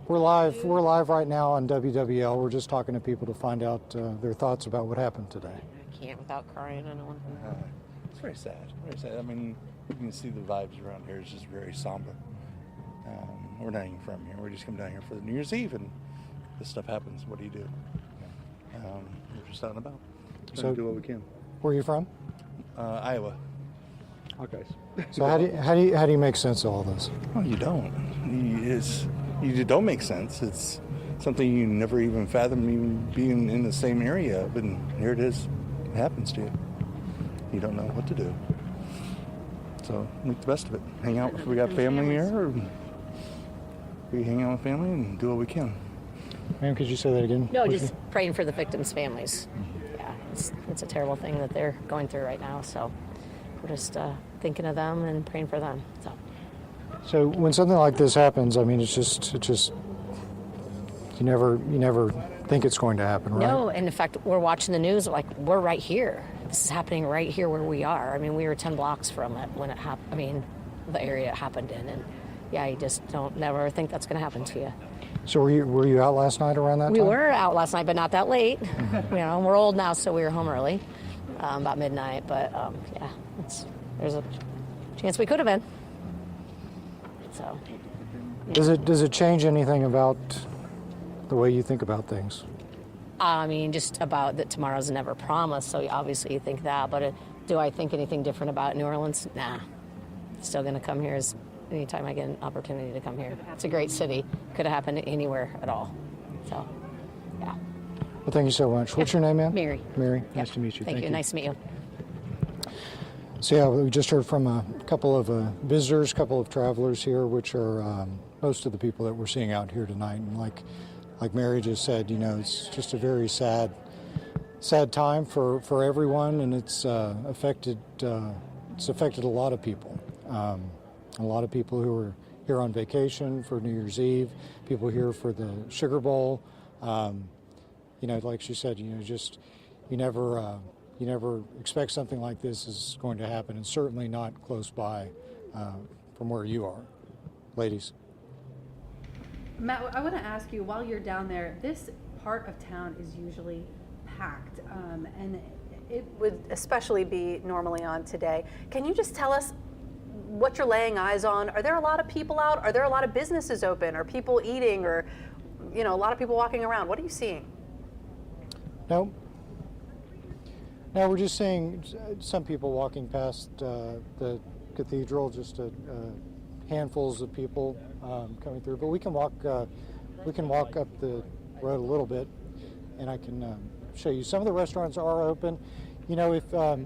Speaker 12: We're live. We're live right now on WWL. We're just talking to people to find out their thoughts about what happened today.
Speaker 13: I can't without crying. I don't.
Speaker 14: It's very sad. Very sad. I mean, you can see the vibes around here. It's just very somber. We're not even from here. We're just coming down here for the New Year's Eve, and this stuff happens. What do you do? We're just out and about. Trying to do what we can.
Speaker 12: Where are you from?
Speaker 14: Iowa.
Speaker 12: Okay. So how do you make sense of all this?
Speaker 14: Well, you don't. You don't make sense. It's something you never even fathom even being in the same area, but here it is. It happens to you. You don't know what to do. So make the best of it. Hang out. If we got family here, we hang out with family and do what we can.
Speaker 12: Ma'am, could you say that again?
Speaker 13: No, just praying for the victims' families. Yeah, it's a terrible thing that they're going through right now. So we're just thinking of them and praying for them.
Speaker 12: So when something like this happens, I mean, it's just you never think it's going to happen, right?
Speaker 13: No, and in fact, we're watching the news. Like we're right here. This is happening right here where we are. I mean, we were 10 blocks from it when it happened. I mean, the area it happened in, and yeah, you just never think that's going to happen to you.
Speaker 12: So were you out last night around that time?
Speaker 13: We were out last night, but not that late. You know, we're old now, so we were home early, about midnight. But yeah, there's a chance we could have been. So.
Speaker 12: Does it change anything about the way you think about things?
Speaker 13: I mean, just about that tomorrow's never promised, so obviously you think that. But do I think anything different about New Orleans? Nah. Still going to come here anytime I get an opportunity to come here. It's a great city. Could have happened anywhere at all. So, yeah.
Speaker 12: Well, thank you so much. What's your name, ma'am?
Speaker 13: Mary.
Speaker 12: Mary, nice to meet you.
Speaker 13: Thank you. Nice to meet you.
Speaker 12: So yeah, we just heard from a couple of visitors, a couple of travelers here, which are most of the people that we're seeing out here tonight. And like Mary just said, you know, it's just a very sad time for everyone, and it's affected a lot of people. A lot of people who are here on vacation for New Year's Eve, people here for the Sugar Bowl. You know, like she said, you know, just you never expect something like this is going to happen, and certainly not close by from where you are, ladies.
Speaker 3: Matt, I want to ask you, while you're down there, this part of town is usually packed, and it would especially be normally on today. Can you just tell us what you're laying eyes on? Are there a lot of people out? Are there a lot of businesses open? Are people eating, or, you know, a lot of people walking around? What are you seeing?
Speaker 12: No, we're just seeing some people walking past the cathedral, just handfuls of people coming through. But we can walk up the road a little bit, and I can show you. Some of the restaurants are open. You know, if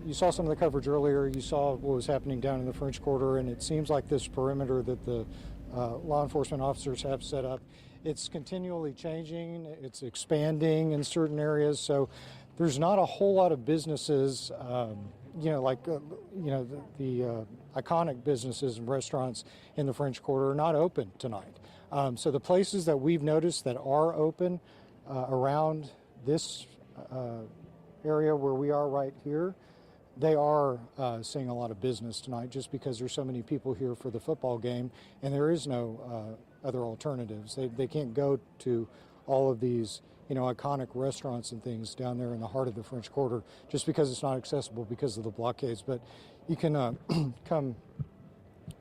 Speaker 12: you saw some of the coverage earlier, you saw what was happening down in the French Quarter, and it seems like this perimeter that the law enforcement officers have set up, it's continually changing, it's expanding in certain areas, so there's not a whole lot of businesses, you know, like, you know, the iconic businesses and restaurants in the French Quarter are not open tonight. So the places that we've noticed that are open around this area where we are right here, they are seeing a lot of business tonight just because there's so many people here for the football game, and there is no other alternatives. They can't go to all of these, you know, iconic restaurants and things down there in the heart of the French Quarter just because it's not accessible because of the blockades. But you can come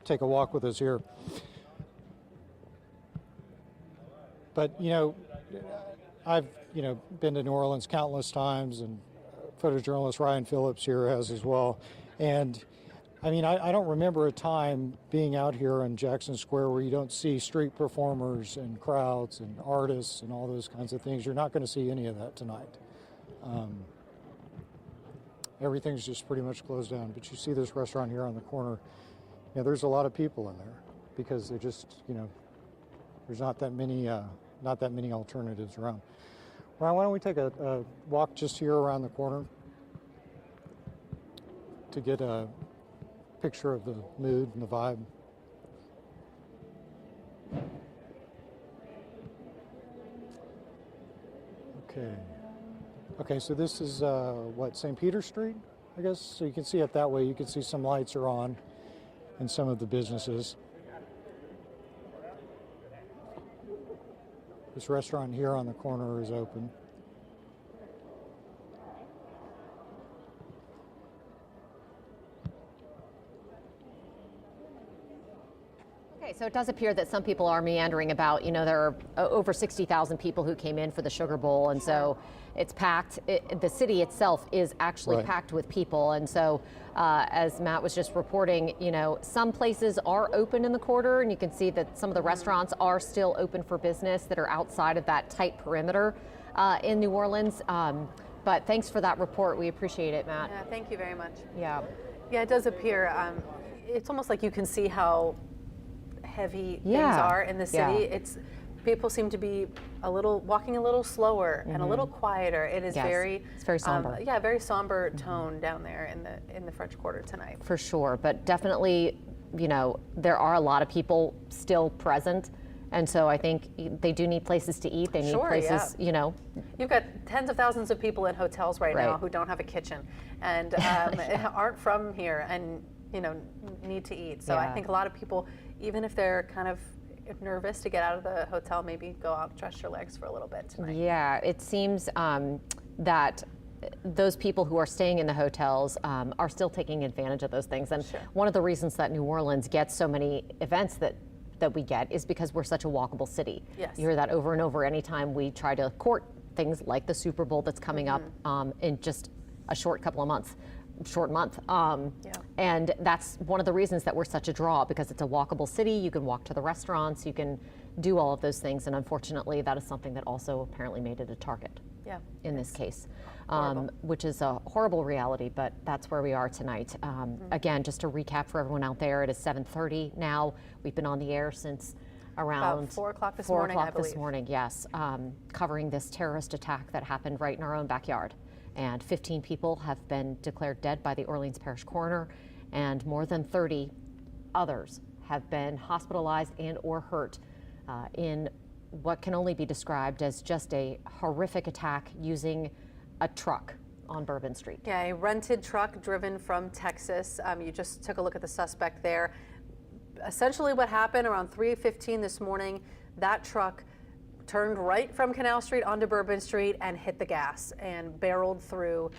Speaker 12: take a walk with us here. But, you know, I've, you know, been to New Orleans countless times, and photojournalist Ryan Phillips here has as well. And I mean, I don't remember a time being out here in Jackson Square where you don't see street performers and crowds and artists and all those kinds of things. You're not going to see any of that tonight. Everything's just pretty much closed down. But you see this restaurant here on the corner. You know, there's a lot of people in there because they just, you know, there's not that many alternatives around. Ryan, why don't we take a walk just here around the corner to get a picture of the mood and the vibe. Okay, so this is what, St. Peter Street, I guess? So you can see it that way. You can see some lights are on in some of the businesses. This restaurant here on the corner is open.
Speaker 6: Okay, so it does appear that some people are meandering about. You know, there are over 60,000 people who came in for the Sugar Bowl, and so it's packed. The city itself is actually packed with people, and so as Matt was just reporting, you know, some places are open in the quarter, and you can see that some of the restaurants are still open for business that are outside of that tight perimeter in New Orleans. But thanks for that report. We appreciate it, Matt.
Speaker 3: Yeah, thank you very much.
Speaker 6: Yeah.
Speaker 3: Yeah, it does appear. It's almost like you can see how heavy things are in the city. It's people seem to be walking a little slower and a little quieter. It is
Speaker 6: it's very somber.
Speaker 3: Very somber tone down there in the French Quarter tonight.
Speaker 6: For sure, but definitely, you know, there are a lot of people still present, and so I think they do need places to eat. They need places, you know.
Speaker 3: You've got tens of thousands of people in hotels right now who don't have a kitchen and aren't from here and, you know, need to eat. So I think a lot of people, even if they're kind of nervous to get out of the hotel, maybe go out and stretch their legs for a little bit tonight.
Speaker 6: Yeah, it seems that those people who are staying in the hotels are still taking advantage of those things. And one of the reasons that New Orleans gets so many events that we get is because we're such a walkable city.
Speaker 3: Yes.
Speaker 6: You hear that over and over anytime we try to court things like the Super Bowl that's coming up in just a short month. And that's one of the reasons that we're such a draw, because it's a walkable city. You can walk to the restaurants, you can do all of those things, and unfortunately that is something that also apparently made it a target in this case, which is a horrible reality, but that's where we are tonight. Again, just to recap for everyone out there, it is 7:30 now. We've been on the air since around
Speaker 3: about 4 o'clock this
Speaker 6: 4
Speaker 3: morning,
Speaker 6: o'clock
Speaker 3: I believe.
Speaker 6: this morning, yes, covering this terrorist attack that happened right in our own backyard. And 15 people have been declared dead by the Orleans Parish Coroner, and more than 30 others have been hospitalized and or hurt in what can only be described as just a horrific attack using a truck on Bourbon Street.
Speaker 3: Yeah, a rented truck driven from Texas. You just took a look at the suspect there. Essentially what happened around 3:15 this morning, that truck turned right from Canal Street onto Bourbon Street and hit the gas and barreled through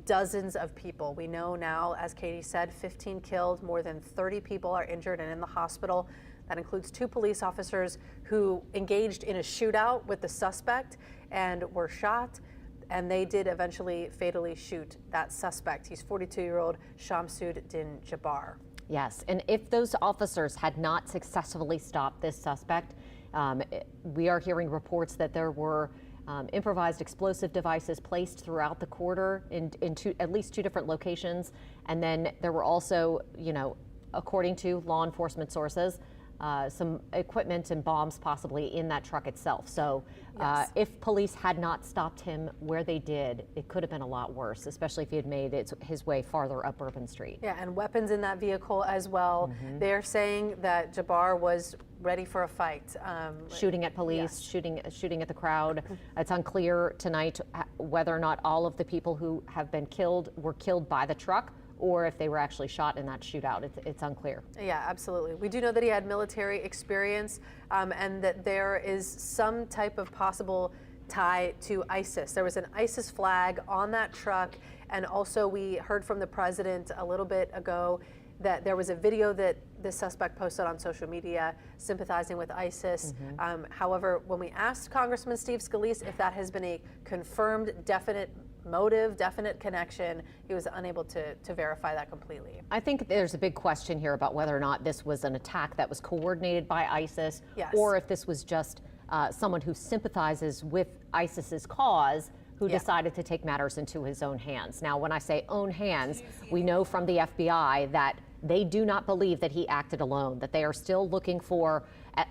Speaker 3: dozens of people. We know now, as Katie said, 15 killed, more than 30 people are injured and in the hospital. That includes 2 police officers who engaged in a shootout with the suspect and were shot, and they did eventually fatally shoot that suspect. He's 42-year-old Shamsud Din Jabbar.
Speaker 6: Yes, and if those officers had not successfully stopped this suspect, we are hearing reports that there were improvised explosive devices placed throughout the quarter in at least 2 different locations. And then there were also, you know, according to law enforcement sources, some equipment and bombs possibly in that truck itself. So if police had not stopped him where they did, it could have been a lot worse, especially if he had made his way farther up Bourbon Street.
Speaker 3: Yeah, and weapons in that vehicle as well. They're saying that Jabbar was ready for a fight.
Speaker 6: Shooting at police, shooting at the crowd. It's unclear tonight whether or not all of the people who have been killed were killed by the truck, or if they were actually shot in that shootout. It's unclear.
Speaker 3: Yeah, absolutely. We do know that he had military experience and that there is some type of possible tie to ISIS. There was an ISIS flag on that truck, and also we heard from the president a little bit ago that there was a video that the suspect posted on social media sympathizing with ISIS. However, when we asked Congressman Steve Scalise if that has been a confirmed, definite motive, definite connection. He was unable to verify that completely.
Speaker 6: I think there's a big question here about whether or not this was an attack that was coordinated by ISIS,
Speaker 3: Yes.
Speaker 6: or if this was just someone who sympathizes with ISIS's cause who decided to take matters into his own hands. Now, when I say own hands, we know from the FBI that they do not believe that he acted alone, that they are still looking for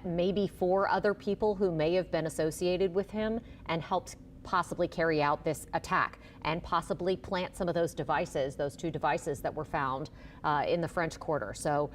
Speaker 6: maybe 4 other people who may have been associated with him and helped possibly carry out this attack and possibly plant some of those devices, those 2 devices that were found in the French Quarter. So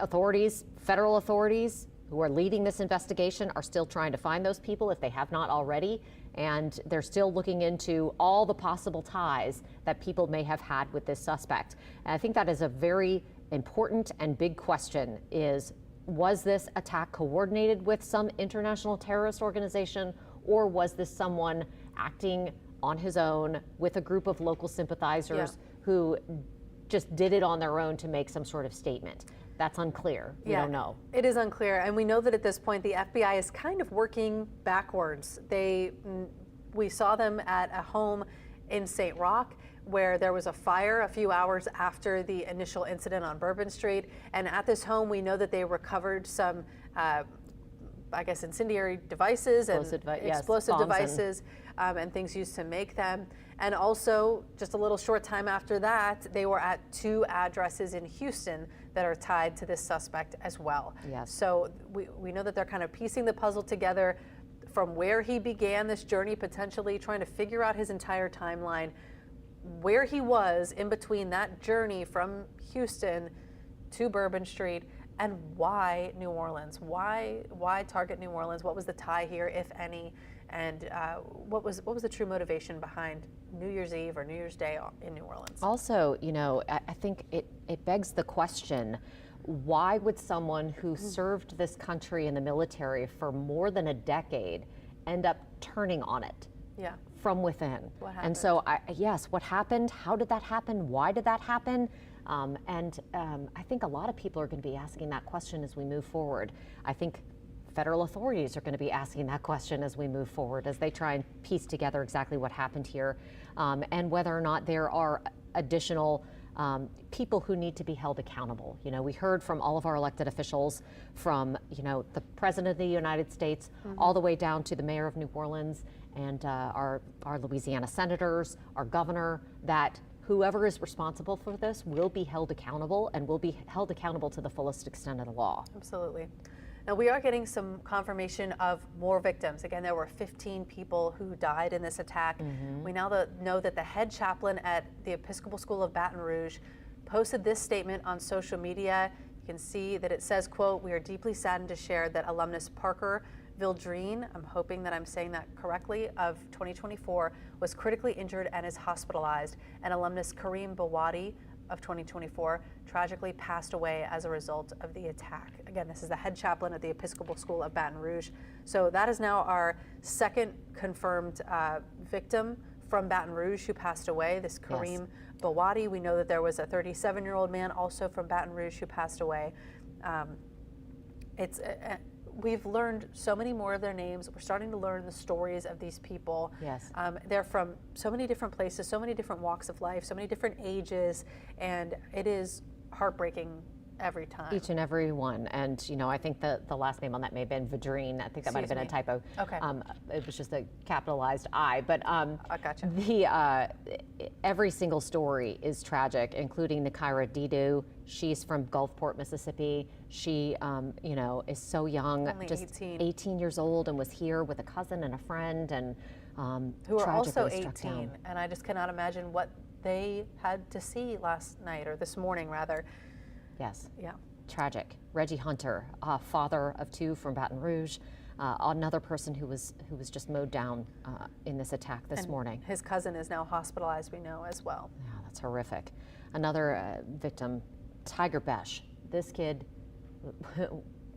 Speaker 6: authorities, federal authorities who are leading this investigation are still trying to find those people if they have not already. And they're still looking into all the possible ties that people may have had with this suspect. And I think that is a very important and big question is, was this attack coordinated with some international terrorist organization, or was this someone acting on his own with a group of local sympathizers who just did it on their own to make some sort of statement? That's unclear. We don't know.
Speaker 3: It is unclear, and we know that at this point the FBI is kind of working backwards. We saw them at a home in St. Roch where there was a fire a few hours after the initial incident on Bourbon Street, and at this home we know that they recovered some I guess incendiary devices explosive devices and things used to make them. And also, just a little short time after that, they were at 2 addresses in Houston that are tied to this suspect as well.
Speaker 6: Yes.
Speaker 3: So we know that they're kind of piecing the puzzle together from where he began this journey, potentially trying to figure out his entire timeline, where he was in between that journey from Houston to Bourbon Street, and why New Orleans? Why target New Orleans? What was the tie here, if any? And what was the true motivation behind New Year's Eve or New Year's Day in New Orleans?
Speaker 6: Also, I think it begs the question, why would someone who served this country in the military for more than a decade end up turning on it?
Speaker 3: Yeah.
Speaker 6: From within.
Speaker 3: What happened?
Speaker 6: And so, what happened? How did that happen? Why did that happen? I think a lot of people are going to be asking that question as we move forward. I think federal authorities are going to be asking that question as we move forward, as they try and piece together exactly what happened here, and whether or not there are additional people who need to be held accountable. We heard from all of our elected officials, from the President of the United States, all the way down to the Mayor of New Orleans and our Louisiana senators, our governor, that whoever is responsible for this will be held accountable, and will be held accountable to the fullest extent of the law.
Speaker 3: Absolutely. Now, we are getting some confirmation of more victims. Again, there were 15 people who died in this attack. We now know that the head chaplain at the Episcopal School of Baton Rouge posted this statement on social media. You can see that it says, quote, "We are deeply saddened to share that alumnus Parker Vildreen, I'm hoping that I'm saying that correctly, of 2024 was critically injured and is hospitalized, and alumnus Kareem Bawadi of 2024 tragically passed away as a result of the attack." Again, this is the head chaplain at the Episcopal School of Baton Rouge. So that is now our second confirmed victim from Baton Rouge who passed away, this Kareem Bawadi. We know that there was a 37-year-old man also from Baton Rouge who passed away. We've learned so many more of their names. We're starting to learn the stories of these people.
Speaker 6: Yes.
Speaker 3: They're from so many different places, so many different walks of life, so many different ages, and it is heartbreaking every time.
Speaker 6: Each and every one. And, I think the last name on that may have been Vidrine. I think that might have been a typo.
Speaker 3: Okay.
Speaker 6: It was just a capitalized I. But
Speaker 3: I gotcha.
Speaker 6: Every single story is tragic, including Nikaira Didu. She's from Gulfport, Mississippi. She, is so young,
Speaker 3: only
Speaker 6: just
Speaker 3: 18
Speaker 6: years old, and was here with a cousin and a friend, and
Speaker 3: who are also
Speaker 6: tragically struck
Speaker 3: 18.
Speaker 6: down.
Speaker 3: And I just cannot imagine what they had to see last night, or this morning rather.
Speaker 6: Yes.
Speaker 3: Yeah.
Speaker 6: Tragic. Reggie Hunter, father of 2 from Baton Rouge, another person who was just mowed down in this attack this morning.
Speaker 3: His cousin is now hospitalized, we know, as well.
Speaker 6: Yeah, that's horrific. Another victim, Tiger Besh. This kid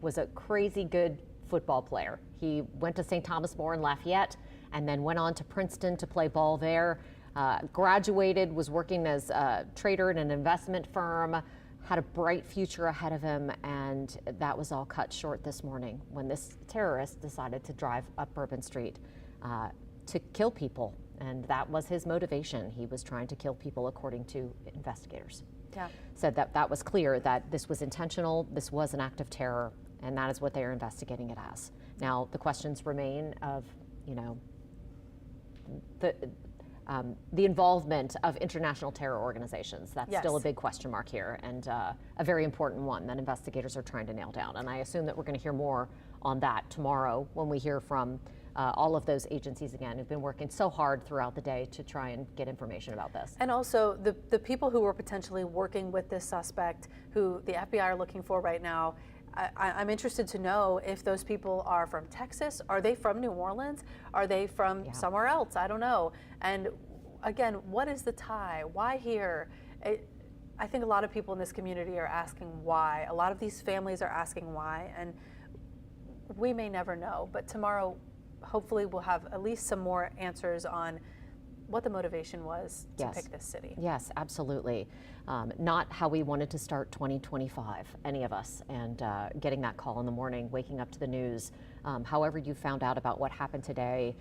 Speaker 6: was a crazy good football player. He went to St. Thomas More in Lafayette and then went on to Princeton to play ball there. Graduated, was working as a trader in an investment firm, had a bright future ahead of him, and that was all cut short this morning when this terrorist decided to drive up Bourbon Street to kill people And that was his motivation. He was trying to kill people, according to investigators.
Speaker 3: Yeah.
Speaker 6: Said that that was clear, that this was intentional, this was an act of terror, and that is what they are investigating it as. Now, the questions remain of, you know, the involvement of international terror organizations. That's still a big question mark here, and a very important one that investigators are trying to nail down. And I assume that we're going to hear more on that tomorrow when we hear from all of those agencies again who've been working so hard throughout the day to try and get information about this.
Speaker 3: And also the people who were potentially working with this suspect, who the FBI are looking for right now. I'm interested to know if those people are from Texas. Are they from New Orleans? Are they from somewhere else? I don't know. And again, what is the tie? Why here? I think a lot of people in this community are asking why. A lot of these families are asking why, and we may never know. But tomorrow, hopefully, we'll have at least some more answers on what the motivation was to pick this city.
Speaker 6: Yes, absolutely. Not how we wanted to start 2025, any of us, and getting that call in the morning, waking up to the news, however you found out about what happened today,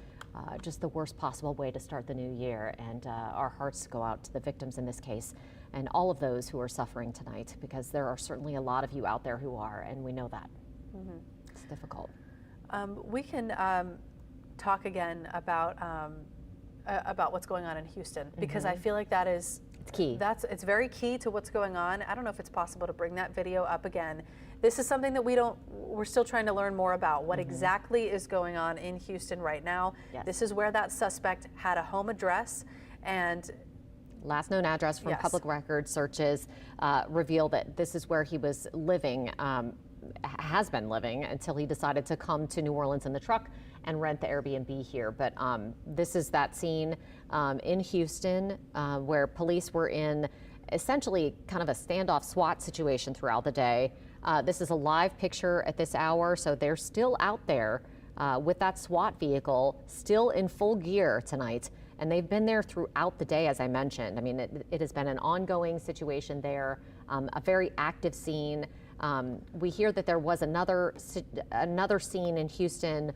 Speaker 6: just the worst possible way to start the new year. And our hearts go out to the victims in this case and all of those who are suffering tonight, because there are certainly a lot of you out there who are, and we know that.
Speaker 3: Mm-hmm.
Speaker 6: It's difficult.
Speaker 3: We can talk again about what's going on in Houston, because I feel like that is
Speaker 6: key.
Speaker 3: It's very key to what's going on. I don't know if it's possible to bring that video up again. This is something that we're still trying to learn more about, what exactly is going on in Houston right now.
Speaker 6: Yes.
Speaker 3: This is where that suspect had a home address, and
Speaker 6: last known address from public record searches reveal that this is where he was living, has been living until he decided to come to New Orleans in the truck and rent the Airbnb here. But this is that scene in Houston where police were in essentially kind of a standoff SWAT situation throughout the day. This is a live picture at this hour, so they're still out there with that SWAT vehicle, still in full gear tonight. And they've been there throughout the day, as I mentioned. I mean, it has been an ongoing situation there, a very active scene. We hear that there was another scene in Houston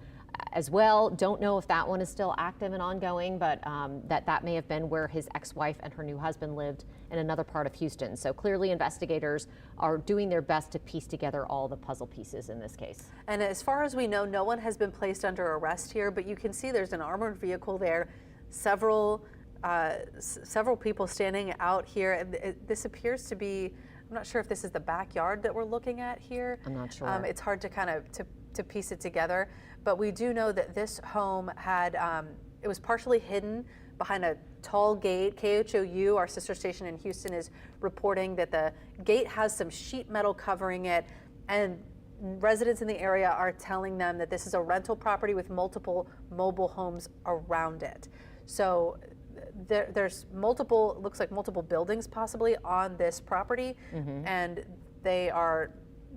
Speaker 6: as well. Don't know if that one is still active and ongoing, but that may have been where his ex-wife and her new husband lived in another part of Houston. So clearly investigators are doing their best to piece together all the puzzle pieces in this case.
Speaker 3: And as far as we know, no one has been placed under arrest here, but you can see there's an armored vehicle there, several people standing out here. And this appears to be, I'm not sure if this is the backyard that we're looking at here.
Speaker 6: I'm not sure.
Speaker 3: It's hard to kind of to piece it together, but we do know that this home had, it was partially hidden behind a tall gate. KHOU, our sister station in Houston, is reporting that the gate has some sheet metal covering it, and residents in the area are telling them that this is a rental property with multiple mobile homes around it. So there's multiple, looks like multiple buildings possibly on this property, and they are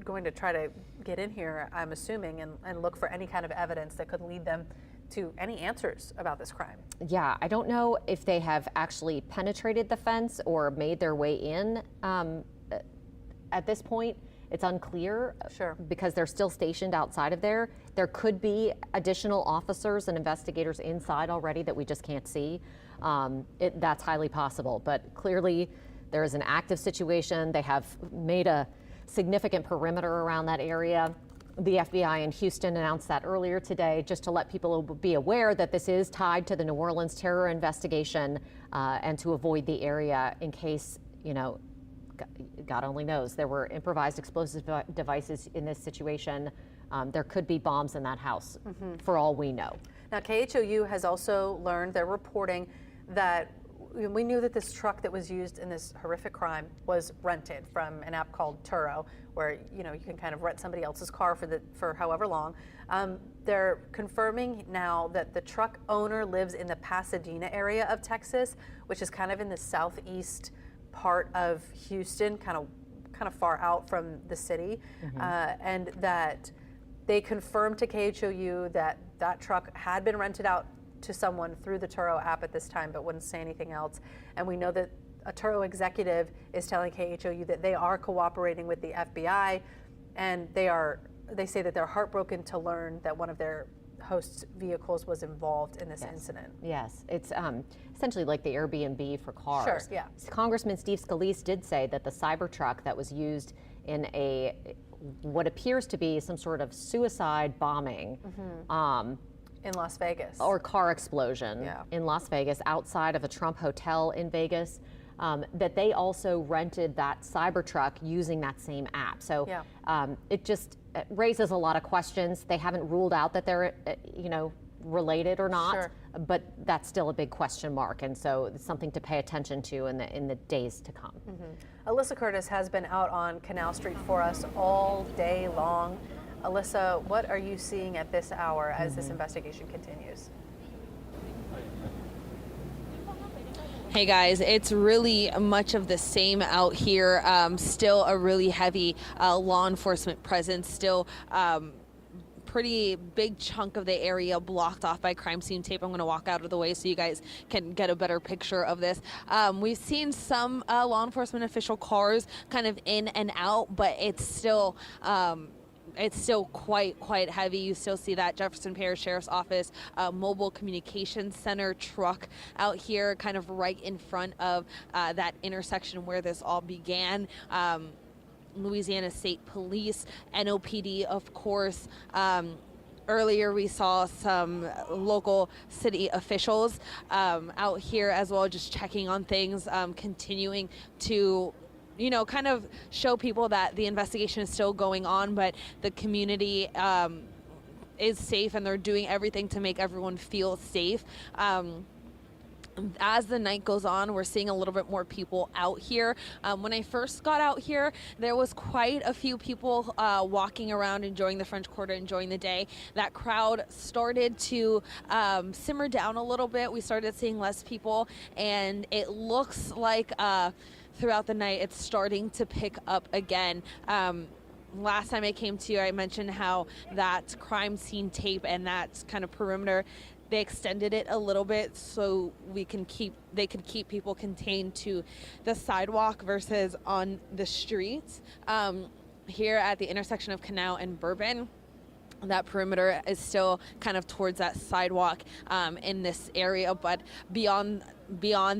Speaker 3: going to try to get in here, I'm assuming, and look for any kind of evidence that could lead them to any answers about this crime.
Speaker 6: Yeah, I don't know if they have actually penetrated the fence or made their way in. At this point, it's unclear.
Speaker 3: Sure.
Speaker 6: Because they're still stationed outside of there. There could be additional officers and investigators inside already that we just can't see. That's highly possible, but clearly there is an active situation. They have made a significant perimeter around that area. The FBI in Houston announced that earlier today, just to let people be aware that this is tied to the New Orleans terror investigation, and to avoid the area in case, you know, God only knows, there were improvised explosive devices in this situation. There could be bombs in that house, for all we know.
Speaker 3: Now, KHOU has also learned, they're reporting that we knew that this truck that was used in this horrific crime was rented from an app called Turo, where you can kind of rent somebody else's car for however long. They're confirming now that the truck owner lives in the Pasadena area of Texas, which is kind of in the southeast part of Houston, kind of far out from the city, and that they confirmed to KHOU that that truck had been rented out to someone through the Turo app at this time, but wouldn't say anything else. And we know that a Turo executive is telling KHOU that they are cooperating with the FBI, and they say that they're heartbroken to learn that one of their host vehicles was involved in this incident.
Speaker 6: Yes, it's essentially like the Airbnb for cars.
Speaker 3: Sure, yeah.
Speaker 6: Congressman Steve Scalise did say that the Cybertruck that was used in what appears to be some sort of suicide bombing
Speaker 3: in Las Vegas.
Speaker 6: or car explosion in Las Vegas outside of a Trump hotel in Vegas, that they also rented that Cybertruck using that same app. So it just raises a lot of questions. They haven't ruled out that they're, related or not, but that's still a big question mark. And so it's something to pay attention to in the days to come.
Speaker 3: Alyssa Curtis has been out on Canal Street for us all day long. Alyssa, what are you seeing at this hour as this investigation continues?
Speaker 1: Hey guys, it's really much of the same out here. Still a really heavy law enforcement presence. Still pretty big chunk of the area blocked off by crime scene tape. I'm going to walk out of the way so you guys can get a better picture of this. We've seen some law enforcement official cars kind of in and out, but it's still quite heavy. You still see that Jefferson Parish Sheriff's Office mobile communications center truck out here kind of right in front of that intersection where this all began. Louisiana State Police, NOPD, of course. Earlier we saw some local city officials out here as well, just checking on things, continuing to kind of show people that the investigation is still going on, but the community is safe and they're doing everything to make everyone feel safe. As the night goes on, we're seeing a little bit more people out here. When I first got out here, there was quite a few people walking around, enjoying the French Quarter, enjoying the day. That crowd started to simmer down a little bit. We started seeing less people, and it looks like throughout the night it's starting to pick up again. Last time I came to you, I mentioned how that crime scene tape and that kind of perimeter, they extended it a little bit so they can keep people contained to the sidewalk versus on the streets. Here at the intersection of Canal and Bourbon, that perimeter is still kind of towards that sidewalk in this area, but beyond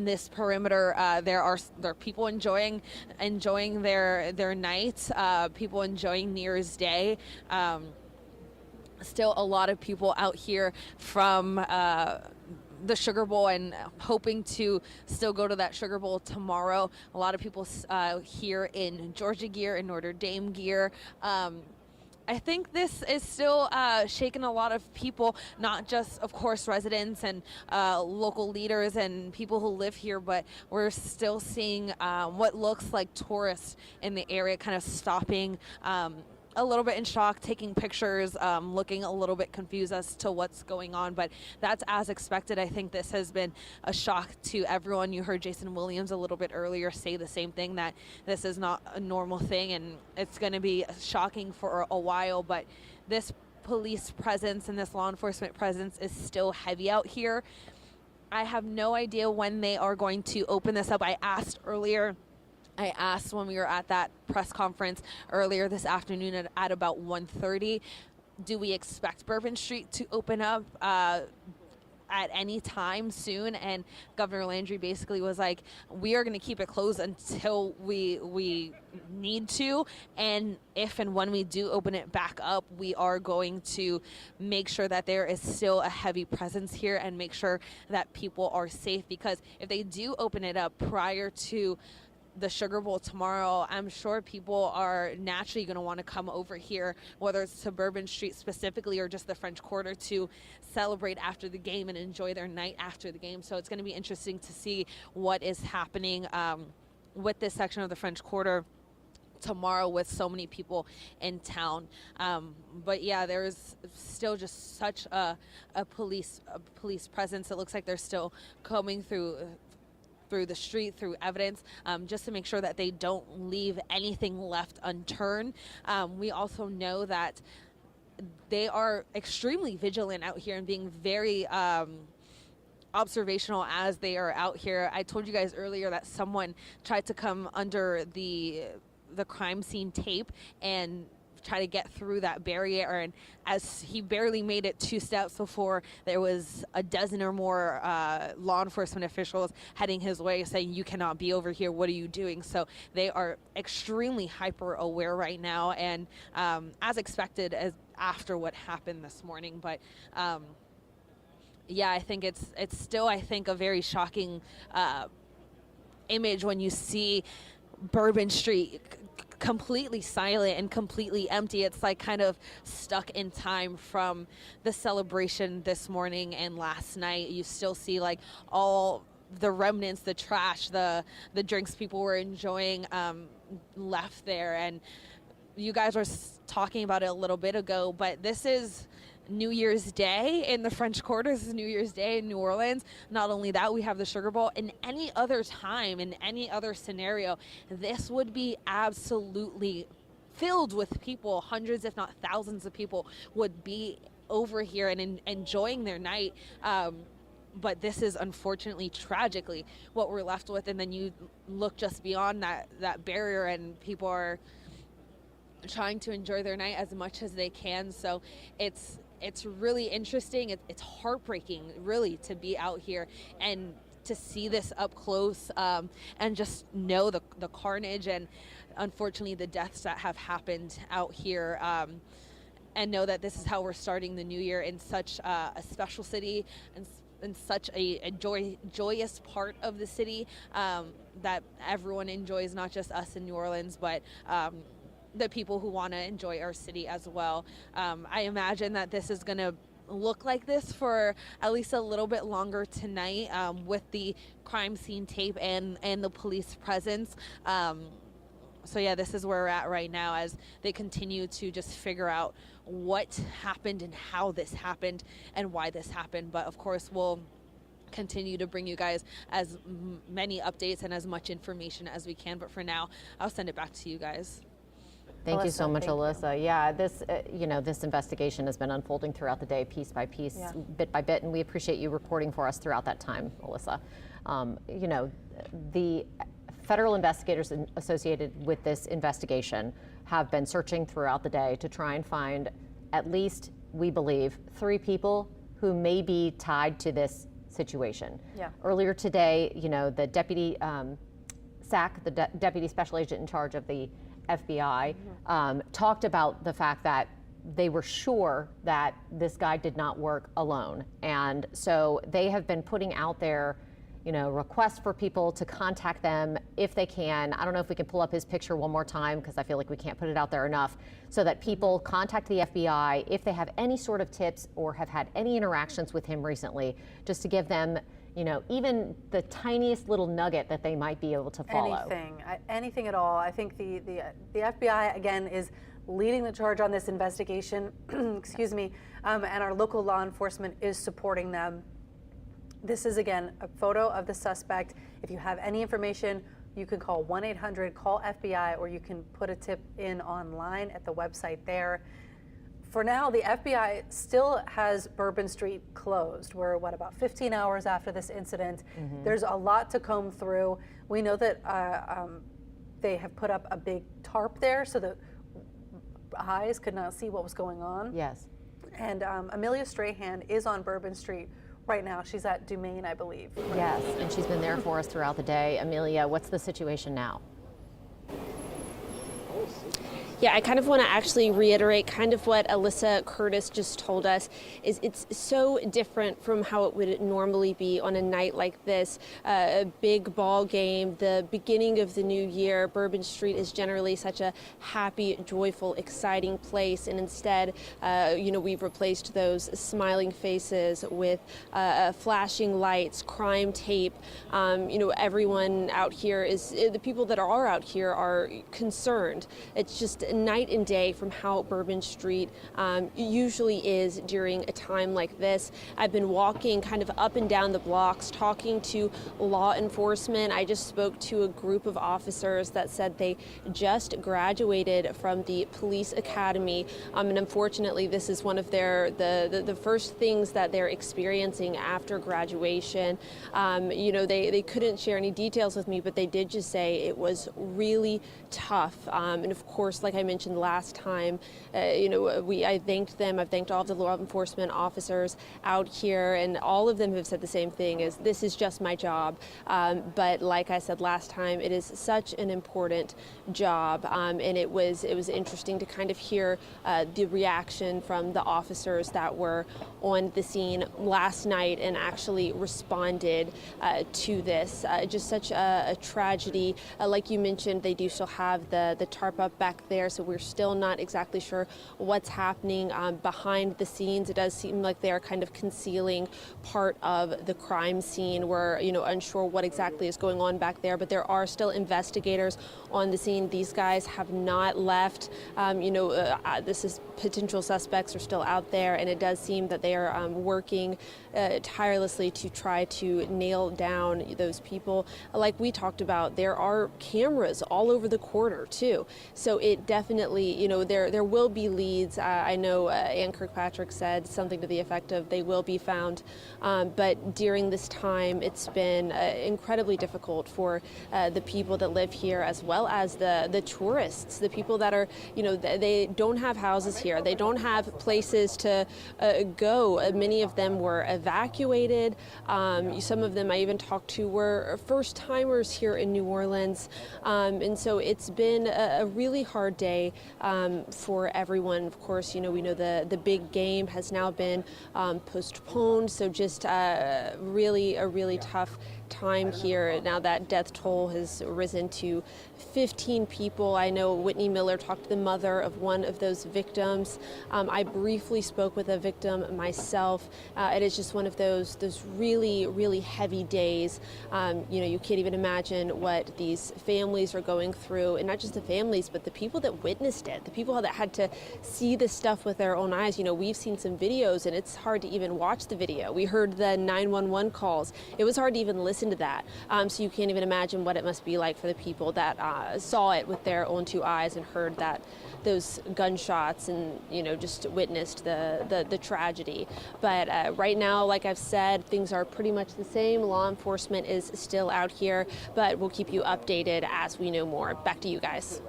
Speaker 1: this perimeter, there are people enjoying their night, people enjoying New Year's Day. Still a lot of people out here from the Sugar Bowl and hoping to still go to that Sugar Bowl tomorrow. A lot of people here in Georgia gear and Notre Dame gear. I think this is still shaking a lot of people, not just, of course, residents and local leaders and people who live here, but we're still seeing what looks like tourists in the area kind of stopping a little bit in shock, taking pictures, looking a little bit confused as to what's going on, but that's as expected. I think this has been a shock to everyone. You heard Jason Williams a little bit earlier say the same thing, that this is not a normal thing and it's going to be shocking for a while, but this police presence and this law enforcement presence is still heavy out here. I have no idea when they are going to open this up. I asked when we were at that press conference earlier this afternoon at about 1:30, do we expect Bourbon Street to open up at any time soon? And Governor Landry basically was like, we are going to keep it closed until we need to, and if and when we do open it back up, we are going to make sure that there is still a heavy presence here and make sure that people are safe, because if they do open it up prior to the Sugar Bowl tomorrow, I'm sure people are naturally going to want to come over here, whether it's to Bourbon Street specifically or just the French Quarter, to celebrate after the game and enjoy their night after the game. So it's going to be interesting to see what is happening with this section of the French Quarter tomorrow with so many people in town. But yeah, there is still just such a police presence. It looks like they're still combing through the street, through evidence, just to make sure that they don't leave anything left unturned. We also know that they are extremely vigilant out here and being very observational as they are out here. I told you guys earlier that someone tried to come under the crime scene tape and try to get through that barrier. And as he barely made it 2 steps before, there was a dozen or more law enforcement officials heading his way saying, "You cannot be over here. What are you doing?" So they are extremely hyper aware right now, and as expected as after what happened this morning. But yeah, I think it's still, I think, a very shocking image when you see Bourbon Street completely silent and completely empty. It's like kind of stuck in time from the celebration this morning and last night. You still see like all the remnants, the trash, the drinks people were enjoying left there. And you guys were talking about it a little bit ago, but this is New Year's Day in the French Quarter. This is New Year's Day in New Orleans. Not only that, we have the Sugar Bowl. In any other time, in any other scenario, this would be absolutely filled with people. Hundreds, if not thousands of people would be over here and enjoying their night. But this is unfortunately, tragically, what we're left with. And then you look just beyond that barrier, and people are trying to enjoy their night as much as they can. So it's really interesting. It's heartbreaking, really, to be out here and to see this up close, and just know the carnage and unfortunately the deaths that have happened out here, and know that this is how we're starting the new year in such a special city and in such a joyous part of the city, that everyone enjoys, not just us in New Orleans, but the people who want to enjoy our city as well. I imagine that this is going to look like this for at least a little bit longer tonight, with the crime scene tape and the police presence. So yeah, this is where we're at right now as they continue to just figure out what happened and how this happened and why this happened. But of course, we'll continue to bring you guys as many updates and as much information as we can. But for now, I'll send it back to you guys.
Speaker 6: Thank you so much, Alyssa. Yeah, this this investigation has been unfolding throughout the day, piece by piece, bit by bit, and we appreciate you reporting for us throughout that time, Alyssa. The federal investigators associated with this investigation have been searching throughout the day to try and find at least, we believe, 3 people who may be tied to this situation.
Speaker 3: Yeah.
Speaker 6: Earlier today, the deputy SAC, the deputy special agent in charge of the FBI, talked about the fact that they were sure that this guy did not work alone. And so they have been putting out there, requests for people to contact them if they can. I don't know if we can pull up his picture one more time, because I feel like we can't put it out there enough, so that people contact the FBI if they have any sort of tips or have had any interactions with him recently, just to give them even the tiniest little nugget that they might be able to follow.
Speaker 3: Anything at all. I think the FBI, again, is leading the charge on this investigation, excuse me, and our local law enforcement is supporting them. This is, again, a photo of the suspect. If you have any information, you can call 1-800-CALL-FBI, or you can put a tip in online at the website there. For now, the FBI still has Bourbon Street closed. We're, about 15 hours after this incident. There's a lot to comb through. We know that they have put up a big tarp there so that eyes could not see what was going on.
Speaker 6: Yes.
Speaker 3: And Amelia Strahan is on Bourbon Street right now. She's at Dumaine, I believe.
Speaker 6: Yes, and she's been there for us throughout the day. Amelia, what's the situation now?
Speaker 7: Yeah, I kind of want to actually reiterate kind of what Alyssa Curtis just told us. Is it's so different from how it would normally be on a night like this, a big ball game, the beginning of the new year. Bourbon Street is generally such a happy, joyful, exciting place, and instead, we've replaced those smiling faces with flashing lights, crime tape. Everyone out here the people that are out here are concerned. It's just night and day from how Bourbon Street usually is during a time like this. I've been walking kind of up and down the blocks, talking to law enforcement. I just spoke to a group of officers that said they just graduated from the police academy, and unfortunately this is one of the first things that they're experiencing after graduation. They couldn't share any details with me, but they did just say it was really tough. And of course, like I mentioned last time, I thanked them. I've thanked all of the law enforcement officers out here, and all of them have said the same thing: is this is just my job. But like I said last time, it is such an important job, and it was interesting to kind of hear the reaction from the officers that were on the scene last night and actually responded to this. Just such a tragedy. Like you mentioned, they do still have the tarp up back there, so we're still not exactly sure what's happening behind the scenes. It does seem like they are kind of concealing part of the crime scene. We're unsure what exactly is going on back there, but there are still investigators on the scene. These guys have not left. This is potential suspects are still out there, and it does seem that they are working tirelessly to try to nail down those people. Like we talked about, there are cameras all over the corridor too, so it definitely, there will be leads. I know Ann Kirkpatrick said something to the effect of they will be found, but during this time it's been incredibly difficult for the people that live here, as well as the tourists, the people that are, they don't have houses here, they don't have places to go. Many of them were evacuated. Some of them I even talked to were first timers here in New Orleans, and so it's been a really hard day for everyone. Of course, we know the big game has now been postponed, so just a really tough time here. Now that death toll has risen to 15 people. I know Whitney Miller talked to the mother of one of those victims. I briefly spoke with a victim myself. It is just one of those really heavy days. You can't even imagine what these families are going through, and not just the families, but the people that witnessed it, the people that had to see this stuff with their own eyes. We've seen some videos, and it's hard to even watch the video. We heard the 911 calls. It was hard to even listen to that. So you can't even imagine what it must be like for the people that saw it with their own two eyes and heard those gunshots and just witnessed the tragedy. But right now, like I've said, things are pretty much the same. Law enforcement is still out here, but we'll keep you updated as we know more. Back to you guys.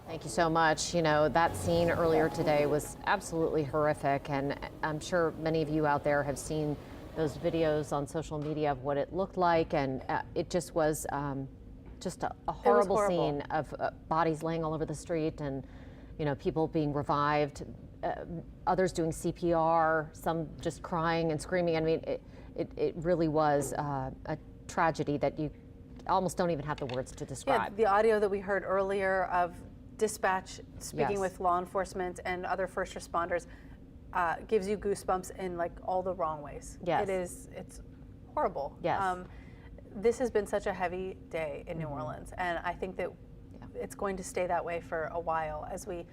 Speaker 6: Thank you so much. That scene earlier today was absolutely horrific, and I'm sure many of you out there have seen those videos on social media of what it looked like, and it just was just a horrible scene of bodies laying all over the street, and people being revived, others doing CPR, some just crying and screaming. I mean, it really was a tragedy that you almost don't even have the words to describe.
Speaker 3: Yeah, the audio that we heard earlier of dispatch speaking with law enforcement and other first responders gives you goosebumps in all the wrong ways.
Speaker 6: Yes.
Speaker 3: It's horrible.
Speaker 6: Yes.
Speaker 3: This has been such a heavy day in New Orleans, and I think that it's going to stay that way for a while as we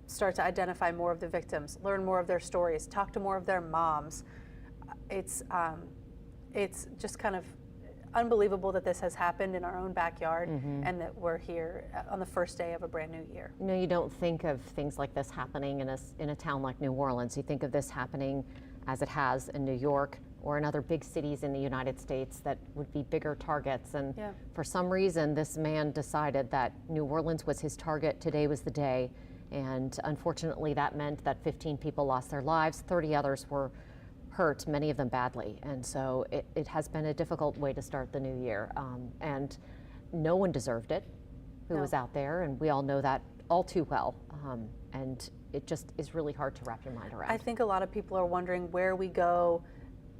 Speaker 3: start to identify more of the victims, learn more of their stories, talk to more of their moms. It's just kind of unbelievable that this has happened in our own backyard, and that we're here on the first day of a brand new year.
Speaker 6: You don't think of things like this happening in a town like New Orleans. You think of this happening as it has in New York or in other big cities in the United States that would be bigger targets. And for some reason, this man decided that New Orleans was his target. Today was the day. And unfortunately, that meant that 15 people lost their lives. 30 others were hurt, many of them badly. And so it has been a difficult way to start the new year. And no one deserved it who was out there. And we all know that all too well. And it just is really hard to wrap your mind around.
Speaker 3: I think a lot of people are wondering where we go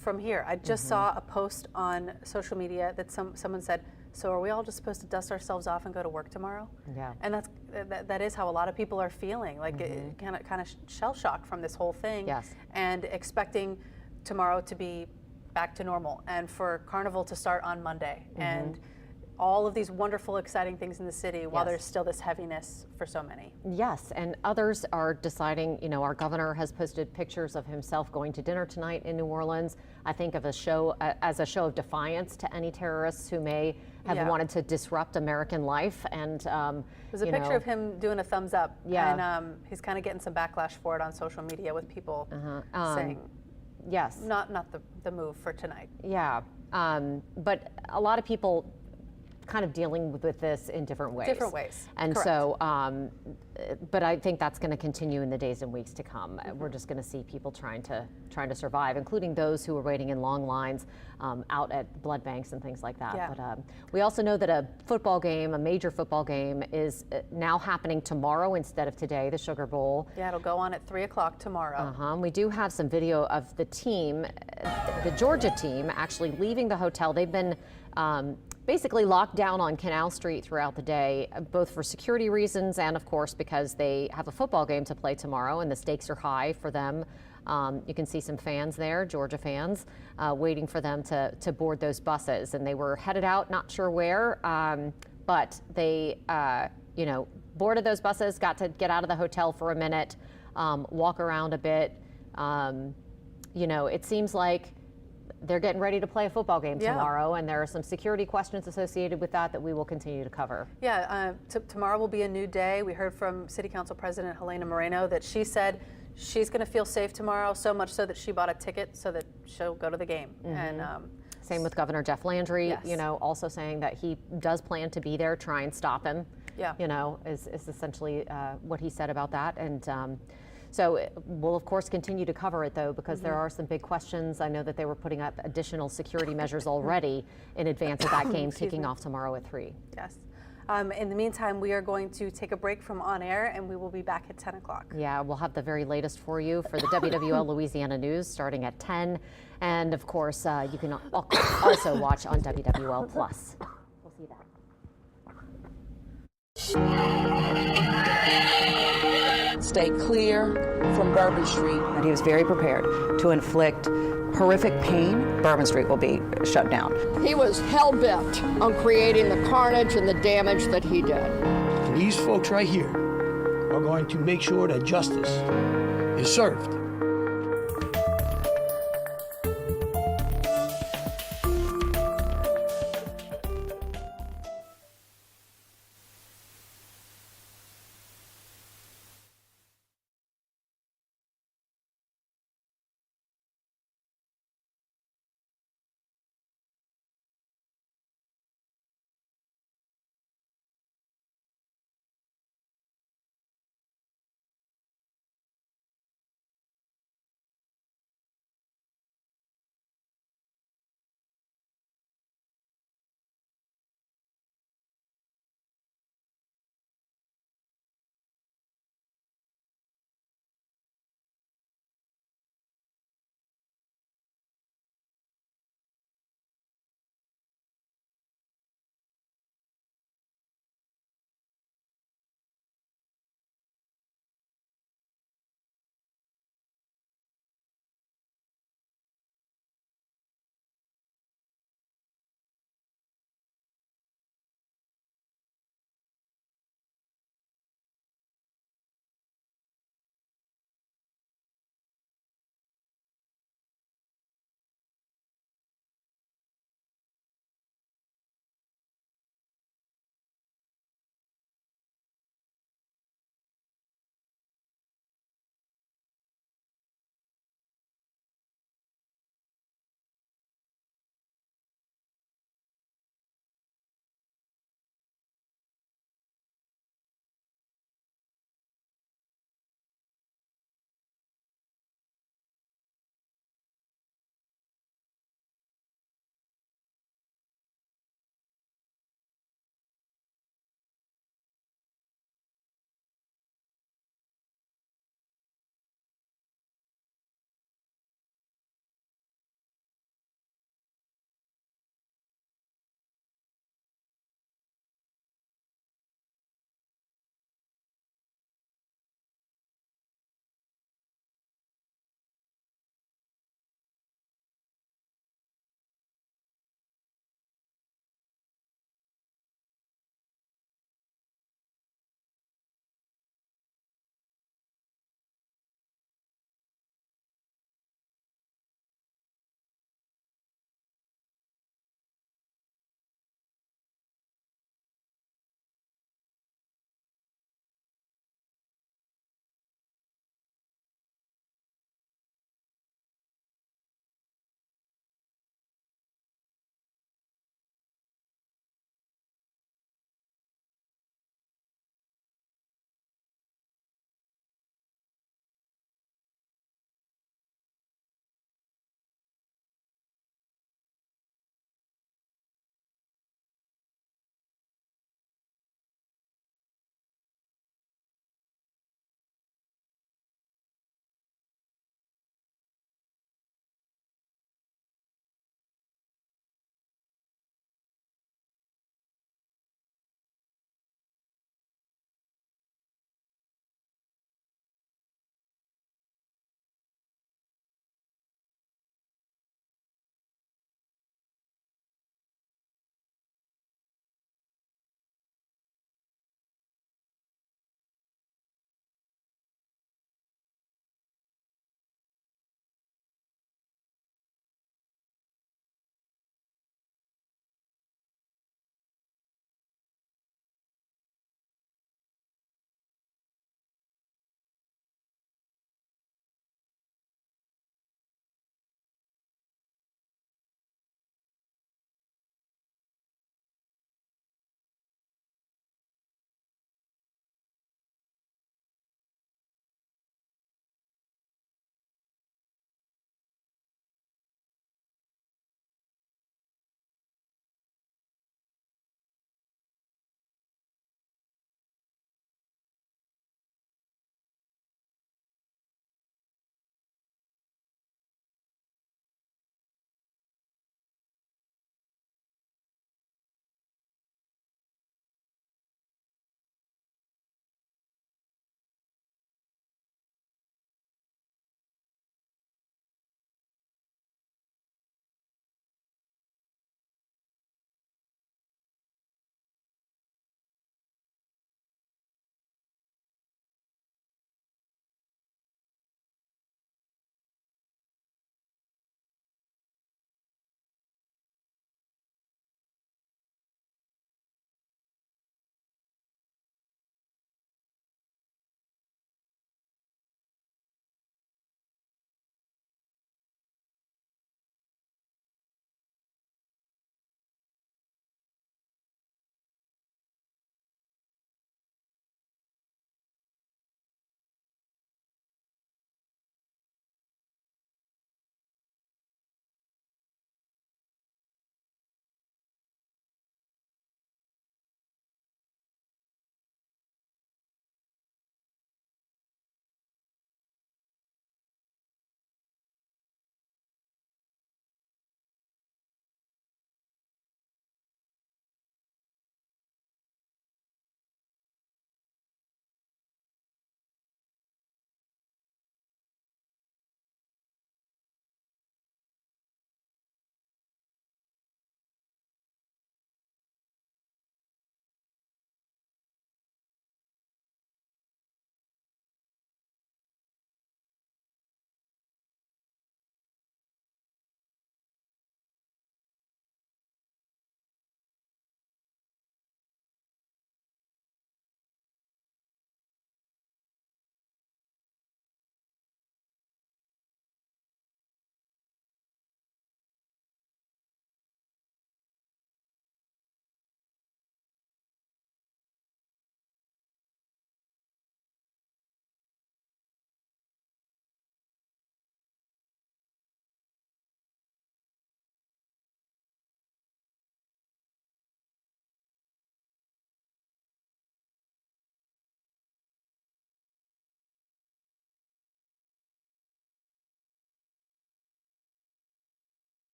Speaker 3: from here. I just saw a post on social media that someone said, so are we all just supposed to dust ourselves off and go to work tomorrow?
Speaker 6: Yeah.
Speaker 3: And that is how a lot of people are feeling, like kind of shell shocked from this whole thing.
Speaker 6: Yes.
Speaker 3: And expecting tomorrow to be back to normal and for Carnival to start on Monday and all of these wonderful, exciting things in the city while there's still this heaviness for so many.
Speaker 6: Yes, and others are deciding, our governor has posted pictures of himself going to dinner tonight in New Orleans. I think of a show as a show of defiance to any terrorists who may have wanted to disrupt American life. And
Speaker 3: there's a picture of him doing a thumbs up, and he's kind of getting some backlash for it on social media with people saying,
Speaker 6: yes,
Speaker 3: not the move for tonight.
Speaker 6: Yeah, but a lot of people kind of dealing with this in different ways.
Speaker 3: Different ways.
Speaker 6: And
Speaker 3: Correct.
Speaker 6: so, but I think that's going to continue in the days and weeks to come. We're just going to see people trying to survive, including those who are waiting in long lines out at blood banks and things like that.
Speaker 3: Yeah.
Speaker 6: But we also know that a football game, a major football game, is now happening tomorrow instead of today, the Sugar Bowl.
Speaker 3: Yeah, it'll go on at 3 o'clock tomorrow.
Speaker 6: We do have some video of the team, the Georgia team, actually leaving the hotel. They've been basically locked down on Canal Street throughout the day, both for security reasons and, of course, because they have a football game to play tomorrow and the stakes are high for them. You can see some fans there, Georgia fans, waiting for them to board those buses. And they were headed out, not sure where, but they, boarded those buses, got to get out of the hotel for a minute, walk around a bit. It seems like they're getting ready to play a football game tomorrow, and there are some security questions associated with that we will continue to cover.
Speaker 3: Yeah, tomorrow will be a new day. We heard from City Council President Helena Moreno that she said she's going to feel safe tomorrow, so much so that she bought a ticket so that she'll go to the game. And
Speaker 6: same with Governor Jeff Landry,
Speaker 3: Yes.
Speaker 6: Also saying that he does plan to be there, try and stop him.
Speaker 3: Yeah.
Speaker 6: Is essentially what he said about that. And so we'll, of course, continue to cover it, though, because there are some big questions. I know that they were putting up additional security measures already in advance of that game kicking off tomorrow at 3.
Speaker 3: Yes. In the meantime, we are going to take a break from on air, and we will be back at 10 o'clock.
Speaker 6: Yeah, we'll have the very latest for you for the WWL Louisiana News starting at 10. And, of course, you can also watch on WWL Plus. We'll see that.
Speaker 19: Stay clear from Bourbon Street. And he was very prepared to inflict horrific pain. Bourbon Street will be shut down.
Speaker 20: He was hell-bent on creating the carnage and the damage that he did.
Speaker 2: These folks right here are going to make sure that justice is served.